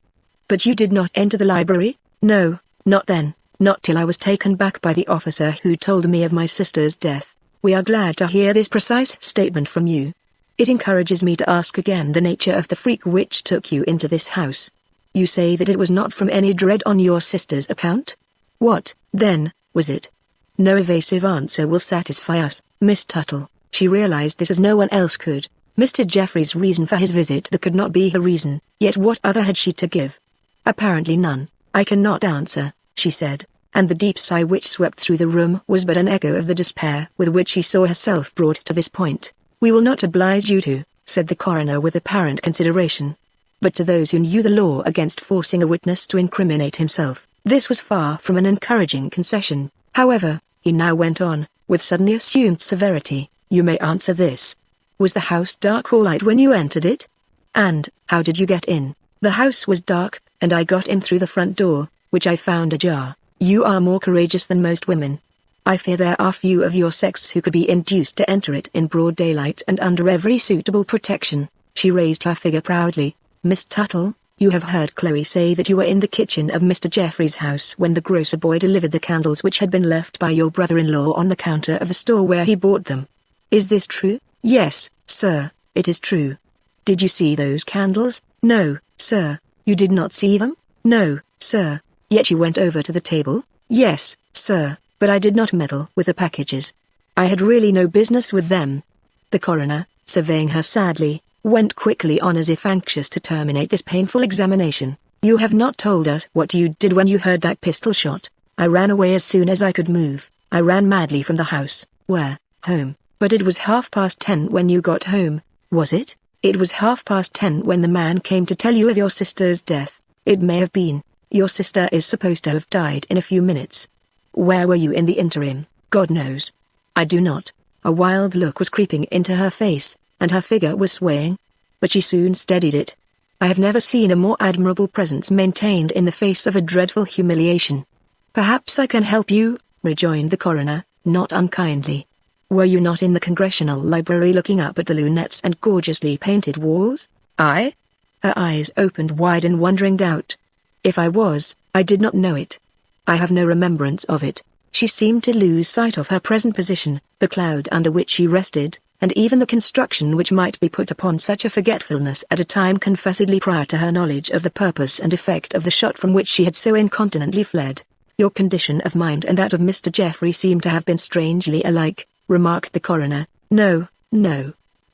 But you did not enter the library? No, not then, not till I was taken back by the officer who told me of my sister's death. We are glad to hear this precise statement from you. It encourages me to ask again the nature of the freak which took you into this house. You say that it was not from any dread on your sister's account? What, then, was it? No evasive answer will satisfy us, Miss Tuttle. She realized this as no one else could. Mr. Geoffrey's reason for his visit that could not be her reason, yet what other had she to give? Apparently none. I cannot answer, she said, and the deep sigh which swept through the room was but an echo of the despair with which she saw herself brought to this point. We will not oblige you to, said the coroner with apparent consideration. But to those who knew the law against forcing a witness to incriminate himself, this was far from an encouraging concession. However, he now went on, with suddenly assumed severity, you may answer this. Was the house dark or light when you entered it? And, how did you get in? The house was dark, and I got in through the front door, which I found ajar. You are more courageous than most women. I fear there are few of your sex who could be induced to enter it in broad daylight and under every suitable protection. She raised her figure proudly. Miss Tuttle, you have heard Chloe say that you were in the kitchen of Mr. Geoffrey's house when the grocer boy delivered the candles which had been left by your brother-in-law on the counter of the store where he bought them. Is this true? Yes, sir, it is true. Did you see those candles? No, sir. You did not see them? No, sir. Yet you went over to the table? Yes, sir, but I did not meddle with the packages. I had really no business with them. The coroner, surveying her sadly, went quickly on as if anxious to terminate this painful examination. You have not told us what you did when you heard that pistol shot. I ran away as soon as I could move. I ran madly from the house. Where? Home. But it was 10:30 when you got home, was it? It was 10:30 when the man came to tell you of your sister's death. It may have been. Your sister is supposed to have died in a few minutes. Where were you in the interim? God knows. I do not. A wild look was creeping into her face, and her figure was swaying. But she soon steadied it. I have never seen a more admirable presence maintained in the face of a dreadful humiliation. Perhaps I can help you, rejoined the coroner, not unkindly. Were you not in the Congressional Library looking up at the lunettes and gorgeously painted walls? I? Her eyes opened wide in wondering doubt. If I was, I did not know it. I have no remembrance of it. She seemed to lose sight of her present position, the cloud under which she rested, and even the construction which might be put upon such a forgetfulness at a time confessedly prior to her knowledge of the purpose and effect of the shot from which she had so incontinently fled. Your condition of mind and that of Mr. Geoffrey seem to have been strangely alike, remarked the coroner. No, no,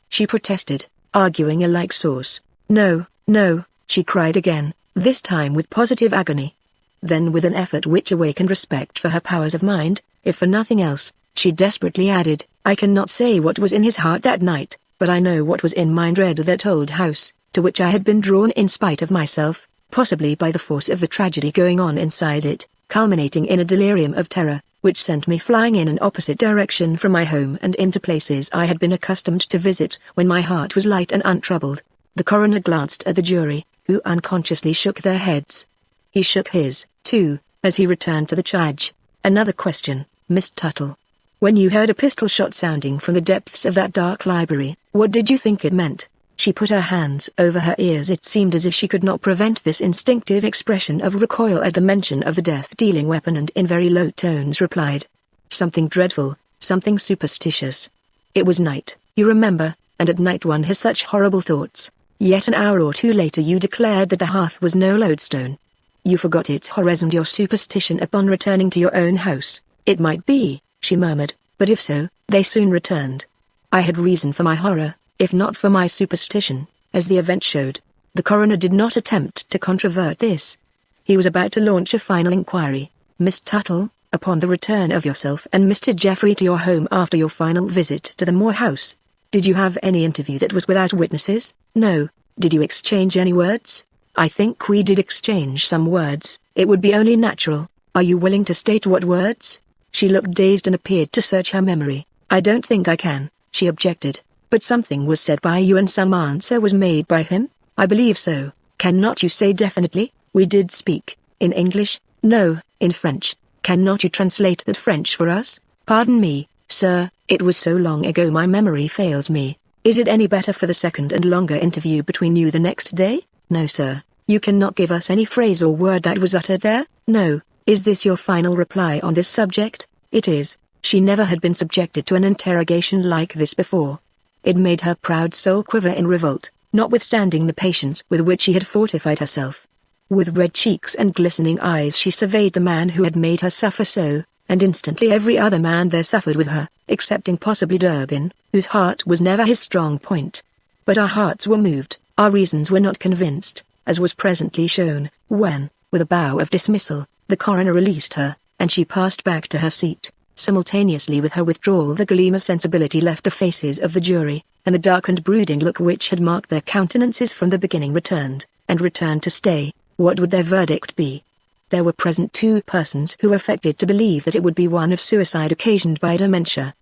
she protested, arguing a like source. No, no, she cried again, this time with positive agony. Then with an effort which awakened respect for her powers of mind, if for nothing else, she desperately added, I cannot say what was in his heart that night, but I know what was in mine. Dread that old house, to which I had been drawn in spite of myself, possibly by the force of the tragedy going on inside it, culminating in a delirium of terror, which sent me flying in an opposite direction from my home and into places I had been accustomed to visit when my heart was light and untroubled. The coroner glanced at the jury, who unconsciously shook their heads. He shook his, too, as he returned to the charge. Another question, Miss Tuttle. When you heard a pistol shot sounding from the depths of that dark library, what did you think it meant? She put her hands over her ears. It seemed as if she could not prevent this instinctive expression of recoil at the mention of the death-dealing weapon, and in very low tones replied, something dreadful, something superstitious. It was night, you remember, and at night one has such horrible thoughts. Yet an hour or two later you declared that the hearth was no lodestone. You forgot its horrors and your superstition upon returning to your own house. It might be, she murmured, but if so, they soon returned. I had reason for my horror, if not for my superstition, as the event showed. The coroner did not attempt to controvert this. He was about to launch a final inquiry. Miss Tuttle, upon the return of yourself and Mr. Geoffrey to your home after your final visit to the Moore house, did you have any interview that was without witnesses? No. Did you exchange any words? I think we did exchange some words. It would be only natural. Are you willing to state what words? She looked dazed and appeared to search her memory. I don't think I can, she objected. But something was said by you and some answer was made by him? I believe so. Cannot you say definitely, we did speak, in English? No, in French. Cannot you translate that French for us? Pardon me, sir, it was so long ago my memory fails me. Is it any better for the second and longer interview between you the next day? No, sir. You cannot give us any phrase or word that was uttered there? No. Is this your final reply on this subject? It is. She never had been subjected to an interrogation like this before. It made her proud soul quiver in revolt, notwithstanding the patience with which she had fortified herself. With red cheeks and glistening eyes she surveyed the man who had made her suffer so, and instantly every other man there suffered with her, excepting possibly Durbin, whose heart was never his strong point. But our hearts were moved, our reasons were not convinced, as was presently shown, when, with a bow of dismissal, the coroner released her, and she passed back to her seat. Simultaneously with her withdrawal the gleam of sensibility left the faces of the jury, and the dark and brooding look which had marked their countenances from the beginning returned to stay. What would their verdict be? There were present two persons who affected to believe that it would be one of suicide occasioned by dementia.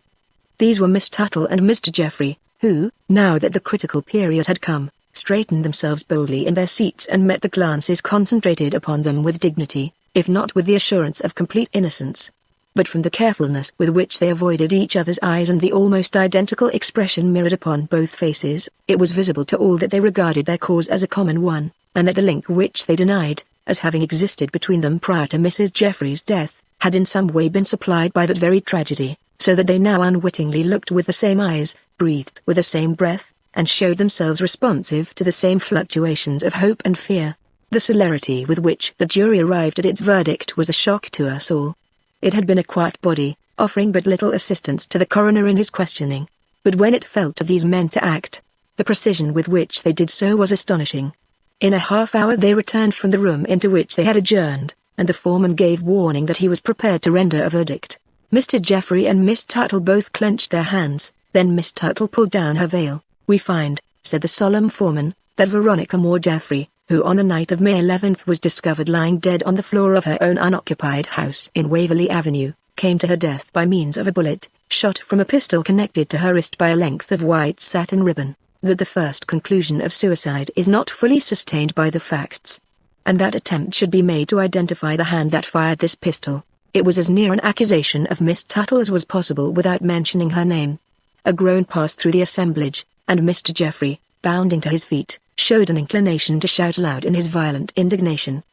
These were Miss Tuttle and Mr. Geoffrey, who, now that the critical period had come, straightened themselves boldly in their seats and met the glances concentrated upon them with dignity, if not with the assurance of complete innocence. But from the carefulness with which they avoided each other's eyes and the almost identical expression mirrored upon both faces, it was visible to all that they regarded their cause as a common one, and that the link which they denied, as having existed between them prior to Mrs. Geoffrey's death, had in some way been supplied by that very tragedy, so that they now unwittingly looked with the same eyes, breathed with the same breath, and showed themselves responsive to the same fluctuations of hope and fear. The celerity with which the jury arrived at its verdict was a shock to us all. It had been a quiet body, offering but little assistance to the coroner in his questioning. But when it fell to these men to act, the precision with which they did so was astonishing. In a half-hour they returned from the room into which they had adjourned, and the foreman gave warning that he was prepared to render a verdict. Mr. Geoffrey and Miss Tuttle both clenched their hands, then Miss Tuttle pulled down her veil. We find, said the solemn foreman, that Veronica Moore Geoffrey, who on the night of May 11th was discovered lying dead on the floor of her own unoccupied house in Waverley Avenue, came to her death by means of a bullet, shot from a pistol connected to her wrist by a length of white satin ribbon. that the first conclusion of suicide is not fully sustained by the facts, and that attempt should be made to identify the hand that fired this pistol. It was as near an accusation of Miss Tuttle as was possible without mentioning her name. A groan passed through the assemblage, and Mr. Geoffrey, bounding to his feet, showed an inclination to shout aloud in his violent indignation.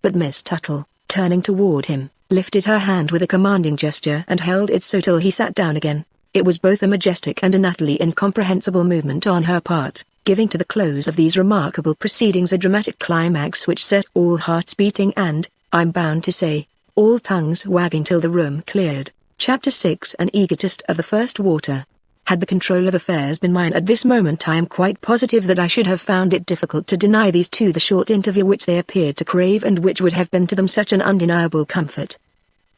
But Miss Tuttle, turning toward him, lifted her hand with a commanding gesture and held it so till he sat down again. It was both a majestic and an utterly incomprehensible movement on her part, giving to the close of these remarkable proceedings a dramatic climax which set all hearts beating and, I'm bound to say, all tongues wagging till the room cleared. Chapter 6. An egotist of the first water. Had the control of affairs been mine at this moment, I am quite positive that I should have found it difficult to deny these two the short interview which they appeared to crave and which would have been to them such an undeniable comfort.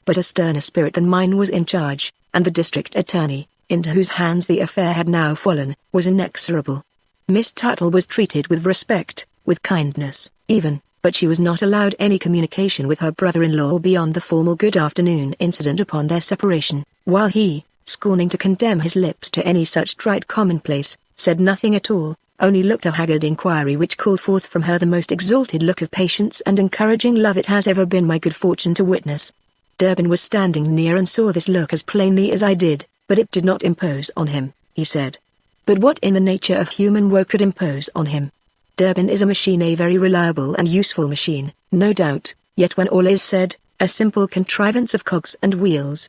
But a sterner spirit than mine was in charge, and the district attorney, into whose hands the affair had now fallen, was inexorable. Miss Tuttle was treated with respect, with kindness, even, but she was not allowed any communication with her brother-in-law beyond the formal good afternoon incident upon their separation, while he, scorning to condemn his lips to any such trite commonplace, said nothing at all, only looked a haggard inquiry which called forth from her the most exalted look of patience and encouraging love it has ever been my good fortune to witness. Durbin was standing near and saw this look as plainly as I did, but it did not impose on him, he said. But what in the nature of human woe could impose on him? Durbin is a machine, a very reliable and useful machine, no doubt, yet when all is said, a simple contrivance of cogs and wheels.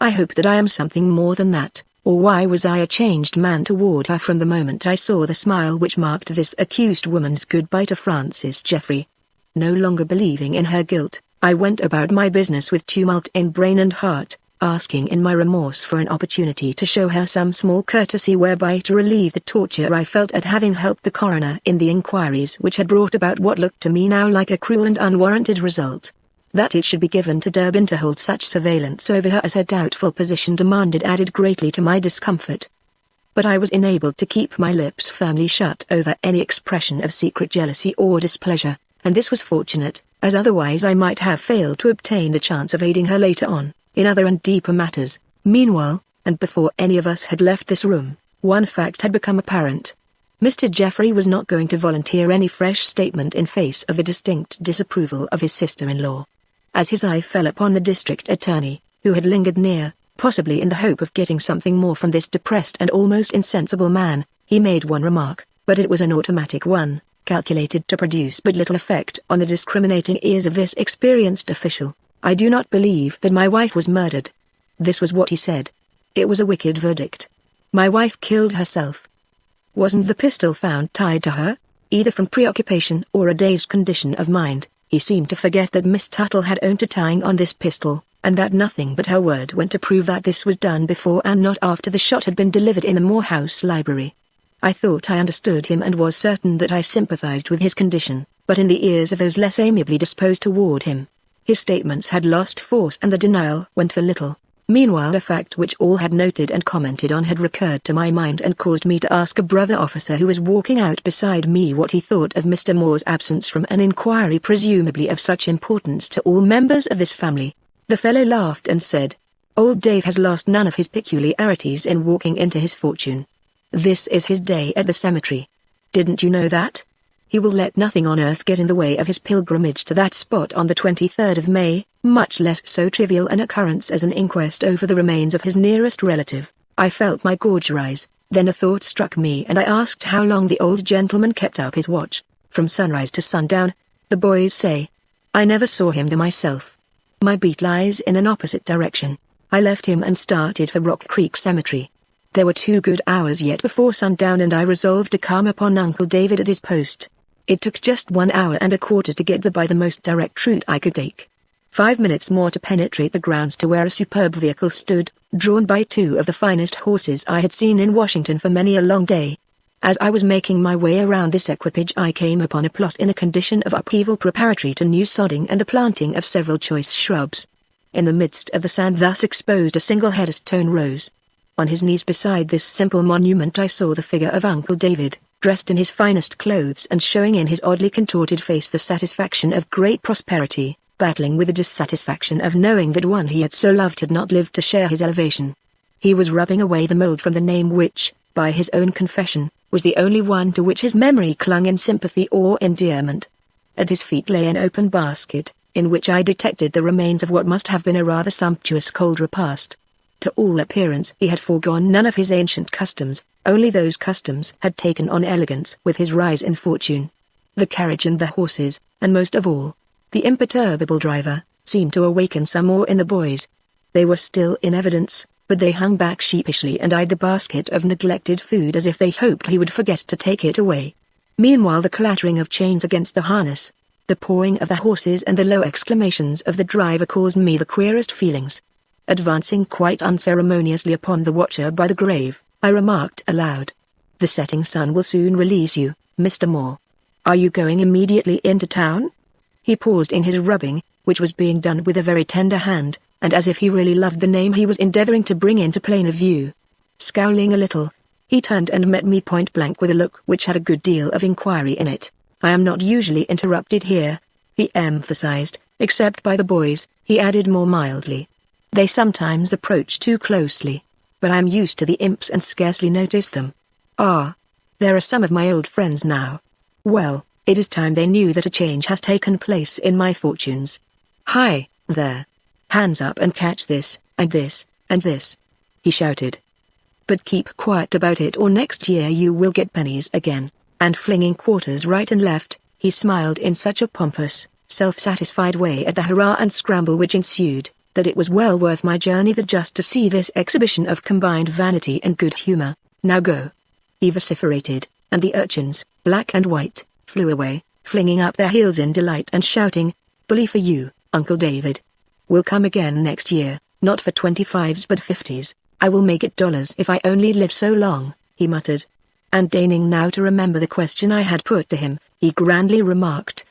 I hope that I am something more than that, or why was I a changed man toward her from the moment I saw the smile which marked this accused woman's goodbye to Francis Geoffrey? No longer believing in her guilt, I went about my business with tumult in brain and heart, asking in my remorse for an opportunity to show her some small courtesy whereby to relieve the torture I felt at having helped the coroner in the inquiries which had brought about what looked to me now like a cruel and unwarranted result. That it should be given to Durbin to hold such surveillance over her as her doubtful position demanded added greatly to my discomfort. But I was enabled to keep my lips firmly shut over any expression of secret jealousy or displeasure, and this was fortunate, as otherwise I might have failed to obtain the chance of aiding her later on, in other and deeper matters. Meanwhile, and before any of us had left this room, one fact had become apparent. Mr. Geoffrey was not going to volunteer any fresh statement in face of the distinct disapproval of his sister-in-law. As his eye fell upon the district attorney, who had lingered near, possibly in the hope of getting something more from this depressed and almost insensible man, he made one remark, but it was an automatic one, calculated to produce but little effect on the discriminating ears of this experienced official. I do not believe that my wife was murdered. This was what he said. It was a wicked verdict. My wife killed herself. Wasn't the pistol found tied to her, either from preoccupation or a dazed condition of mind? He seemed to forget that Miss Tuttle had owned to tying on this pistol, and that nothing but her word went to prove that this was done before and not after the shot had been delivered in the Moore House library. I thought I understood him and was certain that I sympathized with his condition, but in the ears of those less amiably disposed toward him, his statements had lost force and the denial went for little. Meanwhile, a fact which all had noted and commented on had recurred to my mind and caused me to ask a brother officer who was walking out beside me what he thought of Mr. Moore's absence from an inquiry presumably of such importance to all members of this family. The fellow laughed and said, "Old Dave has lost none of his peculiarities in walking into his fortune. This is his day at the cemetery. Didn't you know that? He will let nothing on earth get in the way of his pilgrimage to that spot on the 23rd of May, much less so trivial an occurrence as an inquest over the remains of his nearest relative." I felt my gorge rise, then a thought struck me and I asked how long the old gentleman kept up his watch. "From sunrise to sundown, the boys say. I never saw him there myself. My beat lies in an opposite direction. I left him and started for Rock Creek Cemetery. There were 2 good hours yet before sundown and I resolved to come upon Uncle David at his post. It took just 1 hour and a quarter to get there by the most direct route I could take. 5 minutes more to penetrate the grounds to where a superb vehicle stood, drawn by 2 of the finest horses I had seen in Washington for many a long day. As I was making my way around this equipage I came upon a plot in a condition of upheaval preparatory to new sodding and the planting of several choice shrubs. In the midst of the sand thus exposed a single headstone rose. On his knees beside this simple monument I saw the figure of Uncle David, dressed in his finest clothes and showing in his oddly contorted face the satisfaction of great prosperity, battling with the dissatisfaction of knowing that one he had so loved had not lived to share his elevation. He was rubbing away the mold from the name which, by his own confession, was the only one to which his memory clung in sympathy or endearment. At his feet lay an open basket, in which I detected the remains of what must have been a rather sumptuous cold repast. To all appearance he had foregone none of his ancient customs, only those customs had taken on elegance with his rise in fortune. The carriage and the horses, and most of all, the imperturbable driver, seemed to awaken some awe in the boys. They were still in evidence, but they hung back sheepishly and eyed the basket of neglected food as if they hoped he would forget to take it away. Meanwhile the clattering of chains against the harness, the pawing of the horses and the low exclamations of the driver caused me the queerest feelings. Advancing quite unceremoniously upon the watcher by the grave, I remarked aloud, "The setting sun will soon release you, Mr. Moore. Are you going immediately into town?" He paused in his rubbing, which was being done with a very tender hand, and as if he really loved the name he was endeavoring to bring into plainer view. Scowling a little, he turned and met me point blank with a look which had a good deal of inquiry in it. "I am not usually interrupted here," he emphasized, "except by the boys," he added more mildly. "They sometimes approach too closely, but I am used to the imps and scarcely notice them. Ah, there are some of my old friends now. Well, it is time they knew that a change has taken place in my fortunes. Hi, there. Hands up and catch this, and this, and this," he shouted. "But keep quiet about it or next year you will get pennies again," and flinging quarters right and left, he smiled in such a pompous, self-satisfied way at the hurrah and scramble which ensued, that it was well worth my journey just to see this exhibition of combined vanity and good humor. "Now go," he vociferated, and the urchins, black and white, flew away, flinging up their heels in delight and shouting, "Bully for you, Uncle David. We'll come again next year, not for 25s but 50s, I will make it dollars if I only live so long," he muttered. And deigning now to remember the question I had put to him, he grandly remarked,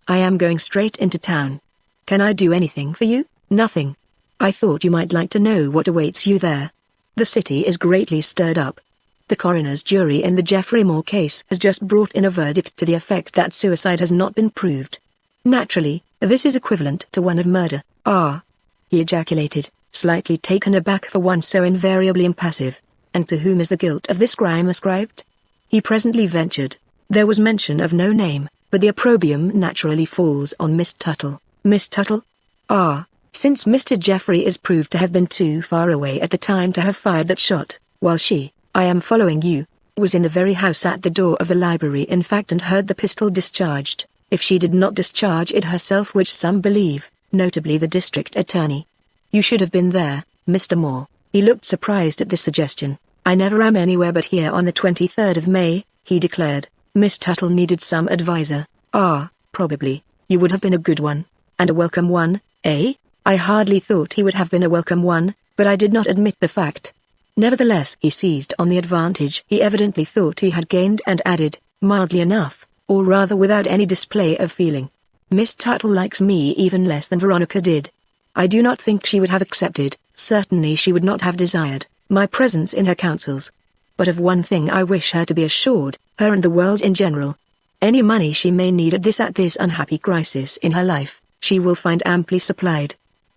"I am going straight into town. Can I do anything for you?" "Nothing. I thought you might like to know what awaits you there. The city is greatly stirred up. The coroner's jury in the Jeffrey Moore case has just brought in a verdict to the effect that suicide has not been proved. Naturally, this is equivalent to one of murder." "Ah," he ejaculated, slightly taken aback for one so invariably impassive. "And to whom is the guilt of this crime ascribed?" He presently ventured. There was mention of no name, but the opprobrium naturally falls on Miss Tuttle. "Miss Tuttle? Ah. Since Mr. Jeffrey is proved to have been too far away at the time to have fired that shot, while she, I am following you, was in the very house at the door of the library in fact and heard the pistol discharged, if she did not discharge it herself which some believe, notably the district attorney. You should have been there, Mr. Moore." He looked surprised at this suggestion. "I never am anywhere but here on the 23rd of May, he declared. "Miss Tuttle needed some advisor." "Ah, probably. You would have been a good one. And a welcome one, eh?" I hardly thought he would have been a welcome one, but I did not admit the fact. Nevertheless he seized on the advantage he evidently thought he had gained and added, mildly enough, or rather without any display of feeling, "Miss Tuttle likes me even less than Veronica did. I do not think she would have accepted, certainly she would not have desired, my presence in her councils. But of one thing I wish her to be assured, her and the world in general. Any money she may need at this unhappy crisis in her life, she will find amply supplied.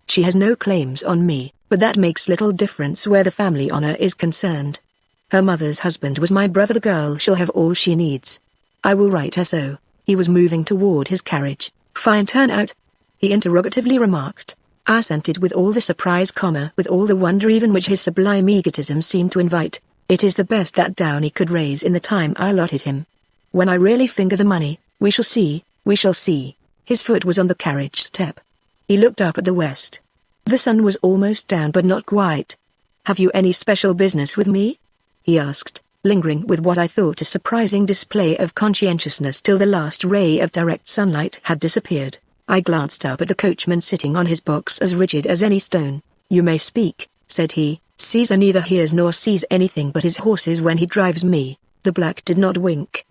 She has no claims on me, but that makes little difference where the family honor is concerned. Her mother's husband was my brother. The girl shall have all she needs. I will write her so." He was moving toward his carriage. "Fine turnout?" he interrogatively remarked. I assented with all the surprise, with all the wonder even which his sublime egotism seemed to invite. "It is the best that Downey could raise in the time I allotted him. When I really finger the money, we shall see, we shall see." His foot was on the carriage step. He looked up at the west. The sun was almost down but not quite. "Have you any special business with me?" he asked, lingering with what I thought a surprising display of conscientiousness till the last ray of direct sunlight had disappeared. I glanced up at the coachman sitting on his box as rigid as any stone. "You may speak," said he. "Caesar neither hears nor sees anything but his horses when he drives me." The black did not wink.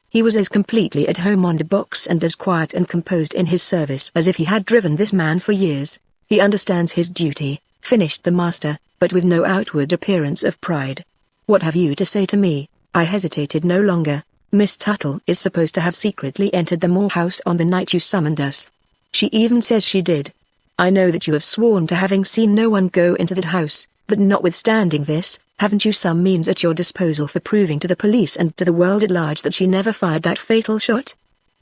He was as completely at home on the box and as quiet and composed in his service as if he had driven this man for years. "He understands his duty," finished the master, but with no outward appearance of pride. "What have you to say to me?" I hesitated no longer. "Miss Tuttle is supposed to have secretly entered the Moore house on the night you summoned us. She even says she did. I know that you have sworn to having seen no one go into that house. But notwithstanding this, haven't you some means at your disposal for proving to the police and to the world at large that she never fired that fatal shot?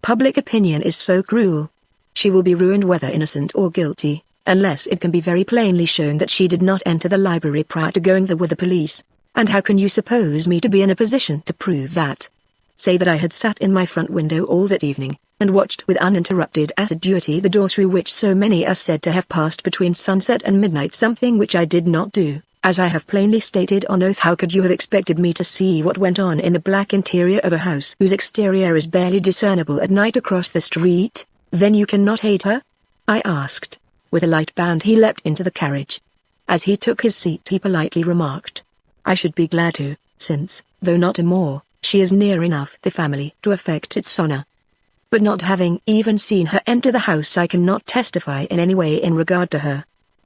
Public opinion is so cruel. She will be ruined whether innocent or guilty, unless it can be very plainly shown that she did not enter the library prior to going there with the police. And how can you suppose me to be in a position to prove that? Say that I had sat in my front window all that evening, and watched with uninterrupted assiduity the door through which so many are said to have passed between sunset and midnight, something which I did not do, as I have plainly stated on oath. How could you have expected me to see what went on in the black interior of a house whose exterior is barely discernible at night across the street? Then you cannot hate her? I asked. With a light bound he leapt into the carriage. As he took his seat he politely remarked, "I should be glad to, since, though not a Moor, she is near enough the family to affect its honor. But not having even seen her enter the house, I cannot testify in any way in regard to her.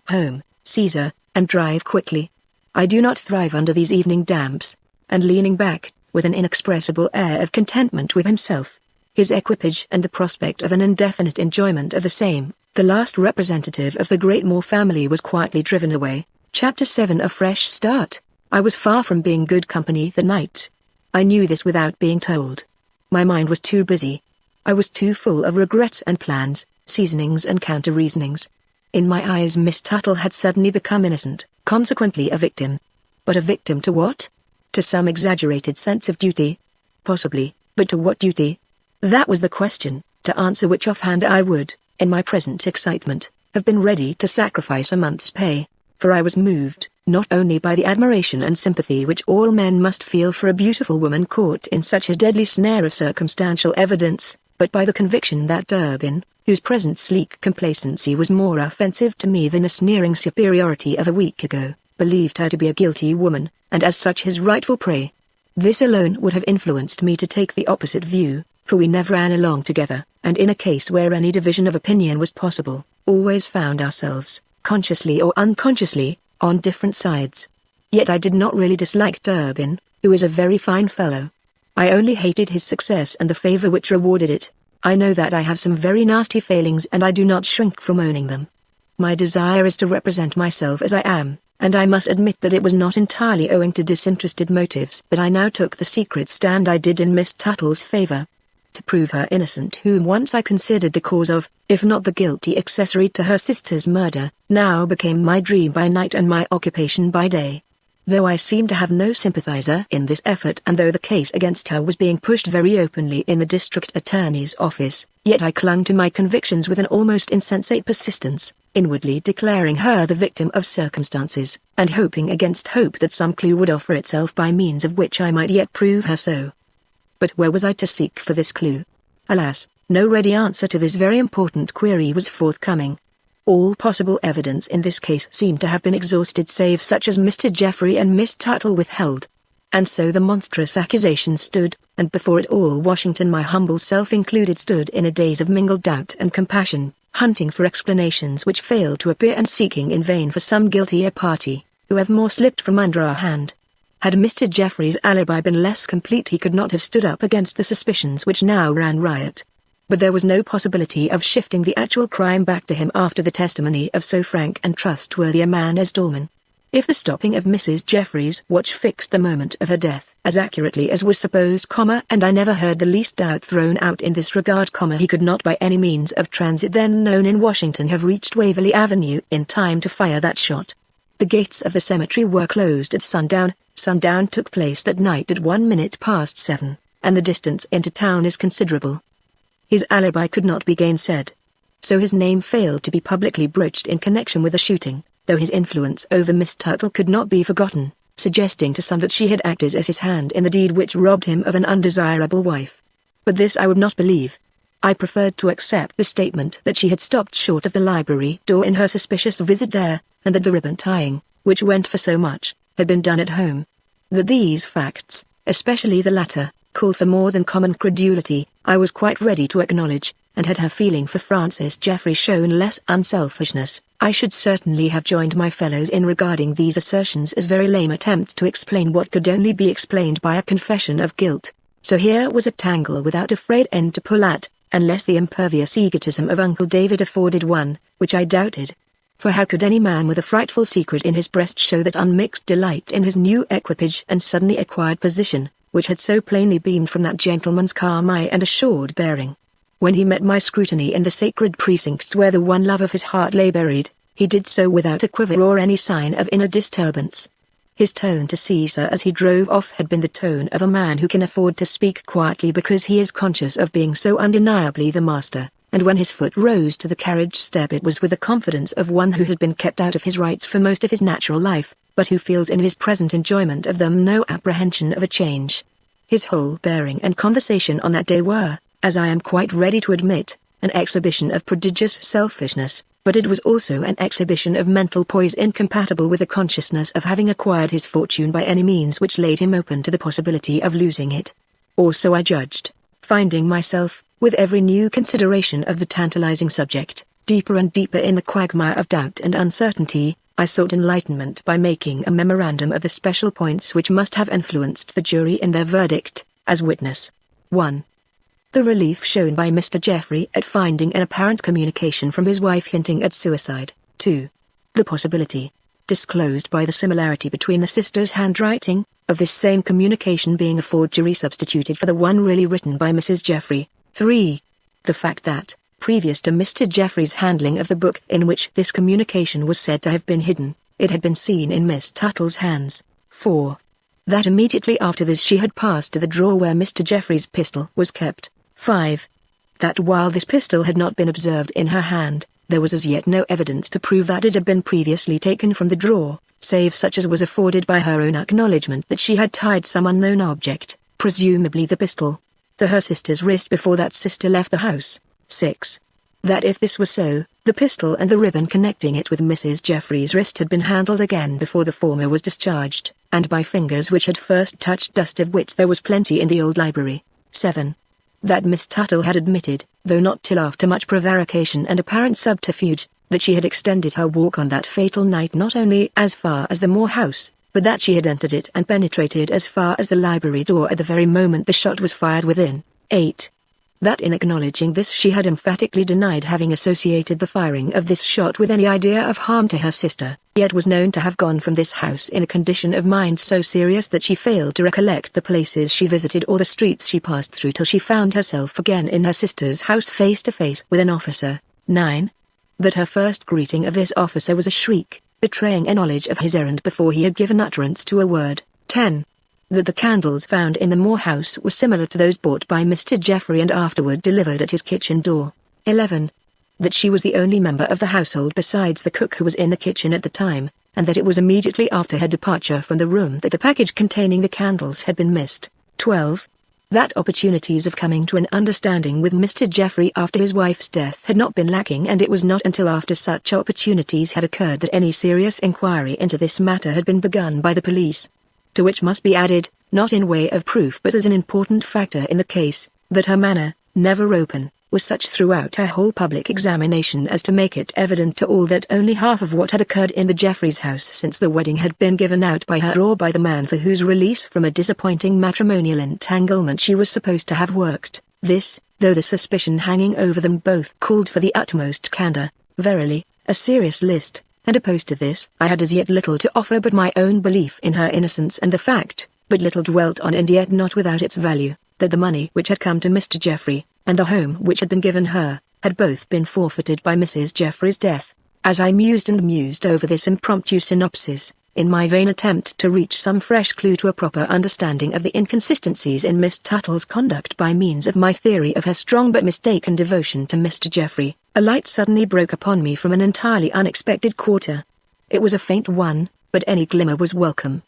Home, Caesar, and drive quickly. I do not thrive under these evening damps." And leaning back, with an inexpressible air of contentment with himself, his equipage and the prospect of an indefinite enjoyment of the same, the last representative of the great Moor family was quietly driven away. Chapter 7. A fresh start. I was far from being good company that night. I knew this without being told. My mind was too busy. I was too full of regrets and plans, seasonings and counter-reasonings. In my eyes Miss Tuttle had suddenly become innocent, consequently a victim. But a victim to what? To some exaggerated sense of duty? Possibly, but to what duty? That was the question, to answer which offhand I would, in my present excitement, have been ready to sacrifice a month's pay. For I was moved, not only by the admiration and sympathy which all men must feel for a beautiful woman caught in such a deadly snare of circumstantial evidence, but by the conviction that Durbin, whose present sleek complacency was more offensive to me than the sneering superiority of a week ago, believed her to be a guilty woman, and as such his rightful prey. This alone would have influenced me to take the opposite view, for we never ran along together, and in a case where any division of opinion was possible, always found ourselves, consciously or unconsciously, on different sides. Yet I did not really dislike Durbin, who is a very fine fellow. I only hated his success and the favor which rewarded it. I know that I have some very nasty failings and I do not shrink from owning them. My desire is to represent myself as I am, and I must admit that it was not entirely owing to disinterested motives that I now took the secret stand I did in Miss Tuttle's favor. To prove her innocent, whom once I considered the cause of, if not the guilty accessory to her sister's murder, now became my dream by night and my occupation by day. Though I seemed to have no sympathizer in this effort, and though the case against her was being pushed very openly in the district attorney's office, yet I clung to my convictions with an almost insensate persistence, inwardly declaring her the victim of circumstances, and hoping against hope that some clue would offer itself by means of which I might yet prove her so. But where was I to seek for this clue? Alas, no ready answer to this very important query was forthcoming. All possible evidence in this case seemed to have been exhausted save such as Mr. Jeffrey and Miss Tuttle withheld. And so the monstrous accusation stood, and before it all Washington, my humble self included, stood in a daze of mingled doubt and compassion, hunting for explanations which failed to appear and seeking in vain for some guiltier party, who have more slipped from under our hand. Had Mr. Jeffrey's alibi been less complete he could not have stood up against the suspicions which now ran riot. But there was no possibility of shifting the actual crime back to him after the testimony of so frank and trustworthy a man as Dolman. If the stopping of Mrs. Jeffrey's watch fixed the moment of her death as accurately as was supposed, and I never heard the least doubt thrown out in this regard, he could not by any means of transit then known in Washington have reached Waverly Avenue in time to fire that shot. The gates of the cemetery were closed at sundown. Sundown took place that night at 7:01, and the distance into town is considerable. His alibi could not be gainsaid. So his name failed to be publicly broached in connection with the shooting, though his influence over Miss Tuttle could not be forgotten, suggesting to some that she had acted as his hand in the deed which robbed him of an undesirable wife. But this I would not believe. I preferred to accept the statement that she had stopped short of the library door in her suspicious visit there, and that the ribbon tying, which went for so much, had been done at home. That these facts, especially the latter, called for more than common credulity, I was quite ready to acknowledge, and had her feeling for Francis Jeffrey shown less unselfishness, I should certainly have joined my fellows in regarding these assertions as very lame attempts to explain what could only be explained by a confession of guilt. So here was a tangle without a frayed end to pull at, unless the impervious egotism of Uncle David afforded one, which I doubted. For how could any man with a frightful secret in his breast show that unmixed delight in his new equipage and suddenly acquired position, which had so plainly beamed from that gentleman's calm eye and assured bearing? When he met my scrutiny in the sacred precincts where the one love of his heart lay buried, he did so without a quiver or any sign of inner disturbance. His tone to Caesar as he drove off had been the tone of a man who can afford to speak quietly because he is conscious of being so undeniably the master, and when his foot rose to the carriage step it was with the confidence of one who had been kept out of his rights for most of his natural life, but who feels in his present enjoyment of them no apprehension of a change. His whole bearing and conversation on that day were, as I am quite ready to admit, an exhibition of prodigious selfishness, but it was also an exhibition of mental poise incompatible with the consciousness of having acquired his fortune by any means which laid him open to the possibility of losing it. Or so I judged, finding myself, with every new consideration of the tantalizing subject, deeper and deeper in the quagmire of doubt and uncertainty. I sought enlightenment by making a memorandum of the special points which must have influenced the jury in their verdict, as witness. 1. The relief shown by Mr. Geoffrey at finding an apparent communication from his wife hinting at suicide. 2. The possibility, disclosed by the similarity between the sisters' handwriting, of this same communication being a forgery substituted for the one really written by Mrs. Geoffrey. 3. The fact that, previous to Mr. Geoffrey's handling of the book in which this communication was said to have been hidden, it had been seen in Miss Tuttle's hands. 4. That immediately after this she had passed to the drawer where Mr. Geoffrey's pistol was kept. 5. That while this pistol had not been observed in her hand, there was as yet no evidence to prove that it had been previously taken from the drawer, save such as was afforded by her own acknowledgment that she had tied some unknown object, presumably the pistol, to her sister's wrist before that sister left the house. 6. That if this was so, the pistol and the ribbon connecting it with Mrs. Geoffrey's wrist had been handled again before the former was discharged, and by fingers which had first touched dust of which there was plenty in the old library. 7. That Miss Tuttle had admitted, though not till after much prevarication and apparent subterfuge, that she had extended her walk on that fatal night not only as far as the Moor House, but that she had entered it and penetrated as far as the library door at the very moment the shot was fired within. 8. That in acknowledging this she had emphatically denied having associated the firing of this shot with any idea of harm to her sister, yet was known to have gone from this house in a condition of mind so serious that she failed to recollect the places she visited or the streets she passed through till she found herself again in her sister's house face to face with an officer. 9. That her first greeting of this officer was a shriek, betraying a knowledge of his errand before he had given utterance to a word. 10. That the candles found in the Moor House were similar to those bought by Mr. Geoffrey and afterward delivered at his kitchen door. 11. That she was the only member of the household besides the cook who was in the kitchen at the time, and that it was immediately after her departure from the room that the package containing the candles had been missed. 12. That opportunities of coming to an understanding with Mr. Geoffrey after his wife's death had not been lacking, and it was not until after such opportunities had occurred that any serious inquiry into this matter had been begun by the police. To which must be added, not in way of proof but as an important factor in the case, that her manner, never open, was such throughout her whole public examination as to make it evident to all that only half of what had occurred in the Geoffreys' house since the wedding had been given out by her or by the man for whose release from a disappointing matrimonial entanglement she was supposed to have worked. This, though the suspicion hanging over them both called for the utmost candor, verily, a serious list. And opposed to this, I had as yet little to offer but my own belief in her innocence and the fact, but little dwelt on and yet not without its value, that the money which had come to Mr. Geoffrey, and the home which had been given her, had both been forfeited by Mrs. Geoffrey's death. As I mused and mused over this impromptu synopsis, in my vain attempt to reach some fresh clue to a proper understanding of the inconsistencies in Miss Tuttle's conduct by means of my theory of her strong but mistaken devotion to Mr. Geoffrey, a light suddenly broke upon me from an entirely unexpected quarter. It was a faint one, but any glimmer was welcome.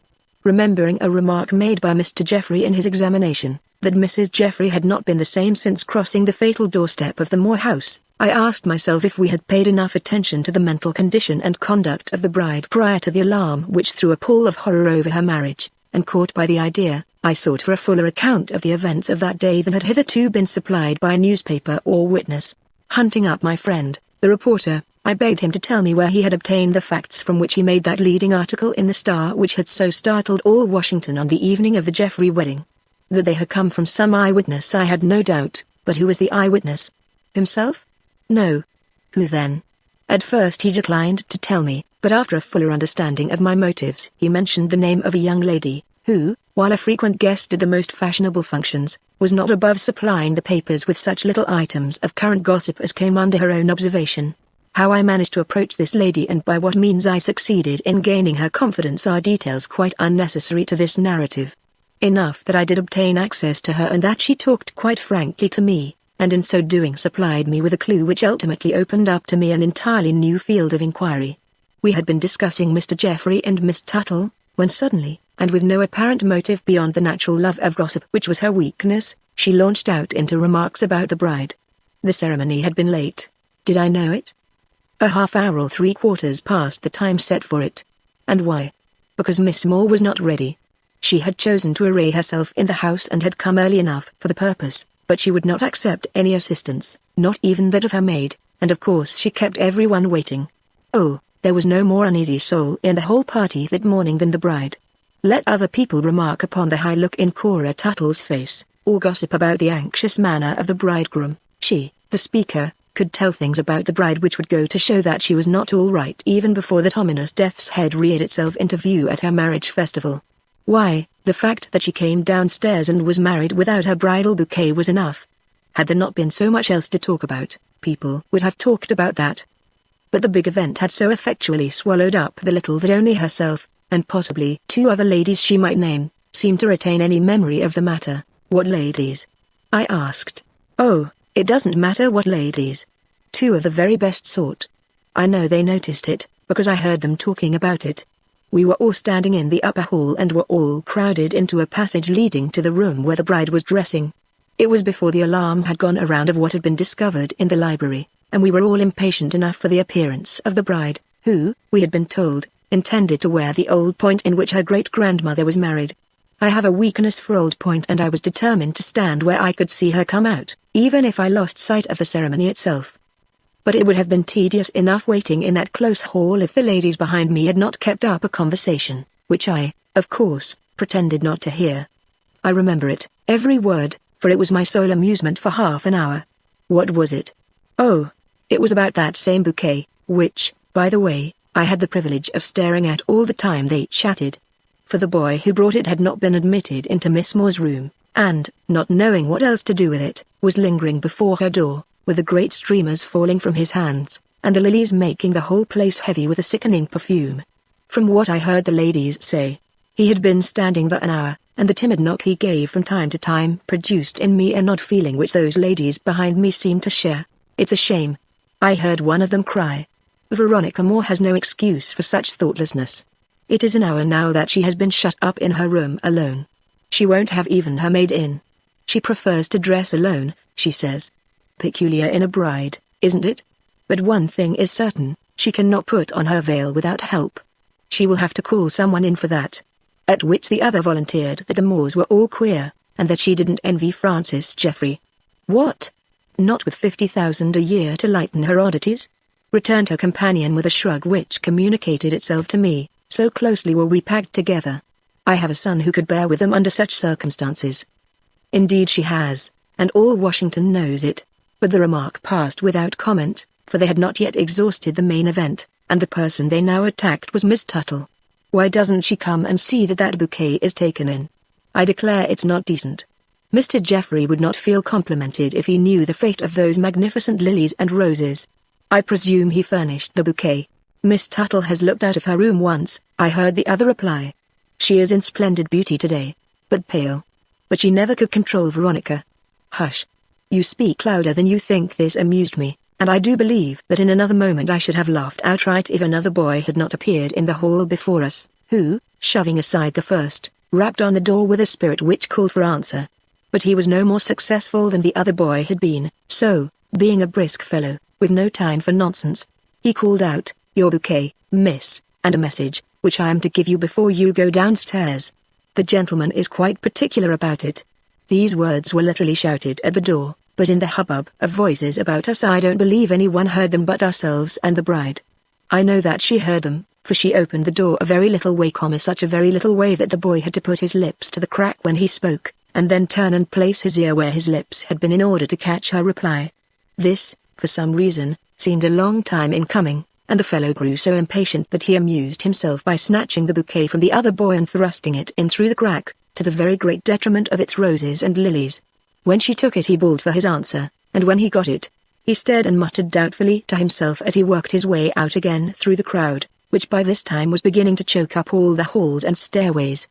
Remembering a remark made by Mr. Geoffrey in his examination, that Mrs. Geoffrey had not been the same since crossing the fatal doorstep of the Moor House, I asked myself if we had paid enough attention to the mental condition and conduct of the bride prior to the alarm which threw a pall of horror over her marriage, and caught by the idea, I sought for a fuller account of the events of that day than had hitherto been supplied by a newspaper or witness. Hunting up my friend, the reporter, I begged him to tell me where he had obtained the facts from which he made that leading article in the Star which had so startled all Washington on the evening of the Geoffrey wedding. That they had come from some eyewitness I had no doubt, but who was the eyewitness? Himself? No. Who then? At first he declined to tell me, but after a fuller understanding of my motives he mentioned the name of a young lady, who, while a frequent guest at the most fashionable functions, was not above supplying the papers with such little items of current gossip as came under her own observation. How I managed to approach this lady and by what means I succeeded in gaining her confidence are details quite unnecessary to this narrative. Enough that I did obtain access to her and that she talked quite frankly to me, and in so doing supplied me with a clue which ultimately opened up to me an entirely new field of inquiry. We had been discussing Mr. Geoffrey and Miss Tuttle, when suddenly, and with no apparent motive beyond the natural love of gossip which was her weakness, she launched out into remarks about the bride. The ceremony had been late. Did I know it? A half hour or 3/4 past the time set for it. And why? Because Miss Moore was not ready. She had chosen to array herself in the house and had come early enough for the purpose, but she would not accept any assistance, not even that of her maid, and of course she kept everyone waiting. Oh, there was no more uneasy soul in the whole party that morning than the bride. Let other people remark upon the high look in Cora Tuttle's face, or gossip about the anxious manner of the bridegroom, she, the speaker, could tell things about the bride which would go to show that she was not all right even before that ominous death's head reared itself into view at her marriage festival. Why, the fact that she came downstairs and was married without her bridal bouquet was enough. Had there not been so much else to talk about, people would have talked about that. But the big event had so effectually swallowed up the little that only herself, and possibly 2 other ladies she might name, seemed to retain any memory of the matter. What ladies? I asked. Oh, it doesn't matter what ladies. 2 of the very best sort. I know they noticed it, because I heard them talking about it. We were all standing in the upper hall and were all crowded into a passage leading to the room where the bride was dressing. It was before the alarm had gone around of what had been discovered in the library, and we were all impatient enough for the appearance of the bride, who, we had been told, intended to wear the old point in which her great-grandmother was married. I have a weakness for old point and I was determined to stand where I could see her come out, even if I lost sight of the ceremony itself. But it would have been tedious enough waiting in that close hall if the ladies behind me had not kept up a conversation, which I, of course, pretended not to hear. I remember it, every word, for it was my sole amusement for half an hour. What was it? Oh, it was about that same bouquet, which, by the way, I had the privilege of staring at all the time they chatted. For the boy who brought it had not been admitted into Miss Moore's room, and, not knowing what else to do with it, was lingering before her door, with the great streamers falling from his hands, and the lilies making the whole place heavy with a sickening perfume. From what I heard the ladies say, he had been standing there an hour, and the timid knock he gave from time to time produced in me an odd feeling which those ladies behind me seemed to share. It's a shame. I heard one of them cry. Veronica Moore has no excuse for such thoughtlessness. It is an hour now that she has been shut up in her room alone. She won't have even her maid in. She prefers to dress alone, she says. Peculiar in a bride, isn't it? But one thing is certain, she cannot put on her veil without help. She will have to call someone in for that. At which the other volunteered that the Moores were all queer, and that she didn't envy Francis Geoffrey. What? Not with 50,000 a year to lighten her oddities? Returned her companion with a shrug which communicated itself to me, so closely were we packed together. I have a son who could bear with them under such circumstances. Indeed she has, and all Washington knows it. But the remark passed without comment, for they had not yet exhausted the main event, and the person they now attacked was Miss Tuttle. Why doesn't she come and see that that bouquet is taken in? I declare it's not decent. Mr. Geoffrey would not feel complimented if he knew the fate of those magnificent lilies and roses. I presume he furnished the bouquet. Miss Tuttle has looked out of her room once, I heard the other reply. She is in splendid beauty today, but pale. But she never could control Veronica. Hush. You speak louder than you think. This amused me, and I do believe that in another moment I should have laughed outright if another boy had not appeared in the hall before us, who, shoving aside the first, rapped on the door with a spirit which called for answer. But he was no more successful than the other boy had been, so, being a brisk fellow, with no time for nonsense, he called out, "Your bouquet, miss, and a message, which I am to give you before you go downstairs. The gentleman is quite particular about it." These words were literally shouted at the door, but in the hubbub of voices about us I don't believe anyone heard them but ourselves and the bride. I know that she heard them, for she opened the door a very little way, such a very little way that the boy had to put his lips to the crack when he spoke, and then turn and place his ear where his lips had been in order to catch her reply. This, for some reason, seemed a long time in coming, and the fellow grew so impatient that he amused himself by snatching the bouquet from the other boy and thrusting it in through the crack, to the very great detriment of its roses and lilies. When she took it he bawled for his answer, and when he got it, he stared and muttered doubtfully to himself as he worked his way out again through the crowd, which by this time was beginning to choke up all the halls and stairways.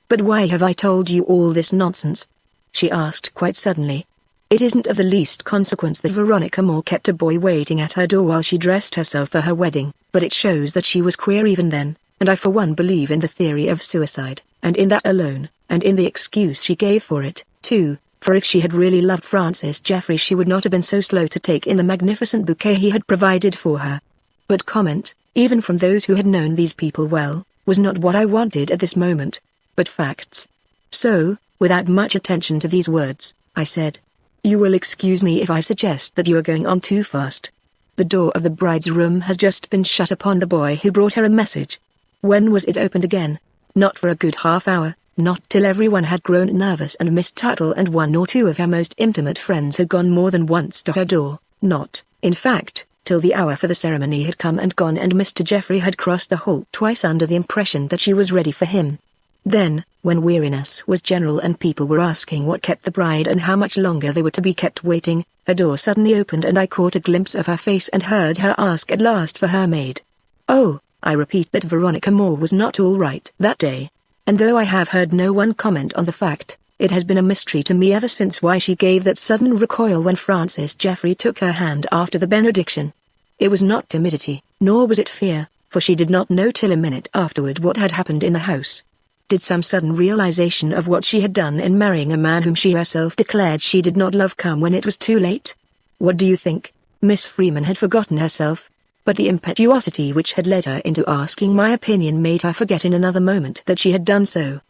"But why have I told you all this nonsense?" she asked quite suddenly. "It isn't of the least consequence that Veronica Moore kept a boy waiting at her door while she dressed herself for her wedding, but it shows that she was queer even then, and I for one believe in the theory of suicide, and in that alone, and in the excuse she gave for it, too, for if she had really loved Francis Jeffrey she would not have been so slow to take in the magnificent bouquet he had provided for her." But comment, even from those who had known these people well, was not what I wanted at this moment, but facts. So, without much attention to these words, I said, "You will excuse me if I suggest that you are going on too fast. The door of the bride's room has just been shut upon the boy who brought her a message. When was it opened again? Not for a good half hour, not till everyone had grown nervous and Miss Tuttle and one or two of her most intimate friends had gone more than once to her door, not, in fact, till the hour for the ceremony had come and gone and Mr. Jeffrey had crossed the hall twice under the impression that she was ready for him. Then, when weariness was general and people were asking what kept the bride and how much longer they were to be kept waiting, her door suddenly opened and I caught a glimpse of her face and heard her ask at last for her maid. Oh, I repeat that Veronica Moore was not all right that day. And though I have heard no one comment on the fact, it has been a mystery to me ever since why she gave that sudden recoil when Francis Jeffrey took her hand after the benediction. It was not timidity, nor was it fear, for she did not know till a minute afterward what had happened in the house. Did some sudden realization of what she had done in marrying a man whom she herself declared she did not love come when it was too late? What do you think? Miss Freeman had forgotten herself, but the impetuosity which had led her into asking my opinion made her forget in another moment that she had done so.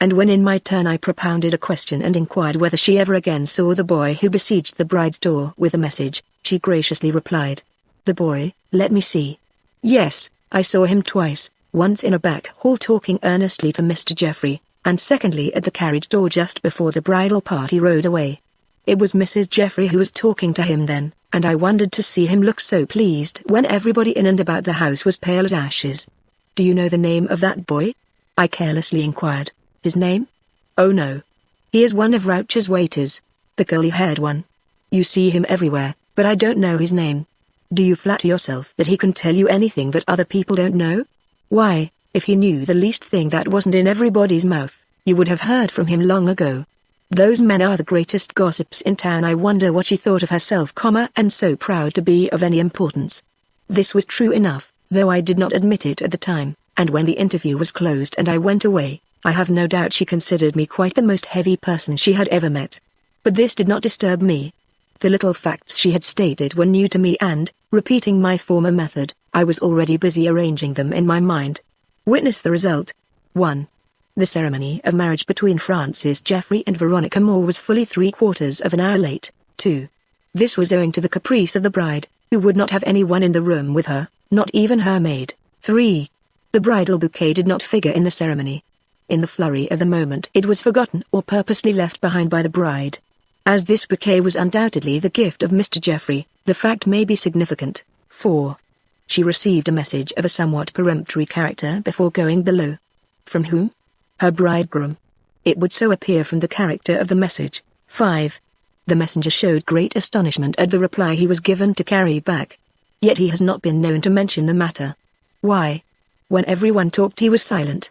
And when in my turn I propounded a question and inquired whether she ever again saw the boy who besieged the bride's door with a message, she graciously replied, "The boy, let me see. Yes, I saw him twice. Once in a back hall talking earnestly to Mr. Jeffrey, and secondly at the carriage door just before the bridal party rode away. It was Mrs. Jeffrey who was talking to him then, and I wondered to see him look so pleased when everybody in and about the house was pale as ashes." "Do you know the name of that boy?" I carelessly inquired. "His name? Oh no. He is one of Rauch's waiters, the curly-haired one. You see him everywhere, but I don't know his name. Do you flatter yourself that he can tell you anything that other people don't know? Why, if he knew the least thing that wasn't in everybody's mouth, you would have heard from him long ago. Those men are the greatest gossips in town. I wonder what she thought of herself, and so proud to be of any importance." This was true enough, though I did not admit it at the time, and when the interview was closed and I went away, I have no doubt she considered me quite the most heavy person she had ever met. But this did not disturb me. The little facts she had stated were new to me and, repeating my former method, I was already busy arranging them in my mind. Witness the result. 1. The ceremony of marriage between Francis Jeffrey and Veronica Moore was fully 3/4 of an hour late. 2. This was owing to the caprice of the bride, who would not have anyone in the room with her, not even her maid. 3. The bridal bouquet did not figure in the ceremony. In the flurry of the moment it was forgotten or purposely left behind by the bride. As this bouquet was undoubtedly the gift of Mr. Jeffrey, the fact may be significant. 4. She received a message of a somewhat peremptory character before going below. From whom? Her bridegroom. It would so appear from the character of the message. 5. The messenger showed great astonishment at the reply he was given to carry back. Yet he has not been known to mention the matter. Why? When everyone talked he was silent.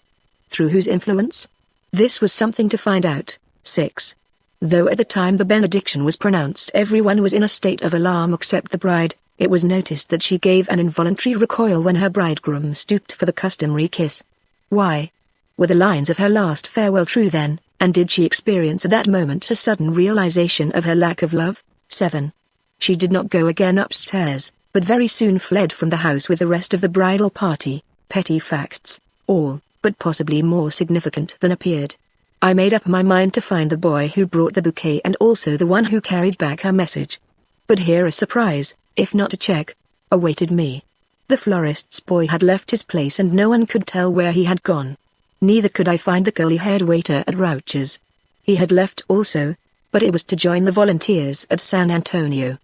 Through whose influence? This was something to find out. 6. Though at the time the benediction was pronounced everyone was in a state of alarm except the bride, it was noticed that she gave an involuntary recoil when her bridegroom stooped for the customary kiss. Why? Were the lines of her last farewell true then, and did she experience at that moment a sudden realization of her lack of love? 7. She did not go again upstairs, but very soon fled from the house with the rest of the bridal party. Petty facts, all, but possibly more significant than appeared. I made up my mind to find the boy who brought the bouquet and also the one who carried back her message. But here a surprise, if not a check, awaited me. The florist's boy had left his place and no one could tell where he had gone. Neither could I find the curly-haired waiter at Rauch's. He had left also, but it was to join the volunteers at San Antonio.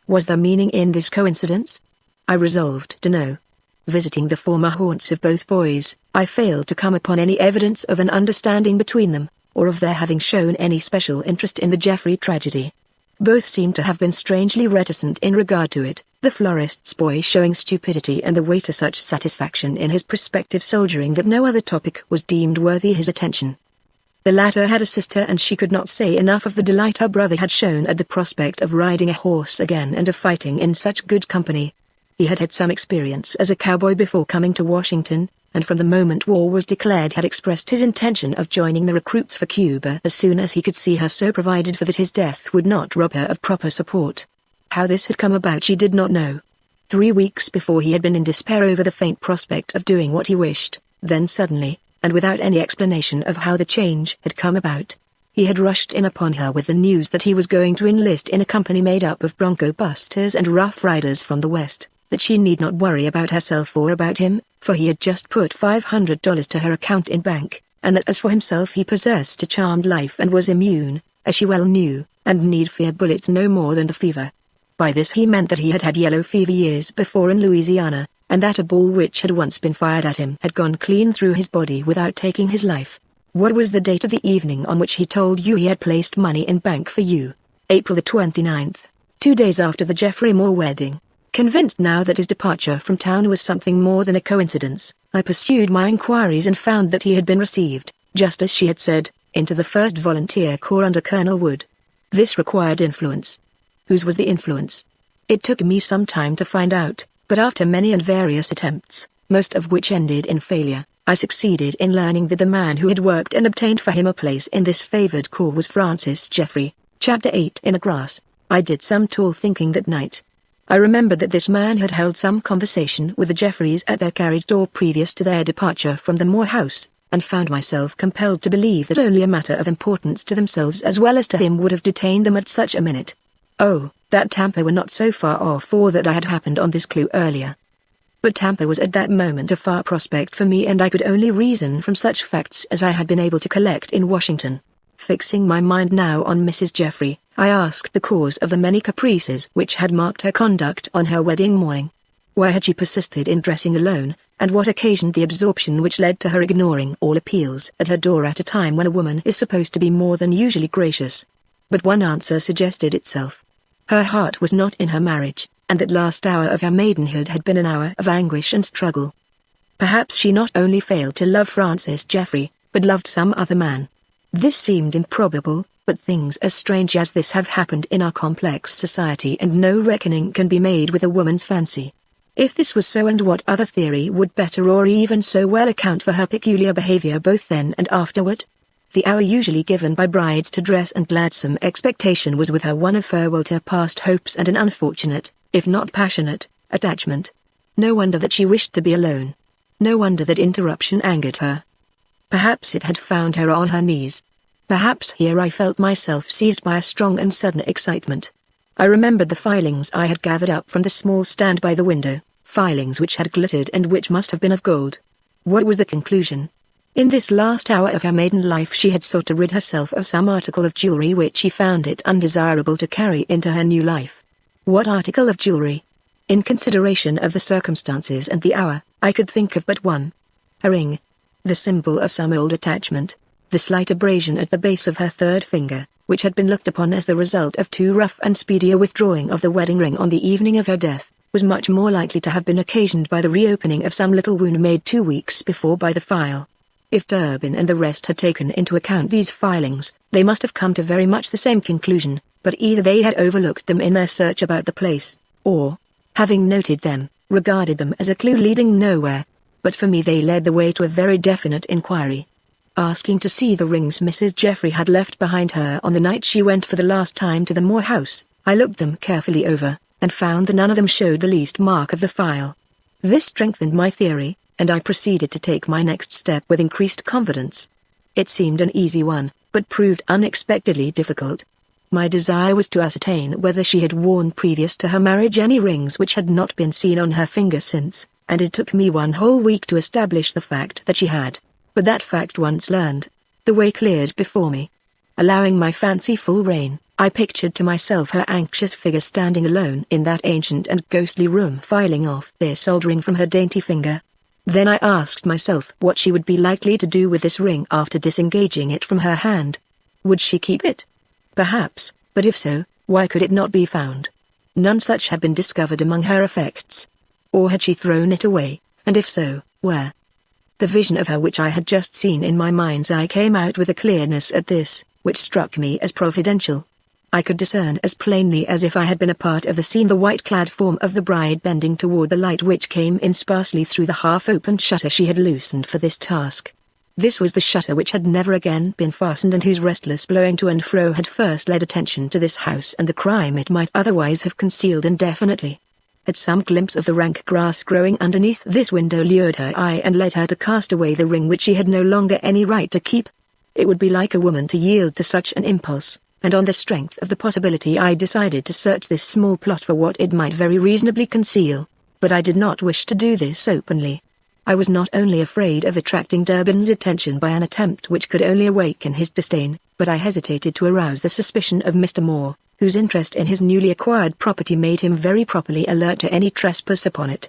Was there meaning in this coincidence? I resolved to know. Visiting the former haunts of both boys, I failed to come upon any evidence of an understanding between them, or of their having shown any special interest in the Jeffrey tragedy. Both seemed to have been strangely reticent in regard to it, the florist's boy showing stupidity and the waiter such satisfaction in his prospective soldiering that no other topic was deemed worthy his attention. The latter had a sister, and she could not say enough of the delight her brother had shown at the prospect of riding a horse again and of fighting in such good company. He had had some experience as a cowboy before coming to Washington, and from the moment war was declared had expressed his intention of joining the recruits for Cuba as soon as he could see her so provided for that his death would not rob her of proper support. How this had come about she did not know. 3 weeks before he had been in despair over the faint prospect of doing what he wished, then suddenly, and without any explanation of how the change had come about, he had rushed in upon her with the news that he was going to enlist in a company made up of bronco busters and rough riders from the West, that she need not worry about herself or about him, for he had just put $500 to her account in bank, and that as for himself he possessed a charmed life and was immune, as she well knew, and need fear bullets no more than the fever. By this he meant that he had had yellow fever years before in Louisiana, and that a ball which had once been fired at him had gone clean through his body without taking his life. What was the date of the evening on which he told you he had placed money in bank for you? April the 29th, 2 days after the Jeffrey Moore wedding. Convinced now that his departure from town was something more than a coincidence, I pursued my inquiries and found that he had been received, just as she had said, into the 1st Volunteer Corps under Colonel Wood. This required influence. Whose was the influence? It took me some time to find out, but after many and various attempts, most of which ended in failure, I succeeded in learning that the man who had worked and obtained for him a place in this favored corps was Francis Jeffrey. Chapter 8 In the Grass. I did some tall thinking that night. I remembered that this man had held some conversation with the Jeffreys at their carriage door previous to their departure from the Moore house, and found myself compelled to believe that only a matter of importance to themselves as well as to him would have detained them at such a minute. Oh, that Tampa were not so far off, or that I had happened on this clue earlier. But Tampa was at that moment a far prospect for me, and I could only reason from such facts as I had been able to collect in Washington. Fixing my mind now on Mrs. Jeffrey, I asked the cause of the many caprices which had marked her conduct on her wedding morning. Why had she persisted in dressing alone, and what occasioned the absorption which led to her ignoring all appeals at her door at a time when a woman is supposed to be more than usually gracious? But one answer suggested itself. Her heart was not in her marriage, and that last hour of her maidenhood had been an hour of anguish and struggle. Perhaps she not only failed to love Francis Jeffrey, but loved some other man. This seemed improbable, but things as strange as this have happened in our complex society, and no reckoning can be made with a woman's fancy. If this was so, and what other theory would better or even so well account for her peculiar behavior both then and afterward? The hour usually given by brides to dress and gladsome expectation was with her one of farewell to past hopes and an unfortunate, if not passionate, attachment. No wonder that she wished to be alone. No wonder that interruption angered her. Perhaps it had found her on her knees. Perhaps here I felt myself seized by a strong and sudden excitement. I remembered the filings I had gathered up from the small stand by the window, filings which had glittered and which must have been of gold. What was the conclusion? In this last hour of her maiden life she had sought to rid herself of some article of jewelry which she found it undesirable to carry into her new life. What article of jewelry? In consideration of the circumstances and the hour, I could think of but one. A ring. The symbol of some old attachment. The slight abrasion at the base of her third finger, which had been looked upon as the result of too rough and speedy a withdrawing of the wedding ring on the evening of her death, was much more likely to have been occasioned by the reopening of some little wound made 2 weeks before by the file. If Durbin and the rest had taken into account these filings, they must have come to very much the same conclusion, but either they had overlooked them in their search about the place, or, having noted them, regarded them as a clue leading nowhere. But for me they led the way to a very definite inquiry. Asking to see the rings Mrs. Jeffrey had left behind her on the night she went for the last time to the Moore house, I looked them carefully over, and found that none of them showed the least mark of the file. This strengthened my theory, and I proceeded to take my next step with increased confidence. It seemed an easy one, but proved unexpectedly difficult. My desire was to ascertain whether she had worn previous to her marriage any rings which had not been seen on her finger since, and it took me 1 whole week to establish the fact that she had. But that fact once learned, the way cleared before me. Allowing my fancy full rein, I pictured to myself her anxious figure standing alone in that ancient and ghostly room, filing off this old ring from her dainty finger. Then I asked myself what she would be likely to do with this ring after disengaging it from her hand. Would she keep it? Perhaps, but if so, why could it not be found? None such had been discovered among her effects. Or had she thrown it away, and if so, where? The vision of her which I had just seen in my mind's eye came out with a clearness at this, which struck me as providential. I could discern as plainly as if I had been a part of the scene the white-clad form of the bride bending toward the light which came in sparsely through the half-opened shutter she had loosened for this task. This was the shutter which had never again been fastened and whose restless blowing to and fro had first led attention to this house and the crime it might otherwise have concealed indefinitely. Had some glimpse of the rank grass growing underneath this window lured her eye and led her to cast away the ring which she had no longer any right to keep? It would be like a woman to yield to such an impulse, and on the strength of the possibility I decided to search this small plot for what it might very reasonably conceal. But I did not wish to do this openly. I was not only afraid of attracting Durbin's attention by an attempt which could only awaken his disdain, but I hesitated to arouse the suspicion of Mr. Moore, whose interest in his newly acquired property made him very properly alert to any trespass upon it.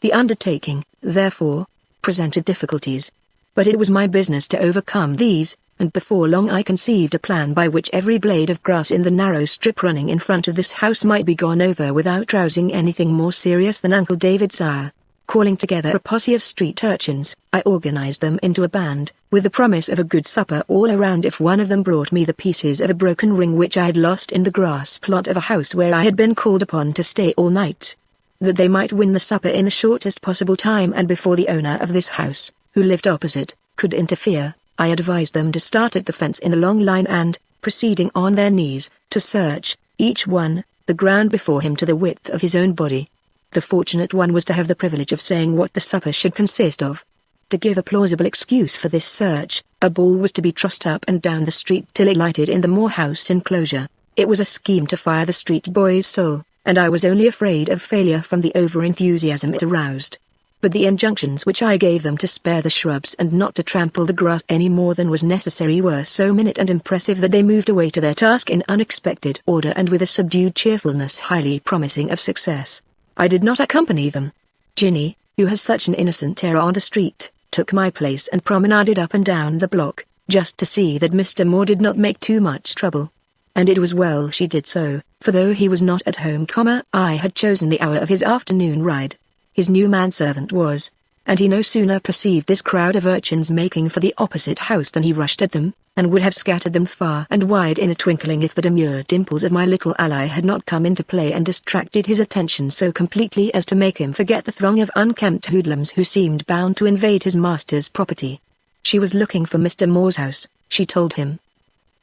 The undertaking, therefore, presented difficulties. But it was my business to overcome these, and before long I conceived a plan by which every blade of grass in the narrow strip running in front of this house might be gone over without rousing anything more serious than Uncle David's ire. Calling together a posse of street urchins, I organized them into a band, with the promise of a good supper all around if one of them brought me the pieces of a broken ring which I had lost in the grass plot of a house where I had been called upon to stay all night. That they might win the supper in the shortest possible time and before the owner of this house, who lived opposite, could interfere, I advised them to start at the fence in a long line and, proceeding on their knees, to search, each one, the ground before him to the width of his own body. The fortunate one was to have the privilege of saying what the supper should consist of. To give a plausible excuse for this search, a ball was to be trussed up and down the street till it lighted in the Moore house enclosure. It was a scheme to fire the street boy's soul, and I was only afraid of failure from the over-enthusiasm it aroused. But the injunctions which I gave them to spare the shrubs and not to trample the grass any more than was necessary were so minute and impressive that they moved away to their task in unexpected order and with a subdued cheerfulness highly promising of success. I did not accompany them. Ginny, who has such an innocent terror on the street, took my place and promenaded up and down the block, just to see that Mr. Moore did not make too much trouble. And it was well she did so, for though he was not at home, I had chosen the hour of his afternoon ride. His new manservant was, and he no sooner perceived this crowd of urchins making for the opposite house than he rushed at them, and would have scattered them far and wide in a twinkling if the demure dimples of my little ally had not come into play and distracted his attention so completely as to make him forget the throng of unkempt hoodlums who seemed bound to invade his master's property. She was looking for Mr. Moore's house, she told him.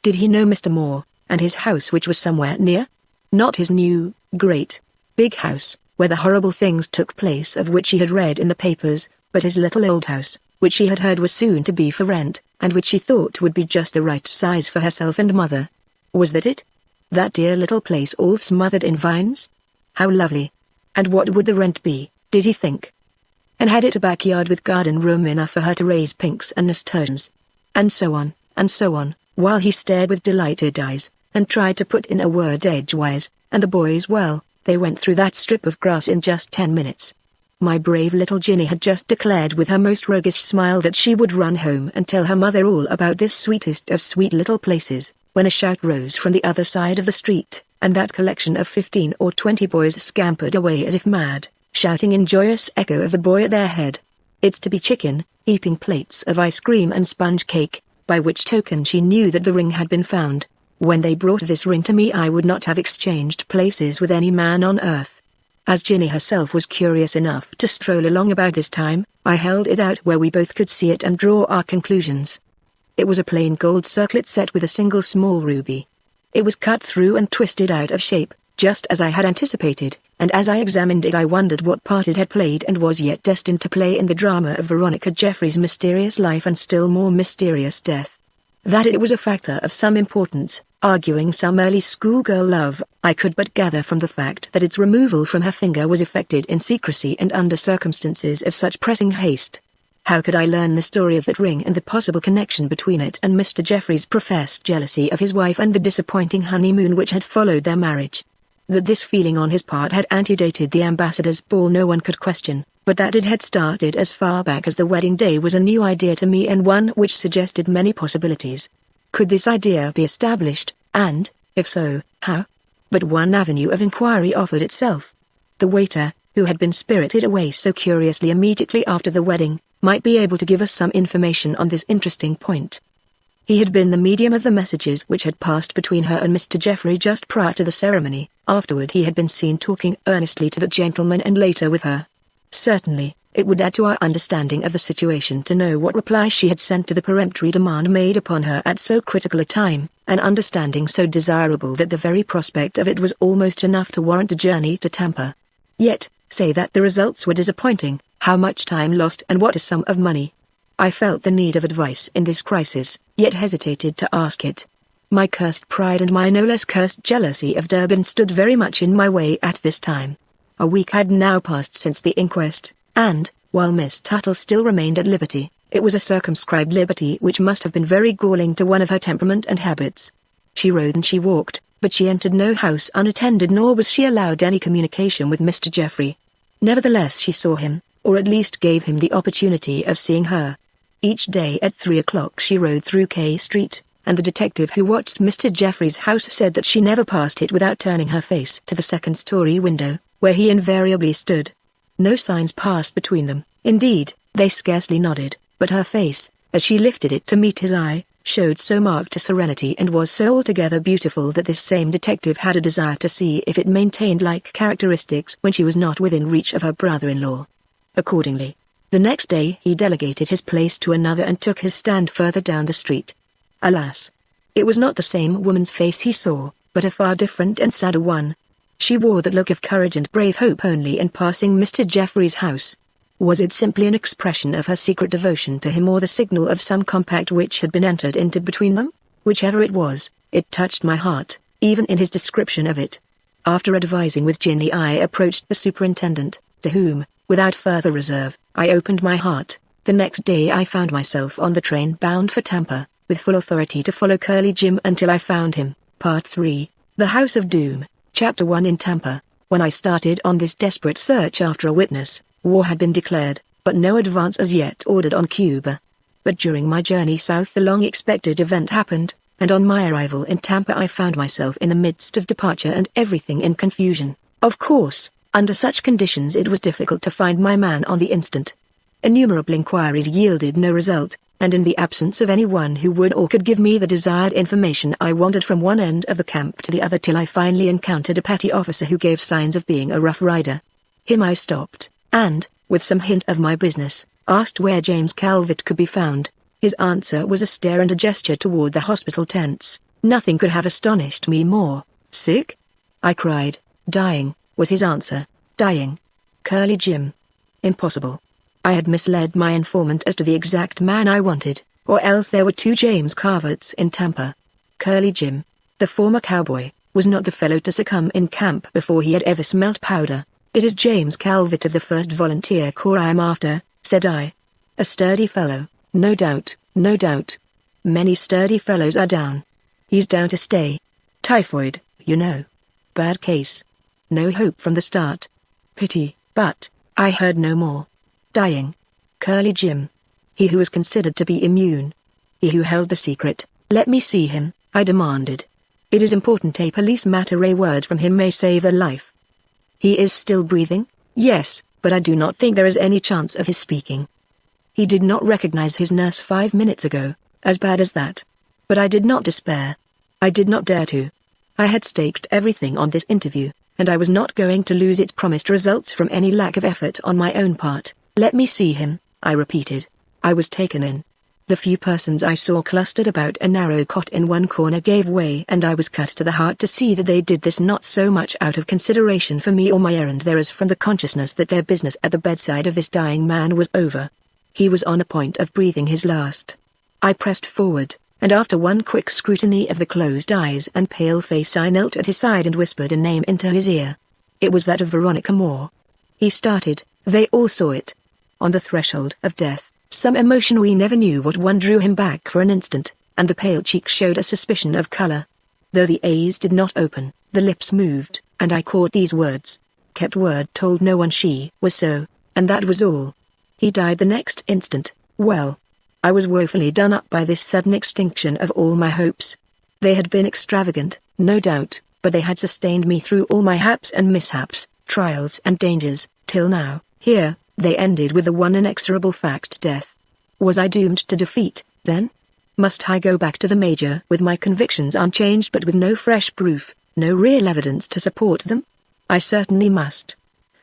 Did he know Mr. Moore, and his house which was somewhere near? Not his new, great, big house, where the horrible things took place of which she had read in the papers, but his little old house, which she had heard was soon to be for rent, and which she thought would be just the right size for herself and mother. Was that it? That dear little place all smothered in vines? How lovely! And what would the rent be, did he think? And had it a backyard with garden room enough for her to raise pinks and nasturtiums? And so on, while he stared with delighted eyes, and tried to put in a word edgewise, and the boys, well, they went through that strip of grass in just 10 minutes. My brave little Ginny had just declared with her most roguish smile that she would run home and tell her mother all about this sweetest of sweet little places, when a shout rose from the other side of the street, and that collection of 15 or 20 boys scampered away as if mad, shouting in joyous echo of the boy at their head. It's to be chicken, heaping plates of ice cream and sponge cake, by which token she knew that the ring had been found. When they brought this ring to me I would not have exchanged places with any man on earth. As Ginny herself was curious enough to stroll along about this time, I held it out where we both could see it and draw our conclusions. It was a plain gold circlet set with a single small ruby. It was cut through and twisted out of shape, just as I had anticipated, and as I examined it I wondered what part it had played and was yet destined to play in the drama of Veronica Jeffrey's mysterious life and still more mysterious death. That it was a factor of some importance, arguing some early schoolgirl love, I could but gather from the fact that its removal from her finger was effected in secrecy and under circumstances of such pressing haste. How could I learn the story of that ring and the possible connection between it and Mr. Jeffrey's professed jealousy of his wife and the disappointing honeymoon which had followed their marriage? That this feeling on his part had antedated the ambassador's ball no one could question, but that it had started as far back as the wedding day was a new idea to me and one which suggested many possibilities. Could this idea be established, and, if so, how? But one avenue of inquiry offered itself. The waiter, who had been spirited away so curiously immediately after the wedding, might be able to give us some information on this interesting point. He had been the medium of the messages which had passed between her and Mr. Jeffrey just prior to the ceremony. Afterward he had been seen talking earnestly to the gentleman and later with her. Certainly, it would add to our understanding of the situation to know what reply she had sent to the peremptory demand made upon her at so critical a time, an understanding so desirable that the very prospect of it was almost enough to warrant a journey to Tampa. Yet, say that the results were disappointing, how much time lost and what a sum of money. I felt the need of advice in this crisis, yet hesitated to ask it. My cursed pride and my no less cursed jealousy of Durbin stood very much in my way at this time. A week had now passed since the inquest, and, while Miss Tuttle still remained at liberty, it was a circumscribed liberty which must have been very galling to one of her temperament and habits. She rode and she walked, but she entered no house unattended nor was she allowed any communication with Mr. Jeffrey. Nevertheless she saw him, or at least gave him the opportunity of seeing her. Each day at 3 o'clock she rode through K Street, and the detective who watched Mr. Jeffrey's house said that she never passed it without turning her face to the second-story window, where he invariably stood. No signs passed between them, indeed, they scarcely nodded, but her face, as she lifted it to meet his eye, showed so marked a serenity and was so altogether beautiful that this same detective had a desire to see if it maintained like characteristics when she was not within reach of her brother-in-law. Accordingly, the next day he delegated his place to another and took his stand further down the street. Alas! It was not the same woman's face he saw, but a far different and sadder one. She wore that look of courage and brave hope only in passing Mr. Jeffrey's house. Was it simply an expression of her secret devotion to him or the signal of some compact which had been entered into between them? Whichever it was, it touched my heart, even in his description of it. After advising with Ginny I approached the superintendent, to whom, without further reserve, I opened my heart. The next day I found myself on the train bound for Tampa, with full authority to follow Curly Jim until I found him. Part 3, The House of Doom, Chapter 1 in Tampa. When I started on this desperate search after a witness, war had been declared, but no advance as yet ordered on Cuba. But during my journey south the long-expected event happened, and on my arrival in Tampa I found myself in the midst of departure and everything in confusion. Of course, under such conditions it was difficult to find my man on the instant. Innumerable inquiries yielded no result, and in the absence of anyone who would or could give me the desired information I wandered from one end of the camp to the other till I finally encountered a petty officer who gave signs of being a rough rider. Him I stopped, and, with some hint of my business, asked where James Calvert could be found. His answer was a stare and a gesture toward the hospital tents. Nothing could have astonished me more. "Sick?" I cried. "Dying," was his answer. "Dying. Curly Jim." Impossible. I had misled my informant as to the exact man I wanted, or else there were two James Calverts in Tampa. Curly Jim, the former cowboy, was not the fellow to succumb in camp before he had ever smelt powder. "It is James Calvert of the 1st Volunteer Corps I am after," said I. "A sturdy fellow, no doubt, no doubt. Many sturdy fellows are down. He's down to stay. Typhoid, you know. Bad case. No hope from the start. Pity." But I heard no more. Dying. Curly Jim. He who was considered to be immune. He who held the secret. "Let me see him," I demanded. "It is important a police matter. A word from him may save a life." "He is still breathing?" "Yes, but I do not think there is any chance of his speaking." "He did not recognize his nurse 5 minutes ago." "As bad as that." But I did not despair. I did not dare to. I had staked everything on this interview, and I was not going to lose its promised results from any lack of effort on my own part. "Let me see him," I repeated. I was taken in. The few persons I saw clustered about a narrow cot in one corner gave way, and I was cut to the heart to see that they did this not so much out of consideration for me or my errand there as from the consciousness that their business at the bedside of this dying man was over. He was on the point of breathing his last. I pressed forward, and after one quick scrutiny of the closed eyes and pale face I knelt at his side and whispered a name into his ear. It was that of Veronica Moore. He started. They all saw it. On the threshold of death, Some emotion we never knew what one drew him back for an instant, and the pale cheek showed a suspicion of color. Though the eyes did not open, the lips moved, and I caught these words. Kept word, told no one she was so, and that was all. He died the next instant. Well, I was woefully done up by this sudden extinction of all my hopes. They had been extravagant, no doubt, but they had sustained me through all my haps and mishaps, trials and dangers, till now, here, they ended with the one inexorable fact: death. Was I doomed to defeat, then? Must I go back to the Major with my convictions unchanged but with no fresh proof, no real evidence to support them? I certainly must.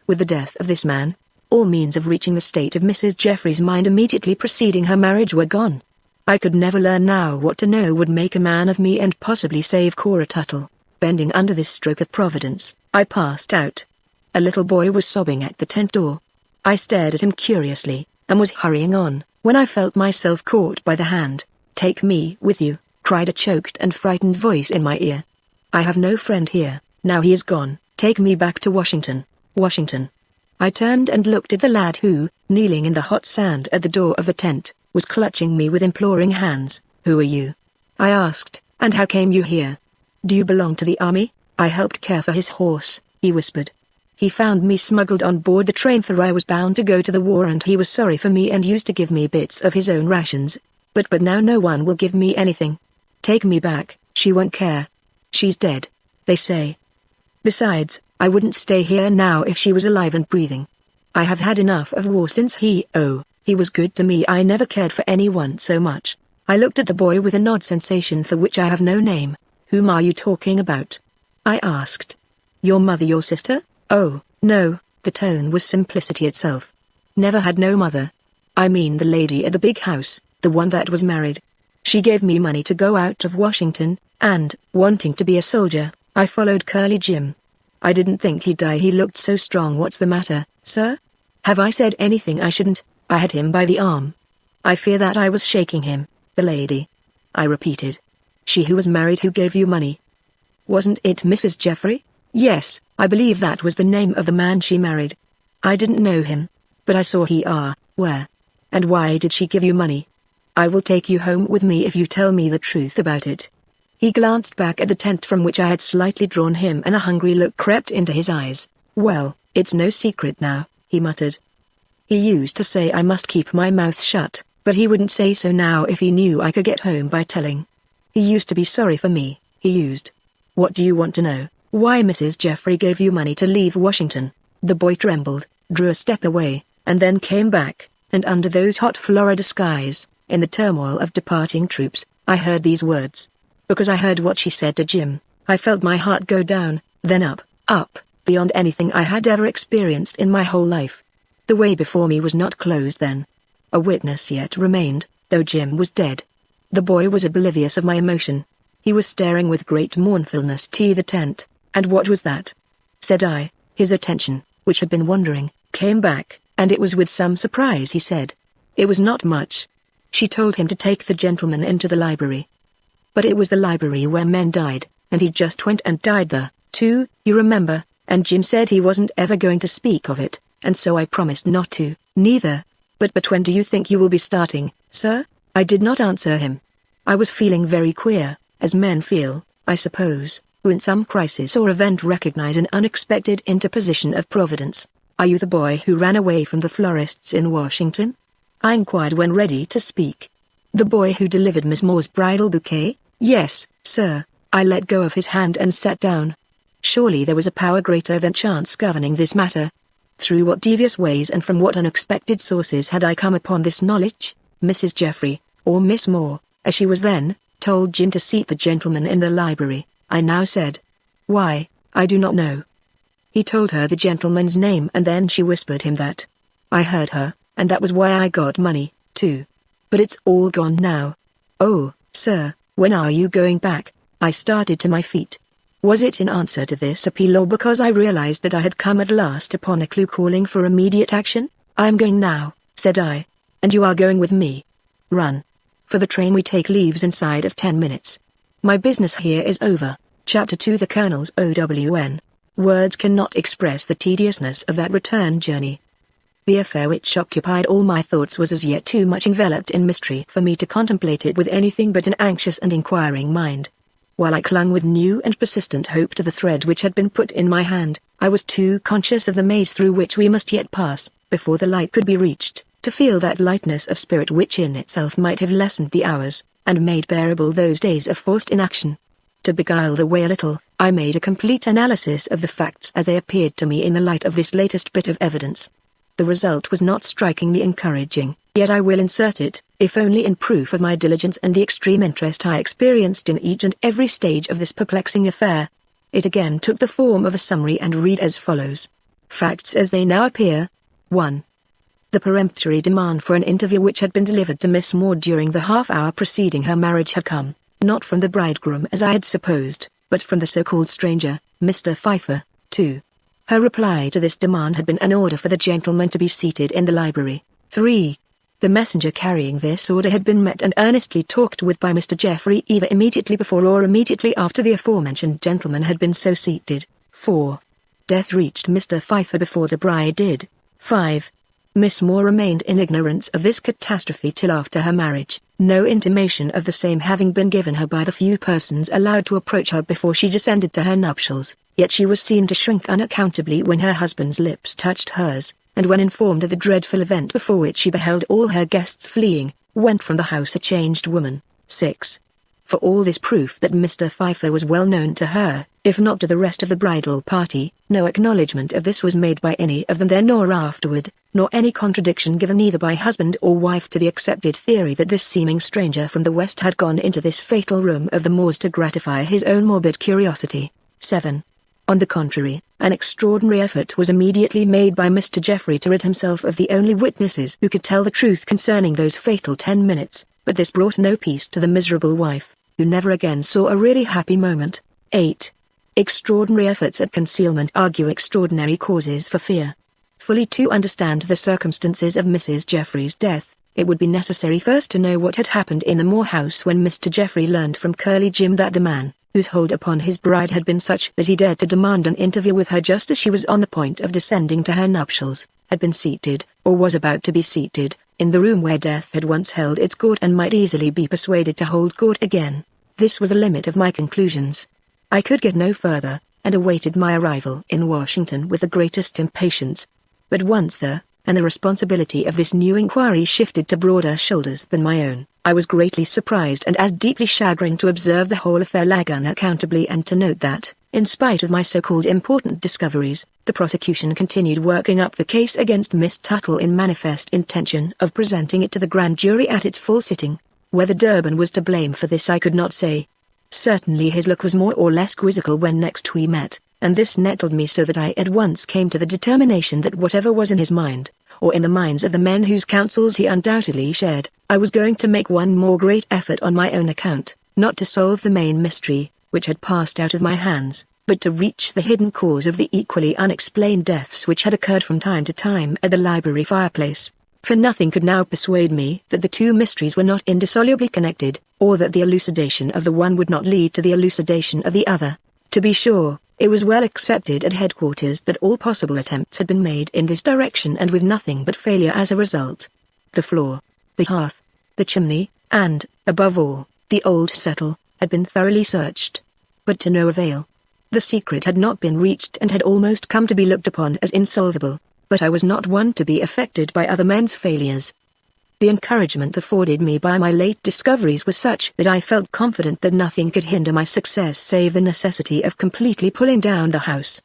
With the death of this man, all means of reaching the state of Mrs. Jeffrey's mind immediately preceding her marriage were gone. I could never learn now what to know would make a man of me and possibly save Cora Tuttle. Bending under this stroke of Providence, I passed out. A little boy was sobbing at the tent door. I stared at him curiously, and was hurrying on, when I felt myself caught by the hand. "Take me with you," cried a choked and frightened voice in my ear. "I have no friend here, now he is gone. Take me back to Washington, Washington." I turned and looked at the lad who, kneeling in the hot sand at the door of the tent, was clutching me with imploring hands. "Who are you?" I asked, "and how came you here?" "Do you belong to the army?" "I helped care for his horse," he whispered. "He found me smuggled on board the train, for I was bound to go to the war, and he was sorry for me and used to give me bits of his own rations. But now no one will give me anything. Take me back, she won't care. She's dead, they say. Besides, I wouldn't stay here now if she was alive and breathing. I have had enough of war since he was good to me. I never cared for anyone so much." I looked at the boy with an odd sensation for which I have no name. "Whom are you talking about?" I asked. "Your mother, your sister?" "Oh, no," the tone was simplicity itself. "Never had no mother. I mean the lady at the big house, the one that was married. She gave me money to go out of Washington, and, wanting to be a soldier, I followed Curly Jim. I didn't think he'd die. He looked so strong." "What's the matter, sir? Have I said anything I shouldn't?" I had him by the arm. I fear that I was shaking him. "The lady," I repeated. "She who was married, who gave you money. Wasn't it Mrs. Jeffrey?" "Yes, I believe that was the name of the man she married. I didn't know him, but I saw he where? And why did she give you money?" "I will take you home with me if you tell me the truth about it." He glanced back at the tent from which I had slightly drawn him, and a hungry look crept into his eyes. "Well, it's no secret now," he muttered. "He used to say I must keep my mouth shut, but he wouldn't say so now if he knew I could get home by telling. He used to be sorry for me, he used." "What do you want to know? Why Mrs. Jeffrey gave you money to leave Washington?" The boy trembled, drew a step away, and then came back, and under those hot Florida skies, in the turmoil of departing troops, I heard these words. Because I heard what she said to Jim, I felt my heart go down, then up, beyond anything I had ever experienced in my whole life. The way before me was not closed then. A witness yet remained, though Jim was dead. The boy was oblivious of my emotion. He was staring with great mournfulness to the tent. "And what was that?" said I. His attention, which had been wandering, came back, and it was with some surprise he said. "It was not much. She told him to take the gentleman into the library. But it was the library where men died, and he just went and died there, too, you remember, and Jim said he wasn't ever going to speak of it, and so I promised not to, neither. But when do you think you will be starting, sir?" I did not answer him. I was feeling very queer, as men feel, I suppose, who in some crisis or event recognize an unexpected interposition of Providence. "Are you the boy who ran away from the florists in Washington?" I inquired when ready to speak. "The boy who delivered Miss Moore's bridal bouquet?" "Yes, sir." I let go of his hand and sat down. Surely there was a power greater than chance governing this matter. Through what devious ways and from what unexpected sources had I come upon this knowledge? Mrs. Jeffrey, or Miss Moore, as she was then, told Jim to seat the gentleman in the library, I now said. "Why, I do not know." He told her the gentleman's name, and then she whispered him that. I heard her, and that was why I got money, too. But it's all gone now. "Oh, sir, when are you going back?" I started to my feet. Was it in answer to this appeal, or because I realized that I had come at last upon a clue calling for immediate action? "I am going now," said I. "And you are going with me?" "Run. For the train we take leaves inside of 10 minutes. My business here is over." Chapter 2. The Colonel's OWN. Words cannot express the tediousness of that return journey. The affair which occupied all my thoughts was as yet too much enveloped in mystery for me to contemplate it with anything but an anxious and inquiring mind. While I clung with new and persistent hope to the thread which had been put in my hand, I was too conscious of the maze through which we must yet pass, before the light could be reached, to feel that lightness of spirit which in itself might have lessened the hours, and made bearable those days of forced inaction. To beguile the way a little, I made a complete analysis of the facts as they appeared to me in the light of this latest bit of evidence. The result was not strikingly encouraging, yet I will insert it, if only in proof of my diligence and the extreme interest I experienced in each and every stage of this perplexing affair. It again took the form of a summary and read as follows. Facts as they now appear. 1. The peremptory demand for an interview which had been delivered to Miss Maud during the half-hour preceding her marriage had come, not from the bridegroom as I had supposed, but from the so-called stranger, Mr. Pfeiffer. 2. Her reply to this demand had been an order for the gentleman to be seated in the library. 3. The messenger carrying this order had been met and earnestly talked with by Mr. Geoffrey either immediately before or immediately after the aforementioned gentleman had been so seated. 4. Death reached Mr. Pfeiffer before the bride did. 5. Miss Moore remained in ignorance of this catastrophe till after her marriage, no intimation of the same having been given her by the few persons allowed to approach her before she descended to her nuptials, yet she was seen to shrink unaccountably when her husband's lips touched hers, and when informed of the dreadful event before which she beheld all her guests fleeing, went from the house a changed woman. 6. For all this proof that Mr. Pfeiffer was well known to her, if not to the rest of the bridal party, no acknowledgment of this was made by any of them then nor afterward, nor any contradiction given either by husband or wife to the accepted theory that this seeming stranger from the West had gone into this fatal room of the Moors to gratify his own morbid curiosity. 7. On the contrary, an extraordinary effort was immediately made by Mr. Geoffrey to rid himself of the only witnesses who could tell the truth concerning those fatal 10 minutes, but this brought no peace to the miserable wife, who never again saw a really happy moment. 8. Extraordinary efforts at concealment argue extraordinary causes for fear. Fully to understand the circumstances of Mrs. Geoffrey's death, it would be necessary first to know what had happened in the Moor house when Mr. Geoffrey learned from Curly Jim that the man, whose hold upon his bride had been such that he dared to demand an interview with her just as she was on the point of descending to her nuptials, had been seated, or was about to be seated, in the room where death had once held its court and might easily be persuaded to hold court again. This was the limit of my conclusions. I could get no further, and awaited my arrival in Washington with the greatest impatience. But once there, and the responsibility of this new inquiry shifted to broader shoulders than my own, I was greatly surprised and as deeply chagrined to observe the whole affair lag unaccountably and to note that, in spite of my so-called important discoveries, the prosecution continued working up the case against Miss Tuttle in manifest intention of presenting it to the grand jury at its full sitting. Whether Durbin was to blame for this I could not say. Certainly his look was more or less quizzical when next we met, and this nettled me so that I at once came to the determination that whatever was in his mind, or in the minds of the men whose counsels he undoubtedly shared, I was going to make one more great effort on my own account, not to solve the main mystery, which had passed out of my hands, but to reach the hidden cause of the equally unexplained deaths which had occurred from time to time at the library fireplace. For nothing could now persuade me that the two mysteries were not indissolubly connected, or that the elucidation of the one would not lead to the elucidation of the other. To be sure, it was well accepted at headquarters that all possible attempts had been made in this direction and with nothing but failure as a result. The floor, the hearth, the chimney, and, above all, the old settle, had been thoroughly searched. But to no avail. The secret had not been reached and had almost come to be looked upon as insolvable. But I was not one to be affected by other men's failures. The encouragement afforded me by my late discoveries was such that I felt confident that nothing could hinder my success save the necessity of completely pulling down the house.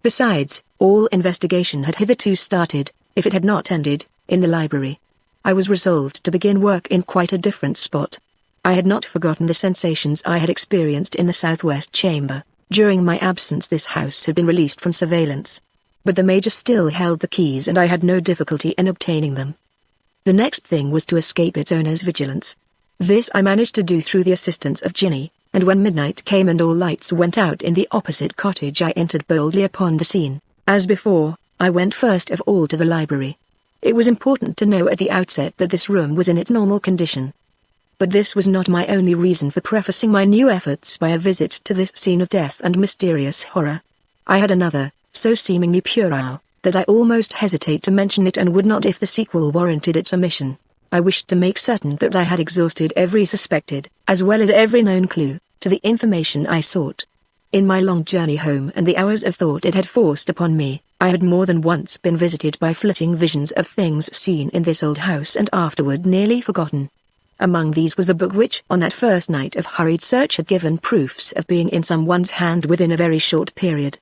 Besides, all investigation had hitherto started, if it had not ended, in the library. I was resolved to begin work in quite a different spot. I had not forgotten the sensations I had experienced in the southwest chamber. During my absence this house had been released from surveillance. But the Major still held the keys and I had no difficulty in obtaining them. The next thing was to escape its owner's vigilance. This I managed to do through the assistance of Ginny, and when midnight came and all lights went out in the opposite cottage I entered boldly upon the scene. As before, I went first of all to the library. It was important to know at the outset that this room was in its normal condition. But this was not my only reason for prefacing my new efforts by a visit to this scene of death and mysterious horror. I had another, so seemingly puerile, that I almost hesitate to mention it and would not if the sequel warranted its omission. I wished to make certain that I had exhausted every suspected, as well as every known clue, to the information I sought. In my long journey home and the hours of thought it had forced upon me, I had more than once been visited by flitting visions of things seen in this old house and afterward nearly forgotten. Among these was the book which on that first night of hurried search had given proofs of being in someone's hand within a very short period.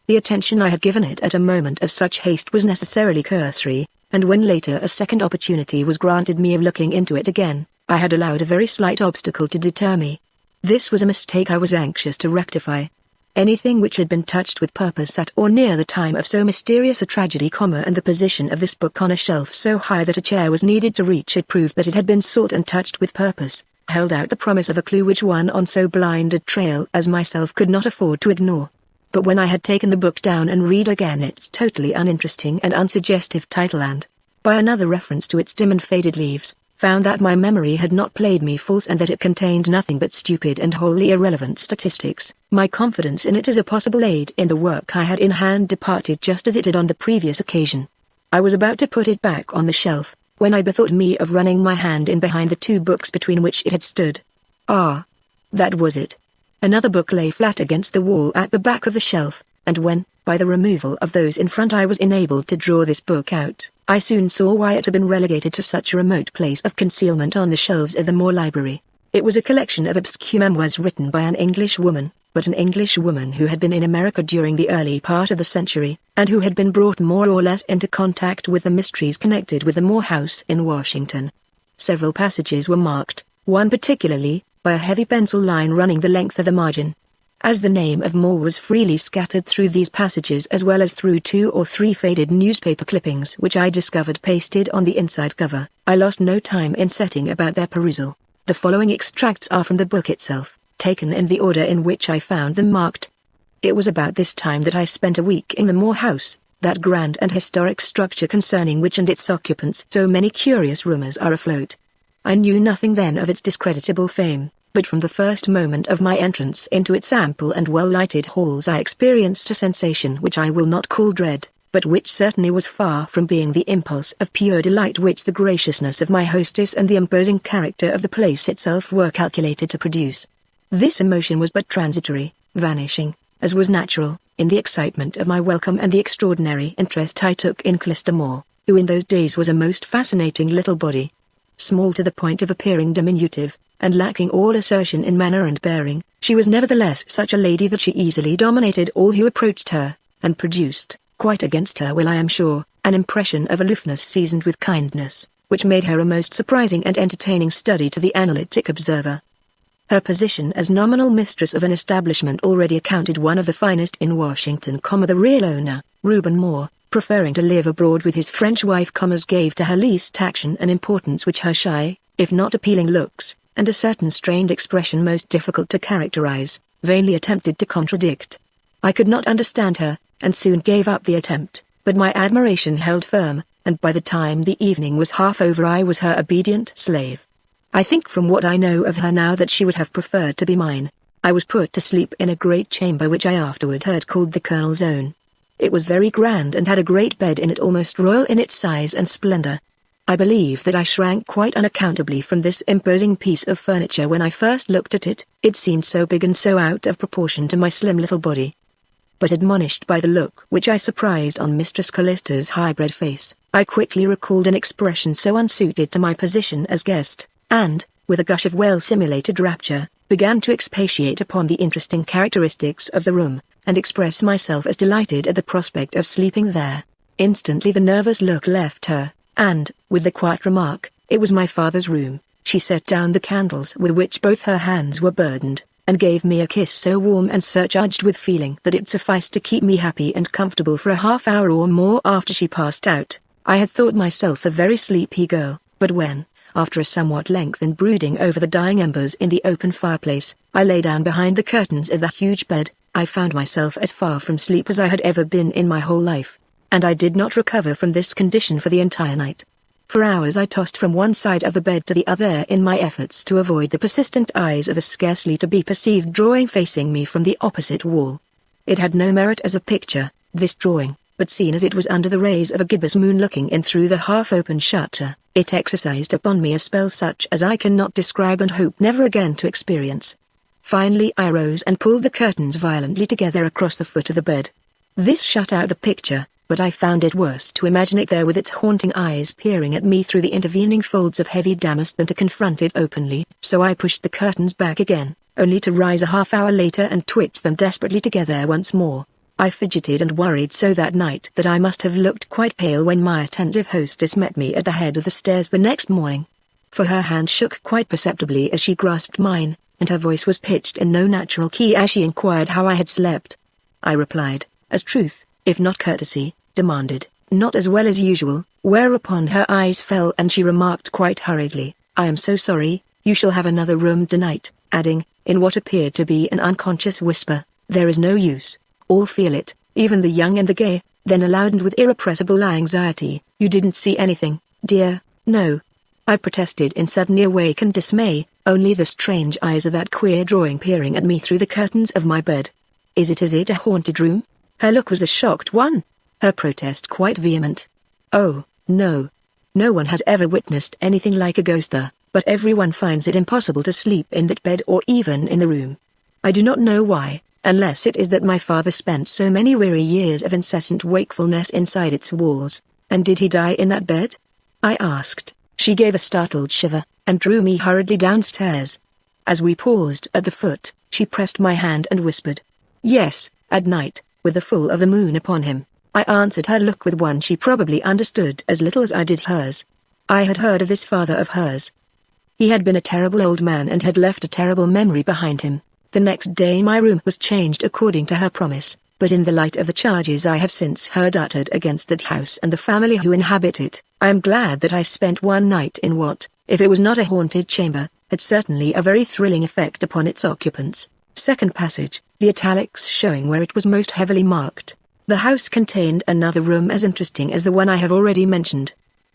The attention I had given it at a moment of such haste was necessarily cursory, and when later a second opportunity was granted me of looking into it again, I had allowed a very slight obstacle to deter me. This was a mistake I was anxious to rectify. Anything which had been touched with purpose at or near the time of so mysterious a tragedy, and the position of this book on a shelf so high that a chair was needed to reach it proved that it had been sought and touched with purpose, held out the promise of a clue which one on so blind a trail as myself could not afford to ignore. But when I had taken the book down and read again its totally uninteresting and unsuggestive title and, by another reference to its dim and faded leaves, found that my memory had not played me false and that it contained nothing but stupid and wholly irrelevant statistics, my confidence in it as a possible aid in the work I had in hand departed just as it did on the previous occasion. I was about to put it back on the shelf, when I bethought me of running my hand in behind the two books between which it had stood. Ah! That was it. Another book lay flat against the wall at the back of the shelf, and when, by the removal of those in front, I was enabled to draw this book out, I soon saw why it had been relegated to such a remote place of concealment on the shelves of the Moore Library. It was a collection of obscure memoirs written by an English woman, but an English woman who had been in America during the early part of the century, and who had been brought more or less into contact with the mysteries connected with the Moore House in Washington. Several passages were marked, one particularly, by a heavy pencil line running the length of the margin. As the name of Moore was freely scattered through these passages as well as through 2 or 3 faded newspaper clippings which I discovered pasted on the inside cover, I lost no time in setting about their perusal. The following extracts are from the book itself, taken in the order in which I found them marked. It was about this time that I spent a week in the Moore House, that grand and historic structure concerning which and its occupants so many curious rumors are afloat. I knew nothing then of its discreditable fame, but from the first moment of my entrance into its ample and well-lighted halls I experienced a sensation which I will not call dread, but which certainly was far from being the impulse of pure delight which the graciousness of my hostess and the imposing character of the place itself were calculated to produce. This emotion was but transitory, vanishing, as was natural, in the excitement of my welcome and the extraordinary interest I took in Calista Moore, who in those days was a most fascinating little body. Small to the point of appearing diminutive, and lacking all assertion in manner and bearing, she was nevertheless such a lady that she easily dominated all who approached her, and produced, quite against her will I am sure, an impression of aloofness seasoned with kindness, which made her a most surprising and entertaining study to the analytic observer. Her position as nominal mistress of an establishment already accounted one of the finest in Washington, the real owner, Reuben Moore, preferring to live abroad with his French wife, gave to her least action an importance which her shy, if not appealing looks, and a certain strained expression most difficult to characterize, vainly attempted to contradict. I could not understand her, and soon gave up the attempt, but my admiration held firm, and by the time the evening was half over I was her obedient slave. I think from what I know of her now that she would have preferred to be mine. I was put to sleep in a great chamber which I afterward heard called the Colonel's Own. It was very grand and had a great bed in it, almost royal in its size and splendor. I believe that I shrank quite unaccountably from this imposing piece of furniture when I first looked at it. It seemed so big and so out of proportion to my slim little body. But admonished by the look which I surprised on Mistress Calista's high-bred face, I quickly recalled an expression so unsuited to my position as guest, and, with a gush of well-simulated rapture, began to expatiate upon the interesting characteristics of the room, and express myself as delighted at the prospect of sleeping there. Instantly the nervous look left her, and, with the quiet remark, "It was my father's room," she set down the candles with which both her hands were burdened, and gave me a kiss so warm and surcharged with feeling that it sufficed to keep me happy and comfortable for a half-hour or more after she passed out. I had thought myself a very sleepy girl, but when, after a somewhat lengthened brooding over the dying embers in the open fireplace, I lay down behind the curtains of the huge bed, I found myself as far from sleep as I had ever been in my whole life, and I did not recover from this condition for the entire night. For hours I tossed from one side of the bed to the other in my efforts to avoid the persistent eyes of a scarcely to be perceived drawing facing me from the opposite wall. It had no merit as a picture, this drawing, but seen as it was under the rays of a gibbous moon looking in through the half-open shutter, it exercised upon me a spell such as I cannot describe and hope never again to experience. Finally I rose and pulled the curtains violently together across the foot of the bed. This shut out the picture, but I found it worse to imagine it there with its haunting eyes peering at me through the intervening folds of heavy damask than to confront it openly, so I pushed the curtains back again, only to rise a half-hour later and twitch them desperately together once more. I fidgeted and worried so that night that I must have looked quite pale when my attentive hostess met me at the head of the stairs the next morning. For her hand shook quite perceptibly as she grasped mine, and her voice was pitched in no natural key as she inquired how I had slept. I replied, as truth, if not courtesy, demanded, "Not as well as usual," whereupon her eyes fell and she remarked quite hurriedly, "I am so sorry, you shall have another room tonight," adding, in what appeared to be an unconscious whisper, "There is no use. All feel it, even the young and the gay," then aloud and with irrepressible anxiety, "You didn't see anything, dear?" "No," I protested in suddenly awakened dismay, "only the strange eyes of that queer drawing peering at me through the curtains of my bed." Is it a haunted room?" Her look was a shocked one, her protest quite vehement. "Oh, no. No one has ever witnessed anything like a ghost there, but everyone finds it impossible to sleep in that bed or even in the room. I do not know why, unless it is that my father spent so many weary years of incessant wakefulness inside its walls." "And did he die in that bed?" I asked. She gave a startled shiver, and drew me hurriedly downstairs. As we paused at the foot, she pressed my hand and whispered, "Yes, at night, with the full of the moon upon him." I answered her look with one she probably understood as little as I did hers. I had heard of this father of hers. He had been a terrible old man and had left a terrible memory behind him. The next day my room was changed according to her promise, but in the light of the charges I have since heard uttered against that house and the family who inhabit it, I am glad that I spent one night in what, if it was not a haunted chamber, had certainly a very thrilling effect upon its occupants. Second passage, the italics showing where it was most heavily marked. The house contained another room as interesting as the one I have already mentioned.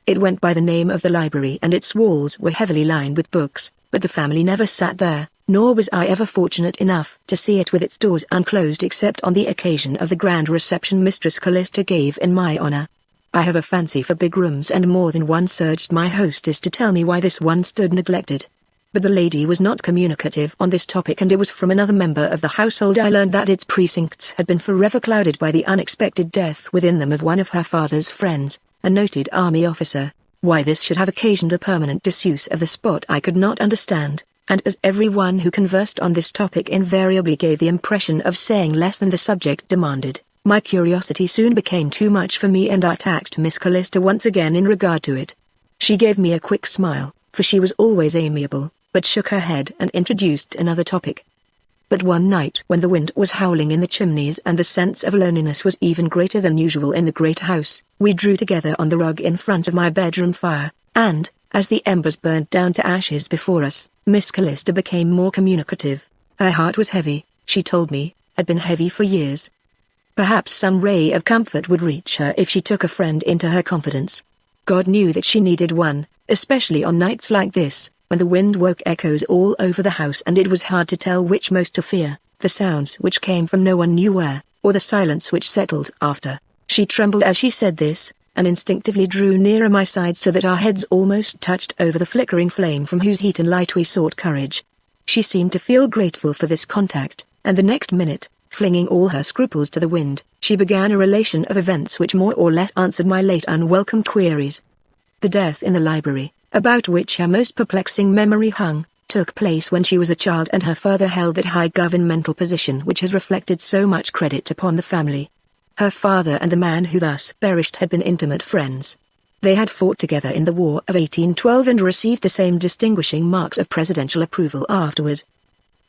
It went by the name of the library and its walls were heavily lined with books, but the family never sat there, nor was I ever fortunate enough to see it with its doors unclosed except on the occasion of the grand reception Mistress Callista gave in my honor. I have a fancy for big rooms and more than once urged my hostess to tell me why this one stood neglected. But the lady was not communicative on this topic, and it was from another member of the household I learned that its precincts had been forever clouded by the unexpected death within them of one of her father's friends, a noted army officer. Why this should have occasioned a permanent disuse of the spot I could not understand, and as everyone who conversed on this topic invariably gave the impression of saying less than the subject demanded, my curiosity soon became too much for me and I taxed Miss Callista once again in regard to it. She gave me a quick smile, for she was always amiable, but shook her head and introduced another topic. But one night when the wind was howling in the chimneys and the sense of loneliness was even greater than usual in the great house, we drew together on the rug in front of my bedroom fire, and, as the embers burned down to ashes before us, Miss Callista became more communicative. Her heart was heavy, she told me, had been heavy for years. Perhaps some ray of comfort would reach her if she took a friend into her confidence. God knew that she needed one, especially on nights like this, when the wind woke echoes all over the house and it was hard to tell which most to fear, the sounds which came from no one knew where, or the silence which settled after. She trembled as she said this, and instinctively drew nearer my side so that our heads almost touched over the flickering flame from whose heat and light we sought courage. She seemed to feel grateful for this contact, and the next minute, flinging all her scruples to the wind, she began a relation of events which more or less answered my late unwelcome queries. The death in the library, about which her most perplexing memory hung, took place when she was a child and her father held that high governmental position which has reflected so much credit upon the family. Her father and the man who thus perished had been intimate friends. They had fought together in the War of 1812 and received the same distinguishing marks of presidential approval afterward.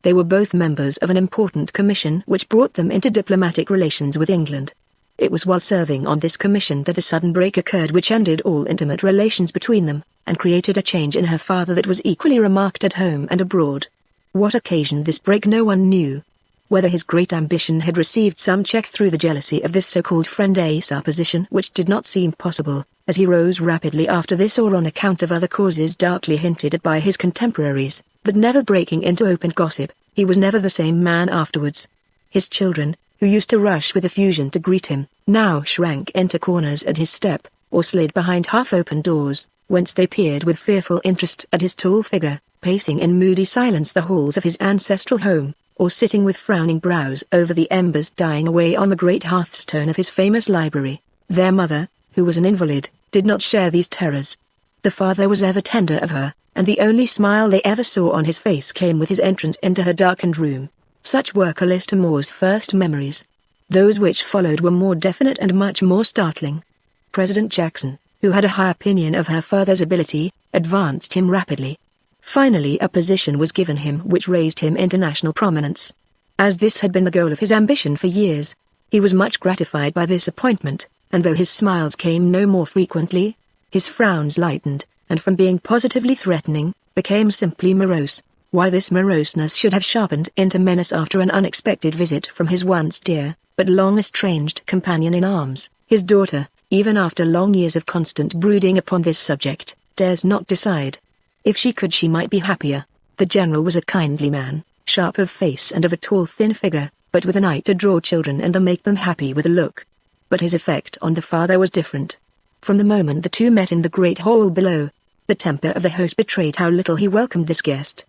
They were both members of an important commission which brought them into diplomatic relations with England. It was while serving on this commission that a sudden break occurred which ended all intimate relations between them, and created a change in her father that was equally remarked at home and abroad. What occasioned this break no one knew. Whether his great ambition had received some check through the jealousy of this so-called friend, a supposition which did not seem possible, as he rose rapidly after this, or on account of other causes darkly hinted at by his contemporaries, but never breaking into open gossip, he was never the same man afterwards. His children, who used to rush with effusion to greet him, now shrank into corners at his step, or slid behind half-open doors, whence they peered with fearful interest at his tall figure, pacing in moody silence the halls of his ancestral home, or sitting with frowning brows over the embers dying away on the great hearthstone of his famous library. Their mother, who was an invalid, did not share these terrors. The father was ever tender of her, and the only smile they ever saw on his face came with his entrance into her darkened room. Such were Callista Moore's first memories. Those which followed were more definite and much more startling. President Jackson, who had a high opinion of her father's ability, advanced him rapidly. Finally a position was given him which raised him into national prominence. As this had been the goal of his ambition for years, he was much gratified by this appointment, and though his smiles came no more frequently, his frowns lightened, and from being positively threatening, became simply morose. Why this moroseness should have sharpened into menace after an unexpected visit from his once dear, but long estranged companion in arms, his daughter, even after long years of constant brooding upon this subject, dares not decide. If she could she might be happier. The general was a kindly man, sharp of face and of a tall thin figure, but with an eye to draw children and to make them happy with a look. But his effect on the father was different. From the moment the two met in the great hall below, the temper of the host betrayed how little he welcomed this guest.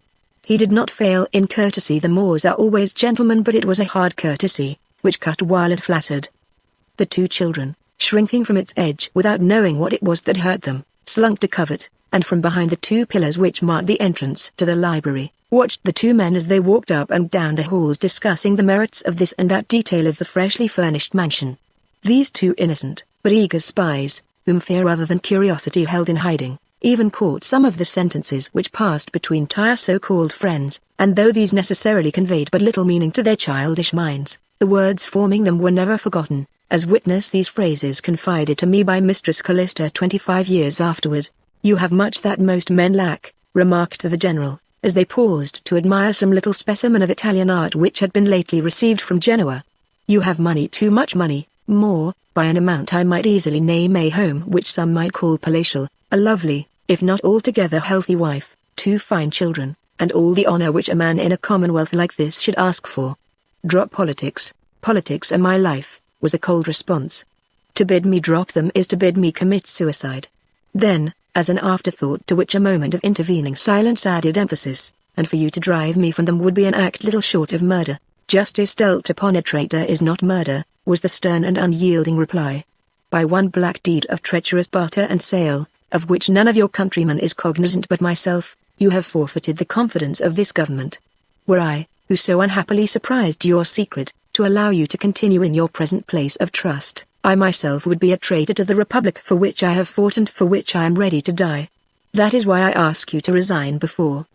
He did not fail in courtesy. The Moores are always gentlemen, but it was a hard courtesy, which cut while it flattered. The two children, shrinking from its edge without knowing what it was that hurt them, slunk to covert, and from behind the two pillars which marked the entrance to the library, watched the two men as they walked up and down the halls discussing the merits of this and that detail of the freshly furnished mansion. These two innocent, but eager spies, whom fear rather than curiosity held in hiding, even caught some of the sentences which passed between tired so-called friends, and though these necessarily conveyed but little meaning to their childish minds, the words forming them were never forgotten, as witness these phrases confided to me by Mistress Callista 25 years afterward. "You have much that most men lack," remarked the general, as they paused to admire some little specimen of Italian art which had been lately received from Genoa. "You have money, too much money, more, by an amount I might easily name, a home which some might call palatial, a lovely, if not altogether healthy wife, 2 fine children, and all the honor which a man in a commonwealth like this should ask for." "Drop politics. Politics are my life," was the cold response. "To bid me drop them is to bid me commit suicide." Then, as an afterthought to which a moment of intervening silence added emphasis, "and for you to drive me from them would be an act little short of murder." "Justice dealt upon a traitor is not murder," was the stern and unyielding reply. "By one black deed of treacherous barter and sale, of which none of your countrymen is cognizant but myself, you have forfeited the confidence of this government. Were I, who so unhappily surprised your secret, to allow you to continue in your present place of trust, I myself would be a traitor to the Republic for which I have fought and for which I am ready to die. That is why I ask you to resign before."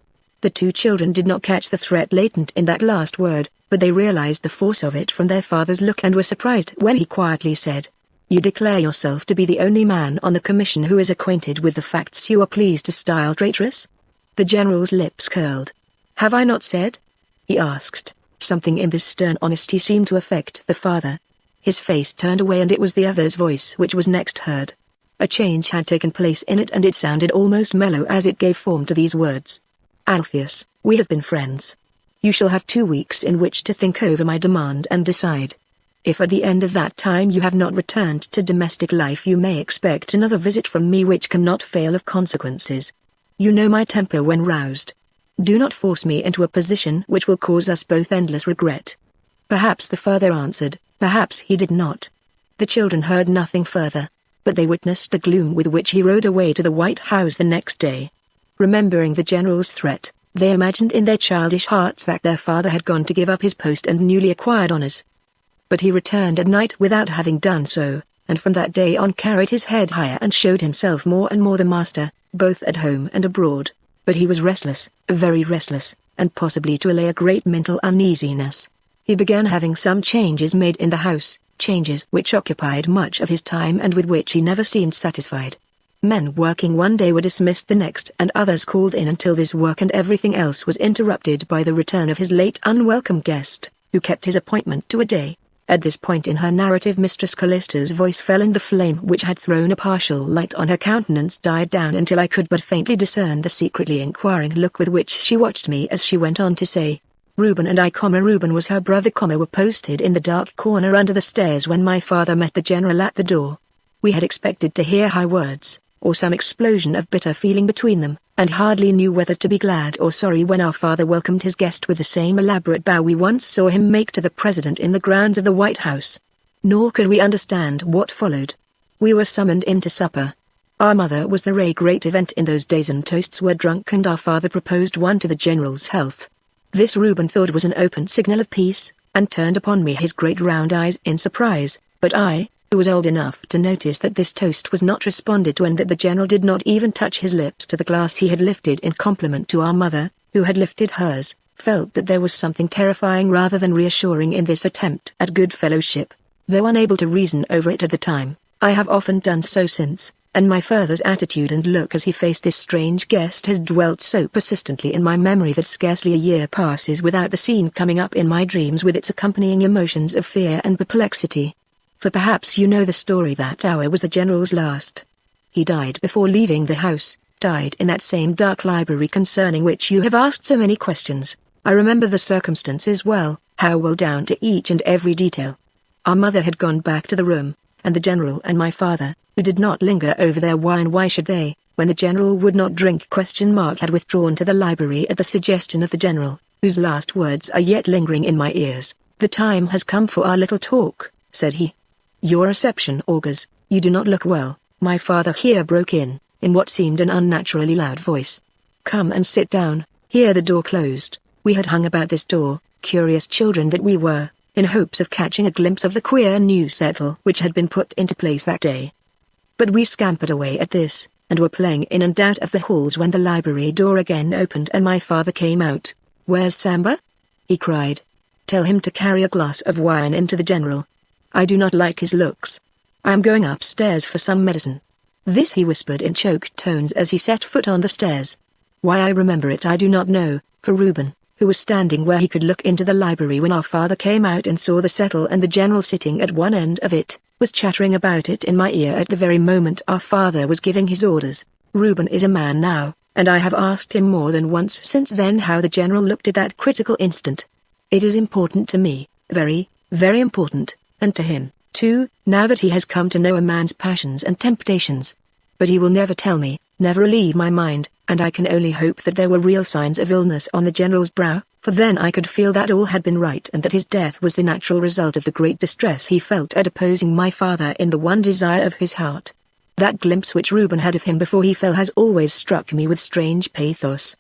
The two children did not catch the threat latent in that last word, but they realized the force of it from their father's look and were surprised when he quietly said, "You declare yourself to be the only man on the commission who is acquainted with the facts you are pleased to style traitorous?" The general's lips curled. "Have I not said?" he asked. Something in this stern honesty seemed to affect the father. His face turned away and it was the other's voice which was next heard. A change had taken place in it and it sounded almost mellow as it gave form to these words. "Alpheus, we have been friends. You shall have 2 weeks in which to think over my demand and decide. If at the end of that time you have not returned to domestic life you may expect another visit from me which cannot fail of consequences. You know my temper when roused. Do not force me into a position which will cause us both endless regret." Perhaps the father answered, perhaps he did not. The children heard nothing further, but they witnessed the gloom with which he rode away to the White House the next day. Remembering the general's threat, they imagined in their childish hearts that their father had gone to give up his post and newly acquired honors. But he returned at night without having done so, and from that day on carried his head higher and showed himself more and more the master, both at home and abroad. But he was restless, very restless, and possibly to allay a great mental uneasiness. He began having some changes made in the house, changes which occupied much of his time and with which he never seemed satisfied. Men working one day were dismissed the next and others called in until this work and everything else was interrupted by the return of his late unwelcome guest, who kept his appointment to a day. At this point in her narrative Mistress Callista's voice fell and the flame which had thrown a partial light on her countenance died down until I could but faintly discern the secretly inquiring look with which she watched me as she went on to say, Reuben and I, Reuben was her brother, were posted in the dark corner under the stairs when my father met the general at the door. We had expected to hear high words, or some explosion of bitter feeling between them, and hardly knew whether to be glad or sorry when our father welcomed his guest with the same elaborate bow we once saw him make to the president in the grounds of the White House. Nor could we understand what followed. We were summoned in to supper. Our mother was the great event in those days, and toasts were drunk, and our father proposed one to the general's health. This Reuben thought was an open signal of peace, and turned upon me his great round eyes in surprise, but I, who was old enough to notice that this toast was not responded to and that the general did not even touch his lips to the glass he had lifted in compliment to our mother, who had lifted hers, felt that there was something terrifying rather than reassuring in this attempt at good fellowship. Though unable to reason over it at the time, I have often done so since, and my father's attitude and look as he faced this strange guest has dwelt so persistently in my memory that scarcely a year passes without the scene coming up in my dreams with its accompanying emotions of fear and perplexity. For perhaps you know the story. That hour was the general's last. He died before leaving the house, died in that same dark library concerning which you have asked so many questions. I remember the circumstances well, how well down to each and every detail. Our mother had gone back to the room, and the general and my father, who did not linger over their wine, why should they, when the general would not drink, had withdrawn to the library at the suggestion of the general, whose last words are yet lingering in my ears. "The time has come for our little talk," said he. "Your reception augurs, you do not look well," my father here broke in what seemed an unnaturally loud voice. "Come and sit down." Here the door closed. We had hung about this door, curious children that we were, in hopes of catching a glimpse of the queer new settle which had been put into place that day. But we scampered away at this, and were playing in and out of the halls when the library door again opened and my father came out. "Where's Samba?" he cried. "Tell him to carry a glass of wine into the general. I do not like his looks. I am going upstairs for some medicine." This he whispered in choked tones as he set foot on the stairs. Why I remember it I do not know, for Reuben, who was standing where he could look into the library when our father came out and saw the settle and the general sitting at one end of it, was chattering about it in my ear at the very moment our father was giving his orders. Reuben is a man now, and I have asked him more than once since then how the general looked at that critical instant. It is important to me, very, very important, and to him, too, now that he has come to know a man's passions and temptations. But he will never tell me, never relieve my mind, and I can only hope that there were real signs of illness on the general's brow, for then I could feel that all had been right and that his death was the natural result of the great distress he felt at opposing my father in the one desire of his heart. That glimpse which Reuben had of him before he fell has always struck me with strange pathos.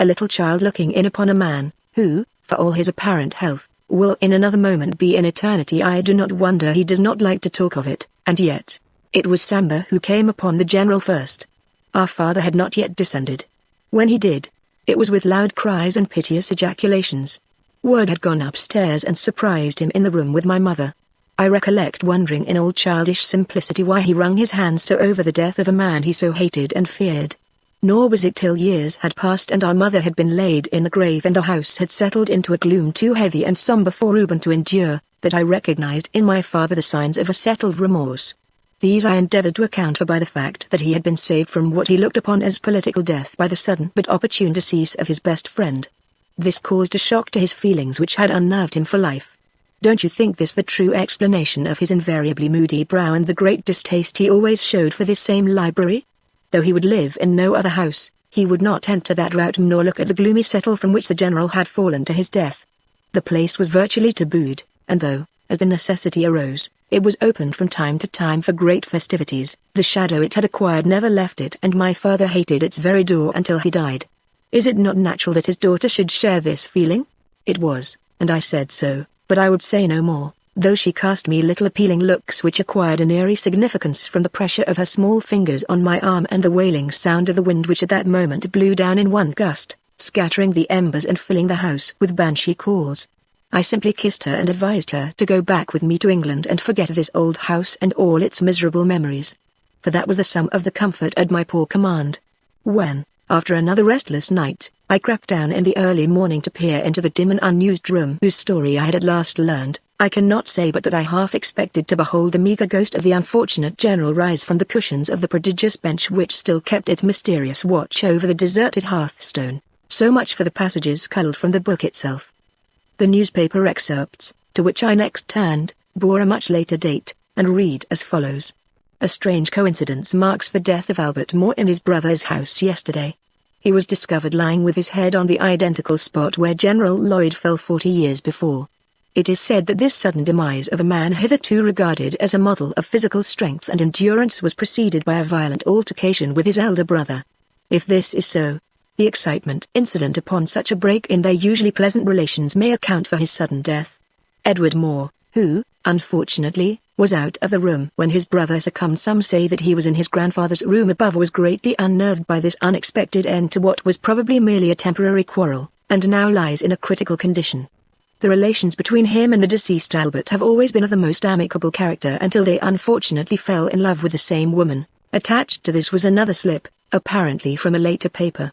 A little child looking in upon a man, who, for all his apparent health, will in another moment be in eternity. I do not wonder he does not like to talk of it, and yet, it was Samba who came upon the general first. Our father had not yet descended. When he did, it was with loud cries and piteous ejaculations. Word had gone upstairs and surprised him in the room with my mother. I recollect wondering in all childish simplicity why he wrung his hands so over the death of a man he so hated and feared. Nor was it till years had passed and our mother had been laid in the grave and the house had settled into a gloom too heavy and somber for Reuben to endure, that I recognized in my father the signs of a settled remorse. These I endeavored to account for by the fact that he had been saved from what he looked upon as political death by the sudden but opportune decease of his best friend. This caused a shock to his feelings which had unnerved him for life. Don't you think this the true explanation of his invariably moody brow and the great distaste he always showed for this same library? Though he would live in no other house, he would not enter that route nor look at the gloomy settle from which the general had fallen to his death. The place was virtually tabooed, and though, as the necessity arose, it was opened from time to time for great festivities, the shadow it had acquired never left it, and my father hated its very door until he died. Is it not natural that his daughter should share this feeling? It was, and I said so, but I would say no more, though she cast me little appealing looks which acquired an eerie significance from the pressure of her small fingers on my arm and the wailing sound of the wind which at that moment blew down in one gust, scattering the embers and filling the house with banshee calls. I simply kissed her and advised her to go back with me to England and forget this old house and all its miserable memories. For that was the sum of the comfort at my poor command. When, after another restless night, I crept down in the early morning to peer into the dim and unused room whose story I had at last learned, I cannot say but that I half expected to behold the meagre ghost of the unfortunate general rise from the cushions of the prodigious bench which still kept its mysterious watch over the deserted hearthstone. So much for the passages culled from the book itself. The newspaper excerpts, to which I next turned, bore a much later date, and read as follows. A strange coincidence marks the death of Albert Moore in his brother's house yesterday. He was discovered lying with his head on the identical spot where General Lloyd fell 40 years before. It is said that this sudden demise of a man hitherto regarded as a model of physical strength and endurance was preceded by a violent altercation with his elder brother. If this is so, the excitement incident upon such a break in their usually pleasant relations may account for his sudden death. Edward Moore, who, unfortunately, was out of the room when his brother succumbed. Some say that he was in his grandfather's room above, was greatly unnerved by this unexpected end to what was probably merely a temporary quarrel, and now lies in a critical condition. The relations between him and the deceased Albert have always been of the most amicable character until they unfortunately fell in love with the same woman. Attached to this was another slip, apparently from a later paper.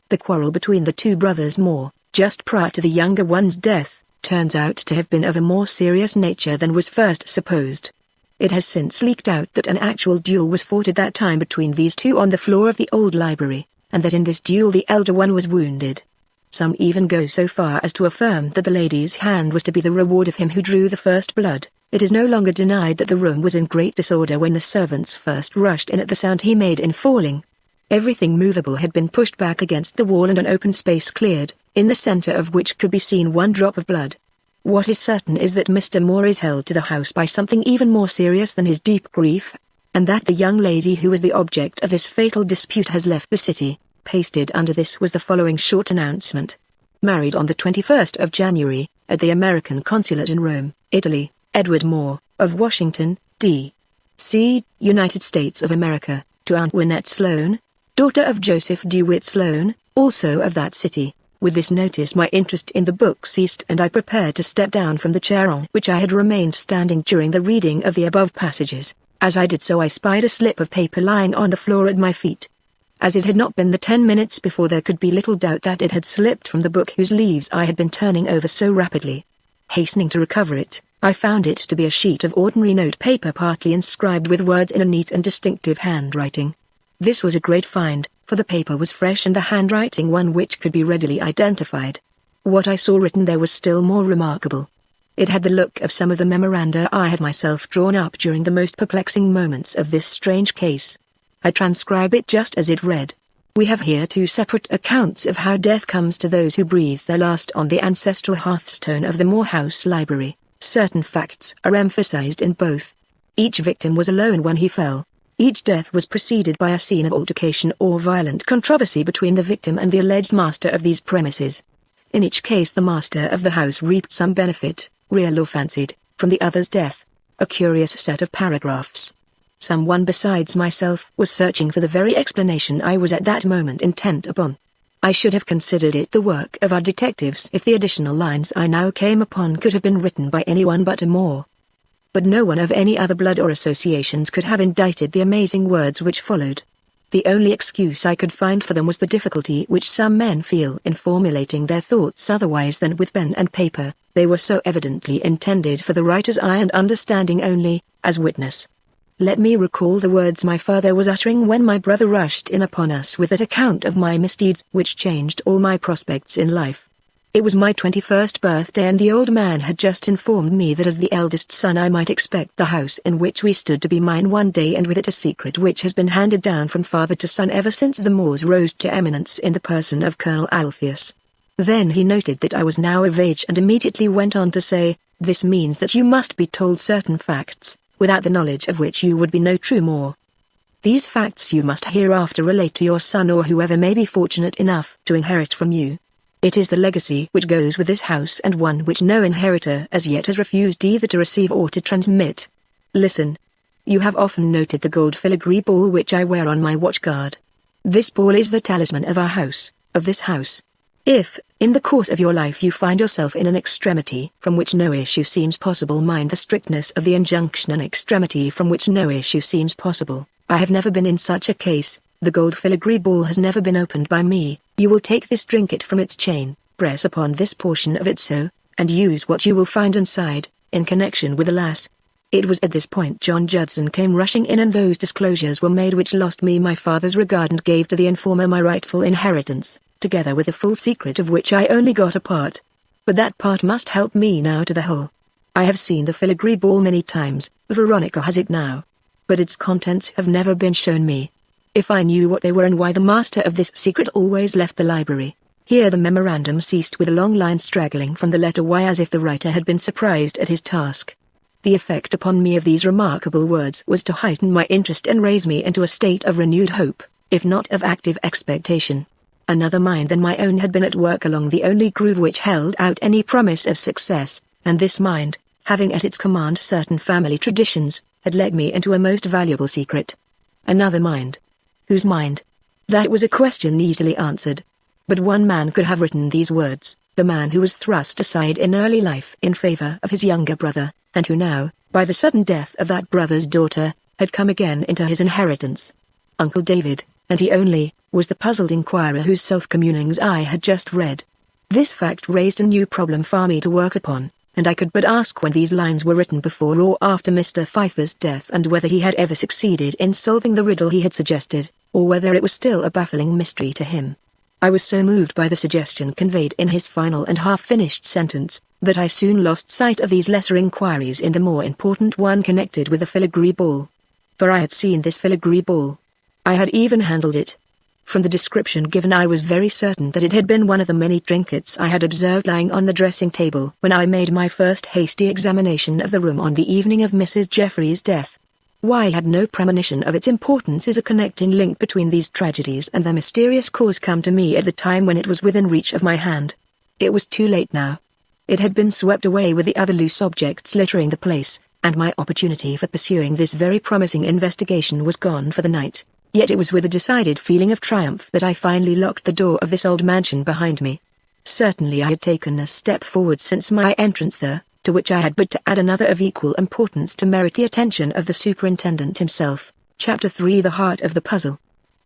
The quarrel between the two brothers Moore, just prior to the younger one's death, turns out to have been of a more serious nature than was first supposed. It has since leaked out that an actual duel was fought at that time between these two on the floor of the old library, and that in this duel the elder one was wounded. Some even go so far as to affirm that the lady's hand was to be the reward of him who drew the first blood. It is no longer denied that the room was in great disorder when the servants first rushed in at the sound he made in falling. Everything movable had been pushed back against the wall and an open space cleared, in the center of which could be seen one drop of blood. What is certain is that Mr. Moore is held to the house by something even more serious than his deep grief, and that the young lady who was the object of this fatal dispute has left the city. Pasted under this was the following short announcement. Married on the 21st of January, at the American Consulate in Rome, Italy, Edward Moore, of Washington, D.C., United States of America, to Aunt Wynette Sloane, daughter of Joseph DeWitt Sloane, also of that city. With this notice my interest in the book ceased and I prepared to step down from the chair on which I had remained standing during the reading of the above passages. As I did so I spied a slip of paper lying on the floor at my feet. As it had not been the 10 minutes before, there could be little doubt that it had slipped from the book whose leaves I had been turning over so rapidly. Hastening to recover it, I found it to be a sheet of ordinary note paper partly inscribed with words in a neat and distinctive handwriting. This was a great find, for the paper was fresh and the handwriting one which could be readily identified. What I saw written there was still more remarkable. It had the look of some of the memoranda I had myself drawn up during the most perplexing moments of this strange case. I transcribe it just as it read. We have here two separate accounts of how death comes to those who breathe their last on the ancestral hearthstone of the Moore House Library. Certain facts are emphasized in both. Each victim was alone when he fell. Each death was preceded by a scene of altercation or violent controversy between the victim and the alleged master of these premises. In each case the master of the house reaped some benefit, real or fancied, from the other's death. A curious set of paragraphs. Someone besides myself was searching for the very explanation I was at that moment intent upon. I should have considered it the work of our detectives if the additional lines I now came upon could have been written by anyone but a Moore. But no one of any other blood or associations could have indited the amazing words which followed. The only excuse I could find for them was the difficulty which some men feel in formulating their thoughts otherwise than with pen and paper. They were so evidently intended for the writer's eye and understanding only, as witness. Let me recall the words my father was uttering when my brother rushed in upon us with that account of my misdeeds which changed all my prospects in life. It was my 21st birthday and the old man had just informed me that as the eldest son I might expect the house in which we stood to be mine one day, and with it a secret which has been handed down from father to son ever since the Moores rose to eminence in the person of Colonel Alpheus. Then he noted that I was now of age and immediately went on to say, "This means that you must be told certain facts, without the knowledge of which you would be no true Moore. These facts you must hereafter relate to your son or whoever may be fortunate enough to inherit from you. It is the legacy which goes with this house and one which no inheritor as yet has refused either to receive or to transmit. Listen. You have often noted the gold filigree ball which I wear on my watch guard. This ball is the talisman of our house, of this house. If, in the course of your life you find yourself in an extremity from which no issue seems possible, mind the strictness of the injunction, an extremity from which no issue seems possible. I have never been in such a case. The gold filigree ball has never been opened by me. You will take this trinket from its chain, press upon this portion of it so, and use what you will find inside, in connection with the lass." It was at this point John Judson came rushing in, and those disclosures were made which lost me my father's regard and gave to the informer my rightful inheritance, together with a full secret of which I only got a part. but that part must help me now to the whole. I have seen the filigree ball many times, Veronica has it now. But its contents have never been shown me. If I knew what they were and why the master of this secret always left the library. Here the memorandum ceased with a long line straggling from the letter Y as if the writer had been surprised at his task. The effect upon me of these remarkable words was to heighten my interest and raise me into a state of renewed hope, if not of active expectation. Another mind than my own had been at work along the only groove which held out any promise of success, and this mind, having at its command certain family traditions, had led me into a most valuable secret. Another mind. Whose mind? That was a question easily answered. But one man could have written these words, the man who was thrust aside in early life in favor of his younger brother, and who now, by the sudden death of that brother's daughter, had come again into his inheritance. Uncle David, and he only, was the puzzled inquirer whose self-communings I had just read. This fact raised a new problem for me to work upon, and I could but ask when these lines were written before or after Mr. Pfeiffer's death and whether he had ever succeeded in solving the riddle he had suggested, or whether it was still a baffling mystery to him. I was so moved by the suggestion conveyed in his final and half-finished sentence, that I soon lost sight of these lesser inquiries in the more important one connected with the filigree ball. For I had seen this filigree ball. I had even handled it. From the description given I was very certain that it had been one of the many trinkets I had observed lying on the dressing table when I made my first hasty examination of the room on the evening of Mrs. Jeffrey's death. Why I had no premonition of its importance as a connecting link between these tragedies and their mysterious cause come to me at the time when it was within reach of my hand. It was too late now. It had been swept away with the other loose objects littering the place, and my opportunity for pursuing this very promising investigation was gone for the night. Yet it was with a decided feeling of triumph that I finally locked the door of this old mansion behind me. Certainly I had taken a step forward since my entrance there, to which I had but to add another of equal importance to merit the attention of the superintendent himself. Chapter 3: The Heart of the Puzzle.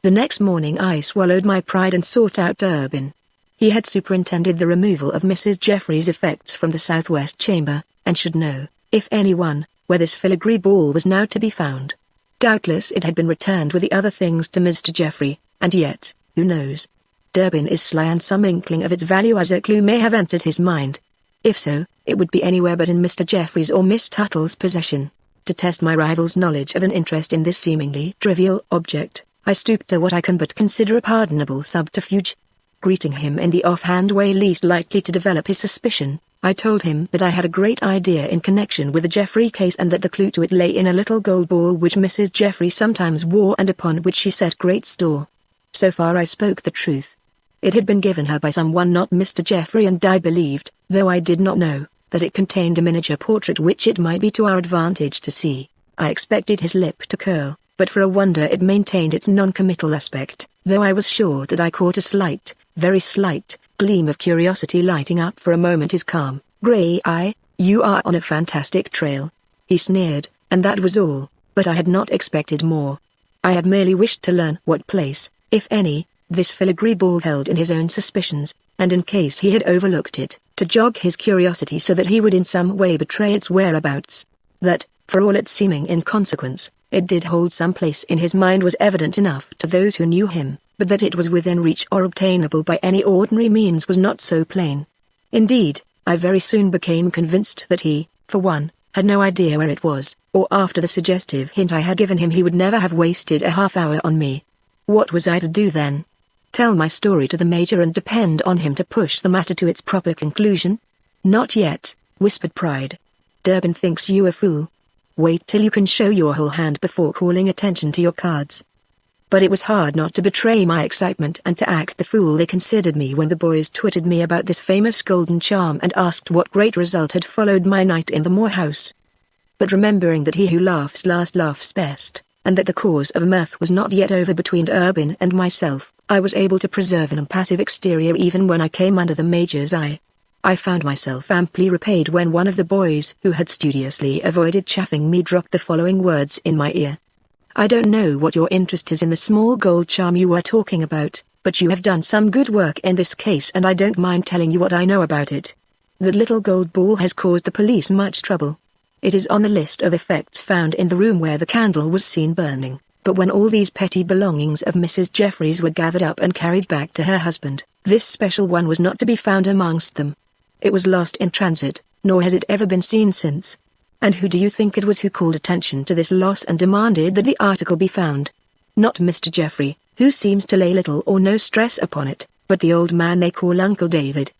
The next morning I swallowed my pride and sought out Durbin. He had superintended the removal of Mrs. Jeffrey's effects from the southwest chamber, and should know, if anyone, where this filigree ball was now to be found. Doubtless it had been returned with the other things to Mr. Jeffrey, and yet, who knows? Durbin is sly and some inkling of its value as a clue may have entered his mind. If so, it would be anywhere but in Mr. Jeffrey's or Miss Tuttle's possession. To test my rival's knowledge of an interest in this seemingly trivial object, I stooped to what I can but consider a pardonable subterfuge. Greeting him in the offhand way least likely to develop his suspicion, I told him that I had a great idea in connection with the Jeffrey case and that the clue to it lay in a little gold ball which Mrs. Jeffrey sometimes wore and upon which she set great store. So far I spoke the truth. It had been given her by someone not Mr. Jeffrey, and I believed, though I did not know, that it contained a miniature portrait which it might be to our advantage to see. I expected his lip to curl, but for a wonder it maintained its non-committal aspect, though I was sure that I caught a slight, very slight, gleam of curiosity lighting up for a moment his calm, grey eye. "You are on a fantastic trail," he sneered, and that was all, but I had not expected more. I had merely wished to learn what place, if any, this filigree ball held in his own suspicions, and in case he had overlooked it, to jog his curiosity so that he would in some way betray its whereabouts. That, for all its seeming inconsequence, it did hold some place in his mind was evident enough to those who knew him, but that it was within reach or obtainable by any ordinary means was not so plain. Indeed, I very soon became convinced that he, for one, had no idea where it was, or after the suggestive hint I had given him he would never have wasted a half-hour on me. What was I to do then? Tell my story to the Major and depend on him to push the matter to its proper conclusion? Not yet, whispered Pride. Durbin thinks you a fool. Wait till you can show your whole hand before calling attention to your cards. But it was hard not to betray my excitement and to act the fool they considered me when the boys twitted me about this famous golden charm and asked what great result had followed my night in the Moore house. But remembering that he who laughs last laughs best, and that the cause of mirth was not yet over between Durbin and myself, I was able to preserve an impassive exterior even when I came under the Major's eye. I found myself amply repaid when one of the boys who had studiously avoided chaffing me dropped the following words in my ear. "I don't know what your interest is in the small gold charm you were talking about, but you have done some good work in this case and I don't mind telling you what I know about it. That little gold ball has caused the police much trouble. It is on the list of effects found in the room where the candle was seen burning, but when all these petty belongings of Mrs. Jeffrey's were gathered up and carried back to her husband, this special one was not to be found amongst them. It was lost in transit, nor has it ever been seen since. And who do you think it was who called attention to this loss and demanded that the article be found? Not Mr. Jeffrey, who seems to lay little or no stress upon it, but the old man they call Uncle David.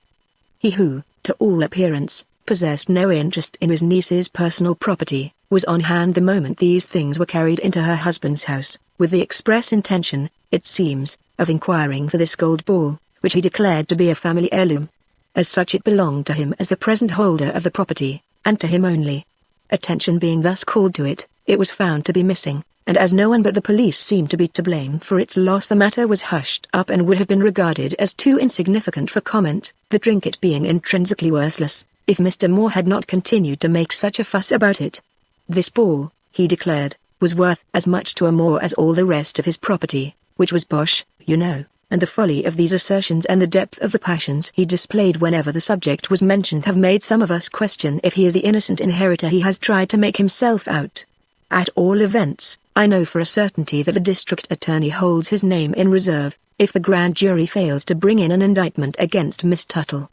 He who, to all appearance, possessed no interest in his niece's personal property, was on hand the moment these things were carried into her husband's house, with the express intention, it seems, of inquiring for this gold ball, which he declared to be a family heirloom. As such it belonged to him as the present holder of the property, and to him only. Attention being thus called to it, it was found to be missing, and as no one but the police seemed to be to blame for its loss, the matter was hushed up and would have been regarded as too insignificant for comment, the trinket being intrinsically worthless, if Mr. Moore had not continued to make such a fuss about it. This ball, he declared, was worth as much to a Moore as all the rest of his property, which was bosh, you know. And the folly of these assertions and the depth of the passions he displayed whenever the subject was mentioned have made some of us question if he is the innocent inheritor he has tried to make himself out. At all events, I know for a certainty that the district attorney holds his name in reserve, if the grand jury fails to bring in an indictment against Miss Tuttle.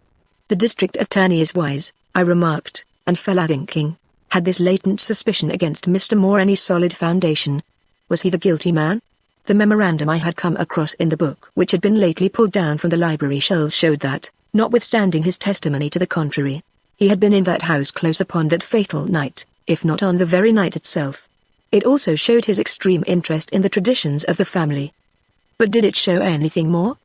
The district attorney is wise, I remarked, and fell a thinking. Had this latent suspicion against Mr. Moore any solid foundation? Was he the guilty man? The memorandum I had come across in the book which had been lately pulled down from the library shelves showed that, notwithstanding his testimony to the contrary, he had been in that house close upon that fatal night, if not on the very night itself. It also showed his extreme interest in the traditions of the family. But did it show anything more?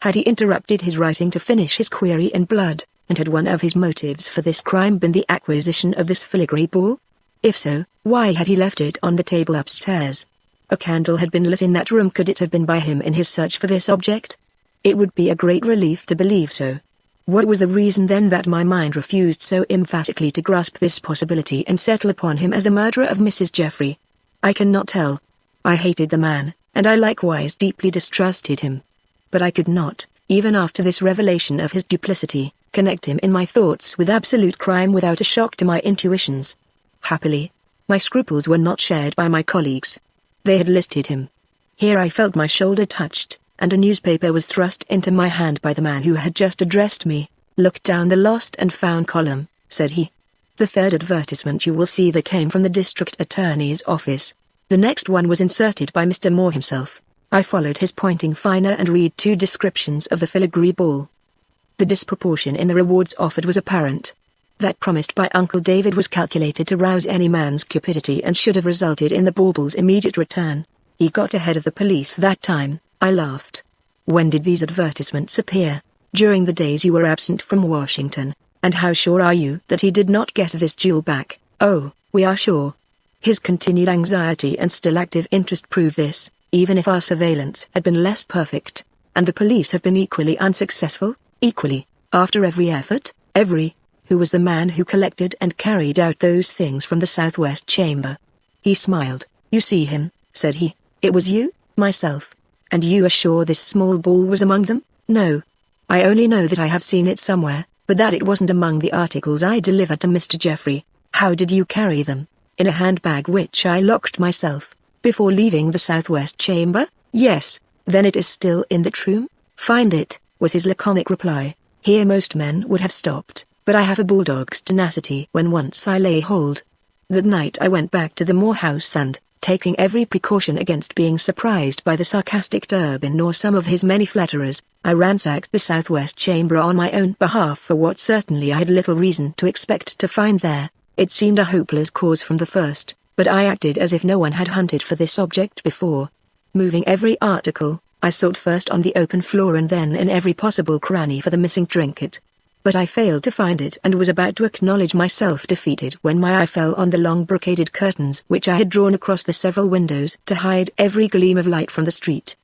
Had he interrupted his writing to finish his query in blood, and had one of his motives for this crime been the acquisition of this filigree ball? If so, why had he left it on the table upstairs? A candle had been lit in that room. Could it have been by him in his search for this object? It would be a great relief to believe so. What was the reason then that my mind refused so emphatically to grasp this possibility and settle upon him as the murderer of Mrs. Jeffrey? I cannot tell. I hated the man, and I likewise deeply distrusted him. But I could not, even after this revelation of his duplicity, connect him in my thoughts with absolute crime without a shock to my intuitions. Happily, my scruples were not shared by my colleagues. They had listed him. Here I felt my shoulder touched, and a newspaper was thrust into my hand by the man who had just addressed me. "Look down the lost and found column," said he. "The third advertisement you will see that came from the district attorney's office. The next one was inserted by Mr. Moore himself." I followed his pointing finger and read two descriptions of the filigree ball. The disproportion in the rewards offered was apparent. That promised by Uncle David was calculated to rouse any man's cupidity and should have resulted in the baubles' immediate return. He got ahead of the police that time, I laughed. "When did these advertisements appear?" "During the days you were absent from Washington." "And how sure are you that he did not get this jewel back?" "Oh, we are sure." His continued anxiety and still active interest prove this, even if our surveillance had been less perfect. "And the police have been equally unsuccessful?" "Equally, after every effort, every." "Who was the man who collected and carried out those things from the southwest chamber?" He smiled. "You see him," said he. "It was you?" "Myself." "And you are sure this small ball was among them?" "No. I only know that I have seen it somewhere, but that it wasn't among the articles I delivered to Mr. Jeffrey." "How did you carry them?" "In a handbag which I locked myself, before leaving the southwest chamber." "Yes." "Then it is still in that room?" "Find it," was his laconic reply. Here most men would have stopped, but I have a bulldog's tenacity when once I lay hold. That night I went back to the Moore house and, taking every precaution against being surprised by the sarcastic Durbin nor some of his many flatterers, I ransacked the southwest chamber on my own behalf for what certainly I had little reason to expect to find there. It seemed a hopeless cause from the first, but I acted as if no one had hunted for this object before. Moving every article, I sought first on the open floor and then in every possible cranny for the missing trinket. But I failed to find it and was about to acknowledge myself defeated when my eye fell on the long brocaded curtains which I had drawn across the several windows to hide every gleam of light from the street.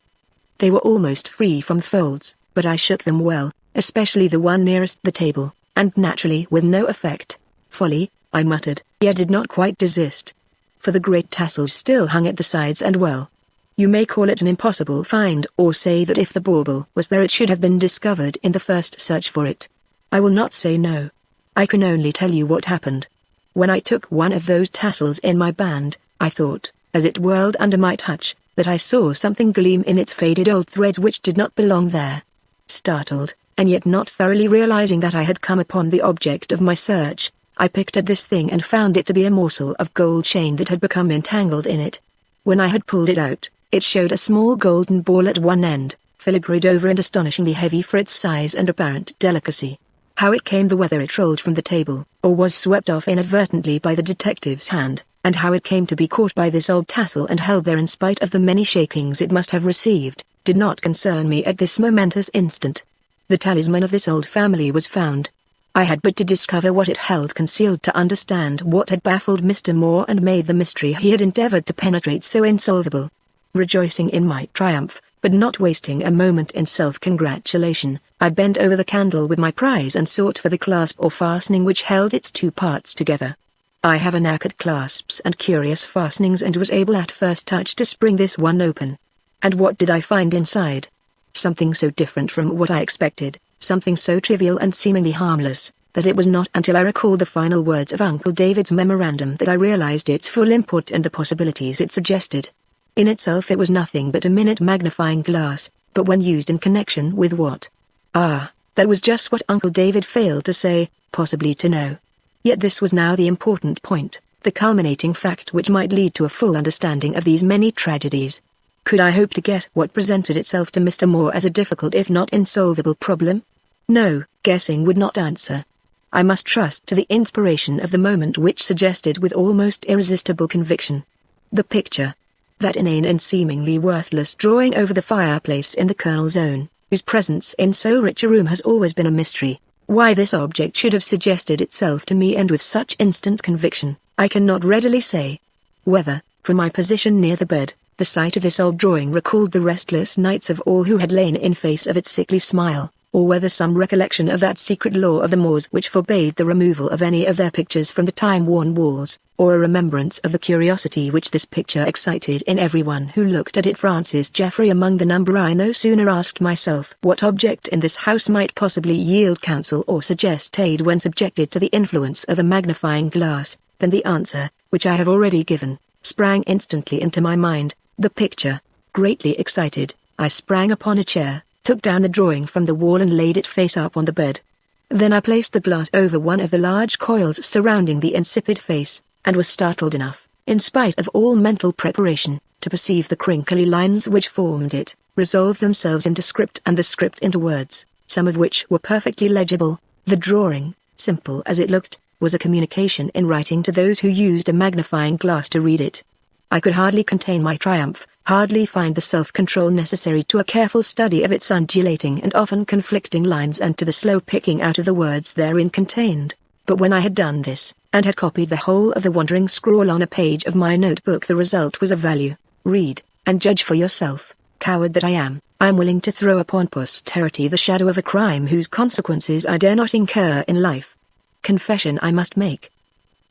They were almost free from folds, but I shook them well, especially the one nearest the table, and naturally with no effect. "Folly," I muttered, yet did not quite desist. For the great tassels still hung at the sides and well. You may call it an impossible find or say that if the bauble was there it should have been discovered in the first search for it. I will not say no. I can only tell you what happened. When I took one of those tassels in my band, I thought, as it whirled under my touch, that I saw something gleam in its faded old threads which did not belong there. Startled, and yet not thoroughly realizing that I had come upon the object of my search, I picked at this thing and found it to be a morsel of gold chain that had become entangled in it. When I had pulled it out, it showed a small golden ball at one end, filigreed over and astonishingly heavy for its size and apparent delicacy. How it came, whether it rolled from the table, or was swept off inadvertently by the detective's hand, and how it came to be caught by this old tassel and held there in spite of the many shakings it must have received, did not concern me at this momentous instant. The talisman of this old family was found. I had but to discover what it held concealed to understand what had baffled Mr. Moore and made the mystery he had endeavored to penetrate so insolvable. Rejoicing in my triumph, but not wasting a moment in self-congratulation, I bent over the candle with my prize and sought for the clasp or fastening which held its two parts together. I have a knack at clasps and curious fastenings, and was able at first touch to spring this one open. And what did I find inside? Something so different from what I expected, something so trivial and seemingly harmless, that it was not until I recalled the final words of Uncle David's memorandum that I realized its full import and the possibilities it suggested. In itself it was nothing but a minute magnifying glass, but when used in connection with what? Ah, that was just what Uncle David failed to say, possibly to know. Yet this was now the important point, the culminating fact which might lead to a full understanding of these many tragedies. Could I hope to guess what presented itself to Mr. Moore as a difficult if not insolvable problem? No, guessing would not answer. I must trust to the inspiration of the moment which suggested with almost irresistible conviction. The picture. That inane and seemingly worthless drawing over the fireplace in the Colonel's own, whose presence in so rich a room has always been a mystery. Why this object should have suggested itself to me and with such instant conviction, I cannot readily say. Whether, from my position near the bed, the sight of this old drawing recalled the restless nights of all who had lain in face of its sickly smile, or whether some recollection of that secret law of the Moors which forbade the removal of any of their pictures from the time-worn walls, or a remembrance of the curiosity which this picture excited in everyone who looked at it. Francis Jeffrey among the number. I no sooner asked myself what object in this house might possibly yield counsel or suggest aid when subjected to the influence of a magnifying glass, than the answer, which I have already given, sprang instantly into my mind, the picture. Greatly excited, I sprang upon a chair, took down the drawing from the wall and laid it face up on the bed. Then I placed the glass over one of the large coils surrounding the insipid face, and was startled enough, in spite of all mental preparation, to perceive the crinkly lines which formed it, resolve themselves into script and the script into words, some of which were perfectly legible. The drawing, simple as it looked, was a communication in writing to those who used a magnifying glass to read it. I could hardly contain my triumph, hardly find the self-control necessary to a careful study of its undulating and often conflicting lines and to the slow picking out of the words therein contained. But when I had done this, and had copied the whole of the wandering scrawl on a page of my notebook, the result was of value. Read, and judge for yourself. Coward that I am willing to throw upon posterity the shadow of a crime whose consequences I dare not incur in life. Confession I must make.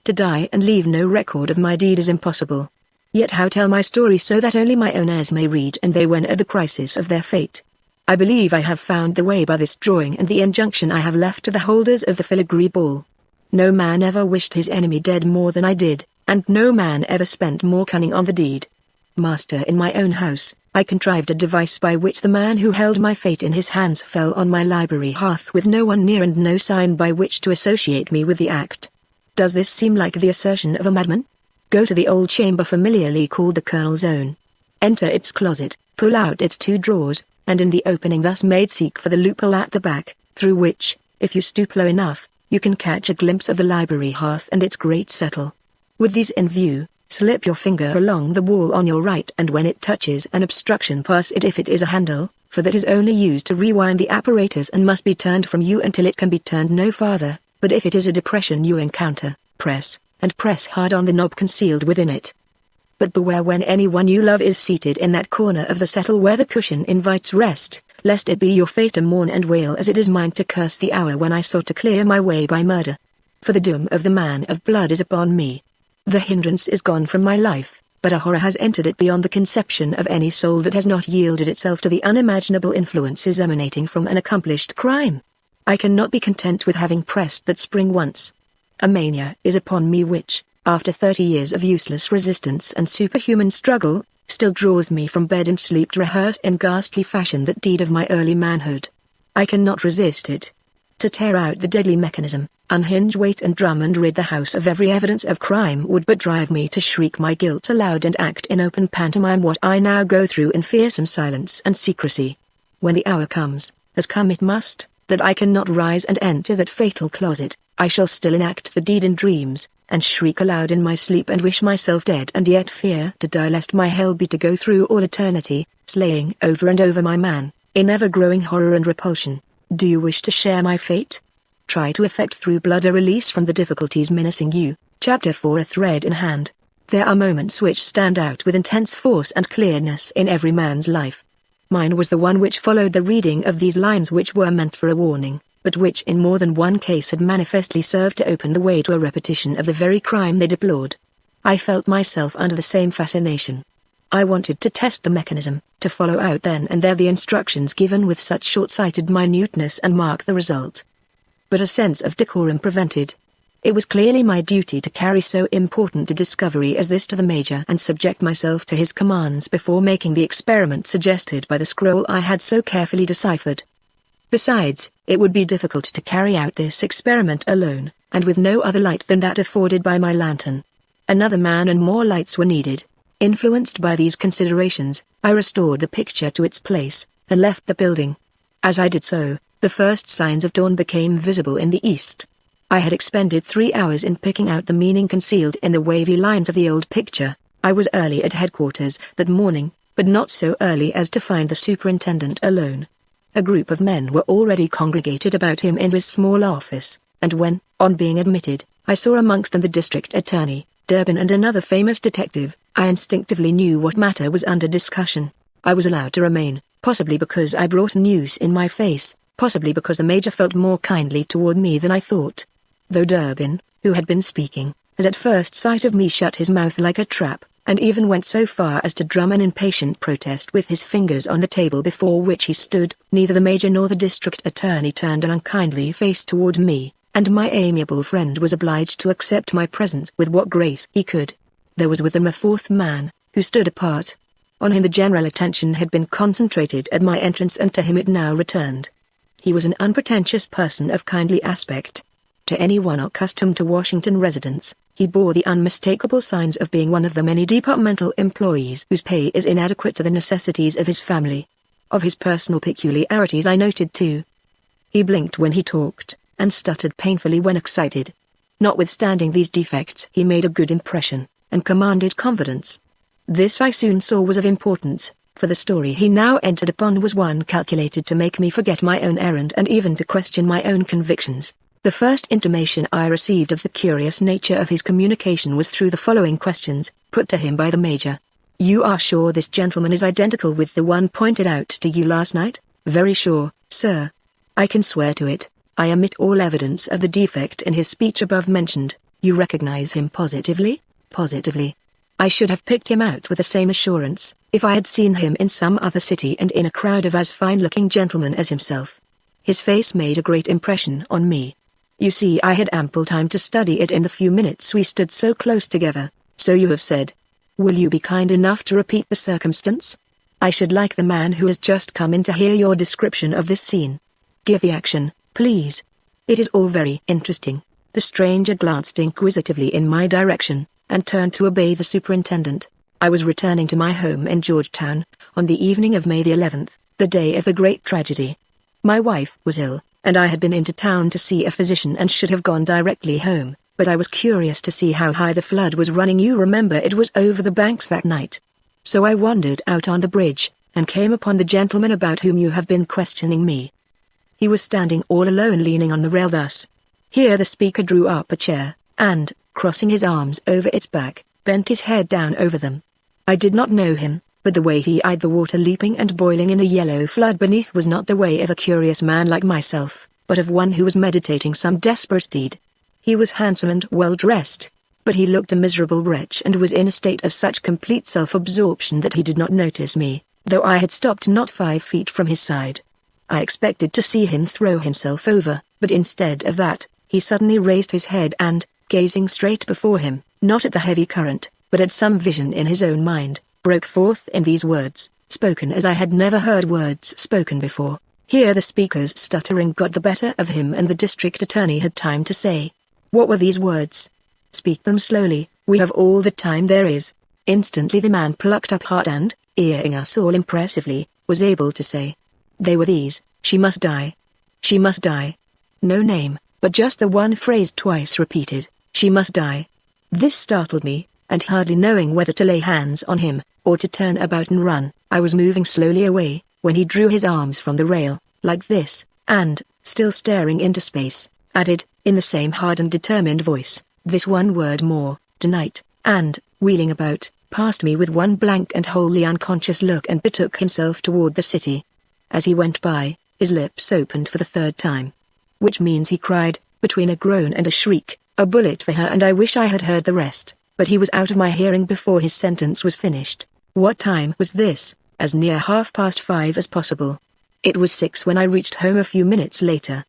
To die and leave no record of my deed is impossible. Yet how tell my story so that only my own heirs may read and they when at the crisis of their fate? I believe I have found the way by this drawing and the injunction I have left to the holders of the filigree ball. No man ever wished his enemy dead more than I did, and no man ever spent more cunning on the deed. Master in my own house, I contrived a device by which the man who held my fate in his hands fell on my library hearth with no one near and no sign by which to associate me with the act. Does this seem like the assertion of a madman? Go to the old chamber familiarly called the Colonel's own. Enter its closet, pull out its two drawers, and in the opening thus made seek for the loophole at the back, through which, if you stoop low enough, you can catch a glimpse of the library hearth and its great settle. With these in view, slip your finger along the wall on your right, and when it touches an obstruction pass it if it is a handle, for that is only used to rewind the apparatus and must be turned from you until it can be turned no farther, but if it is a depression you encounter, press, and press hard on the knob concealed within it. But beware when anyone you love is seated in that corner of the settle where the cushion invites rest, lest it be your fate to mourn and wail as it is mine to curse the hour when I sought to clear my way by murder. For the doom of the man of blood is upon me. The hindrance is gone from my life, but a horror has entered it beyond the conception of any soul that has not yielded itself to the unimaginable influences emanating from an accomplished crime. I cannot be content with having pressed that spring once. A mania is upon me which, after 30 years of useless resistance and superhuman struggle, still draws me from bed and sleep to rehearse in ghastly fashion that deed of my early manhood. I cannot resist it. To tear out the deadly mechanism, unhinge weight and drum and rid the house of every evidence of crime would but drive me to shriek my guilt aloud and act in open pantomime what I now go through in fearsome silence and secrecy. When the hour comes, as come it must, that I cannot rise and enter that fatal closet, I shall still enact the deed in dreams, and shriek aloud in my sleep and wish myself dead and yet fear to die lest my hell be to go through all eternity, slaying over and over my man, in ever-growing horror and repulsion. Do you wish to share my fate? Try to effect through blood a release from the difficulties menacing you. Chapter 4. A thread in hand. There are moments which stand out with intense force and clearness in every man's life. Mine was the one which followed the reading of these lines, which were meant for a warning, but which in more than one case had manifestly served to open the way to a repetition of the very crime they deplored. I felt myself under the same fascination. I wanted to test the mechanism, to follow out then and there the instructions given with such short-sighted minuteness and mark the result. But a sense of decorum prevented. It was clearly my duty to carry so important a discovery as this to the Major and subject myself to his commands before making the experiment suggested by the scroll I had so carefully deciphered. Besides, it would be difficult to carry out this experiment alone, and with no other light than that afforded by my lantern. Another man and more lights were needed. Influenced by these considerations, I restored the picture to its place, and left the building. As I did so, the first signs of dawn became visible in the east. I had expended 3 hours in picking out the meaning concealed in the wavy lines of the old picture. I was early at headquarters that morning, but not so early as to find the superintendent alone. A group of men were already congregated about him in his small office, and when, on being admitted, I saw amongst them the district attorney, Durbin, and another famous detective, I instinctively knew what matter was under discussion. I was allowed to remain, possibly because I brought news in my face, possibly because the Major felt more kindly toward me than I thought. Though Durbin, who had been speaking, had at first sight of me shut his mouth like a trap, and even went so far as to drum an impatient protest with his fingers on the table before which he stood, neither the Major nor the district attorney turned an unkindly face toward me, and my amiable friend was obliged to accept my presence with what grace he could. There was with them a fourth man, who stood apart. On him the general attention had been concentrated at my entrance, and to him it now returned. He was an unpretentious person of kindly aspect. To anyone accustomed to Washington residence, he bore the unmistakable signs of being one of the many departmental employees whose pay is inadequate to the necessities of his family. Of his personal peculiarities I noted too. He blinked when he talked, and stuttered painfully when excited. Notwithstanding these defects, he made a good impression, and commanded confidence. This I soon saw was of importance, for the story he now entered upon was one calculated to make me forget my own errand and even to question my own convictions. The first intimation I received of the curious nature of his communication was through the following questions, put to him by the Major. "You are sure this gentleman is identical with the one pointed out to you last night?" "Very sure, sir. I can swear to it. I omit all evidence of the defect in his speech above mentioned." "You recognize him positively?" "Positively. I should have picked him out with the same assurance, if I had seen him in some other city and in a crowd of as fine-looking gentlemen as himself. His face made a great impression on me. You see, I had ample time to study it in the few minutes we stood so close together." "So you have said. Will you be kind enough to repeat the circumstance? I should like the man who has just come in to hear your description of this scene. Give the action, please. It is all very interesting." The stranger glanced inquisitively in my direction, and turned to obey the superintendent. I was returning to my home in Georgetown, on the evening of May the 11th, the day of the great tragedy. My wife was ill, and I had been into town to see a physician and should have gone directly home, but I was curious to see how high the flood was running. You remember it was over the banks that night. So I wandered out on the bridge, and came upon the gentleman about whom you have been questioning me. He was standing all alone leaning on the rail thus. Here the speaker drew up a chair, and, crossing his arms over its back, bent his head down over them. I did not know him, but the way he eyed the water leaping and boiling in a yellow flood beneath was not the way of a curious man like myself, but of one who was meditating some desperate deed. He was handsome and well-dressed, but he looked a miserable wretch and was in a state of such complete self-absorption that he did not notice me, though I had stopped not 5 feet from his side. I expected to see him throw himself over, but instead of that, he suddenly raised his head and, gazing straight before him, not at the heavy current, but at some vision in his own mind, broke forth in these words, spoken as I had never heard words spoken before. Here the speaker's stuttering got the better of him and the district attorney had time to say, "What were these words? Speak them slowly, we have all the time there is." Instantly the man plucked up heart and, earing us all impressively, was able to say, "They were these: she must die. She must die." No name, but just the one phrase twice repeated, "She must die." This startled me, and hardly knowing whether to lay hands on him, or to turn about and run, I was moving slowly away, when he drew his arms from the rail, like this, and, still staring into space, added, in the same hard and determined voice, this one word more, "tonight," and, wheeling about, passed me with one blank and wholly unconscious look and betook himself toward the city. As he went by, his lips opened for the third time. "Which means," he cried, between a groan and a shriek, "a bullet for her," and I wish I had heard the rest, but he was out of my hearing before his sentence was finished. What time was this? As near 5:30 as possible. It was 6 when I reached home a few minutes later.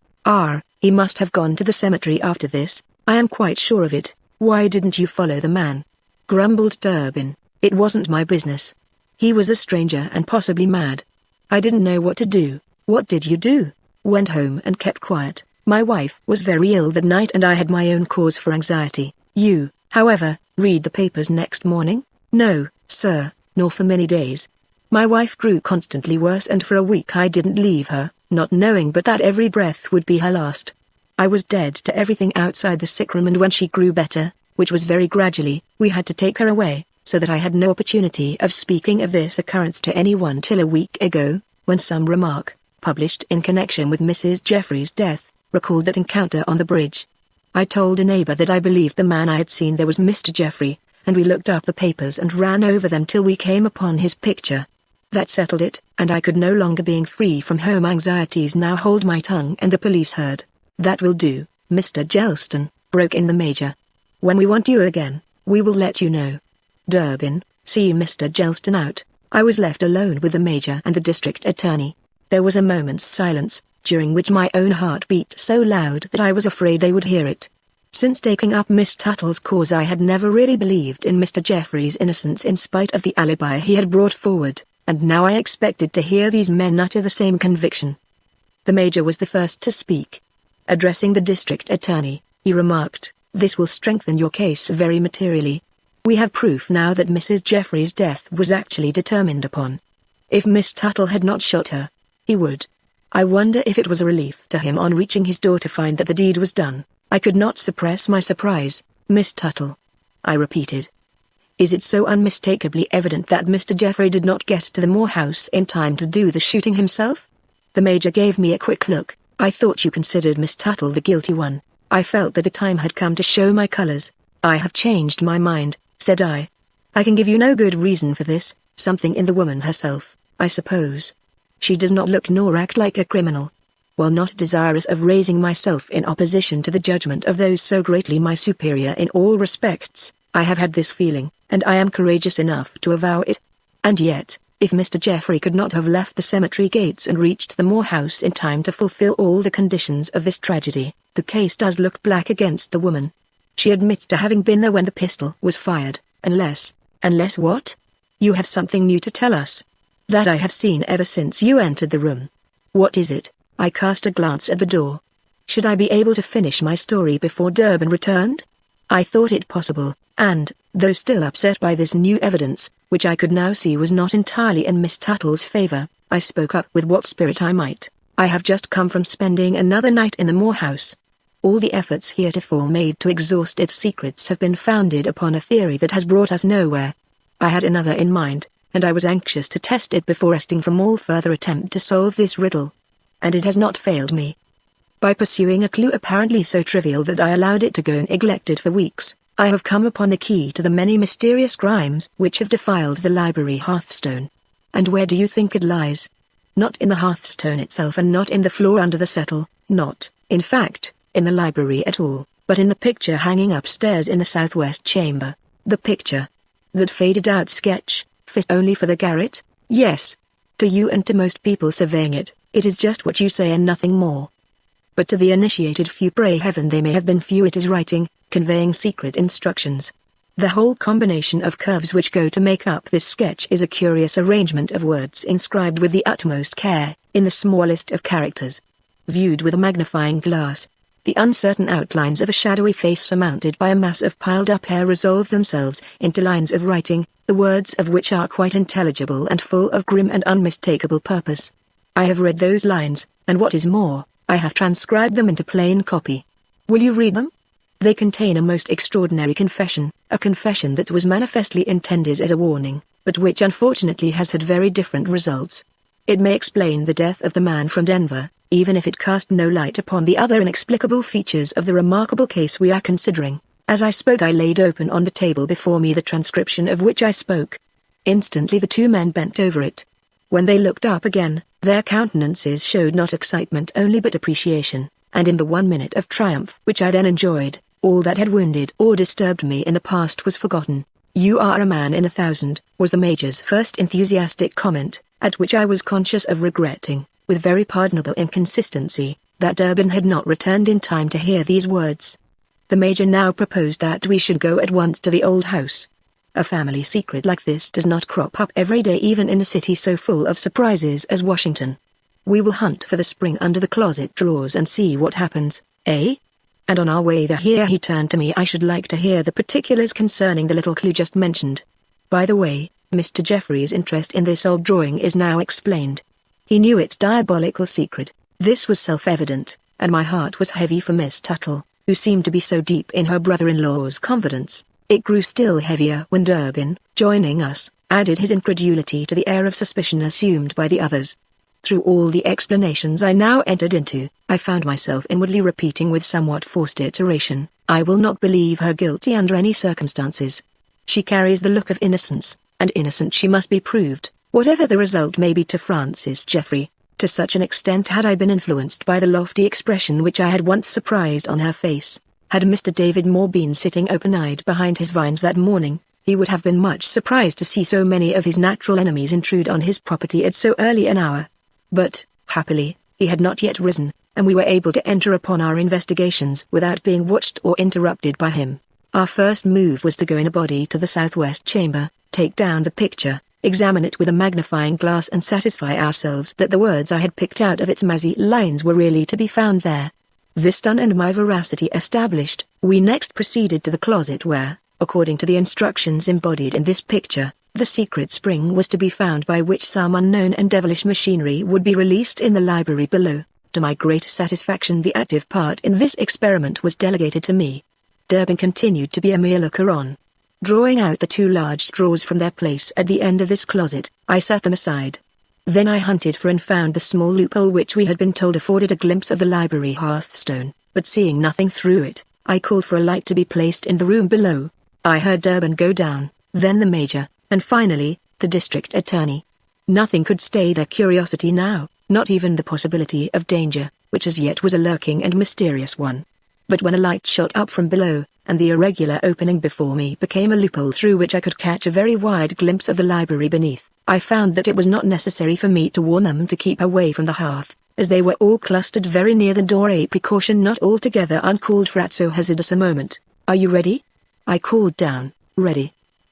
He must have gone to the cemetery after this, I am quite sure of it. Why didn't you follow the man?" grumbled Durbin. "It wasn't my business. He was a stranger and possibly mad. I didn't know what to do." "What did you do?" "Went home and kept quiet. My wife was very ill that night and I had my own cause for anxiety." "You, however, read the papers next morning?" "No, sir, nor for many days. My wife grew constantly worse and for a week I didn't leave her, not knowing but that every breath would be her last. I was dead to everything outside the sick room, and when she grew better, which was very gradually, we had to take her away, so that I had no opportunity of speaking of this occurrence to anyone till a week ago, when some remark, published in connection with Mrs. Jeffrey's death, recalled that encounter on the bridge. I told a neighbor that I believed the man I had seen there was Mr. Jeffrey, and we looked up the papers and ran over them till we came upon his picture. That settled it, and I could no longer, being free from home anxieties, now hold my tongue, and the police heard." "That will do, Mr. Gelston," broke in the major. "When we want you again, we will let you know. Durbin, see Mr. Gelston out." I was left alone with the major and the district attorney. There was a moment's silence, during which my own heart beat so loud that I was afraid they would hear it. Since taking up Miss Tuttle's cause I had never really believed in Mr. Jeffrey's innocence in spite of the alibi he had brought forward, and now I expected to hear these men utter the same conviction. The major was the first to speak. Addressing the district attorney, he remarked, "This will strengthen your case very materially. We have proof now that Mrs. Jeffrey's death was actually determined upon. If Miss Tuttle had not shot her, he would. I wonder if it was a relief to him on reaching his door to find that the deed was done." I could not suppress my surprise. "Miss Tuttle?" I repeated. "Is it so unmistakably evident that Mr. Jeffrey did not get to the Moore house in time to do the shooting himself?" The major gave me a quick look. "I thought you considered Miss Tuttle the guilty one." I felt that the time had come to show my colors. "I have changed my mind," said I. "I can give you no good reason for this, something in the woman herself, I suppose. She does not look nor act like a criminal." While not desirous of raising myself in opposition to the judgment of those so greatly my superior in all respects, I have had this feeling, and I am courageous enough to avow it. And yet, if Mr. Jeffrey could not have left the cemetery gates and reached the Moore house in time to fulfill all the conditions of this tragedy, the case does look black against the woman. She admits to having been there when the pistol was fired, unless what? You have something new to tell us. That I have seen ever since you entered the room. What is it? I cast a glance at the door. Should I be able to finish my story before Durbin returned? I thought it possible, and, though still upset by this new evidence, which I could now see was not entirely in Miss Tuttle's favor, I spoke up with what spirit I might. "I have just come from spending another night in the Moore house. All the efforts heretofore made to exhaust its secrets have been founded upon a theory that has brought us nowhere. I had another in mind, and I was anxious to test it before resting from all further attempt to solve this riddle. And it has not failed me. By pursuing a clue apparently so trivial that I allowed it to go neglected for weeks, I have come upon the key to the many mysterious crimes which have defiled the library hearthstone. And where do you think it lies? Not in the hearthstone itself, and not in the floor under the settle, not, in fact, in the library at all, but in the picture hanging upstairs in the southwest chamber. The picture. That faded-out sketch, fit only for the garret? Yes. To you and to most people surveying it, it is just what you say and nothing more. But to the initiated few, pray heaven they may have been few, it is writing, conveying secret instructions. The whole combination of curves which go to make up this sketch is a curious arrangement of words inscribed with the utmost care, in the smallest of characters. Viewed with a magnifying glass, the uncertain outlines of a shadowy face surmounted by a mass of piled-up hair resolve themselves into lines of writing, the words of which are quite intelligible and full of grim and unmistakable purpose. I have read those lines, and what is more, I have transcribed them into plain copy. Will you read them? They contain a most extraordinary confession, a confession that was manifestly intended as a warning, but which unfortunately has had very different results. It may explain the death of the man from Denver, even if it cast no light upon the other inexplicable features of the remarkable case we are considering. As I spoke, I laid open on the table before me the transcription of which I spoke. Instantly the two men bent over it. When they looked up again, their countenances showed not excitement only but appreciation, and in the 1 minute of triumph which I then enjoyed, all that had wounded or disturbed me in the past was forgotten. "You are a man in 1,000, was the Major's first enthusiastic comment, at which I was conscious of regretting, with very pardonable inconsistency, that Durbin had not returned in time to hear these words. The Major now proposed that we should go at once to the old house. A family secret like this does not crop up every day even in a city so full of surprises as Washington. We will hunt for the spring under the closet drawers and see what happens, eh? And on our way there," here he turned to me, "I should like to hear the particulars concerning the little clue just mentioned. By the way, Mr. Jeffrey's interest in this old drawing is now explained. He knew its diabolical secret." This was self-evident, and my heart was heavy for Miss Tuttle, who seemed to be so deep in her brother-in-law's confidence. It grew still heavier when Durbin, joining us, added his incredulity to the air of suspicion assumed by the others. Through all the explanations I now entered into, I found myself inwardly repeating with somewhat forced iteration, "I will not believe her guilty under any circumstances. She carries the look of innocence, and innocent she must be proved, whatever the result may be to Francis Jeffrey." To such an extent had I been influenced by the lofty expression which I had once surprised on her face. Had Mr. David Moore been sitting open-eyed behind his vines that morning, he would have been much surprised to see so many of his natural enemies intrude on his property at so early an hour. But, happily, he had not yet risen, and we were able to enter upon our investigations without being watched or interrupted by him. Our first move was to go in a body to the southwest chamber, take down the picture, examine it with a magnifying glass and satisfy ourselves that the words I had picked out of its mazy lines were really to be found there. This done and my veracity established, we next proceeded to the closet where, according to the instructions embodied in this picture, the secret spring was to be found by which some unknown and devilish machinery would be released in the library below. To my great satisfaction, the active part in this experiment was delegated to me. Durbin continued to be a mere looker-on. Drawing out the two large drawers from their place at the end of this closet, I set them aside. Then I hunted for and found the small loophole which we had been told afforded a glimpse of the library hearthstone, but seeing nothing through it, I called for a light to be placed in the room below. I heard Durbin go down, then the Major, and finally, the district attorney. Nothing could stay their curiosity now, not even the possibility of danger, which as yet was a lurking and mysterious one. But when a light shot up from below, and the irregular opening before me became a loophole through which I could catch a very wide glimpse of the library beneath, I found that it was not necessary for me to warn them to keep away from the hearth, as they were all clustered very near the door, a precaution not altogether uncalled for at so hazardous a moment. "Are you ready?" I called down. "Ready,"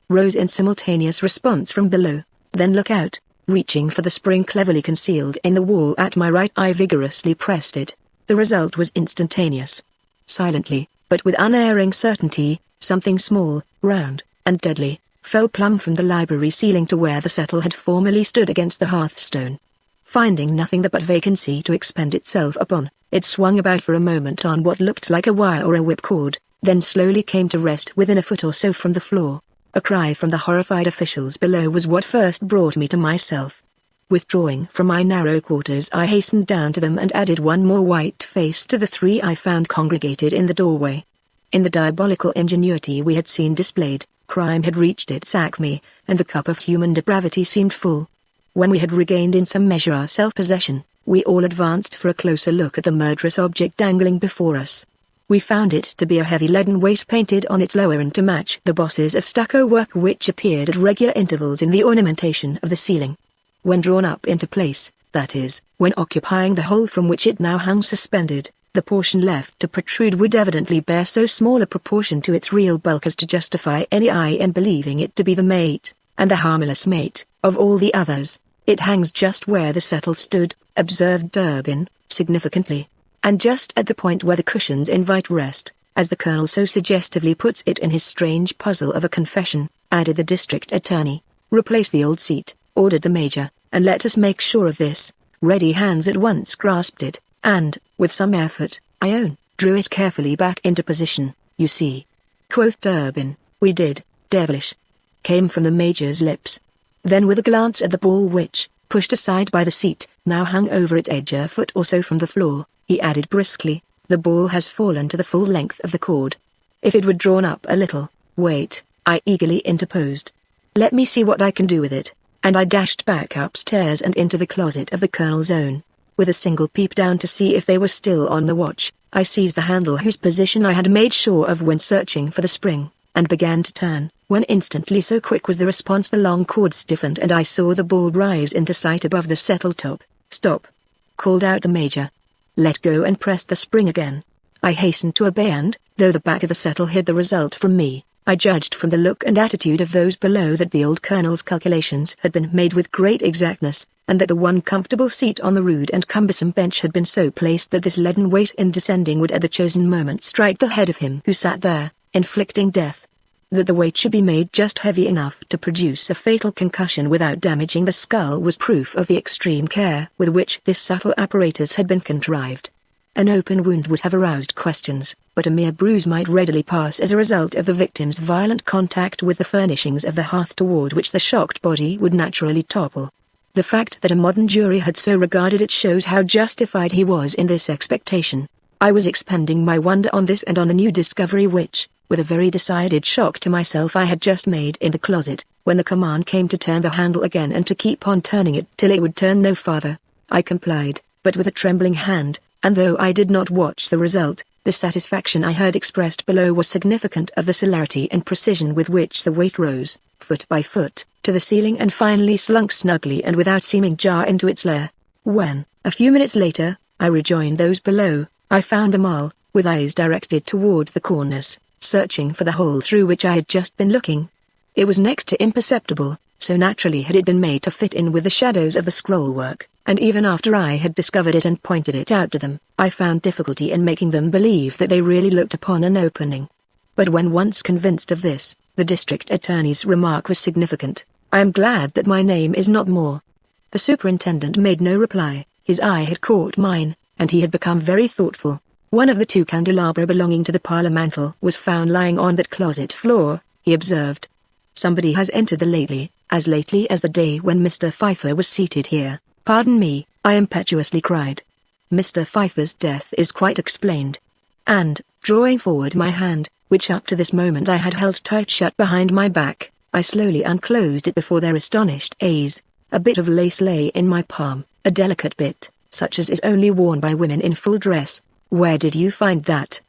rose in simultaneous response from below. "Then look out." Reaching for the spring cleverly concealed in the wall at my right, I vigorously pressed it. The result was instantaneous. Silently, but with unerring certainty, something small, round, and deadly, fell plumb from the library ceiling to where the settle had formerly stood against the hearthstone. Finding nothing but vacancy to expend itself upon, it swung about for a moment on what looked like a wire or a whipcord, then slowly came to rest within a foot or so from the floor. A cry from the horrified officials below was what first brought me to myself. Withdrawing from my narrow quarters, I hastened down to them and added one more white face to the three I found congregated in the doorway. In the diabolical ingenuity we had seen displayed, crime had reached its acme, and the cup of human depravity seemed full. When we had regained in some measure our self-possession, we all advanced for a closer look at the murderous object dangling before us. We found it to be a heavy leaden weight painted on its lower end to match the bosses of stucco work which appeared at regular intervals in the ornamentation of the ceiling. When drawn up into place, that is, when occupying the hole from which it now hung suspended, The portion left to protrude would evidently bear so small a proportion to its real bulk as to justify any eye in believing it to be the mate, and the harmless mate, of all the others. "It hangs just where the settle stood," observed Durbin, significantly. "And just at the point where the cushions invite rest, as the Colonel so suggestively puts it in his strange puzzle of a confession," added the district attorney. "Replace the old seat," ordered the Major, "and let us make sure of this." Ready hands at once grasped it, and, with some effort, I own, drew it carefully back into position. "You see," quoth Durbin. "We did, devilish," came from the Major's lips. Then with a glance at the ball which, pushed aside by the seat, now hung over its edge a foot or so from the floor, he added briskly, "The ball has fallen to the full length of the cord. If it were drawn up a little—" "Wait," I eagerly interposed. "Let me see what I can do with it," and I dashed back upstairs and into the closet of the Colonel's own. With a single peep down to see if they were still on the watch, I seized the handle whose position I had made sure of when searching for the spring, and began to turn, when instantly so quick was the response the long cord stiffened and I saw the ball rise into sight above the settle top. "Stop!" called out the Major. "Let go and press the spring again." I hastened to obey and, though the back of the settle hid the result from me, I judged from the look and attitude of those below that the old Colonel's calculations had been made with great exactness, and that the one comfortable seat on the rude and cumbersome bench had been so placed that this leaden weight in descending would at the chosen moment strike the head of him who sat there, inflicting death. That the weight should be made just heavy enough to produce a fatal concussion without damaging the skull was proof of the extreme care with which this subtle apparatus had been contrived. An open wound would have aroused questions, but a mere bruise might readily pass as a result of the victim's violent contact with the furnishings of the hearth toward which the shocked body would naturally topple. The fact that a modern jury had so regarded it shows how justified he was in this expectation. I was expending my wonder on this and on a new discovery which, with a very decided shock to myself, I had just made in the closet, when the command came to turn the handle again and to keep on turning it till it would turn no farther. I complied, but with a trembling hand, and though I did not watch the result, the satisfaction I heard expressed below was significant of the celerity and precision with which the weight rose, foot by foot, to the ceiling and finally slunk snugly and without seeming jar into its lair. When, a few minutes later, I rejoined those below, I found them all, with eyes directed toward the corners, searching for the hole through which I had just been looking. It was next to imperceptible, so naturally had it been made to fit in with the shadows of the scrollwork, and even after I had discovered it and pointed it out to them, I found difficulty in making them believe that they really looked upon an opening. But when once convinced of this, the district attorney's remark was significant. "I am glad that my name is not Moore." The superintendent made no reply. His eye had caught mine, and he had become very thoughtful. "One of the two candelabra belonging to the parlor mantel was found lying on that closet floor," he observed. "Somebody has entered the as lately as the day when Mr. Pfeiffer was seated here." "Pardon me," I impetuously cried. "Mr. Pfeiffer's death is quite explained." And, drawing forward my hand, which up to this moment I had held tight shut behind my back, I slowly unclosed it before their astonished gaze. A bit of lace lay in my palm, a delicate bit, such as is only worn by women in full dress. "Where did you find that?"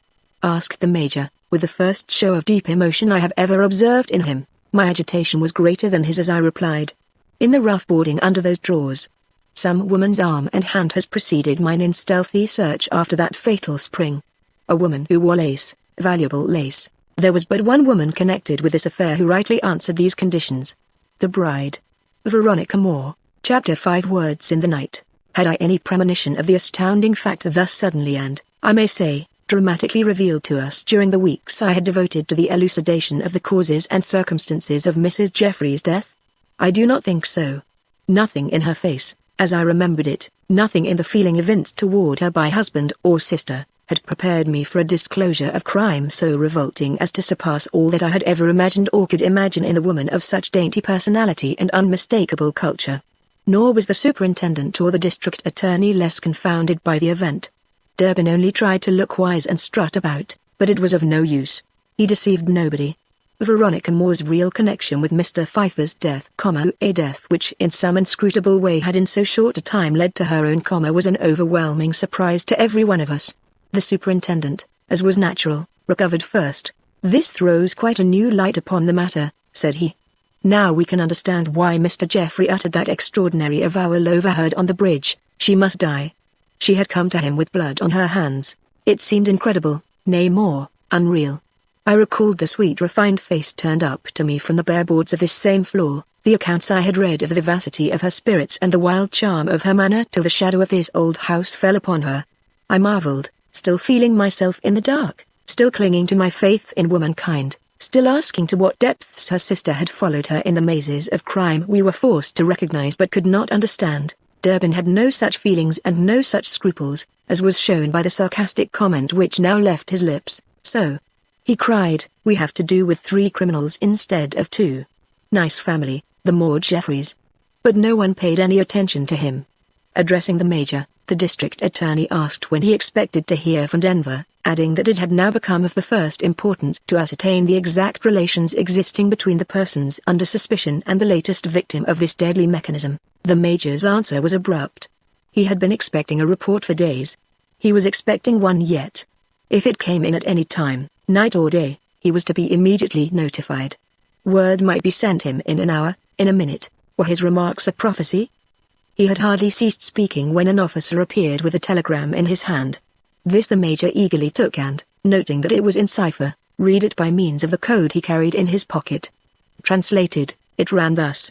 asked the Major, with the first show of deep emotion I have ever observed in him. My agitation was greater than his as I replied. "In the rough boarding under those drawers. Some woman's arm and hand has preceded mine in stealthy search after that fatal spring. A woman who wore lace, valuable lace. There was but one woman connected with this affair who rightly answered these conditions. The bride. Veronica Moore." Chapter 5. Words in the Night. Had I any premonition of the astounding fact thus suddenly and, I may say, dramatically revealed to us during the weeks I had devoted to the elucidation of the causes and circumstances of Mrs. Jeffrey's death? I do not think so. Nothing in her face, as I remembered it, nothing in the feeling evinced toward her by husband or sister, had prepared me for a disclosure of crime so revolting as to surpass all that I had ever imagined or could imagine in a woman of such dainty personality and unmistakable culture. Nor was the superintendent or the district attorney less confounded by the event. Durbin only tried to look wise and strut about, but it was of no use. He deceived nobody. Veronica Moore's real connection with Mr. Pfeiffer's death, a death which in some inscrutable way had in so short a time led to her own, was an overwhelming surprise to every one of us. The superintendent, as was natural, recovered first. "This throws quite a new light upon the matter," said he. "Now we can understand why Mr. Jeffrey uttered that extraordinary avowal overheard on the bridge. She must die. She had come to him with blood on her hands. It seemed incredible, nay more, unreal. I recalled the sweet refined face turned up to me from the bare boards of this same floor, the accounts I had read of the vivacity of her spirits and the wild charm of her manner till the shadow of this old house fell upon her. I marveled, still feeling myself in the dark, still clinging to my faith in womankind, still asking to what depths her sister had followed her in the mazes of crime we were forced to recognize but could not understand. Durbin had no such feelings and no such scruples, as was shown by the sarcastic comment which now left his lips. So, he cried, we have to do with 3 criminals instead of 2. Nice family, the Maud Jeffreys. But no one paid any attention to him. Addressing the Major, the district attorney asked when he expected to hear from Denver, adding that it had now become of the first importance to ascertain the exact relations existing between the persons under suspicion and the latest victim of this deadly mechanism. The Major's answer was abrupt. He had been expecting a report for days. He was expecting one yet. If it came in at any time, night or day, he was to be immediately notified. Word might be sent him in an hour, in a minute. Were his remarks a prophecy? He had hardly ceased speaking when an officer appeared with a telegram in his hand. This the Major eagerly took and, noting that it was in cipher, read it by means of the code he carried in his pocket. Translated, it ran thus.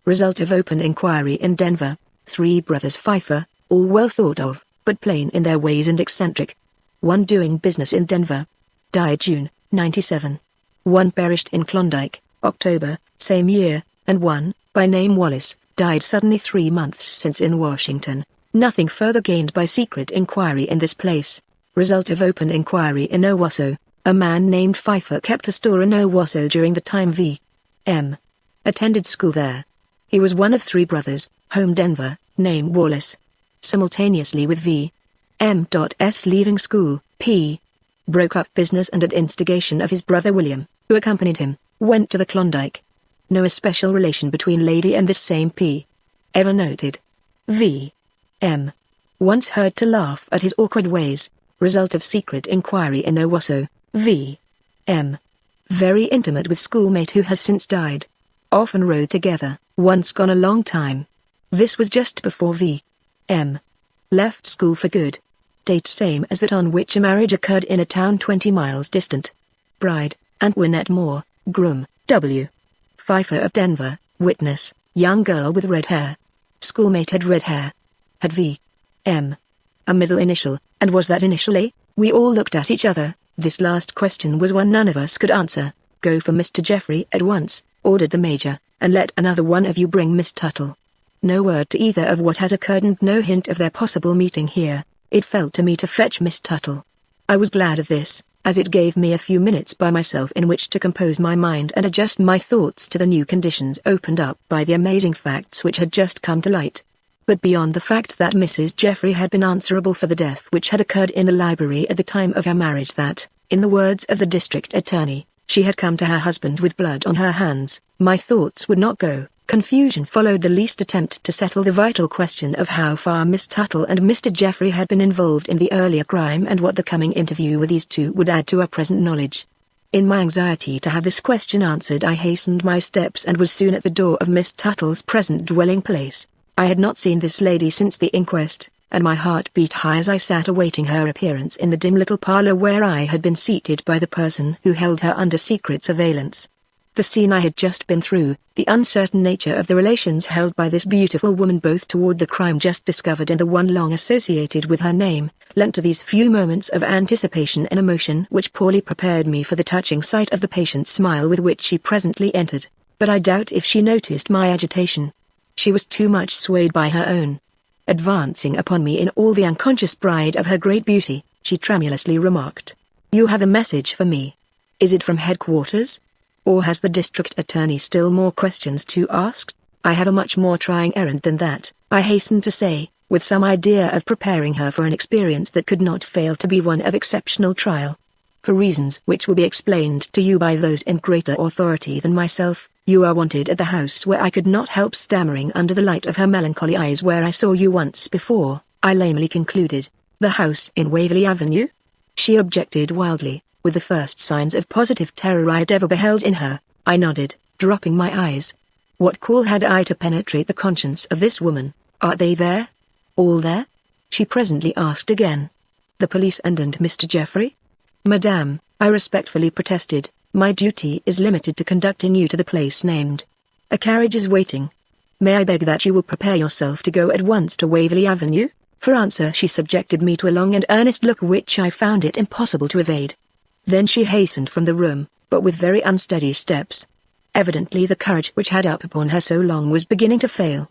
Result of open inquiry in Denver. 3 brothers Pfeiffer, all well thought of, but plain in their ways and eccentric. 1 doing business in Denver. Died June, 97. 1 perished in Klondike, October, same year, and 1, by name Wallace, died suddenly 3 months since in Washington. Nothing further gained by secret inquiry in this place. Result of open inquiry in Owasso. A man named Pfeiffer kept a store in Owasso during the time V.M. attended school there. He was one of 3 brothers, home Denver, name Wallace. Simultaneously with V.M.'s leaving school, P. broke up business and at instigation of his brother William, who accompanied him, went to the Klondike. No especial relation between lady and this same P. ever noted. V.M. once heard to laugh at his awkward ways. Result of secret inquiry in Owasso. V.M. very intimate with schoolmate who has since died. Often rode together, once gone a long time. This was just before V.M. left school for good. Date same as that on which a marriage occurred in a town 20 miles distant. Bride, Antoinette Moore, groom, W. Pfeiffer of Denver, witness, young girl with red hair. Schoolmate had red hair. Had V.M. a middle initial, and was that initial A? We all looked at each other. This last question was one none of us could answer. Go for Mr. Jeffrey at once, ordered the Major, and let another one of you bring Miss Tuttle. No word to either of what has occurred and no hint of their possible meeting here. It fell to me to fetch Miss Tuttle. I was glad of this, as it gave me a few minutes by myself in which to compose my mind and adjust my thoughts to the new conditions opened up by the amazing facts which had just come to light. But beyond the fact that Mrs. Jeffrey had been answerable for the death which had occurred in the library at the time of her marriage, that, in the words of the district attorney, she had come to her husband with blood on her hands, my thoughts would not go. Confusion followed the least attempt to settle the vital question of how far Miss Tuttle and Mr. Jeffrey had been involved in the earlier crime and what the coming interview with these 2 would add to our present knowledge. In my anxiety to have this question answered, I hastened my steps and was soon at the door of Miss Tuttle's present dwelling place. I had not seen this lady since the inquest, and my heart beat high as I sat awaiting her appearance in the dim little parlor where I had been seated by the person who held her under secret surveillance. The scene I had just been through, the uncertain nature of the relations held by this beautiful woman both toward the crime just discovered and the one long associated with her name, lent to these few moments of anticipation an emotion which poorly prepared me for the touching sight of the patient smile with which she presently entered. But I doubt if she noticed my agitation. She was too much swayed by her own. Advancing upon me in all the unconscious pride of her great beauty, she tremulously remarked, "You have a message for me. Is it from headquarters? Or has the district attorney still more questions to ask?" "I have a much more trying errand than that," I hastened to say, with some idea of preparing her for an experience that could not fail to be one of exceptional trial. "For reasons which will be explained to you by those in greater authority than myself, you are wanted at the house where," I could not help stammering under the light of her melancholy eyes. "Where I saw you once before," I lamely concluded. "The house in Waverly Avenue?" She objected wildly, with the first signs of positive terror I had ever beheld in her. I nodded, dropping my eyes. What call had I to penetrate the conscience of this woman? "Are they there? All there?" she presently asked again. The police and Mr. Geoffrey? Madame, I respectfully protested, my duty is limited to conducting you to the place named. A carriage is waiting. May I beg that you will prepare yourself to go at once to Waverley Avenue? For answer she subjected me to a long and earnest look which I found it impossible to evade. Then she hastened from the room, but with very unsteady steps. Evidently the courage which had up upon her so long was beginning to fail.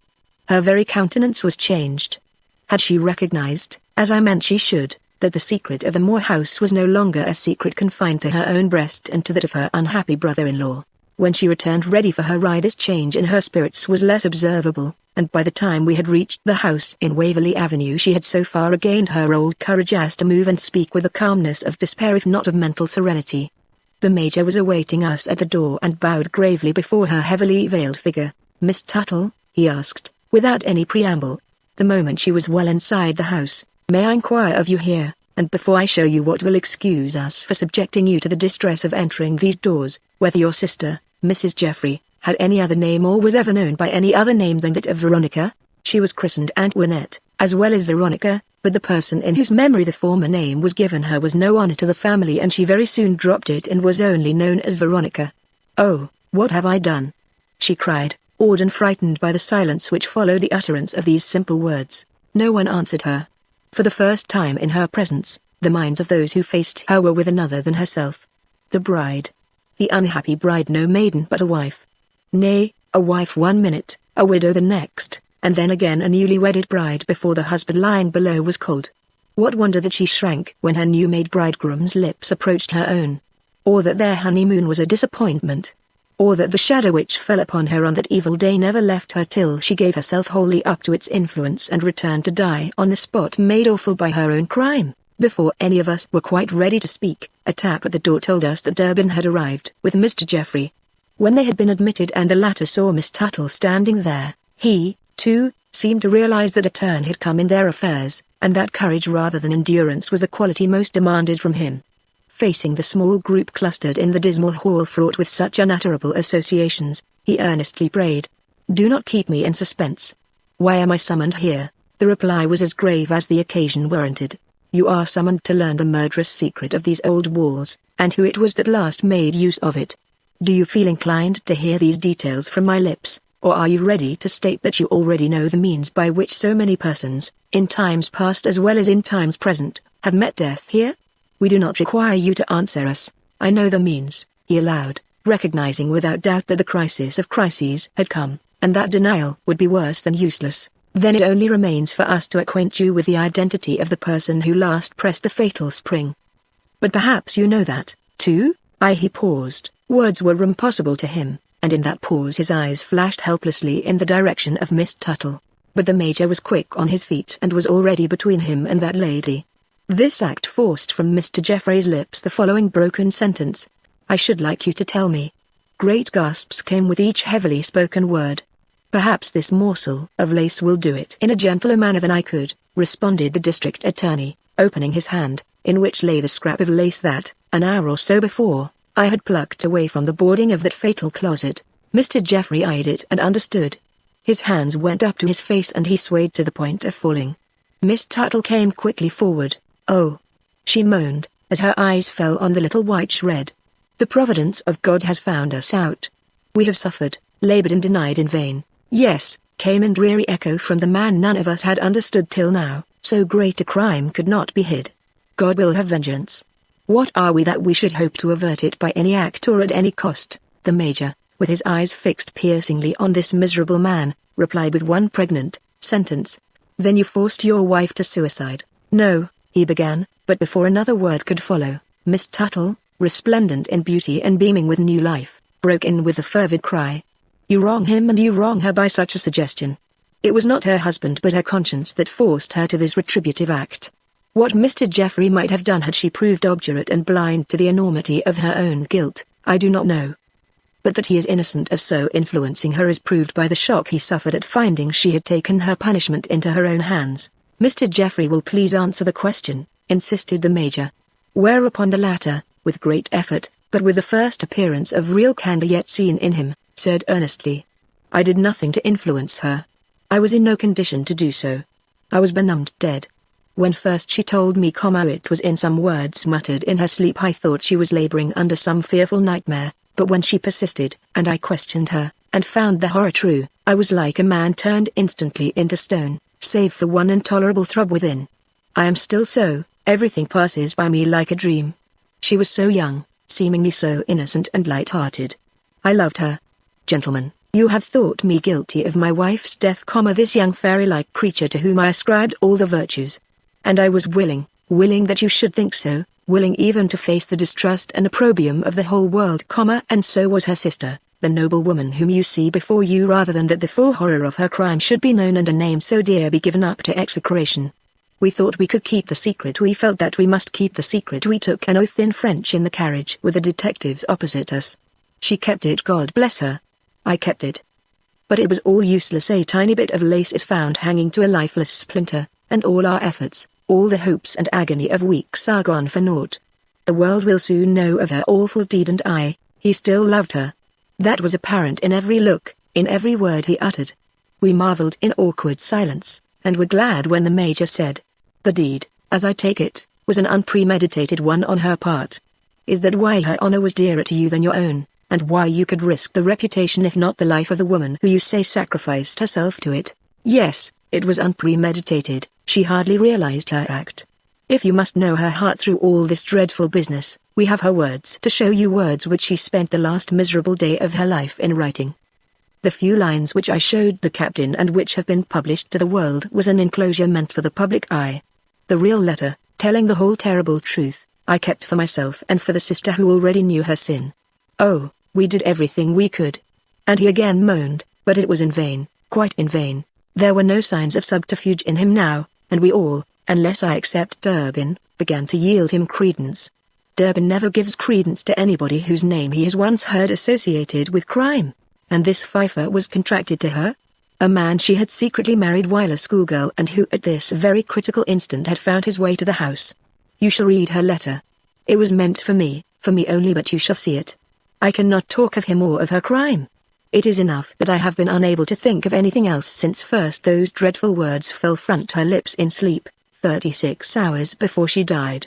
Her very countenance was changed. Had she recognized, as I meant she should, that the secret of the Moore house was no longer a secret confined to her own breast and to that of her unhappy brother-in-law? When she returned ready for her ride this change in her spirits was less observable, and by the time we had reached the house in Waverley Avenue she had so far regained her old courage as to move and speak with the calmness of despair if not of mental serenity. The Major was awaiting us at the door and bowed gravely before her heavily veiled figure. "Miss Tuttle?" he asked, without any preamble. The moment she was well inside the house, "May I inquire of you here, and before I show you what will excuse us for subjecting you to the distress of entering these doors, whether your sister, Mrs. Geoffrey, had any other name or was ever known by any other name than that of Veronica?" She was christened Antoinette, as well as Veronica, but the person in whose memory the former name was given her was no honor to the family and she very soon dropped it and was only known as Veronica. "Oh, what have I done?" she cried, awed and frightened by the silence which followed the utterance of these simple words. No one answered her. For the first time in her presence, the minds of those who faced her were with another than herself. The bride. The unhappy bride, no maiden but a wife. Nay, a wife one minute, a widow the next, and then again a newly wedded bride before the husband lying below was cold. What wonder that she shrank when her new-made bridegroom's lips approached her own? Or that their honeymoon was a disappointment? Or that the shadow which fell upon her on that evil day never left her till she gave herself wholly up to its influence and returned to die on the spot made awful by her own crime? Before any of us were quite ready to speak, a tap at the door told us that Durbin had arrived with Mr. Geoffrey. When they had been admitted and the latter saw Miss Tuttle standing there, he, too, seemed to realize that a turn had come in their affairs, and that courage rather than endurance was the quality most demanded from him. Facing the small group clustered in the dismal hall fraught with such unutterable associations, he earnestly prayed, "Do not keep me in suspense. Why am I summoned here?" The reply was as grave as the occasion warranted. "You are summoned to learn the murderous secret of these old walls, and who it was that last made use of it. Do you feel inclined to hear these details from my lips, or are you ready to state that you already know the means by which so many persons, in times past as well as in times present, have met death here? We do not require you to answer us. I know the means," he allowed, recognizing without doubt that the crisis of crises had come, and that denial would be worse than useless. "Then it only remains for us to acquaint you with the identity of the person who last pressed the fatal spring. But perhaps you know that, too?" He paused. Words were impossible to him, and in that pause his eyes flashed helplessly in the direction of Miss Tuttle. But the Major was quick on his feet and was already between him and that lady. This act forced from Mr. Geoffrey's lips the following broken sentence: "I should like you to tell me." Great gasps came with each heavily spoken word. "Perhaps this morsel of lace will do it in a gentler manner than I could," responded the district attorney, opening his hand, in which lay the scrap of lace that, an hour or so before, I had plucked away from the boarding of that fatal closet. Mr. Geoffrey eyed it and understood. His hands went up to his face and he swayed to the point of falling. Miss Tuttle came quickly forward. "Oh," she moaned, as her eyes fell on the little white shred. "The providence of God has found us out. We have suffered, labored and denied in vain." "Yes," came in dreary echo from the man none of us had understood till now, "so great a crime could not be hid. God will have vengeance. What are we that we should hope to avert it by any act or at any cost?" The Major, with his eyes fixed piercingly on this miserable man, replied with one pregnant sentence. "Then you forced your wife to suicide?" "No," he began, but before another word could follow, Miss Tuttle, resplendent in beauty and beaming with new life, broke in with a fervid cry. "You wrong him and you wrong her by such a suggestion. It was not her husband but her conscience that forced her to this retributive act. What Mr. Geoffrey might have done had she proved obdurate and blind to the enormity of her own guilt, I do not know. But that he is innocent of so influencing her is proved by the shock he suffered at finding she had taken her punishment into her own hands." "Mr. Geoffrey will please answer the question," insisted the Major. Whereupon the latter, with great effort, but with the first appearance of real candor yet seen in him, said earnestly, "I did nothing to influence her. I was in no condition to do so. I was benumbed dead. When first she told me, it was in some words muttered in her sleep. I thought she was laboring under some fearful nightmare, but when she persisted, and I questioned her, and found the horror true, I was like a man turned instantly into stone, save for one intolerable throb within. I am still so, everything passes by me like a dream. She was so young, seemingly so innocent and light-hearted. I loved her. Gentlemen, you have thought me guilty of my wife's death, this young fairy-like creature to whom I ascribed all the virtues. And I was willing that you should think so, willing even to face the distrust and opprobrium of the whole world, and so was her sister, the noble woman whom you see before you, rather than that the full horror of her crime should be known and a name so dear be given up to execration. We thought we could keep the secret. We felt that we must keep the secret. We took an oath in French in the carriage with the detectives opposite us. She kept it, God bless her. I kept it. But it was all useless. A tiny bit of lace is found hanging to a lifeless splinter, and all our efforts, all the hopes and agony of weeks are gone for naught. The world will soon know of her awful deed, and he still loved her. That was apparent in every look, in every word he uttered. We marveled in awkward silence, and were glad when the Major said, "The deed, as I take it, was an unpremeditated one on her part. Is that why her honor was dearer to you than your own, and why you could risk the reputation if not the life of the woman who you say sacrificed herself to it?" Yes, it was unpremeditated. She hardly realized her act. If you must know her heart through all this dreadful business, we have her words to show you, words which she spent the last miserable day of her life in writing. The few lines which I showed the captain and which have been published to the world was an enclosure meant for the public eye. The real letter, telling the whole terrible truth, I kept for myself and for the sister who already knew her sin. Oh, we did everything we could. And he again moaned, but it was in vain, quite in vain. There were no signs of subterfuge in him now, and we all, unless I except Durbin, began to yield him credence. Durbin never gives credence to anybody whose name he has once heard associated with crime. And this Pfeiffer was contracted to her? A man she had secretly married while a schoolgirl, and who at this very critical instant had found his way to the house. You shall read her letter. It was meant for me only, but you shall see it. I cannot talk of him or of her crime. It is enough that I have been unable to think of anything else since first those dreadful words fell from her lips in sleep, 36 hours before she died.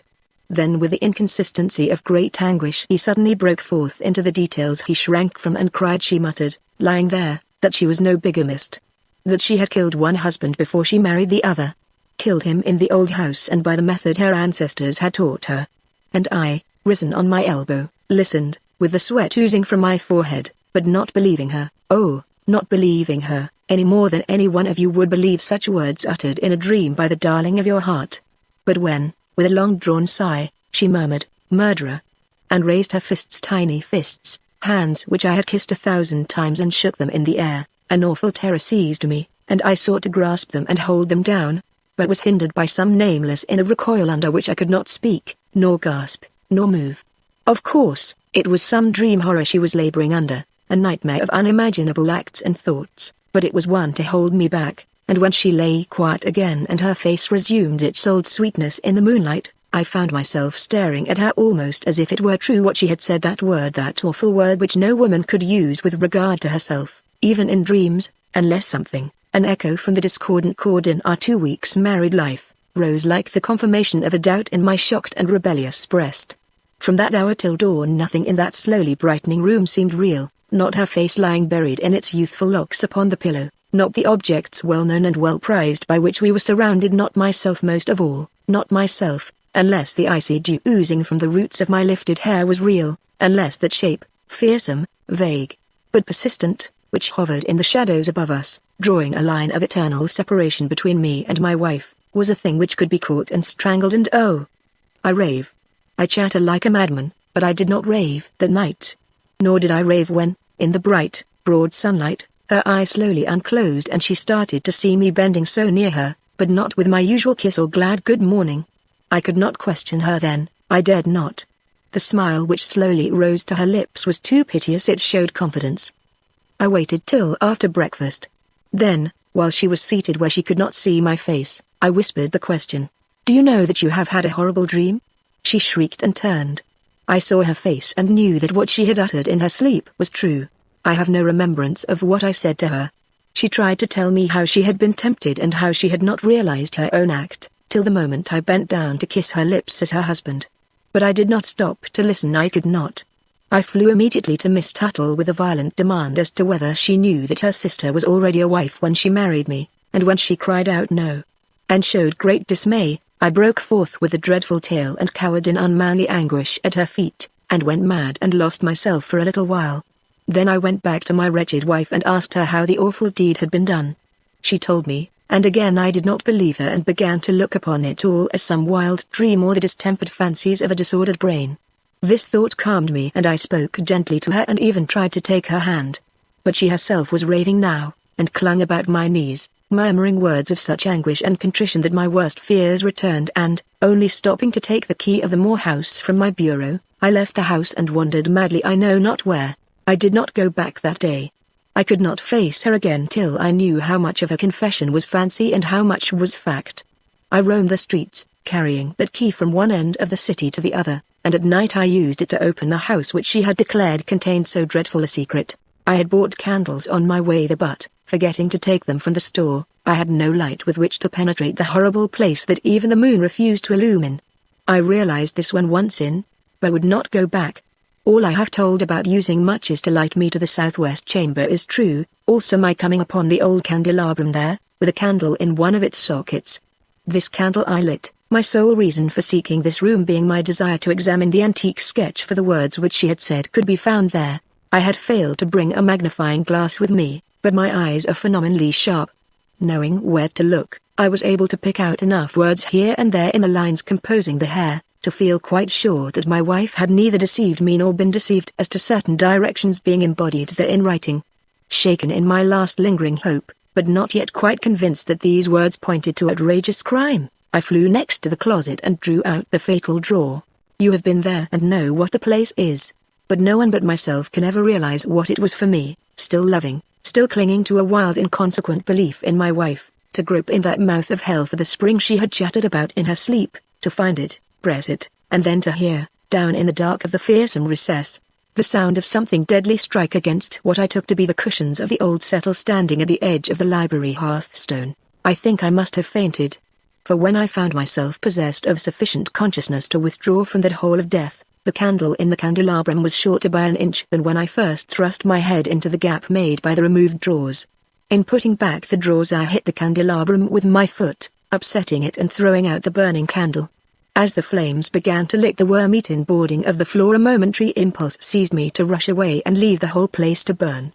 Then with the inconsistency of great anguish he suddenly broke forth into the details he shrank from and cried. She muttered, lying there, that she was no bigamist. That she had killed one husband before she married the other. Killed him in the old house and by the method her ancestors had taught her. And I, risen on my elbow, listened, with the sweat oozing from my forehead, but not believing her, oh, not believing her, any more than any one of you would believe such words uttered in a dream by the darling of your heart. But when, with a long-drawn sigh, she murmured, "Murderer," and raised her fists, tiny fists, hands which I had kissed 1,000 times, and shook them in the air, an awful terror seized me, and I sought to grasp them and hold them down, but was hindered by some nameless inner recoil under which I could not speak, nor gasp, nor move. Of course, it was some dream horror she was laboring under, a nightmare of unimaginable acts and thoughts, but it was one to hold me back, and when she lay quiet again and her face resumed its old sweetness in the moonlight, I found myself staring at her almost as if it were true what she had said, that word, that awful word which no woman could use with regard to herself, even in dreams, unless something, an echo from the discordant chord in our 2 weeks' married life, rose like the confirmation of a doubt in my shocked and rebellious breast. From that hour till dawn nothing in that slowly brightening room seemed real, not her face lying buried in its youthful locks upon the pillow, not the objects well known and well prized by which we were surrounded, not myself most of all, not myself, unless the icy dew oozing from the roots of my lifted hair was real, unless that shape, fearsome, vague, but persistent, which hovered in the shadows above us, drawing a line of eternal separation between me and my wife, was a thing which could be caught and strangled. And oh, I rave. I chatter like a madman, but I did not rave that night. Nor did I rave when, in the bright, broad sunlight, her eyes slowly unclosed and she started to see me bending so near her, but not with my usual kiss or glad good morning. I could not question her then, I dared not. The smile which slowly rose to her lips was too piteous, it showed confidence. I waited till after breakfast. Then, while she was seated where she could not see my face, I whispered the question, "Do you know that you have had a horrible dream?" She shrieked and turned. I saw her face and knew that what she had uttered in her sleep was true. I have no remembrance of what I said to her. She tried to tell me how she had been tempted and how she had not realized her own act, till the moment I bent down to kiss her lips as her husband. But I did not stop to listen. I could not. I flew immediately to Miss Tuttle with a violent demand as to whether she knew that her sister was already a wife when she married me, and when she cried out no, and showed great dismay, I broke forth with a dreadful tale and cowered in unmanly anguish at her feet, and went mad and lost myself for a little while. Then I went back to my wretched wife and asked her how the awful deed had been done. She told me, and again I did not believe her and began to look upon it all as some wild dream or the distempered fancies of a disordered brain. This thought calmed me and I spoke gently to her and even tried to take her hand. But she herself was raving now, and clung about my knees, murmuring words of such anguish and contrition that my worst fears returned and, only stopping to take the key of the Moore house from my bureau, I left the house and wandered madly I know not where. I did not go back that day. I could not face her again till I knew how much of her confession was fancy and how much was fact. I roamed the streets, carrying that key from one end of the city to the other, and at night I used it to open the house which she had declared contained so dreadful a secret. I had bought candles on my way there but, forgetting to take them from the store, I had no light with which to penetrate the horrible place that even the moon refused to illumine. I realized this when once in, but would not go back. All I have told about using matches to light me to the southwest chamber is true, also my coming upon the old candelabrum there, with a candle in one of its sockets. This candle I lit, my sole reason for seeking this room being my desire to examine the antique sketch for the words which she had said could be found there. I had failed to bring a magnifying glass with me, but my eyes are phenomenally sharp. Knowing where to look, I was able to pick out enough words here and there in the lines composing the hair, to feel quite sure that my wife had neither deceived me nor been deceived as to certain directions being embodied there in writing. Shaken in my last lingering hope, but not yet quite convinced that these words pointed to outrageous crime, I flew next to the closet and drew out the fatal drawer. You have been there and know what the place is. But no one but myself can ever realize what it was for me, still loving, still clinging to a wild inconsequent belief in my wife, to grope in that mouth of hell for the spring she had chattered about in her sleep, to find it, press it, and then to hear, down in the dark of the fearsome recess, the sound of something deadly strike against what I took to be the cushions of the old settle standing at the edge of the library hearthstone. I think I must have fainted. For when I found myself possessed of sufficient consciousness to withdraw from that hole of death, the candle in the candelabrum was shorter by an inch than when I first thrust my head into the gap made by the removed drawers. In putting back the drawers I hit the candelabrum with my foot, upsetting it and throwing out the burning candle. As the flames began to lick the worm-eaten boarding of the floor, a momentary impulse seized me to rush away and leave the whole place to burn.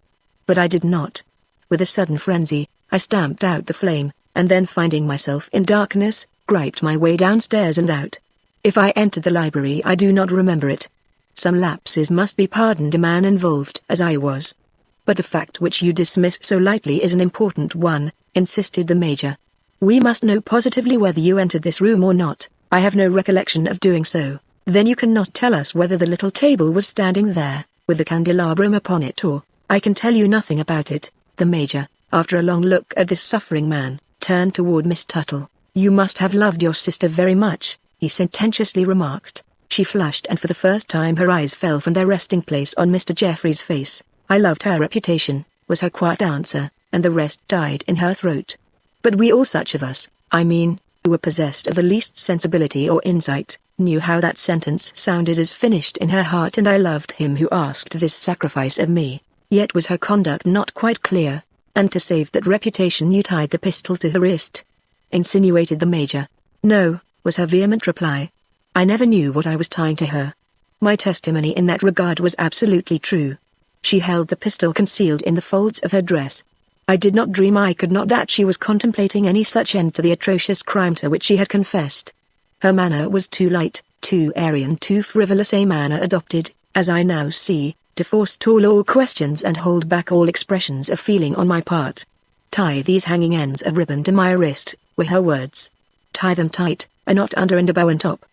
But I did not. With a sudden frenzy, I stamped out the flame, and then finding myself in darkness, groped my way downstairs and out. If I entered the library I do not remember it. Some lapses must be pardoned a man involved as I was. But the fact which you dismiss so lightly is an important one, insisted the Major. We must know positively whether you entered this room or not. I have no recollection of doing so. Then you cannot tell us whether the little table was standing there, with the candelabrum upon it, or, I can tell you nothing about it. The Major, after a long look at this suffering man, turned toward Miss Tuttle. You must have loved your sister very much, he sententiously remarked. She flushed and for the first time her eyes fell from their resting place on Mr. Jeffrey's face. I loved her reputation, was her quiet answer, and the rest died in her throat. But we all, such of us, I mean, who were possessed of the least sensibility or insight, knew how that sentence sounded as finished in her heart. And I loved him who asked this sacrifice of me. Yet was her conduct not quite clear, and to save that reputation you tied the pistol to her wrist? Insinuated the Major. No, was her vehement reply. I never knew what I was tying to her. My testimony in that regard was absolutely true. She held the pistol concealed in the folds of her dress. I did not dream, I could not, that she was contemplating any such end to the atrocious crime to which she had confessed. Her manner was too light, too airy and too frivolous a manner adopted, as I now see, to forestall all questions and hold back all expressions of feeling on my part. Tie these hanging ends of ribbon to my wrist, were her words. Tie them tight, a knot under and a bow on top.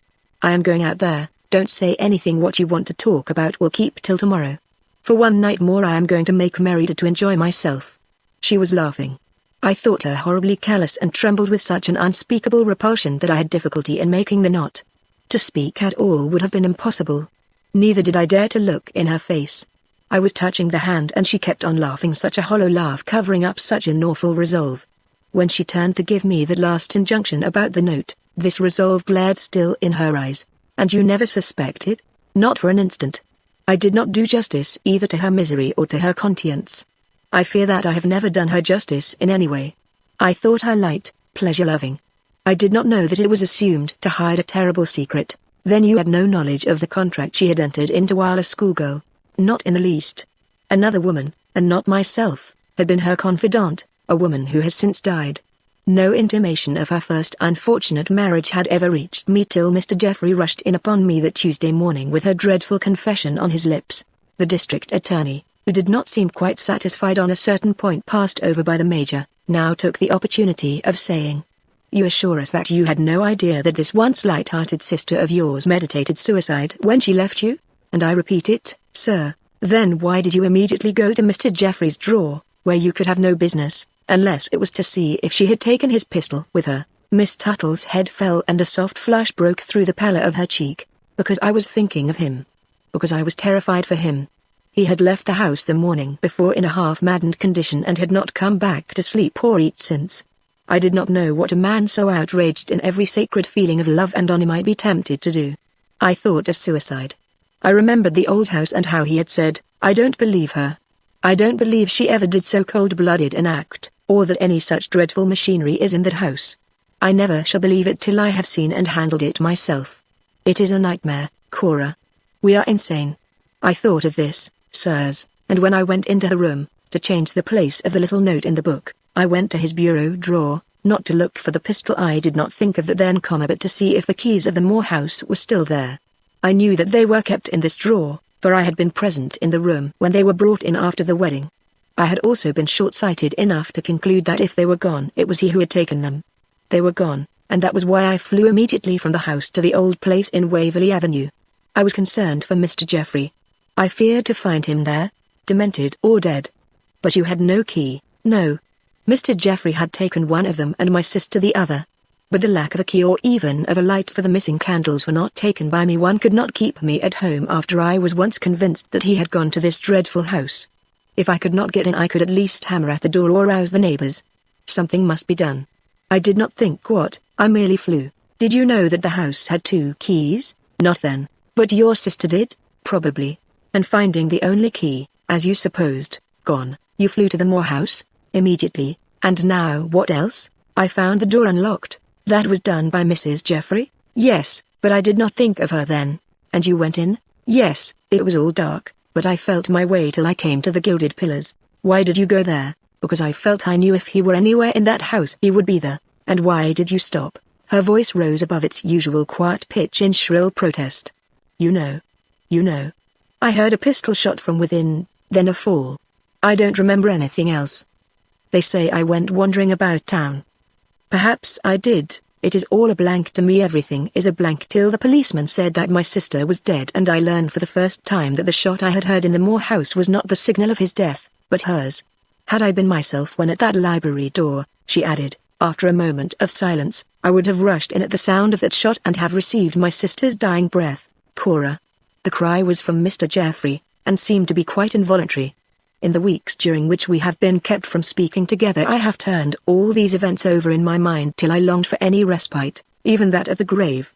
I am going out there, don't say anything. What you want to talk about will keep till tomorrow. For one night more I am going to make merry to enjoy myself. She was laughing. I thought her horribly callous and trembled with such an unspeakable repulsion that I had difficulty in making the knot. To speak at all would have been impossible. Neither did I dare to look in her face. I was touching the hand and she kept on laughing, such a hollow laugh covering up such an awful resolve. When she turned to give me the last injunction about the note, This resolve glared still in her eyes. And you never suspected? Not for an instant. I did not do justice either to her misery or to her conscience. I fear that I have never done her justice in any way. I thought her light, pleasure-loving. I did not know that it was assumed to hide a terrible secret. Then you had no knowledge of the contract she had entered into while a schoolgirl. Not in the least. Another woman, and not myself, had been her confidant, a woman who has since died. No intimation of her first unfortunate marriage had ever reached me till Mr. Jeffrey rushed in upon me that Tuesday morning with her dreadful confession on his lips. The district attorney, who did not seem quite satisfied on a certain point passed over by the major, now took the opportunity of saying, "You assure us that you had no idea that this once light-hearted sister of yours meditated suicide when she left you? And I repeat it, sir, then why did you immediately go to Mr. Jeffrey's drawer, where you could have no business, unless it was to see if she had taken his pistol with her?" Miss Tuttle's head fell and a soft flush broke through the pallor of her cheek. "Because I was thinking of him. Because I was terrified for him. He had left the house the morning before in a half-maddened condition and had not come back to sleep or eat since. I did not know what a man so outraged in every sacred feeling of love and honor might be tempted to do. I thought of suicide. I remembered the old house and how he had said, 'I don't believe her. I don't believe she ever did so cold-blooded an act, or that any such dreadful machinery is in that house. I never shall believe it till I have seen and handled it myself. It is a nightmare, Cora. We are insane.' I thought of this, sirs, and when I went into the room, to change the place of the little note in the book, I went to his bureau drawer, not to look for the pistol I did not think of that then, but to see if the keys of the Moore house were still there. I knew that they were kept in this drawer, for I had been present in the room when they were brought in after the wedding. I had also been short-sighted enough to conclude that if they were gone it was he who had taken them. They were gone, and that was why I flew immediately from the house to the old place in Waverley Avenue. I was concerned for Mr. Jeffrey. I feared to find him there, demented or dead. But you had no key, no. Mr. Jeffrey had taken one of them and my sister the other. But the lack of a key or even of a light for the missing candles were not taken by me. One could not keep me at home after I was once convinced that he had gone to this dreadful house. If I could not get in I could at least hammer at the door or rouse the neighbors. Something must be done. I did not think what, I merely flew. Did you know that the house had 2 keys? Not then, but your sister did, probably. And finding the only key, as you supposed, gone, you flew to the Moore house? Immediately. And now what else? I found the door unlocked. That was done by Mrs. Jeffrey? Yes, but I did not think of her then. And you went in? Yes, it was all dark, but I felt my way till I came to the gilded pillars. Why did you go there? Because I felt I knew if he were anywhere in that house he would be there. And why did you stop? Her voice rose above its usual quiet pitch in shrill protest. You know. I heard a pistol shot from within, then a fall. I don't remember anything else. They say I went wandering about town. Perhaps I did. It is all a blank to me. Everything is a blank till the policeman said that my sister was dead, and I learned for the first time that the shot I had heard in the Moore house was not the signal of his death, but hers. Had I been myself when at that library door, she added, after a moment of silence, I would have rushed in at the sound of that shot and have received my sister's dying breath. Cora. The cry was from Mr. Jeffrey, and seemed to be quite involuntary. In the weeks during which we have been kept from speaking together I have turned all these events over in my mind till I longed for any respite, even that of the grave.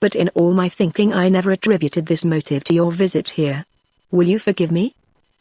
But in all my thinking I never attributed this motive to your visit here. Will you forgive me?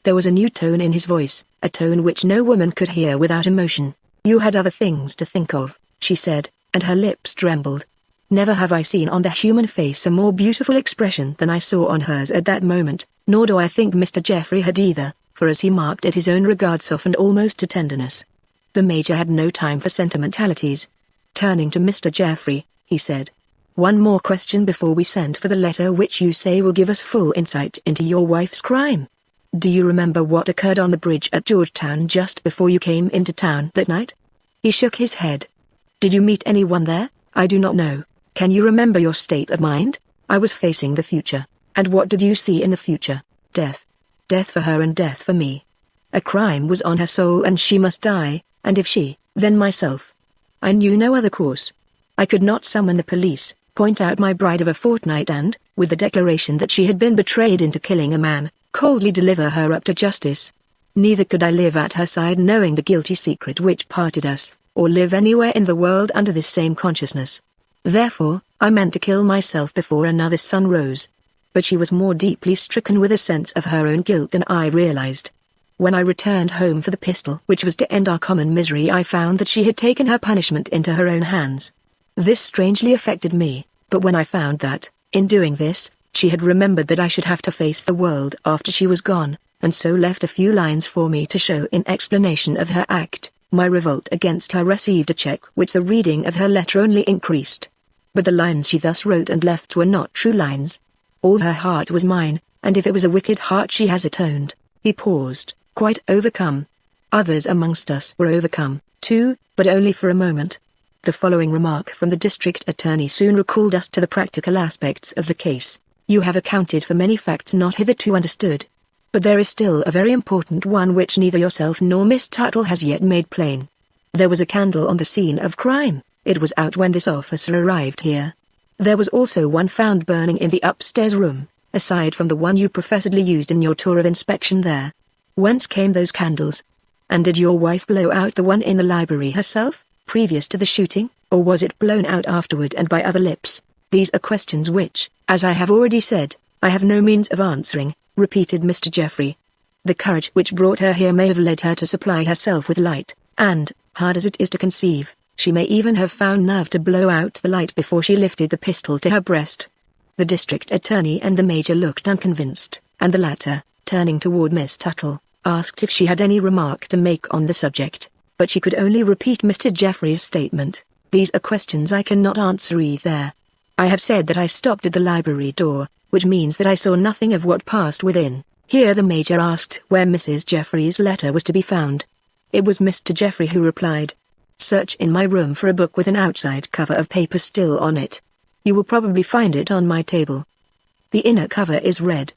There was a new tone in his voice, a tone which no woman could hear without emotion. You had other things to think of, she said, and her lips trembled. Never have I seen on the human face a more beautiful expression than I saw on hers at that moment, nor do I think Mr. Jeffrey had either, for as he marked it his own regard softened almost to tenderness. The Major had no time for sentimentalities. Turning to Mr. Jeffrey, he said, "One more question before we send for the letter which you say will give us full insight into your wife's crime. Do you remember what occurred on the bridge at Georgetown just before you came into town that night?" He shook his head. "Did you meet anyone there?" "I do not know. Can you remember your state of mind?" "I was facing the future." "And what did you see in the future?" "Death. Death for her and death for me. A crime was on her soul and she must die, and if she, then myself. I knew no other course. I could not summon the police, point out my bride of a fortnight and, with the declaration that she had been betrayed into killing a man, coldly deliver her up to justice. Neither could I live at her side knowing the guilty secret which parted us, or live anywhere in the world under this same consciousness. Therefore, I meant to kill myself before another sun rose. But she was more deeply stricken with a sense of her own guilt than I realized. When I returned home for the pistol which was to end our common misery, I found that she had taken her punishment into her own hands. This strangely affected me, but when I found that, in doing this, she had remembered that I should have to face the world after she was gone, and so left a few lines for me to show in explanation of her act, my revolt against her received a check which the reading of her letter only increased. But the lines she thus wrote and left were not true lines. All her heart was mine, and if it was a wicked heart she has atoned. He paused, quite overcome. Others amongst us were overcome, too, but only for a moment. The following remark from the district attorney soon recalled us to the practical aspects of the case. You have accounted for many facts not hitherto understood. But there is still a very important one which neither yourself nor Miss Tuttle has yet made plain. There was a candle on the scene of crime. It was out when this officer arrived here. There was also one found burning in the upstairs room, aside from the one you professedly used in your tour of inspection there. Whence came those candles? And did your wife blow out the one in the library herself, previous to the shooting, or was it blown out afterward and by other lips? These are questions which, as I have already said, I have no means of answering, repeated Mr. Jeffrey. The courage which brought her here may have led her to supply herself with light, and, hard as it is to conceive, she may even have found nerve to blow out the light before she lifted the pistol to her breast. The district attorney and the major looked unconvinced, and the latter, turning toward Miss Tuttle, asked if she had any remark to make on the subject, but she could only repeat Mr. Jeffrey's statement. These are questions I cannot answer either. I have said that I stopped at the library door, which means that I saw nothing of what passed within. Here the major asked where Mrs. Jeffrey's letter was to be found. It was Mr. Jeffrey who replied, "Search in my room for a book with an outside cover of paper still on it. You will probably find it on my table. The inner cover is red.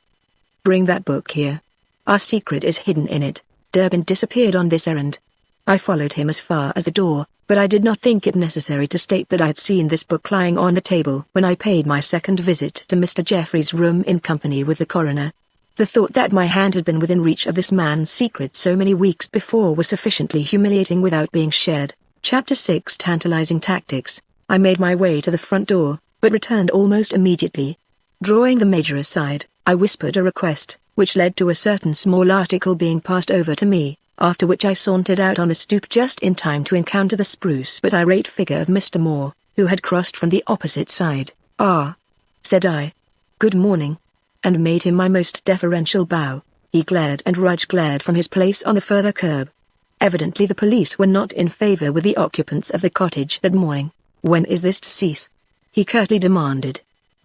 Bring that book here. Our secret is hidden in it." Durbin disappeared on this errand. I followed him as far as the door, but I did not think it necessary to state that I had seen this book lying on the table when I paid my second visit to Mr. Jeffrey's room in company with the coroner. The thought that my hand had been within reach of this man's secret so many weeks before was sufficiently humiliating without being shared. Chapter 6 Tantalizing Tactics. I made my way to the front door, but returned almost immediately. Drawing the major aside, I whispered a request, which led to a certain small article being passed over to me, after which I sauntered out on a stoop just in time to encounter the spruce but irate figure of Mr. Moore, who had crossed from the opposite side. "Ah," said I. "Good morning," and made him my most deferential bow. He glared, and Rudge glared from his place on the further curb. Evidently the police were not in favor with the occupants of the cottage that morning. "When is this to cease?" he curtly demanded.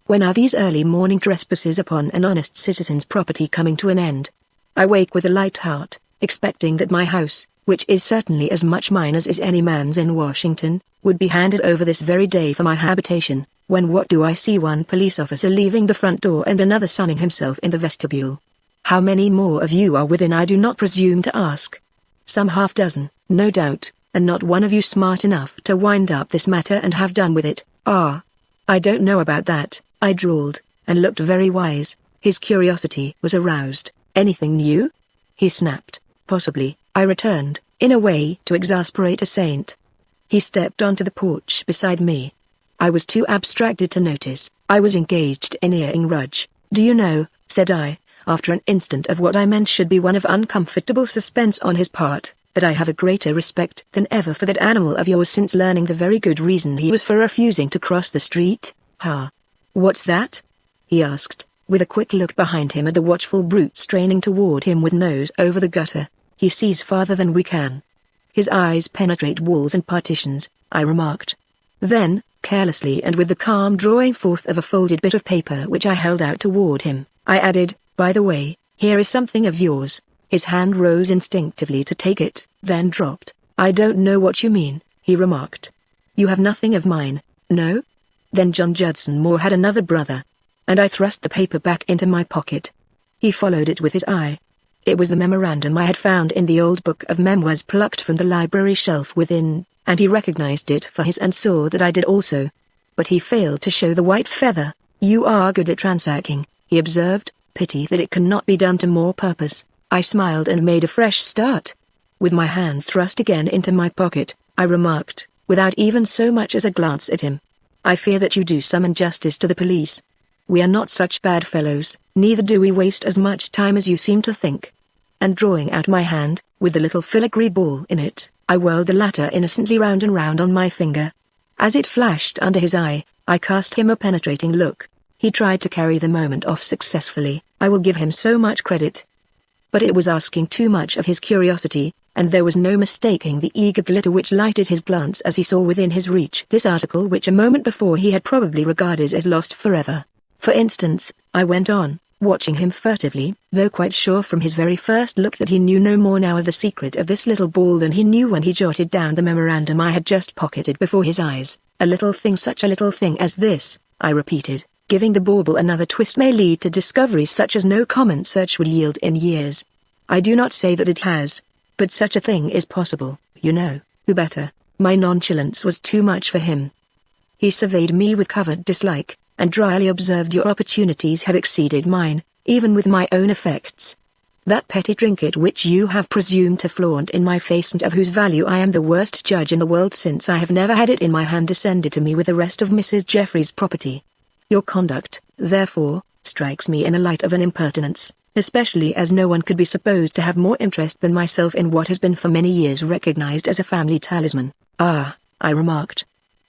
"When are these early morning trespasses upon an honest citizen's property coming to an end? I wake with a light heart, expecting that my house, which is certainly as much mine as is any man's in Washington, would be handed over this very day for my habitation, when what do I see? One police officer leaving the front door and another sunning himself in the vestibule. How many more of you are within I do not presume to ask. Some half dozen, no doubt, and not one of you smart enough to wind up this matter and have done with it." "Ah, I don't know about that," I drawled, and looked very wise. His curiosity was aroused. "Anything new?" he snapped. "Possibly," I returned, in a way to exasperate a saint. He stepped onto the porch beside me. I was too abstracted to notice. I was engaged in earing Rudge. "Do you know," said I, after an instant of what I meant should be one of uncomfortable suspense on his part, "that I have a greater respect than ever for that animal of yours since learning the very good reason he was for refusing to cross the street." "Ha! What's that?" he asked, with a quick look behind him at the watchful brute straining toward him with nose over the gutter. "He sees farther than we can. His eyes penetrate walls and partitions," I remarked. Then, carelessly and with the calm drawing forth of a folded bit of paper which I held out toward him, I added, "By the way, here is something of yours." His hand rose instinctively to take it, then dropped. "I don't know what you mean," he remarked. "You have nothing of mine, no? Then John Judson Moore had another brother." And I thrust the paper back into my pocket. He followed it with his eye. It was the memorandum I had found in the old book of memoirs plucked from the library shelf within, and he recognized it for his and saw that I did also. But he failed to show the white feather. "You are good at ransacking," he observed. "Pity that it cannot be done to more purpose." I smiled and made a fresh start. With my hand thrust again into my pocket, I remarked, without even so much as a glance at him, I fear that you do some injustice to the police. We are not such bad fellows, neither do we waste as much time as you seem to think." And drawing out my hand, with the little filigree ball in it, I whirled the latter innocently round and round on my finger. As it flashed under his eye, I cast him a penetrating look. He tried to carry the moment off successfully. I will give him so much credit. But it was asking too much of his curiosity, and there was no mistaking the eager glitter which lighted his glance as he saw within his reach this article which a moment before he had probably regarded as lost forever. "For instance," I went on, watching him furtively, though quite sure from his very first look that he knew no more now of the secret of this little ball than he knew when he jotted down the memorandum I had just pocketed before his eyes. "A little thing, such a little thing as this," I repeated, giving the bauble another twist, "may lead to discoveries such as no common search would yield in years. I do not say that it has, but such a thing is possible, you know. Who better?" My nonchalance was too much for him. He surveyed me with covert dislike, and dryly observed, "Your opportunities have exceeded mine, even with my own effects. That petty trinket which you have presumed to flaunt in my face and of whose value I am the worst judge in the world, since I have never had it in my hand, descended to me with the rest of Mrs. Jeffrey's property. Your conduct, therefore, strikes me in a light of an impertinence, especially as no one could be supposed to have more interest than myself in what has been for many years recognized as a family talisman." "Ah," I remarked.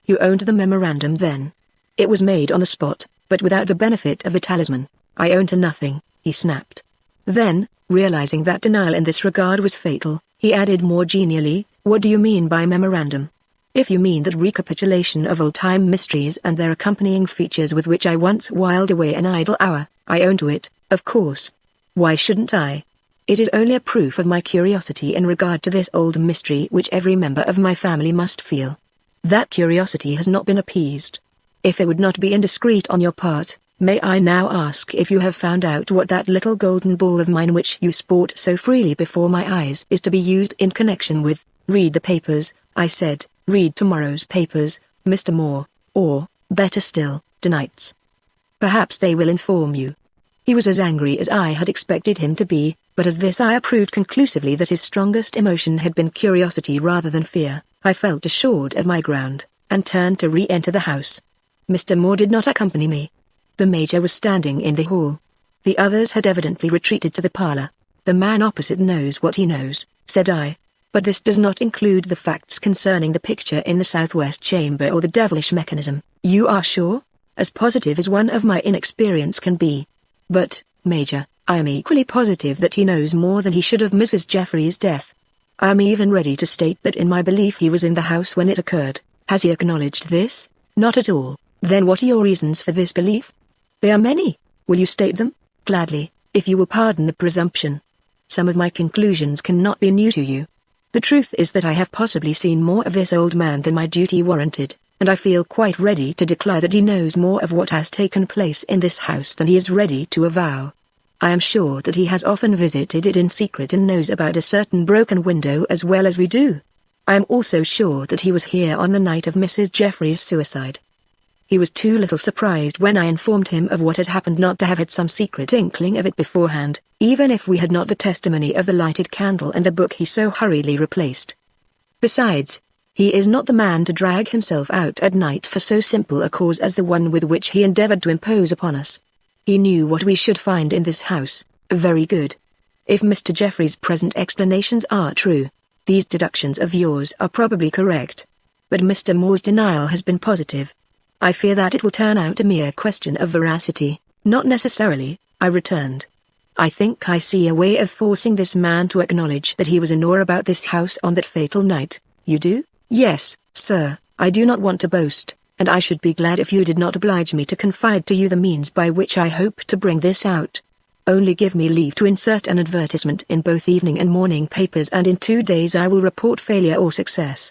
"You owned the memorandum then?" "It was made on the spot, but without the benefit of the talisman. I own to nothing," he snapped. Then, realizing that denial in this regard was fatal, he added more genially, "What do you mean by memorandum? If you mean that recapitulation of old-time mysteries and their accompanying features with which I once whiled away an idle hour, I own to it, of course. Why shouldn't I? It is only a proof of my curiosity in regard to this old mystery which every member of my family must feel. That curiosity has not been appeased. If it would not be indiscreet on your part, may I now ask if you have found out what that little golden ball of mine which you sport so freely before my eyes is to be used in connection with?" "Read the papers," I said. "Read tomorrow's papers, Mr. Moore, or, better still, tonight's. Perhaps they will inform you." He was as angry as I had expected him to be, but as this I proved conclusively that his strongest emotion had been curiosity rather than fear, I felt assured of my ground, and turned to re-enter the house. Mr. Moore did not accompany me. The Major was standing in the hall. The others had evidently retreated to the parlor. "The man opposite knows what he knows," said I. "But this does not include the facts concerning the picture in the southwest chamber or the devilish mechanism." "You are sure?" "As positive as one of my inexperience can be." "But, Major, I am equally positive that he knows more than he should of Mrs. Jeffrey's death. I am even ready to state that in my belief he was in the house when it occurred." "Has he acknowledged this?" "Not at all." "Then what are your reasons for this belief?" "They are many. Will you state them?" "Gladly, if you will pardon the presumption. Some of my conclusions cannot be new to you. The truth is that I have possibly seen more of this old man than my duty warranted, and I feel quite ready to declare that he knows more of what has taken place in this house than he is ready to avow. I am sure that he has often visited it in secret and knows about a certain broken window as well as we do. I am also sure that he was here on the night of Mrs. Jeffrey's suicide." He was too little surprised when I informed him of what had happened not to have had some secret inkling of it beforehand, even if we had not the testimony of the lighted candle and the book he so hurriedly replaced. Besides, he is not the man to drag himself out at night for so simple a cause as the one with which he endeavored to impose upon us. He knew what we should find in this house. Very good. If Mr. Jeffrey's present explanations are true, these deductions of yours are probably correct. But Mr. Moore's denial has been positive. I fear that it will turn out a mere question of veracity." "Not necessarily," I returned. "I think I see a way of forcing this man to acknowledge that he was in awe about this house on that fatal night." "You do?" "Yes, sir. I do not want to boast, and I should be glad if you did not oblige me to confide to you the means by which I hope to bring this out. Only give me leave to insert an advertisement in both evening and morning papers, and in 2 days I will report failure or success."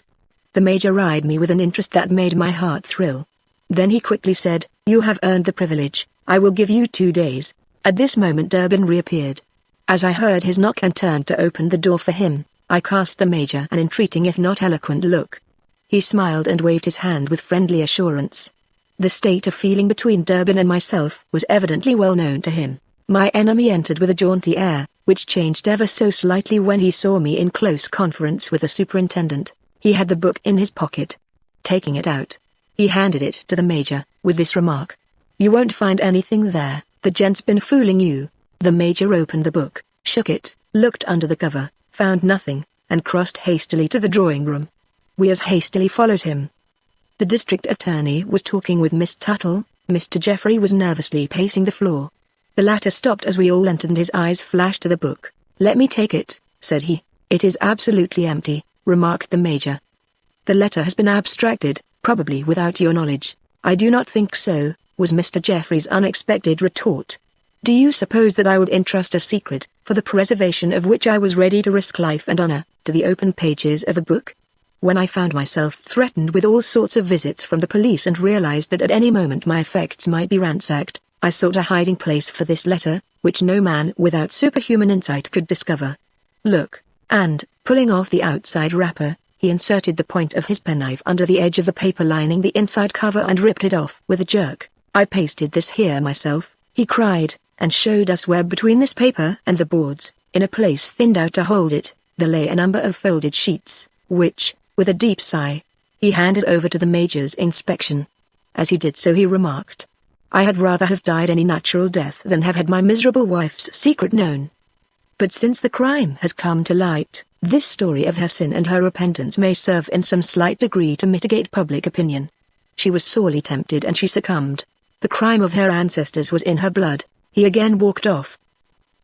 The Major eyed me with an interest that made my heart thrill. Then he quickly said, "You have earned the privilege. I will give you 2 days. At this moment Durbin reappeared. As I heard his knock and turned to open the door for him, I cast the Major an entreating if not eloquent look. He smiled and waved his hand with friendly assurance. The state of feeling between Durbin and myself was evidently well known to him. My enemy entered with a jaunty air, which changed ever so slightly when he saw me in close conference with the superintendent. He had the book in his pocket. Taking it out, He handed it to the Major, with this remark. "You won't find anything there, the gent's been fooling you." The Major opened the book, shook it, looked under the cover, found nothing, and crossed hastily to the drawing room. We as hastily followed him. The district attorney was talking with Miss Tuttle. Mr. Jeffrey was nervously pacing the floor. The latter stopped as we all entered and his eyes flashed to the book. "Let me take it," said he. "It is absolutely empty," remarked the Major. "The letter has been abstracted, probably without your knowledge." "I do not think so," was Mr. Jeffrey's unexpected retort. "Do you suppose that I would entrust a secret, for the preservation of which I was ready to risk life and honor, to the open pages of a book? When I found myself threatened with all sorts of visits from the police and realized that at any moment my effects might be ransacked, I sought a hiding place for this letter, which no man without superhuman insight could discover. Look," and, pulling off the outside wrapper, he inserted the point of his penknife under the edge of the paper lining the inside cover and ripped it off with a jerk. "I pasted this here myself," he cried, and showed us where between this paper and the boards, in a place thinned out to hold it, there lay a number of folded sheets, which, with a deep sigh, he handed over to the Major's inspection. As he did so he remarked, "I had rather have died any natural death than have had my miserable wife's secret known. But since the crime has come to light, this story of her sin and her repentance may serve in some slight degree to mitigate public opinion. She was sorely tempted and she succumbed. The crime of her ancestors was in her blood." He again walked off.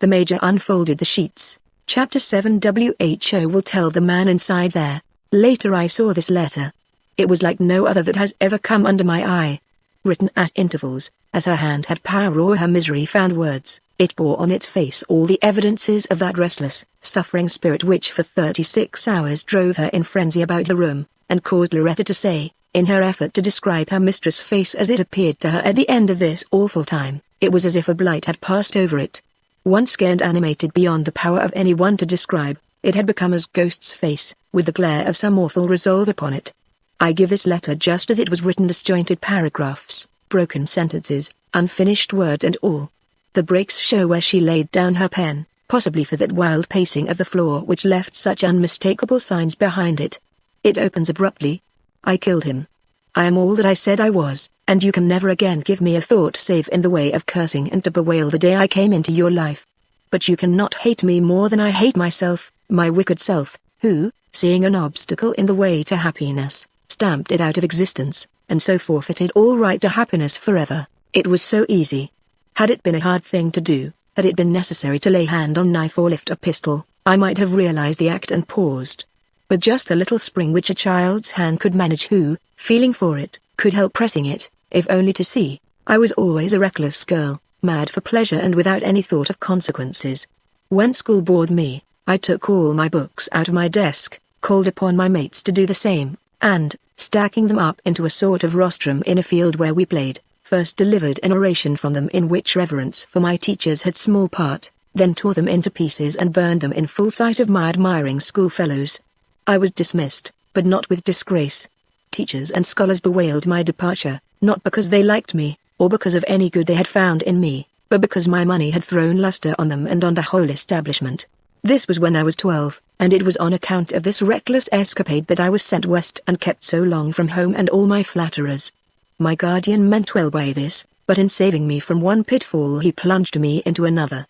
The Major unfolded the sheets. Chapter 7. WHO will tell the man inside there. Later I saw this letter. It was like no other that has ever come under my eye. Written at intervals, as her hand had power or her misery found words, it bore on its face all the evidences of that restless, suffering spirit which for 36 hours drove her in frenzy about the room, and caused Loretta to say, in her effort to describe her mistress' face as it appeared to her at the end of this awful time, it was as if a blight had passed over it. Once scared and animated beyond the power of anyone to describe, it had become as Ghost's face, with the glare of some awful resolve upon it. I give this letter just as it was written, disjointed paragraphs, broken sentences, unfinished words and all. The breaks show where she laid down her pen, possibly for that wild pacing of the floor which left such unmistakable signs behind it. It opens abruptly. "I killed him. I am all that I said I was, and you can never again give me a thought save in the way of cursing and to bewail the day I came into your life. But you cannot hate me more than I hate myself, my wicked self, who, seeing an obstacle in the way to happiness, stamped it out of existence, and so forfeited all right to happiness forever. It was so easy. Had it been a hard thing to do, had it been necessary to lay hand on knife or lift a pistol, I might have realized the act and paused. But just a little spring which a child's hand could manage who, feeling for it, could help pressing it, if only to see. I was always a reckless girl, mad for pleasure and without any thought of consequences. When school bored me, I took all my books out of my desk, called upon my mates to do the same, and, stacking them up into a sort of rostrum in a field where we played, first delivered an oration from them in which reverence for my teachers had small part, then tore them into pieces and burned them in full sight of my admiring schoolfellows. I was dismissed, but not with disgrace. Teachers and scholars bewailed my departure, not because they liked me, or because of any good they had found in me, but because my money had thrown luster on them and on the whole establishment. This was when I was 12, and it was on account of this reckless escapade that I was sent west and kept so long from home and all my flatterers. My guardian meant well by this, but in saving me from one pitfall he plunged me into another.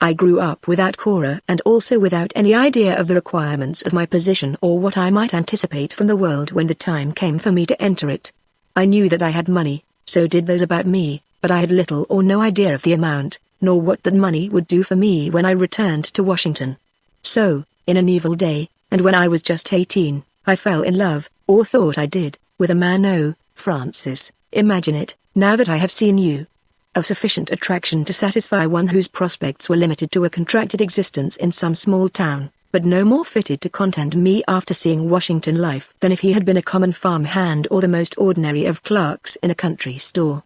I grew up without Cora and also without any idea of the requirements of my position or what I might anticipate from the world when the time came for me to enter it. I knew that I had money, so did those about me, but I had little or no idea of the amount, nor what that money would do for me when I returned to Washington. So, in an evil day, and when I was just 18, I fell in love, or thought I did, with a man. Oh, Francis, imagine it, now that I have seen you. Of sufficient attraction to satisfy one whose prospects were limited to a contracted existence in some small town, but no more fitted to content me after seeing Washington life than if he had been a common farm hand or the most ordinary of clerks in a country store.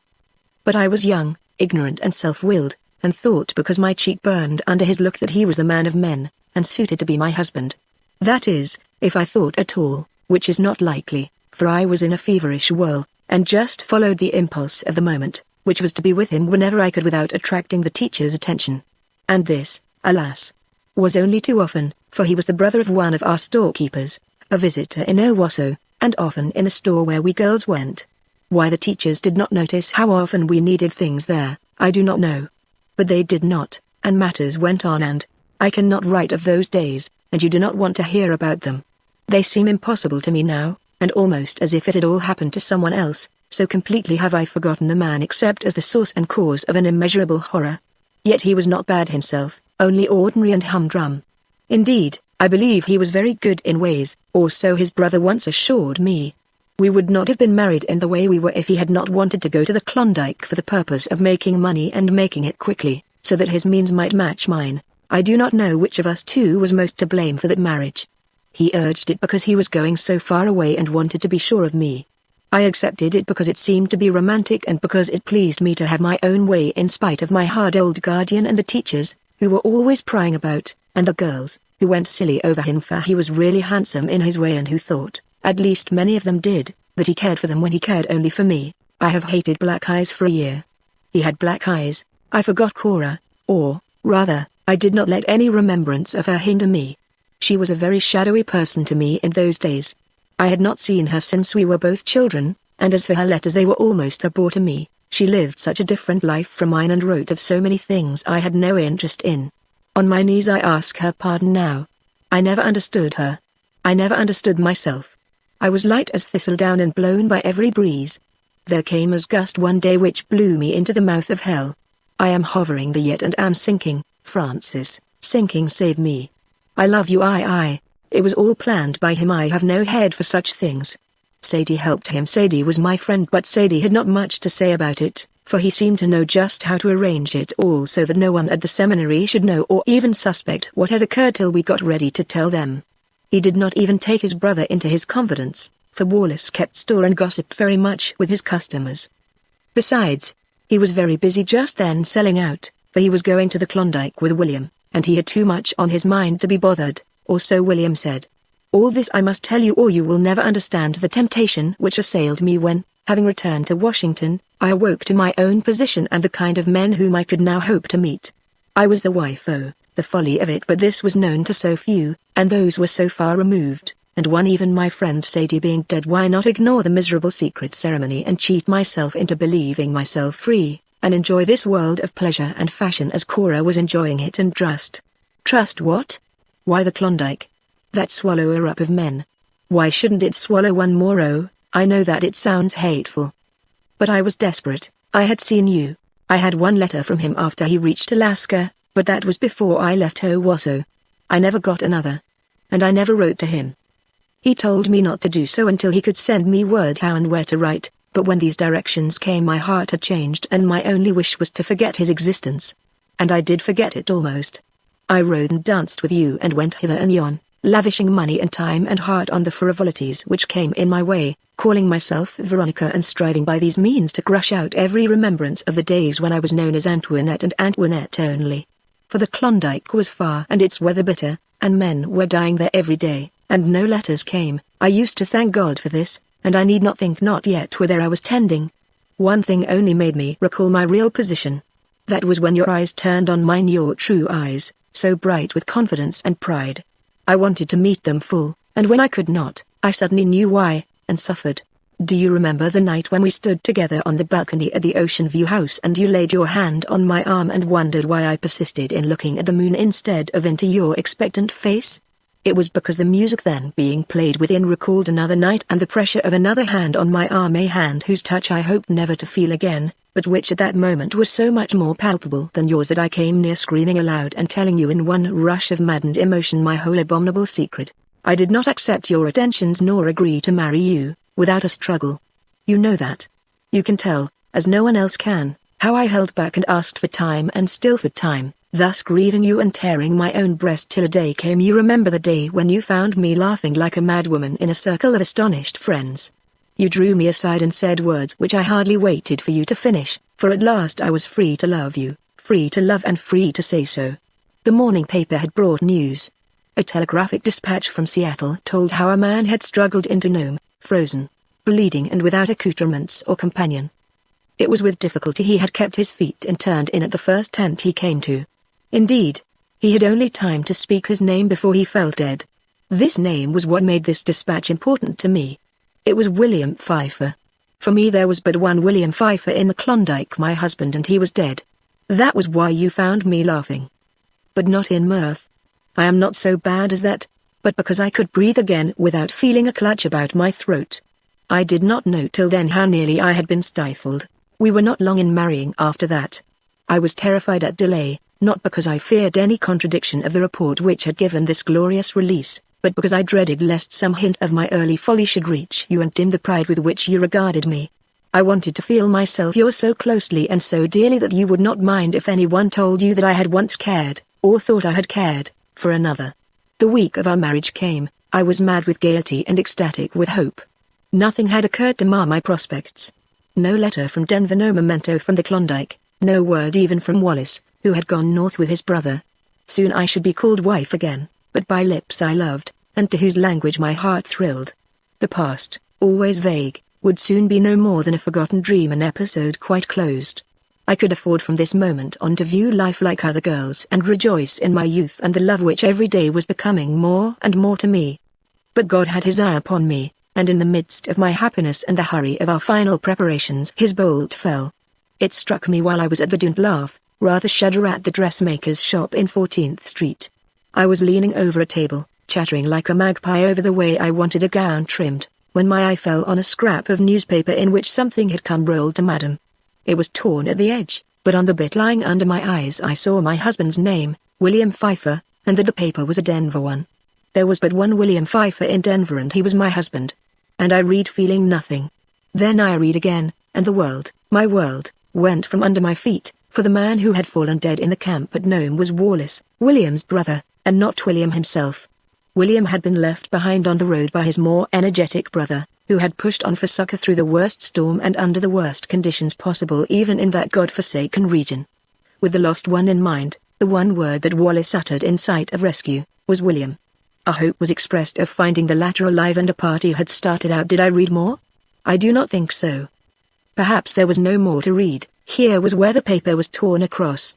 But I was young, ignorant and self-willed, and thought because my cheek burned under his look that he was the man of men, and suited to be my husband. That is, if I thought at all, which is not likely, for I was in a feverish whirl, and just followed the impulse of the moment, which was to be with him whenever I could without attracting the teacher's attention. And this, alas, was only too often, for he was the brother of one of our storekeepers, a visitor in Owasso, and often in the store where we girls went. Why the teachers did not notice how often we needed things there, I do not know. But they did not, and matters went on, and I cannot write of those days, and you do not want to hear about them. They seem impossible to me now, and almost as if it had all happened to someone else, so completely have I forgotten the man except as the source and cause of an immeasurable horror. Yet he was not bad himself, only ordinary and humdrum. Indeed, I believe he was very good in ways, or so his brother once assured me. We would not have been married in the way we were if he had not wanted to go to the Klondike for the purpose of making money and making it quickly, so that his means might match mine. I do not know which of us two was most to blame for that marriage. He urged it because he was going so far away and wanted to be sure of me. I accepted it because it seemed to be romantic and because it pleased me to have my own way in spite of my hard old guardian and the teachers, who were always prying about, and the girls, who went silly over him for he was really handsome in his way and who thought, at least many of them did, that he cared for them when he cared only for me. I have hated black eyes for a year. He had black eyes. I forgot Cora, or, rather, I did not let any remembrance of her hinder me. She was a very shadowy person to me in those days. I had not seen her since we were both children, and as for her letters, they were almost a bore to me. She lived such a different life from mine and wrote of so many things I had no interest in. On my knees I ask her pardon now. I never understood her. I never understood myself. I was light as thistledown and blown by every breeze. There came a gust one day which blew me into the mouth of hell. I am hovering there yet and am sinking, Francis, sinking, save me. I love you, I. It was all planned by him. I have no head for such things. Sadie helped him. Sadie was my friend, but Sadie had not much to say about it, for he seemed to know just how to arrange it all so that no one at the seminary should know or even suspect what had occurred till we got ready to tell them. He did not even take his brother into his confidence, for Wallace kept store and gossiped very much with his customers. Besides, he was very busy just then selling out, for he was going to the Klondike with William, and he had too much on his mind to be bothered, or so William said. All this I must tell you or you will never understand the temptation which assailed me when, having returned to Washington, I awoke to my own position and the kind of men whom I could now hope to meet. I was the wife, oh, the folly of it, but this was known to so few, and those were so far removed, and one even my friend Sadie being dead. Why not ignore the miserable secret ceremony and cheat myself into believing myself free, and enjoy this world of pleasure and fashion as Cora was enjoying it, and trust? Trust what? Why the Klondike? That swallower up of men. Why shouldn't it swallow one more? Oh, I know that it sounds hateful. But I was desperate. I had seen you. I had one letter from him after he reached Alaska, but that was before I left Owasso. I never got another. And I never wrote to him. He told me not to do so until he could send me word how and where to write, but when these directions came my heart had changed and my only wish was to forget his existence. And I did forget it almost. I rode and danced with you and went hither and yon, lavishing money and time and heart on the frivolities which came in my way, calling myself Veronica and striving by these means to crush out every remembrance of the days when I was known as Antoinette and Antoinette only. For the Klondike was far and its weather bitter, and men were dying there every day, and no letters came. I used to thank God for this, and I need not think not yet whither I was tending. One thing only made me recall my real position. That was when your eyes turned on mine, your true eyes, so bright with confidence and pride. I wanted to meet them full, and when I could not, I suddenly knew why, and suffered. Do you remember the night when we stood together on the balcony at the Ocean View House and you laid your hand on my arm and wondered why I persisted in looking at the moon instead of into your expectant face? It was because the music then being played within recalled another night and the pressure of another hand on my arm, a hand whose touch I hoped never to feel again, but which at that moment was so much more palpable than yours that I came near screaming aloud and telling you in one rush of maddened emotion my whole abominable secret. I did not accept your attentions nor agree to marry you, without a struggle. You know that. You can tell, as no one else can, how I held back and asked for time and still for time, thus grieving you and tearing my own breast till a day came. You remember the day when you found me laughing like a madwoman in a circle of astonished friends. You drew me aside and said words which I hardly waited for you to finish, for at last I was free to love you, free to love and free to say so. The morning paper had brought news. A telegraphic dispatch from Seattle told how a man had struggled into Nome, frozen, bleeding and without accoutrements or companion. It was with difficulty he had kept his feet and turned in at the first tent he came to. Indeed, he had only time to speak his name before he fell dead. This name was what made this dispatch important to me. It was William Pfeiffer. For me there was but one William Pfeiffer in the Klondike, my husband, and he was dead. That was why you found me laughing. But not in mirth. I am not so bad as that, but because I could breathe again without feeling a clutch about my throat. I did not know till then how nearly I had been stifled. We were not long in marrying after that. I was terrified at delay, not because I feared any contradiction of the report which had given this glorious release, but because I dreaded lest some hint of my early folly should reach you and dim the pride with which you regarded me. I wanted to feel myself yours so closely and so dearly that you would not mind if anyone told you that I had once cared, or thought I had cared, for another. The week of our marriage came. I was mad with gaiety and ecstatic with hope. Nothing had occurred to mar my prospects. No letter from Denver, no memento from the Klondike, no word even from Wallace, who had gone north with his brother. Soon I should be called wife again, but by lips I loved, and to whose language my heart thrilled. The past, always vague, would soon be no more than a forgotten dream, an episode quite closed. I could afford from this moment on to view life like other girls and rejoice in my youth and the love which every day was becoming more and more to me. But God had his eye upon me, and in the midst of my happiness and the hurry of our final preparations his bolt fell. It struck me while I was at the don't laugh, rather shudder at the dressmaker's shop in 14th Street. I was leaning over a table, chattering like a magpie over the way I wanted a gown trimmed, when my eye fell on a scrap of newspaper in which something had come rolled to Madam. It was torn at the edge, but on the bit lying under my eyes I saw my husband's name, William Pfeiffer, and that the paper was a Denver one. There was but one William Pfeiffer in Denver and he was my husband. And I read feeling nothing. Then I read again, and the world, my world, went from under my feet, for the man who had fallen dead in the camp at Nome was Wallace, William's brother, and not William himself. William had been left behind on the road by his more energetic brother, who had pushed on for succor through the worst storm and under the worst conditions possible even in that God-forsaken region. With the lost one in mind, the one word that Wallace uttered in sight of rescue, was William. A hope was expressed of finding the latter alive and a party had started out. Did I read more? I do not think so. Perhaps there was no more to read. Here was where the paper was torn across.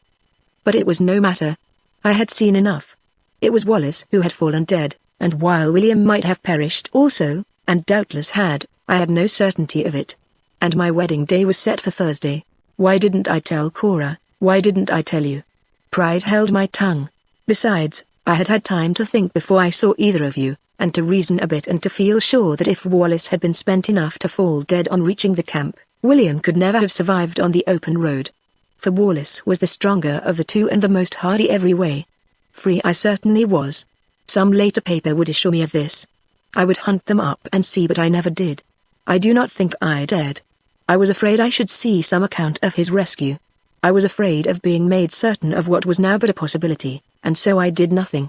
But it was no matter. I had seen enough. It was Wallace who had fallen dead, and while William might have perished also, and doubtless had, I had no certainty of it. And my wedding day was set for Thursday. Why didn't I tell Cora? Why didn't I tell you? Pride held my tongue. Besides, I had had time to think before I saw either of you, and to reason a bit and to feel sure that if Wallace had been spent enough to fall dead on reaching the camp, William could never have survived on the open road. For Wallace was the stronger of the two and the most hardy every way. Free I certainly was. Some later paper would assure me of this. I would hunt them up and see, but I never did. I do not think I dared. I was afraid I should see some account of his rescue. I was afraid of being made certain of what was now but a possibility, and so I did nothing.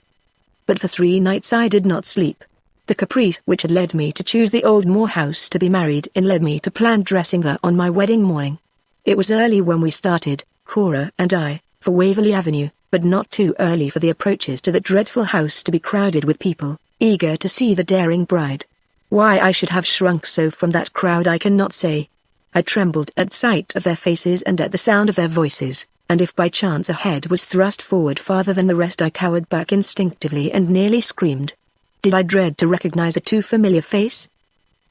But for 3 nights I did not sleep. The caprice which had led me to choose the old Moore house to be married in led me to plan dressing there on my wedding morning. It was early when we started, Cora and I, for Waverley Avenue, but not too early for the approaches to that dreadful house to be crowded with people, eager to see the daring bride. Why I should have shrunk so from that crowd I cannot say. I trembled at sight of their faces and at the sound of their voices, and if by chance a head was thrust forward farther than the rest I cowered back instinctively and nearly screamed. Did I dread to recognize a too familiar face?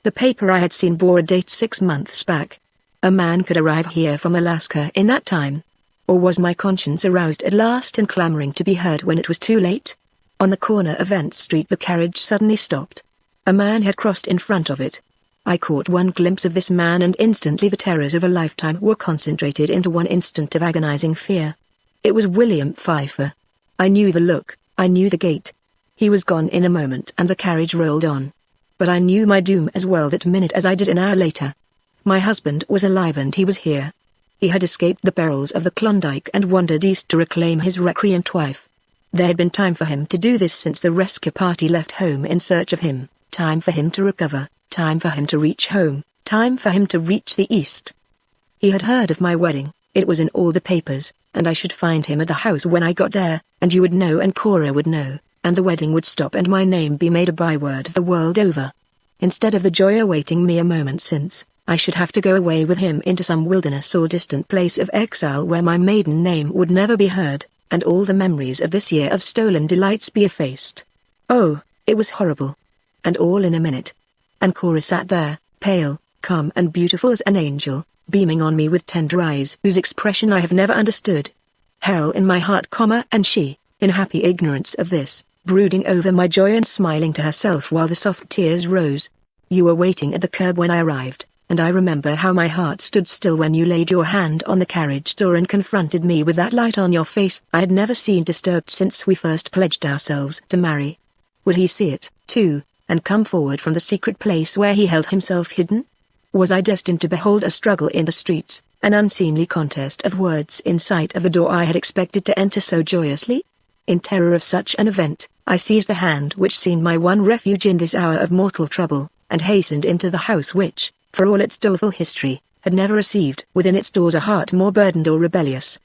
The paper I had seen bore a date 6 months back. A man could arrive here from Alaska in that time. Or was my conscience aroused at last and clamoring to be heard when it was too late? On the corner of Ent Street the carriage suddenly stopped. A man had crossed in front of it. I caught one glimpse of this man and instantly the terrors of a lifetime were concentrated into one instant of agonizing fear. It was William Pfeiffer. I knew the look, I knew the gait. He was gone in a moment and the carriage rolled on. But I knew my doom as well that minute as I did an hour later. My husband was alive and he was here. He had escaped the perils of the Klondike and wandered east to reclaim his recreant wife. There had been time for him to do this since the rescue party left home in search of him, time for him to recover. Time for him to reach home, time for him to reach the east. He had heard of my wedding, it was in all the papers, and I should find him at the house when I got there, and you would know and Cora would know, and the wedding would stop and my name be made a byword the world over. Instead of the joy awaiting me a moment since, I should have to go away with him into some wilderness or distant place of exile where my maiden name would never be heard, and all the memories of this year of stolen delights be effaced. Oh, it was horrible. And all in a minute. And Cora sat there, pale, calm and beautiful as an angel, beaming on me with tender eyes whose expression I have never understood. Hell in my heart, and she, in happy ignorance of this, brooding over my joy and smiling to herself while the soft tears rose. You were waiting at the curb when I arrived, and I remember how my heart stood still when you laid your hand on the carriage door and confronted me with that light on your face I had never seen disturbed since we first pledged ourselves to marry. Would he see it, too, and come forward from the secret place where he held himself hidden? Was I destined to behold a struggle in the streets, an unseemly contest of words in sight of the door I had expected to enter so joyously? In terror of such an event, I seized the hand which seemed my one refuge in this hour of mortal trouble, and hastened into the house which, for all its doleful history, had never received within its doors a heart more burdened or rebellious.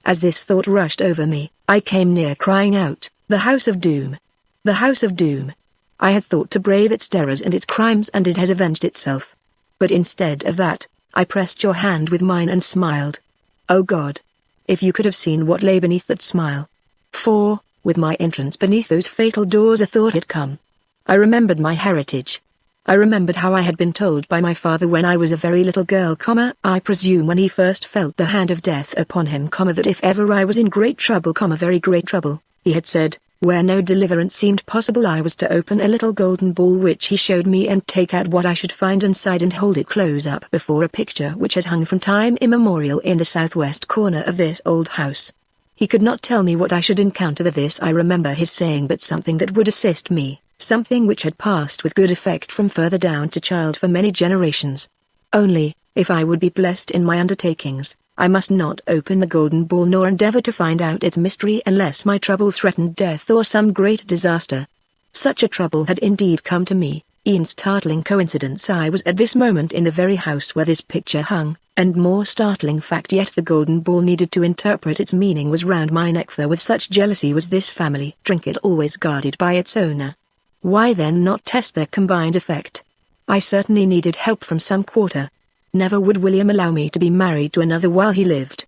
As this thought rushed over me, I came near crying out, "The house of doom! The house of doom!" I had thought to brave its terrors and its crimes, and it has avenged itself. But instead of that, I pressed your hand with mine and smiled. Oh God! If you could have seen what lay beneath that smile! For, with my entrance beneath those fatal doors, a thought had come. I remembered my heritage. I remembered how I had been told by my father when I was a very little girl, I presume when he first felt the hand of death upon him, that if ever I was in great trouble, very great trouble, he had said, where no deliverance seemed possible, I was to open a little golden ball which he showed me and take out what I should find inside and hold it close up before a picture which had hung from time immemorial in the southwest corner of this old house. He could not tell me what I should encounter with this, I remember his saying, but something that would assist me, something which had passed with good effect from further down to child for many generations. Only, if I would be blessed in my undertakings, I must not open the golden ball nor endeavor to find out its mystery unless my trouble threatened death or some great disaster. Such a trouble had indeed come to me. In startling coincidence, I was at this moment in the very house where this picture hung, and more startling fact yet, the golden ball needed to interpret its meaning was round my neck, for with such jealousy was this family trinket always guarded by its owner. Why then not test their combined effect? I certainly needed help from some quarter. Never would William allow me to be married to another while he lived.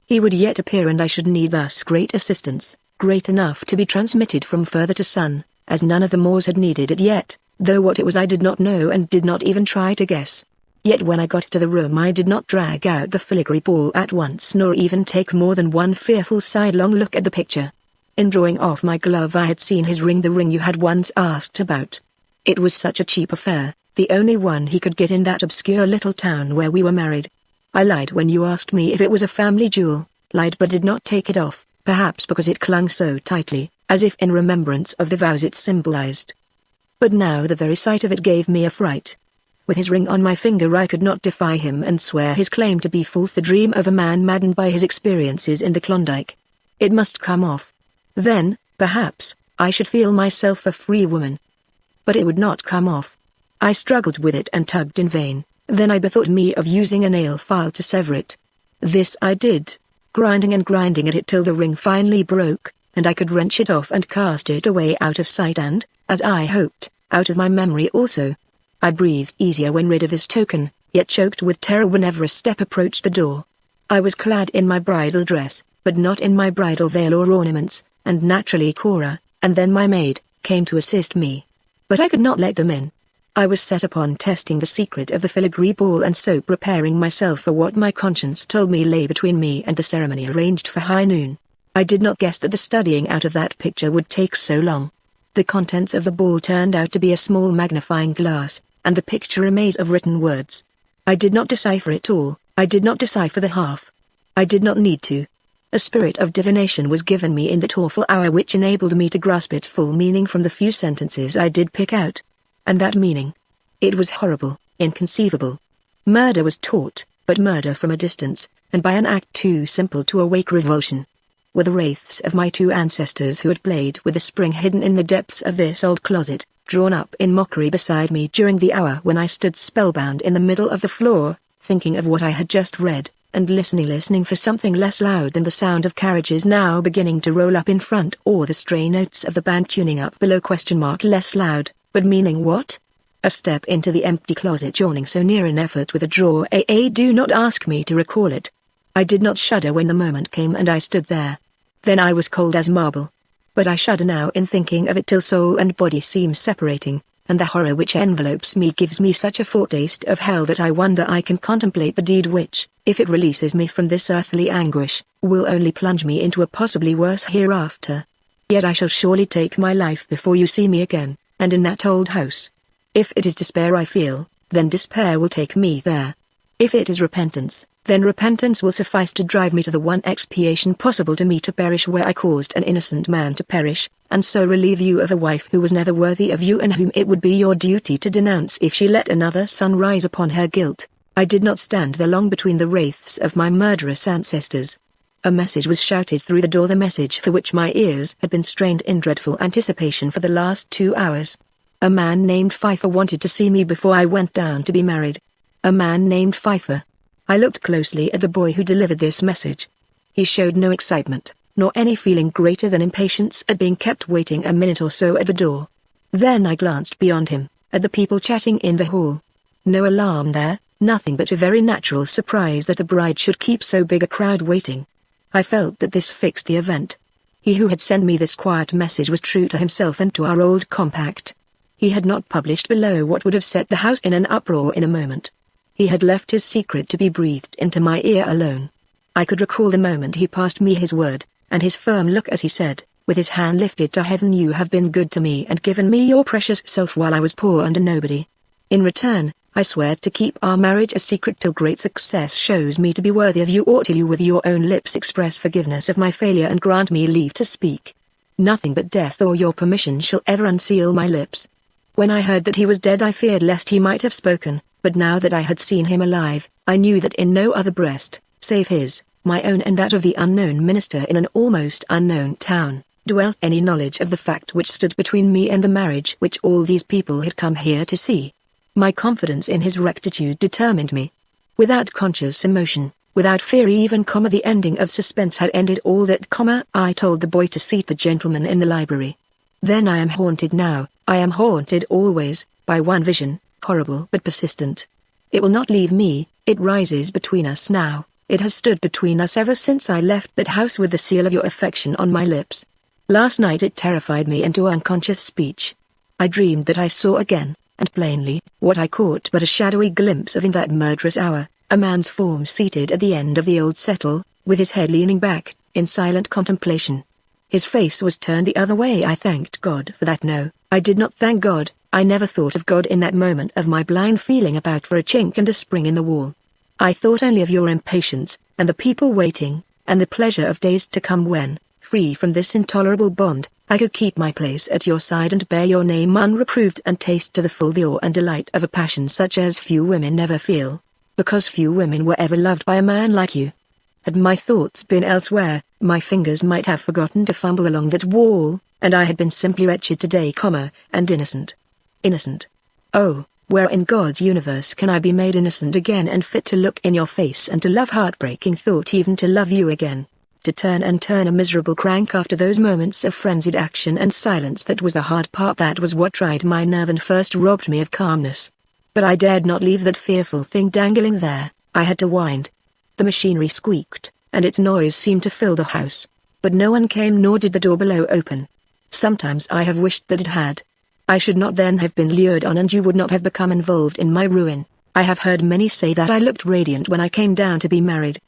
He would yet appear, and I should need thus great assistance, great enough to be transmitted from father to son, as none of the Moores had needed it yet, though what it was I did not know and did not even try to guess. Yet when I got to the room I did not drag out the filigree ball at once, nor even take more than one fearful sidelong look at the picture. In drawing off my glove I had seen his ring, the ring you had once asked about. It was such a cheap affair, the only one he could get in that obscure little town where we were married. I lied when you asked me if it was a family jewel, lied but did not take it off, perhaps because it clung so tightly, as if in remembrance of the vows it symbolized. But now the very sight of it gave me a fright. With his ring on my finger I could not defy him and swear his claim to be false, the dream of a man maddened by his experiences in the Klondike. It must come off. Then, perhaps, I should feel myself a free woman. But it would not come off. I struggled with it and tugged in vain. Then I bethought me of using a nail file to sever it. This I did, grinding and grinding at it till the ring finally broke, and I could wrench it off and cast it away out of sight and, as I hoped, out of my memory also. I breathed easier when rid of his token, yet choked with terror whenever a step approached the door. I was clad in my bridal dress, but not in my bridal veil or ornaments, and naturally Cora, and then my maid, came to assist me. But I could not let them in. I was set upon testing the secret of the filigree ball, and so preparing myself for what my conscience told me lay between me and the ceremony arranged for high noon. I did not guess that the studying out of that picture would take so long. The contents of the ball turned out to be a small magnifying glass, and the picture a maze of written words. I did not decipher it all, I did not decipher the half. I did not need to. A spirit of divination was given me in that awful hour which enabled me to grasp its full meaning from the few sentences I did pick out. And that meaning? It was horrible, inconceivable. Murder was taught, but murder from a distance, and by an act too simple to awake revulsion. Were the wraiths of my two ancestors who had played with the spring hidden in the depths of this old closet, drawn up in mockery beside me during the hour when I stood spellbound in the middle of the floor, thinking of what I had just read, and listening for something less loud than the sound of carriages now beginning to roll up in front, or the stray notes of the band tuning up below ? Less loud, but meaning what? A step into the empty closet yawning so near, an effort with a drawer. Do not ask me to recall it. I did not shudder when the moment came and I stood there. Then I was cold as marble. But I shudder now in thinking of it till soul and body seem separating, and the horror which envelopes me gives me such a foretaste of hell that I wonder I can contemplate the deed which, if it releases me from this earthly anguish, will only plunge me into a possibly worse hereafter. Yet I shall surely take my life before you see me again, and in that old house. If it is despair I feel, then despair will take me there. If it is repentance, then repentance will suffice to drive me to the one expiation possible to me, to perish where I caused an innocent man to perish, and so relieve you of a wife who was never worthy of you and whom it would be your duty to denounce if she let another sun rise upon her guilt. I did not stand there long between the wraiths of my murderous ancestors. A message was shouted through the door, the message for which my ears had been strained in dreadful anticipation for the last 2 hours. A man named Pfeiffer wanted to see me before I went down to be married. A man named Pfeiffer. I looked closely at the boy who delivered this message. He showed no excitement, nor any feeling greater than impatience at being kept waiting a minute or so at the door. Then I glanced beyond him, at the people chatting in the hall. No alarm there, nothing but a very natural surprise that the bride should keep so big a crowd waiting. I felt that this fixed the event. He who had sent me this quiet message was true to himself and to our old compact. He had not published below what would have set the house in an uproar in a moment. He had left his secret to be breathed into my ear alone. I could recall the moment he passed me his word, and his firm look as he said, with his hand lifted to heaven, "You have been good to me and given me your precious self while I was poor and a nobody. In return, I swear to keep our marriage a secret till great success shows me to be worthy of you, or till you with your own lips express forgiveness of my failure and grant me leave to speak. Nothing but death or your permission shall ever unseal my lips." When I heard that he was dead I feared lest he might have spoken, but now that I had seen him alive, I knew that in no other breast, save his, my own and that of the unknown minister in an almost unknown town, dwelt any knowledge of the fact which stood between me and the marriage which all these people had come here to see. My confidence in his rectitude determined me. Without conscious emotion, without fear even, the ending of suspense had ended all that, I told the boy to seat the gentleman in the library. Then I am haunted now, I am haunted always, by one vision, horrible but persistent. It will not leave me, it rises between us now, it has stood between us ever since I left that house with the seal of your affection on my lips. Last night it terrified me into unconscious speech. I dreamed that I saw again, and plainly, what I caught but a shadowy glimpse of in that murderous hour, a man's form seated at the end of the old settle, with his head leaning back, in silent contemplation. His face was turned the other way. I thanked God for that. No, I did not thank God. I never thought of God in that moment of my blind feeling about for a chink and a spring in the wall. I thought only of your impatience, and the people waiting, and the pleasure of days to come when, free from this intolerable bond, I could keep my place at your side and bear your name unreproved and taste to the full the awe and delight of a passion such as few women ever feel, because few women were ever loved by a man like you. Had my thoughts been elsewhere, my fingers might have forgotten to fumble along that wall, and I had been simply wretched today, and innocent. Innocent. Oh, where in God's universe can I be made innocent again and fit to look in your face and to love? Heartbreaking thought, even to love you again. To turn a miserable crank after those moments of frenzied action and silence. That was the hard part. That was what tried my nerve and first robbed me of calmness. But I dared not leave that fearful thing dangling there. I had to wind. The machinery squeaked, and its noise seemed to fill the house. But no one came, nor did the door below open. Sometimes I have wished that it had. I should not then have been lured on, and you would not have become involved in my ruin. I have heard many say that I looked radiant when I came down to be married.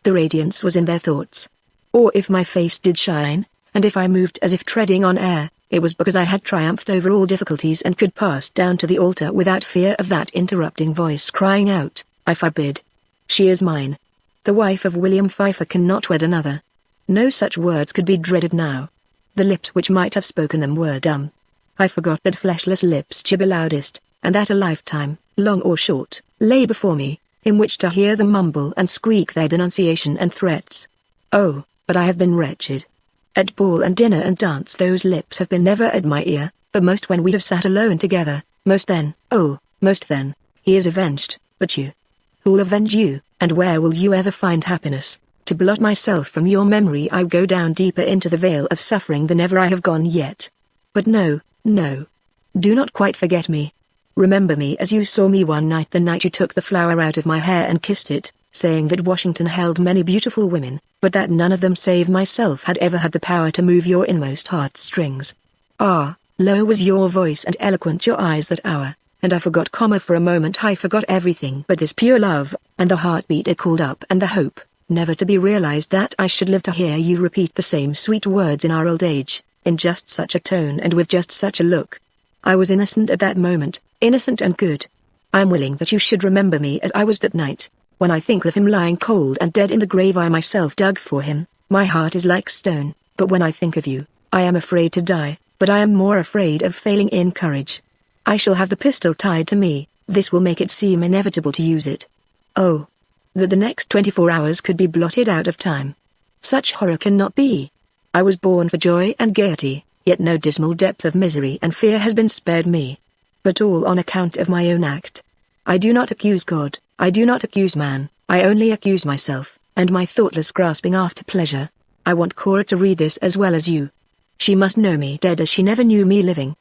The radiance was in their thoughts. Or if my face did shine, and if I moved as if treading on air, it was because I had triumphed over all difficulties and could pass down to the altar without fear of that interrupting voice crying out, "I forbid. She is mine. The wife of William Pfeiffer cannot wed another." No such words could be dreaded now. The lips which might have spoken them were dumb. I forgot that fleshless lips gibber loudest, and that a lifetime, long or short, lay before me, in which to hear them mumble and squeak their denunciation and threats. Oh, but I have been wretched. At ball and dinner and dance those lips have been never at my ear, but most when we have sat alone together, most then, oh, most then, he is avenged, but you? Who'll avenge you, and where will you ever find happiness? To blot myself from your memory I go down deeper into the vale of suffering than ever I have gone yet. But no, no. Do not quite forget me. Remember me as you saw me one night, the night you took the flower out of my hair and kissed it, saying that Washington held many beautiful women, but that none of them save myself had ever had the power to move your inmost heartstrings. Ah, Low was your voice and eloquent your eyes that hour, and I forgot, for a moment I forgot everything but this pure love, and the heartbeat it called up and the hope, never to be realized, that I should live to hear you repeat the same sweet words in our old age, in just such a tone and with just such a look. I was innocent at that moment, innocent and good. I am willing that you should remember me as I was that night. When I think of him lying cold and dead in the grave I myself dug for him, my heart is like stone, but when I think of you, I am afraid to die, but I am more afraid of failing in courage. I shall have the pistol tied to me, this will make it seem inevitable to use it. Oh, that the next 24 hours could be blotted out of time. Such horror cannot be. I was born for joy and gaiety, yet no dismal depth of misery and fear has been spared me. But all on account of my own act. I do not accuse God, I do not accuse man, I only accuse myself, and my thoughtless grasping after pleasure. I want Cora to read this as well as you. She must know me dead as she never knew me living.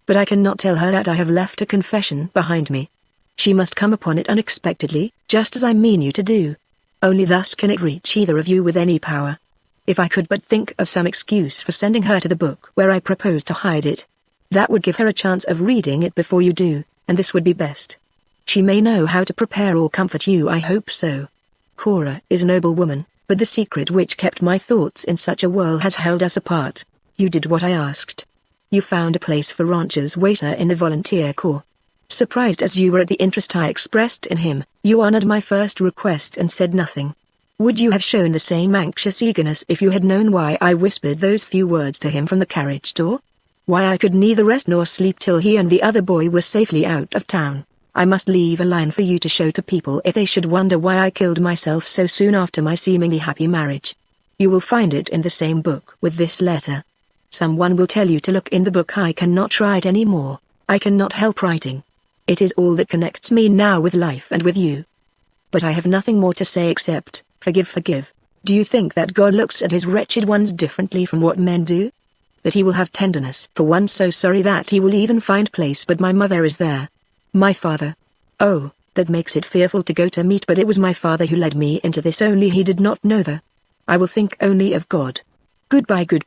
But I cannot tell her that I have left a confession behind me. She must come upon it unexpectedly, just as I mean you to do. Only thus can it reach either of you with any power. If I could but think of some excuse for sending her to the book where I propose to hide it. That would give her a chance of reading it before you do, and this would be best. She may know how to prepare or comfort you, I hope so. Cora is a noble woman, but the secret which kept my thoughts in such a whirl has held us apart. You did what I asked. You found a place for rancher's waiter in the volunteer corps. Surprised as you were at the interest I expressed in him, you honored my first request and said nothing. Would you have shown the same anxious eagerness if you had known why I whispered those few words to him from the carriage door? Why I could neither rest nor sleep till he and the other boy were safely out of town. I must leave a line for you to show to people if they should wonder why I killed myself so soon after my seemingly happy marriage. You will find it in the same book with this letter. Someone will tell you to look in the book. I cannot write any more. I cannot help writing. It is all that connects me now with life and with you. But I have nothing more to say except, forgive. Do you think that God looks at his wretched ones differently from what men do? That he will have tenderness for one so sorry that he will even find place, but my mother is there. My father. Oh, that makes it fearful to go to meet, but it was my father who led me into this, only he did not know the. I will think only of God. Goodbye, good.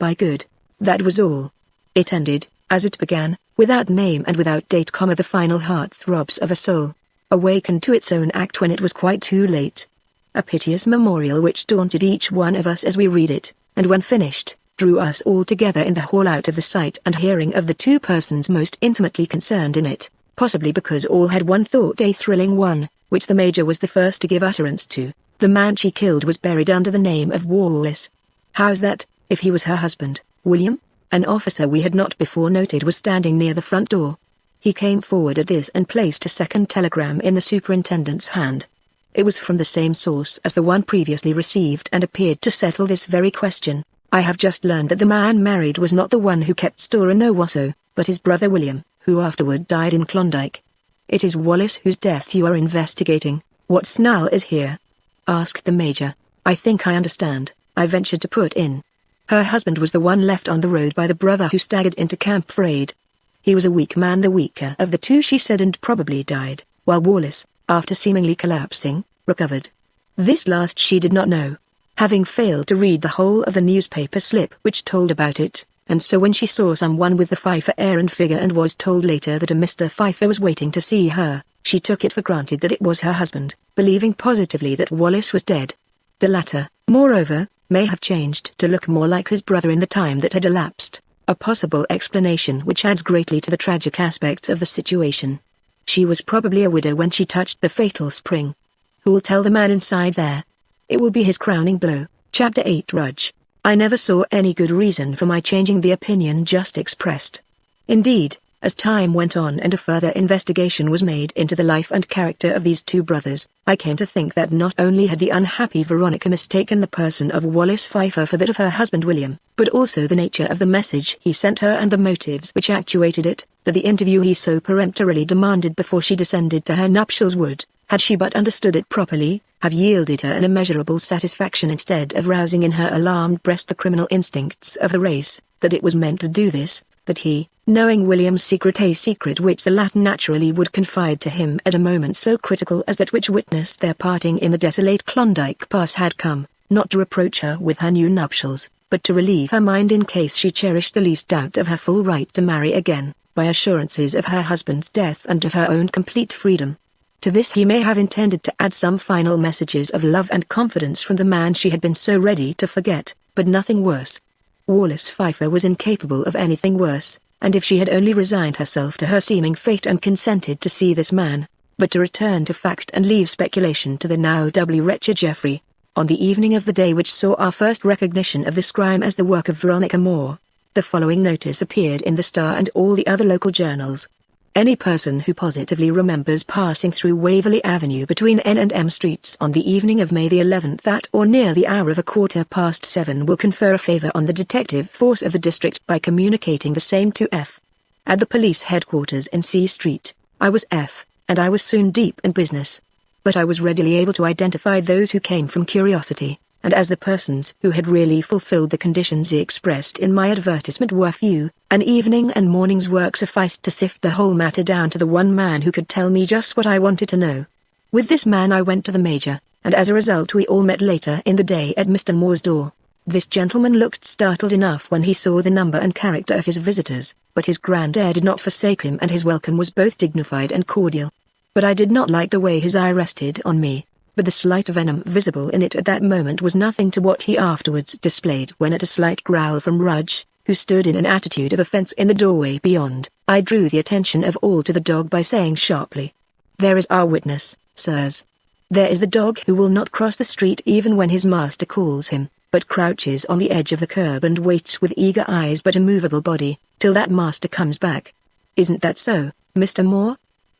That was all. It ended, as it began, without name and without date, the final heart throbs of a soul, awakened to its own act when it was quite too late. A piteous memorial which daunted each one of us as we read it, and when finished, drew us all together in the hall out of the sight and hearing of the two persons most intimately concerned in it, possibly because all had one thought, a thrilling one, which the Major was the first to give utterance to. The man she killed was buried under the name of Wallace. How's that, if he was her husband? William, an officer we had not before noted, was standing near the front door. He came forward at this and placed a second telegram in the superintendent's hand. It was from the same source as the one previously received and appeared to settle this very question. I have just learned that the man married was not the one who kept store in Owasso, but his brother William, who afterward died in Klondike. It is Wallace whose death you are investigating. What snarl is here? Asked the Major. I think I understand, I ventured to put in. Her husband was the one left on the road by the brother who staggered into Camp Frayed. He was a weak man, the weaker of the two, she said, and probably died, while Wallace, after seemingly collapsing, recovered. This last she did not know, having failed to read the whole of the newspaper slip which told about it, and so when she saw someone with the Pfeiffer air and figure and was told later that a Mr. Pfeiffer was waiting to see her, she took it for granted that it was her husband, believing positively that Wallace was dead. The latter, moreover, may have changed to look more like his brother in the time that had elapsed, a possible explanation which adds greatly to the tragic aspects of the situation. She was probably a widow when she touched the fatal spring. Who'll tell the man inside there? It will be his crowning blow. Chapter 8. Rudge. I never saw any good reason for my changing the opinion just expressed. Indeed, as time went on and a further investigation was made into the life and character of these two brothers, I came to think that not only had the unhappy Veronica mistaken the person of Wallace Pfeiffer for that of her husband William, but also the nature of the message he sent her and the motives which actuated it, that the interview he so peremptorily demanded before she descended to her nuptials would, had she but understood it properly, have yielded her an immeasurable satisfaction instead of rousing in her alarmed breast the criminal instincts of the race, that it was meant to do this, that he, knowing William's secret, a secret which the latter naturally would confide to him at a moment so critical as that which witnessed their parting in the desolate Klondike Pass, had come, not to reproach her with her new nuptials, but to relieve her mind in case she cherished the least doubt of her full right to marry again, by assurances of her husband's death and of her own complete freedom. To this he may have intended to add some final messages of love and confidence from the man she had been so ready to forget, but nothing worse. Wallace Pfeiffer was incapable of anything worse, and if she had only resigned herself to her seeming fate and consented to see this man, but to return to fact and leave speculation to the now doubly wretched Geoffrey. On the evening of the day which saw our first recognition of this crime as the work of Veronica Moore, the following notice appeared in the Star and all the other local journals. Any person who positively remembers passing through Waverley Avenue between N and M streets on the evening of May the 11th at or near the hour of 7:15 will confer a favour on the detective force of the district by communicating the same to F. At the police headquarters in C Street, I was F, and I was soon deep in business. But I was readily able to identify those who came from curiosity, and as the persons who had really fulfilled the conditions expressed in my advertisement were few, an evening and morning's work sufficed to sift the whole matter down to the one man who could tell me just what I wanted to know. With this man I went to the Major, and as a result we all met later in the day at Mr. Moore's door. This gentleman looked startled enough when he saw the number and character of his visitors, but his grand air did not forsake him and his welcome was both dignified and cordial. But I did not like the way his eye rested on me, but the slight venom visible in it at that moment was nothing to what he afterwards displayed when at a slight growl from Rudge, who stood in an attitude of offence in the doorway beyond, I drew the attention of all to the dog by saying sharply, "There is our witness, sirs. There is the dog who will not cross the street even when his master calls him, but crouches on the edge of the curb and waits with eager eyes but immovable body, till that master comes back. Isn't that so, Mr. Moore?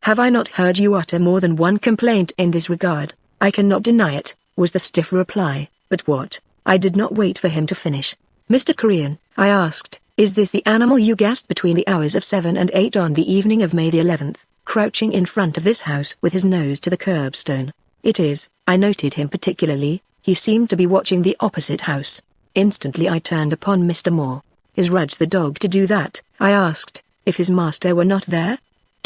Have I not heard you utter more than one complaint in this regard?" "I cannot deny it," was the stiff reply, "but what?" I did not wait for him to finish. "Mr. Korean," I asked, "is this the animal you gassed between the hours of 7 and 8 on the evening of May the 11th, crouching in front of this house with his nose to the curbstone?" "It is." I noted him particularly, he seemed to be watching the opposite house. Instantly I turned upon Mr. Moore. "Is Rudge the dog to do that?" I asked, "if his master were not there?"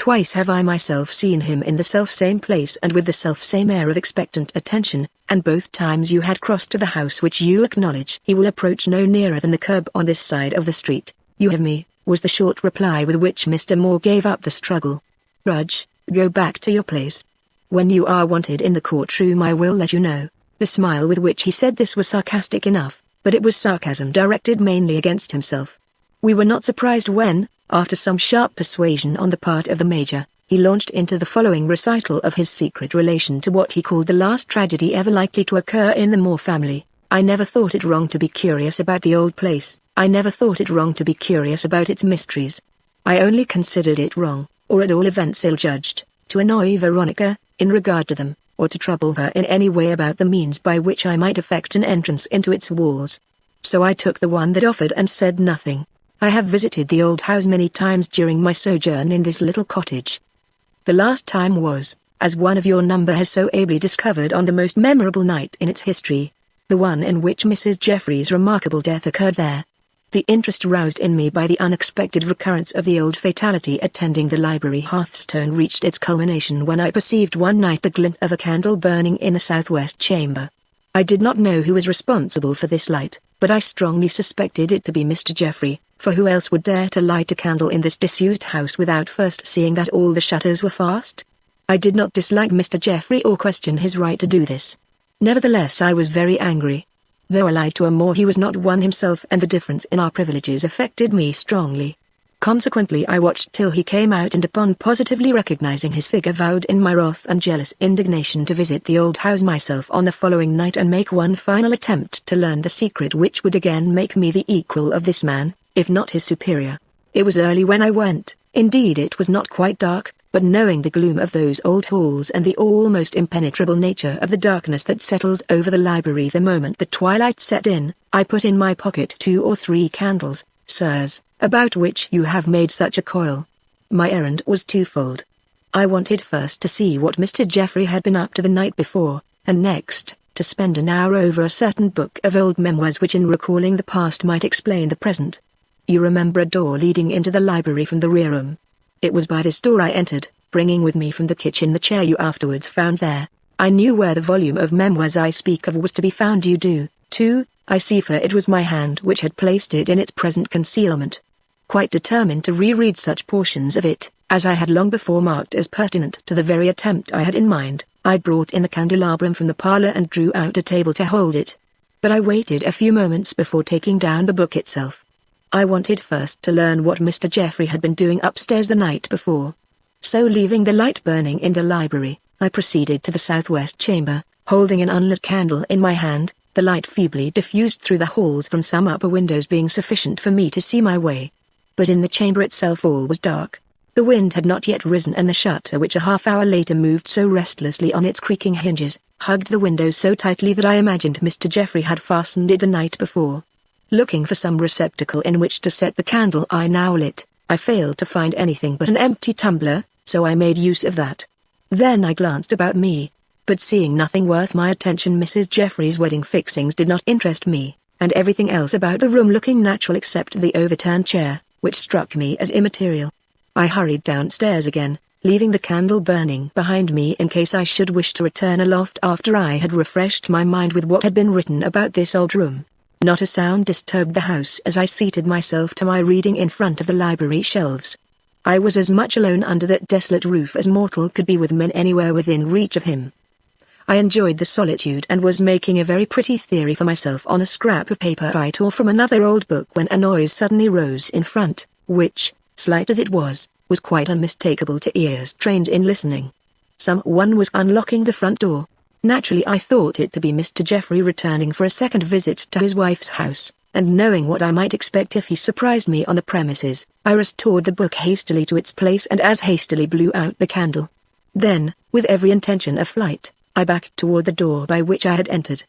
"Twice have I myself seen him in the self-same place and with the self-same air of expectant attention, and both times you had crossed to the house which you acknowledge he will approach no nearer than the curb on this side of the street." "You have me," was the short reply with which Mr. Moore gave up the struggle. "Rudge, go back to your place. When you are wanted in the courtroom I will let you know." The smile with which he said this was sarcastic enough, but it was sarcasm directed mainly against himself. We were not surprised when, after some sharp persuasion on the part of the Major, he launched into the following recital of his secret relation to what he called the last tragedy ever likely to occur in the Moore family. "I never thought it wrong to be curious about the old place. I never thought it wrong to be curious about its mysteries. I only considered it wrong, or at all events ill-judged, to annoy Veronica, in regard to them, or to trouble her in any way about the means by which I might effect an entrance into its walls. So I took the one that offered and said nothing. I have visited the old house many times during my sojourn in this little cottage. The last time was, as one of your number has so ably discovered, on the most memorable night in its history, the one in which Mrs. Geoffrey's remarkable death occurred there. The interest roused in me by the unexpected recurrence of the old fatality attending the library hearthstone reached its culmination when I perceived one night the glint of a candle burning in a southwest chamber. I did not know who was responsible for this light, but I strongly suspected it to be Mr. Geoffrey, for who else would dare to light a candle in this disused house without first seeing that all the shutters were fast? I did not dislike Mr. Geoffrey or question his right to do this. Nevertheless I was very angry. Though allied to a Moore he was not one himself, and the difference in our privileges affected me strongly. Consequently I watched till he came out, and upon positively recognizing his figure vowed in my wrath and jealous indignation to visit the old house myself on the following night and make one final attempt to learn the secret which would again make me the equal of this man, if not his superior. It was early when I went, indeed it was not quite dark, but knowing the gloom of those old halls and the almost impenetrable nature of the darkness that settles over the library the moment the twilight set in, I put in my pocket 2 or 3 candles, sirs, about which you have made such a coil. My errand was twofold. I wanted first to see what Mr. Geoffrey had been up to the night before, and next, to spend an hour over a certain book of old memoirs which in recalling the past might explain the present. You remember a door leading into the library from the rear room. It was by this door I entered, bringing with me from the kitchen the chair you afterwards found there. I knew where the volume of memoirs I speak of was to be found. You do, 2, I see, for it was my hand which had placed it in its present concealment. Quite determined to reread such portions of it, as I had long before marked as pertinent to the very attempt I had in mind, I brought in the candelabrum from the parlor and drew out a table to hold it. But I waited a few moments before taking down the book itself. I wanted first to learn what Mr. Geoffrey had been doing upstairs the night before. So leaving the light burning in the library, I proceeded to the southwest chamber, holding an unlit candle in my hand, the light feebly diffused through the halls from some upper windows being sufficient for me to see my way. But in the chamber itself all was dark. The wind had not yet risen, and the shutter, which a half-hour later moved so restlessly on its creaking hinges, hugged the window so tightly that I imagined Mr. Geoffrey had fastened it the night before. Looking for some receptacle in which to set the candle I now lit, I failed to find anything but an empty tumbler, so I made use of that. Then I glanced about me, but seeing nothing worth my attention, Mrs. Geoffrey's wedding fixings did not interest me, and everything else about the room looking natural except the overturned chair, which struck me as immaterial. I hurried downstairs again, leaving the candle burning behind me in case I should wish to return aloft after I had refreshed my mind with what had been written about this old room. Not a sound disturbed the house as I seated myself to my reading in front of the library shelves. I was as much alone under that desolate roof as mortal could be with men anywhere within reach of him. I enjoyed the solitude and was making a very pretty theory for myself on a scrap of paper I tore from another old book when a noise suddenly rose in front, which, slight as it was quite unmistakable to ears trained in listening. Someone was unlocking the front door. Naturally I thought it to be Mr. Geoffrey returning for a second visit to his wife's house, and knowing what I might expect if he surprised me on the premises, I restored the book hastily to its place and as hastily blew out the candle. Then, with every intention of flight, I backed toward the door by which I had entered.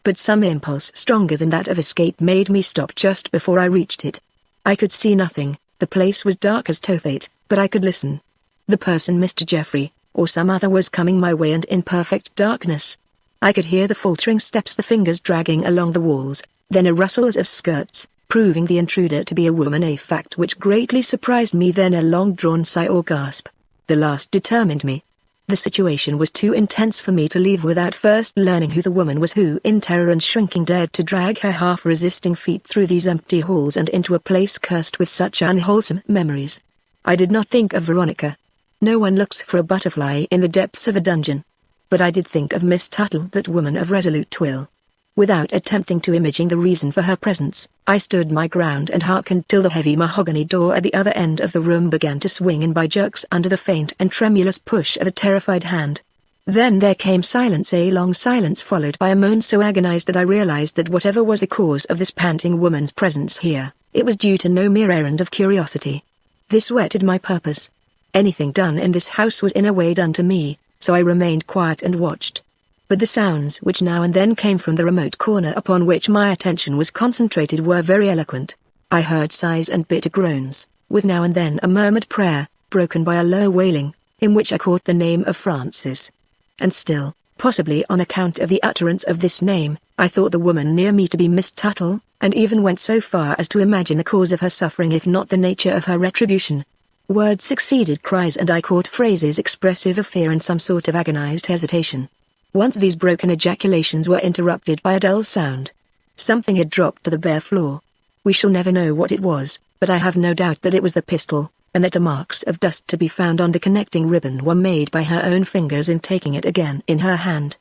But some impulse stronger than that of escape made me stop just before I reached it. I could see nothing, the place was dark as Tophet, but I could listen. The person Mr. Geoffrey, or some other, was coming my way and in perfect darkness. I could hear the faltering steps, the fingers dragging along the walls, then a rustle of skirts, proving the intruder to be a woman, a fact which greatly surprised me, then a long-drawn sigh or gasp. The last determined me. The situation was too intense for me to leave without first learning who the woman was who in terror and shrinking dared to drag her half-resisting feet through these empty halls and into a place cursed with such unwholesome memories. I did not think of Veronica. No one looks for a butterfly in the depths of a dungeon. But I did think of Miss Tuttle, that woman of resolute will. Without attempting to imagine the reason for her presence, I stood my ground and hearkened till the heavy mahogany door at the other end of the room began to swing in by jerks under the faint and tremulous push of a terrified hand. Then there came silence, a long silence followed by a moan so agonized that I realized that whatever was the cause of this panting woman's presence here, it was due to no mere errand of curiosity. This whetted my purpose. Anything done in this house was in a way done to me, so I remained quiet and watched. But the sounds which now and then came from the remote corner upon which my attention was concentrated were very eloquent. I heard sighs and bitter groans, with now and then a murmured prayer, broken by a low wailing, in which I caught the name of Francis. And still, possibly on account of the utterance of this name, I thought the woman near me to be Miss Tuttle, and even went so far as to imagine the cause of her suffering if not the nature of her retribution. Words succeeded cries and I caught phrases expressive of fear and some sort of agonized hesitation. Once these broken ejaculations were interrupted by a dull sound. Something had dropped to the bare floor. We shall never know what it was, but I have no doubt that it was the pistol, and that the marks of dust to be found on the connecting ribbon were made by her own fingers in taking it again in her hand.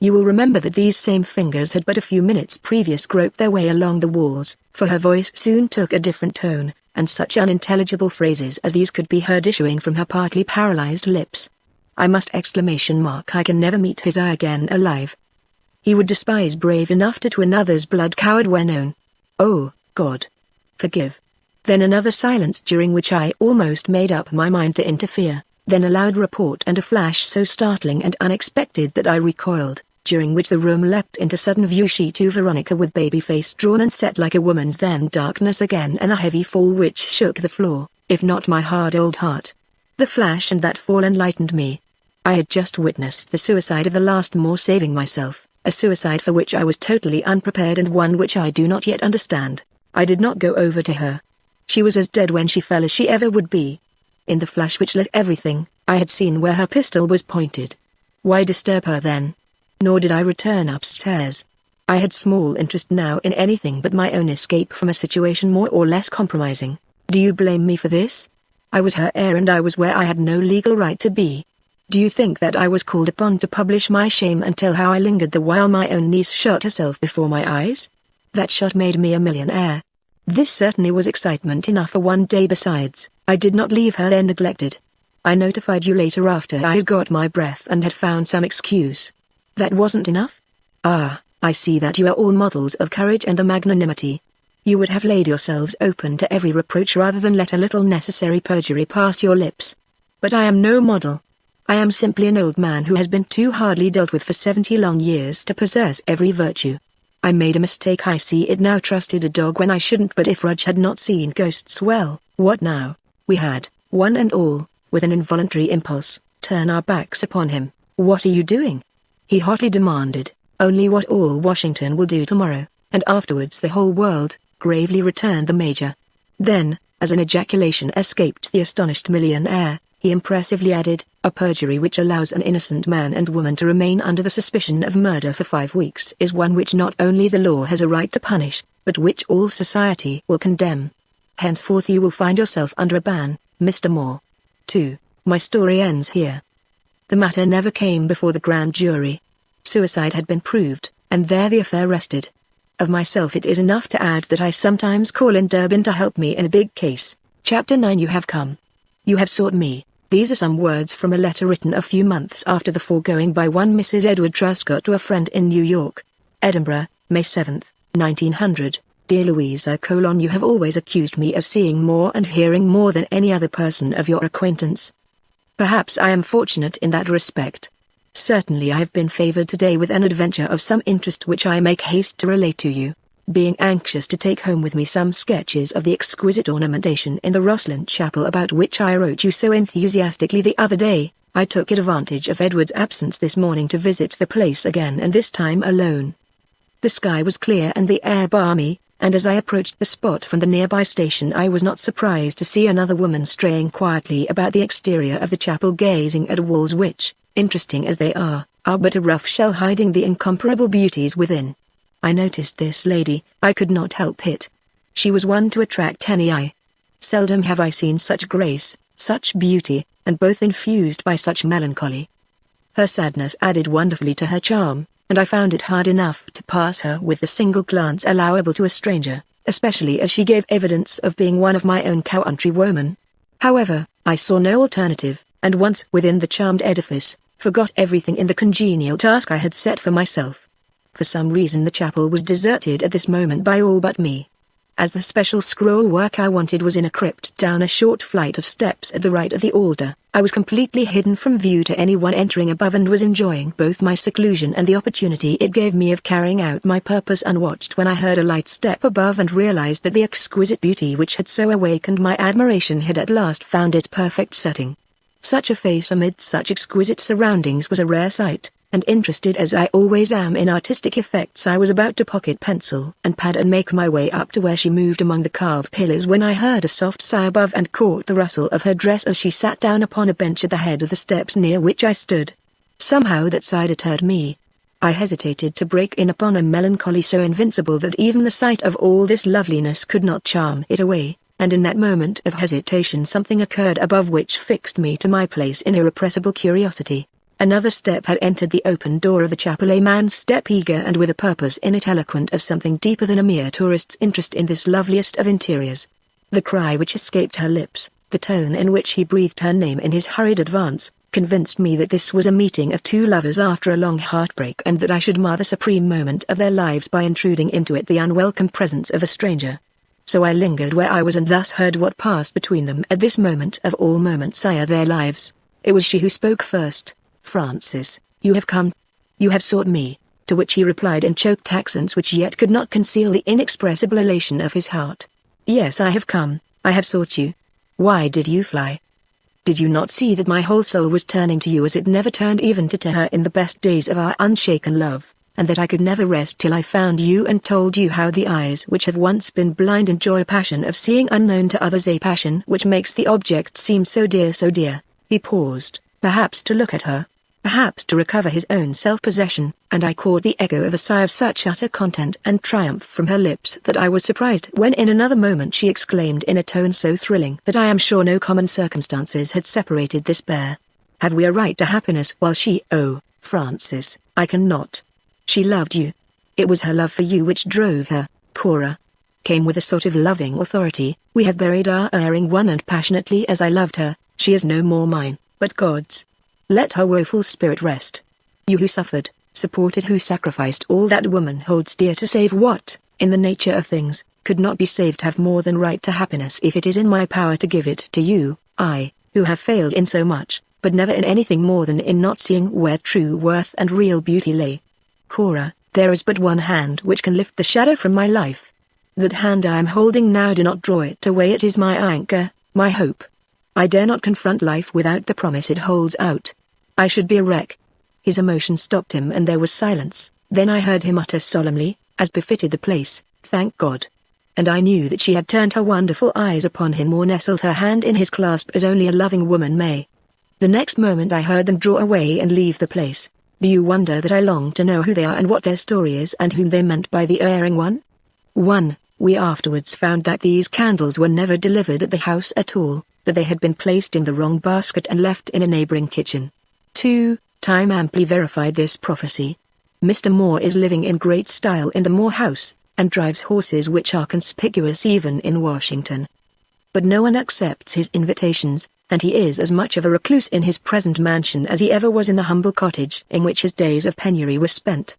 You will remember that these same fingers had but a few minutes previous groped their way along the walls, for her voice soon took a different tone, and such unintelligible phrases as these could be heard issuing from her partly paralyzed lips. I can never meet his eye again alive. He would despise brave enough to another's blood coward when known. Oh, God. Forgive. Then another silence during which I almost made up my mind to interfere, then a loud report and a flash so startling and unexpected that I recoiled, during which the room leapt into sudden view, she too, Veronica, with baby face drawn and set like a woman's, then darkness again and a heavy fall which shook the floor, if not my hard old heart. The flash and that fall enlightened me. I had just witnessed the suicide of the last more saving myself, a suicide for which I was totally unprepared and one which I do not yet understand. I did not go over to her. She was as dead when she fell as she ever would be. In the flash which lit everything, I had seen where her pistol was pointed. Why disturb her then? Nor did I return upstairs. I had small interest now in anything but my own escape from a situation more or less compromising. Do you blame me for this? I was her heir and I was where I had no legal right to be. Do you think that I was called upon to publish my shame and tell how I lingered the while my own niece shot herself before my eyes? That shot made me a millionaire. This certainly was excitement enough for one day. Besides, I did not leave her there neglected. I notified you later after I had got my breath and had found some excuse. That wasn't enough? Ah, I see that you are all models of courage and magnanimity. You would have laid yourselves open to every reproach rather than let a little necessary perjury pass your lips. But I am no model. I am simply an old man who has been too hardly dealt with for 70 long years to possess every virtue. I made a mistake, I see it now. Trusted a dog when I shouldn't. But if Rudge had not seen ghosts, well, what now? We had, one and all, with an involuntary impulse, turn our backs upon him. What are you doing? He hotly demanded. Only what all Washington will do tomorrow, and afterwards the whole world, gravely returned the Major. Then, as an ejaculation escaped the astonished millionaire, he impressively added, a perjury which allows an innocent man and woman to remain under the suspicion of murder for 5 weeks is one which not only the law has a right to punish, but which all society will condemn. Henceforth you will find yourself under a ban, Mr. Moore. 2. My story ends here. The matter never came before the grand jury. Suicide had been proved, and there the affair rested. Of myself it is enough to add that I sometimes call in Durbin to help me in a big case. Chapter 9. You have come. You have sought me. These are some words from a letter written a few months after the foregoing by one Mrs. Edward Truscott to a friend in New York. Edinburgh, May 7, 1900. Dear Louisa: You have always accused me of seeing more and hearing more than any other person of your acquaintance. Perhaps I am fortunate in that respect. Certainly I have been favored today with an adventure of some interest which I make haste to relate to you. Being anxious to take home with me some sketches of the exquisite ornamentation in the Rosslyn Chapel about which I wrote you so enthusiastically the other day, I took advantage of Edward's absence this morning to visit the place again, and this time alone. The sky was clear and the air balmy, and as I approached the spot from the nearby station I was not surprised to see another woman straying quietly about the exterior of the chapel, gazing at walls which, interesting as they are but a rough shell hiding the incomparable beauties within. I noticed this lady. I could not help it. She was one to attract any eye. Seldom have I seen such grace, such beauty, and both infused by such melancholy. Her sadness added wonderfully to her charm, and I found it hard enough to pass her with the single glance allowable to a stranger, especially as she gave evidence of being one of my own countrywomen. However, I saw no alternative, and once within the charmed edifice, forgot everything in the congenial task I had set for myself. For some reason the chapel was deserted at this moment by all but me. As the special scroll work I wanted was in a crypt down a short flight of steps at the right of the altar, I was completely hidden from view to anyone entering above, and was enjoying both my seclusion and the opportunity it gave me of carrying out my purpose unwatched when I heard a light step above and realized that the exquisite beauty which had so awakened my admiration had at last found its perfect setting. Such a face amid such exquisite surroundings was a rare sight, and interested as I always am in artistic effects, I was about to pocket pencil and pad and make my way up to where she moved among the carved pillars when I heard a soft sigh above and caught the rustle of her dress as she sat down upon a bench at the head of the steps near which I stood. Somehow that sight deterred me. I hesitated to break in upon a melancholy so invincible that even the sight of all this loveliness could not charm it away, and in that moment of hesitation something occurred above which fixed me to my place in irrepressible curiosity. Another step had entered the open door of the chapel, a man's step, eager and with a purpose in it, eloquent of something deeper than a mere tourist's interest in this loveliest of interiors. The cry which escaped her lips, the tone in which he breathed her name in his hurried advance, convinced me that this was a meeting of two lovers after a long heartbreak, and that I should mar the supreme moment of their lives by intruding into it the unwelcome presence of a stranger. So I lingered where I was and thus heard what passed between them at this moment of all moments of their lives. It was she who spoke first. Francis, you have come. You have sought me, to which he replied in choked accents which yet could not conceal the inexpressible elation of his heart. Yes, I have come, I have sought you. Why did you fly? Did you not see that my whole soul was turning to you as it never turned even to her in the best days of our unshaken love, and that I could never rest till I found you and told you how the eyes which have once been blind enjoy a passion of seeing unknown to others, a passion which makes the object seem so dear, so dear. He paused, perhaps to look at her. perhaps to recover his own self-possession, and I caught the echo of a sigh of such utter content and triumph from her lips that I was surprised when in another moment she exclaimed in a tone so thrilling that I am sure no common circumstances had separated this pair. Had we a right to happiness while oh, Francis, I cannot. She loved you. It was her love for you which drove her, Cora. Came with a sort of loving authority. We have buried our erring one, and passionately as I loved her, she is no more mine, but God's. Let her woeful spirit rest. You who suffered, supported, who sacrificed all that woman holds dear to save what, in the nature of things, could not be saved, have more than right to happiness if it is in my power to give it to you. I, who have failed in so much, but never in anything more than in not seeing where true worth and real beauty lay. Cora, there is but one hand which can lift the shadow from my life. That hand I am holding now. Do not draw it away. It is my anchor, my hope. I dare not confront life without the promise it holds out. I should be a wreck. His emotion stopped him and there was silence. Then I heard him utter solemnly, as befitted the place, "Thank God." And I knew that she had turned her wonderful eyes upon him or nestled her hand in his clasp as only a loving woman may. The next moment I heard them draw away and leave the place. Do you wonder that I long to know who they are and what their story is and whom they meant by the erring one? 1. We afterwards found that these candles were never delivered at the house at all, that they had been placed in the wrong basket and left in a neighboring kitchen. 2. Time amply verified this prophecy. Mr. Moore is living in great style in the Moore house, and drives horses which are conspicuous even in Washington. But no one accepts his invitations, and he is as much of a recluse in his present mansion as he ever was in the humble cottage in which his days of penury were spent.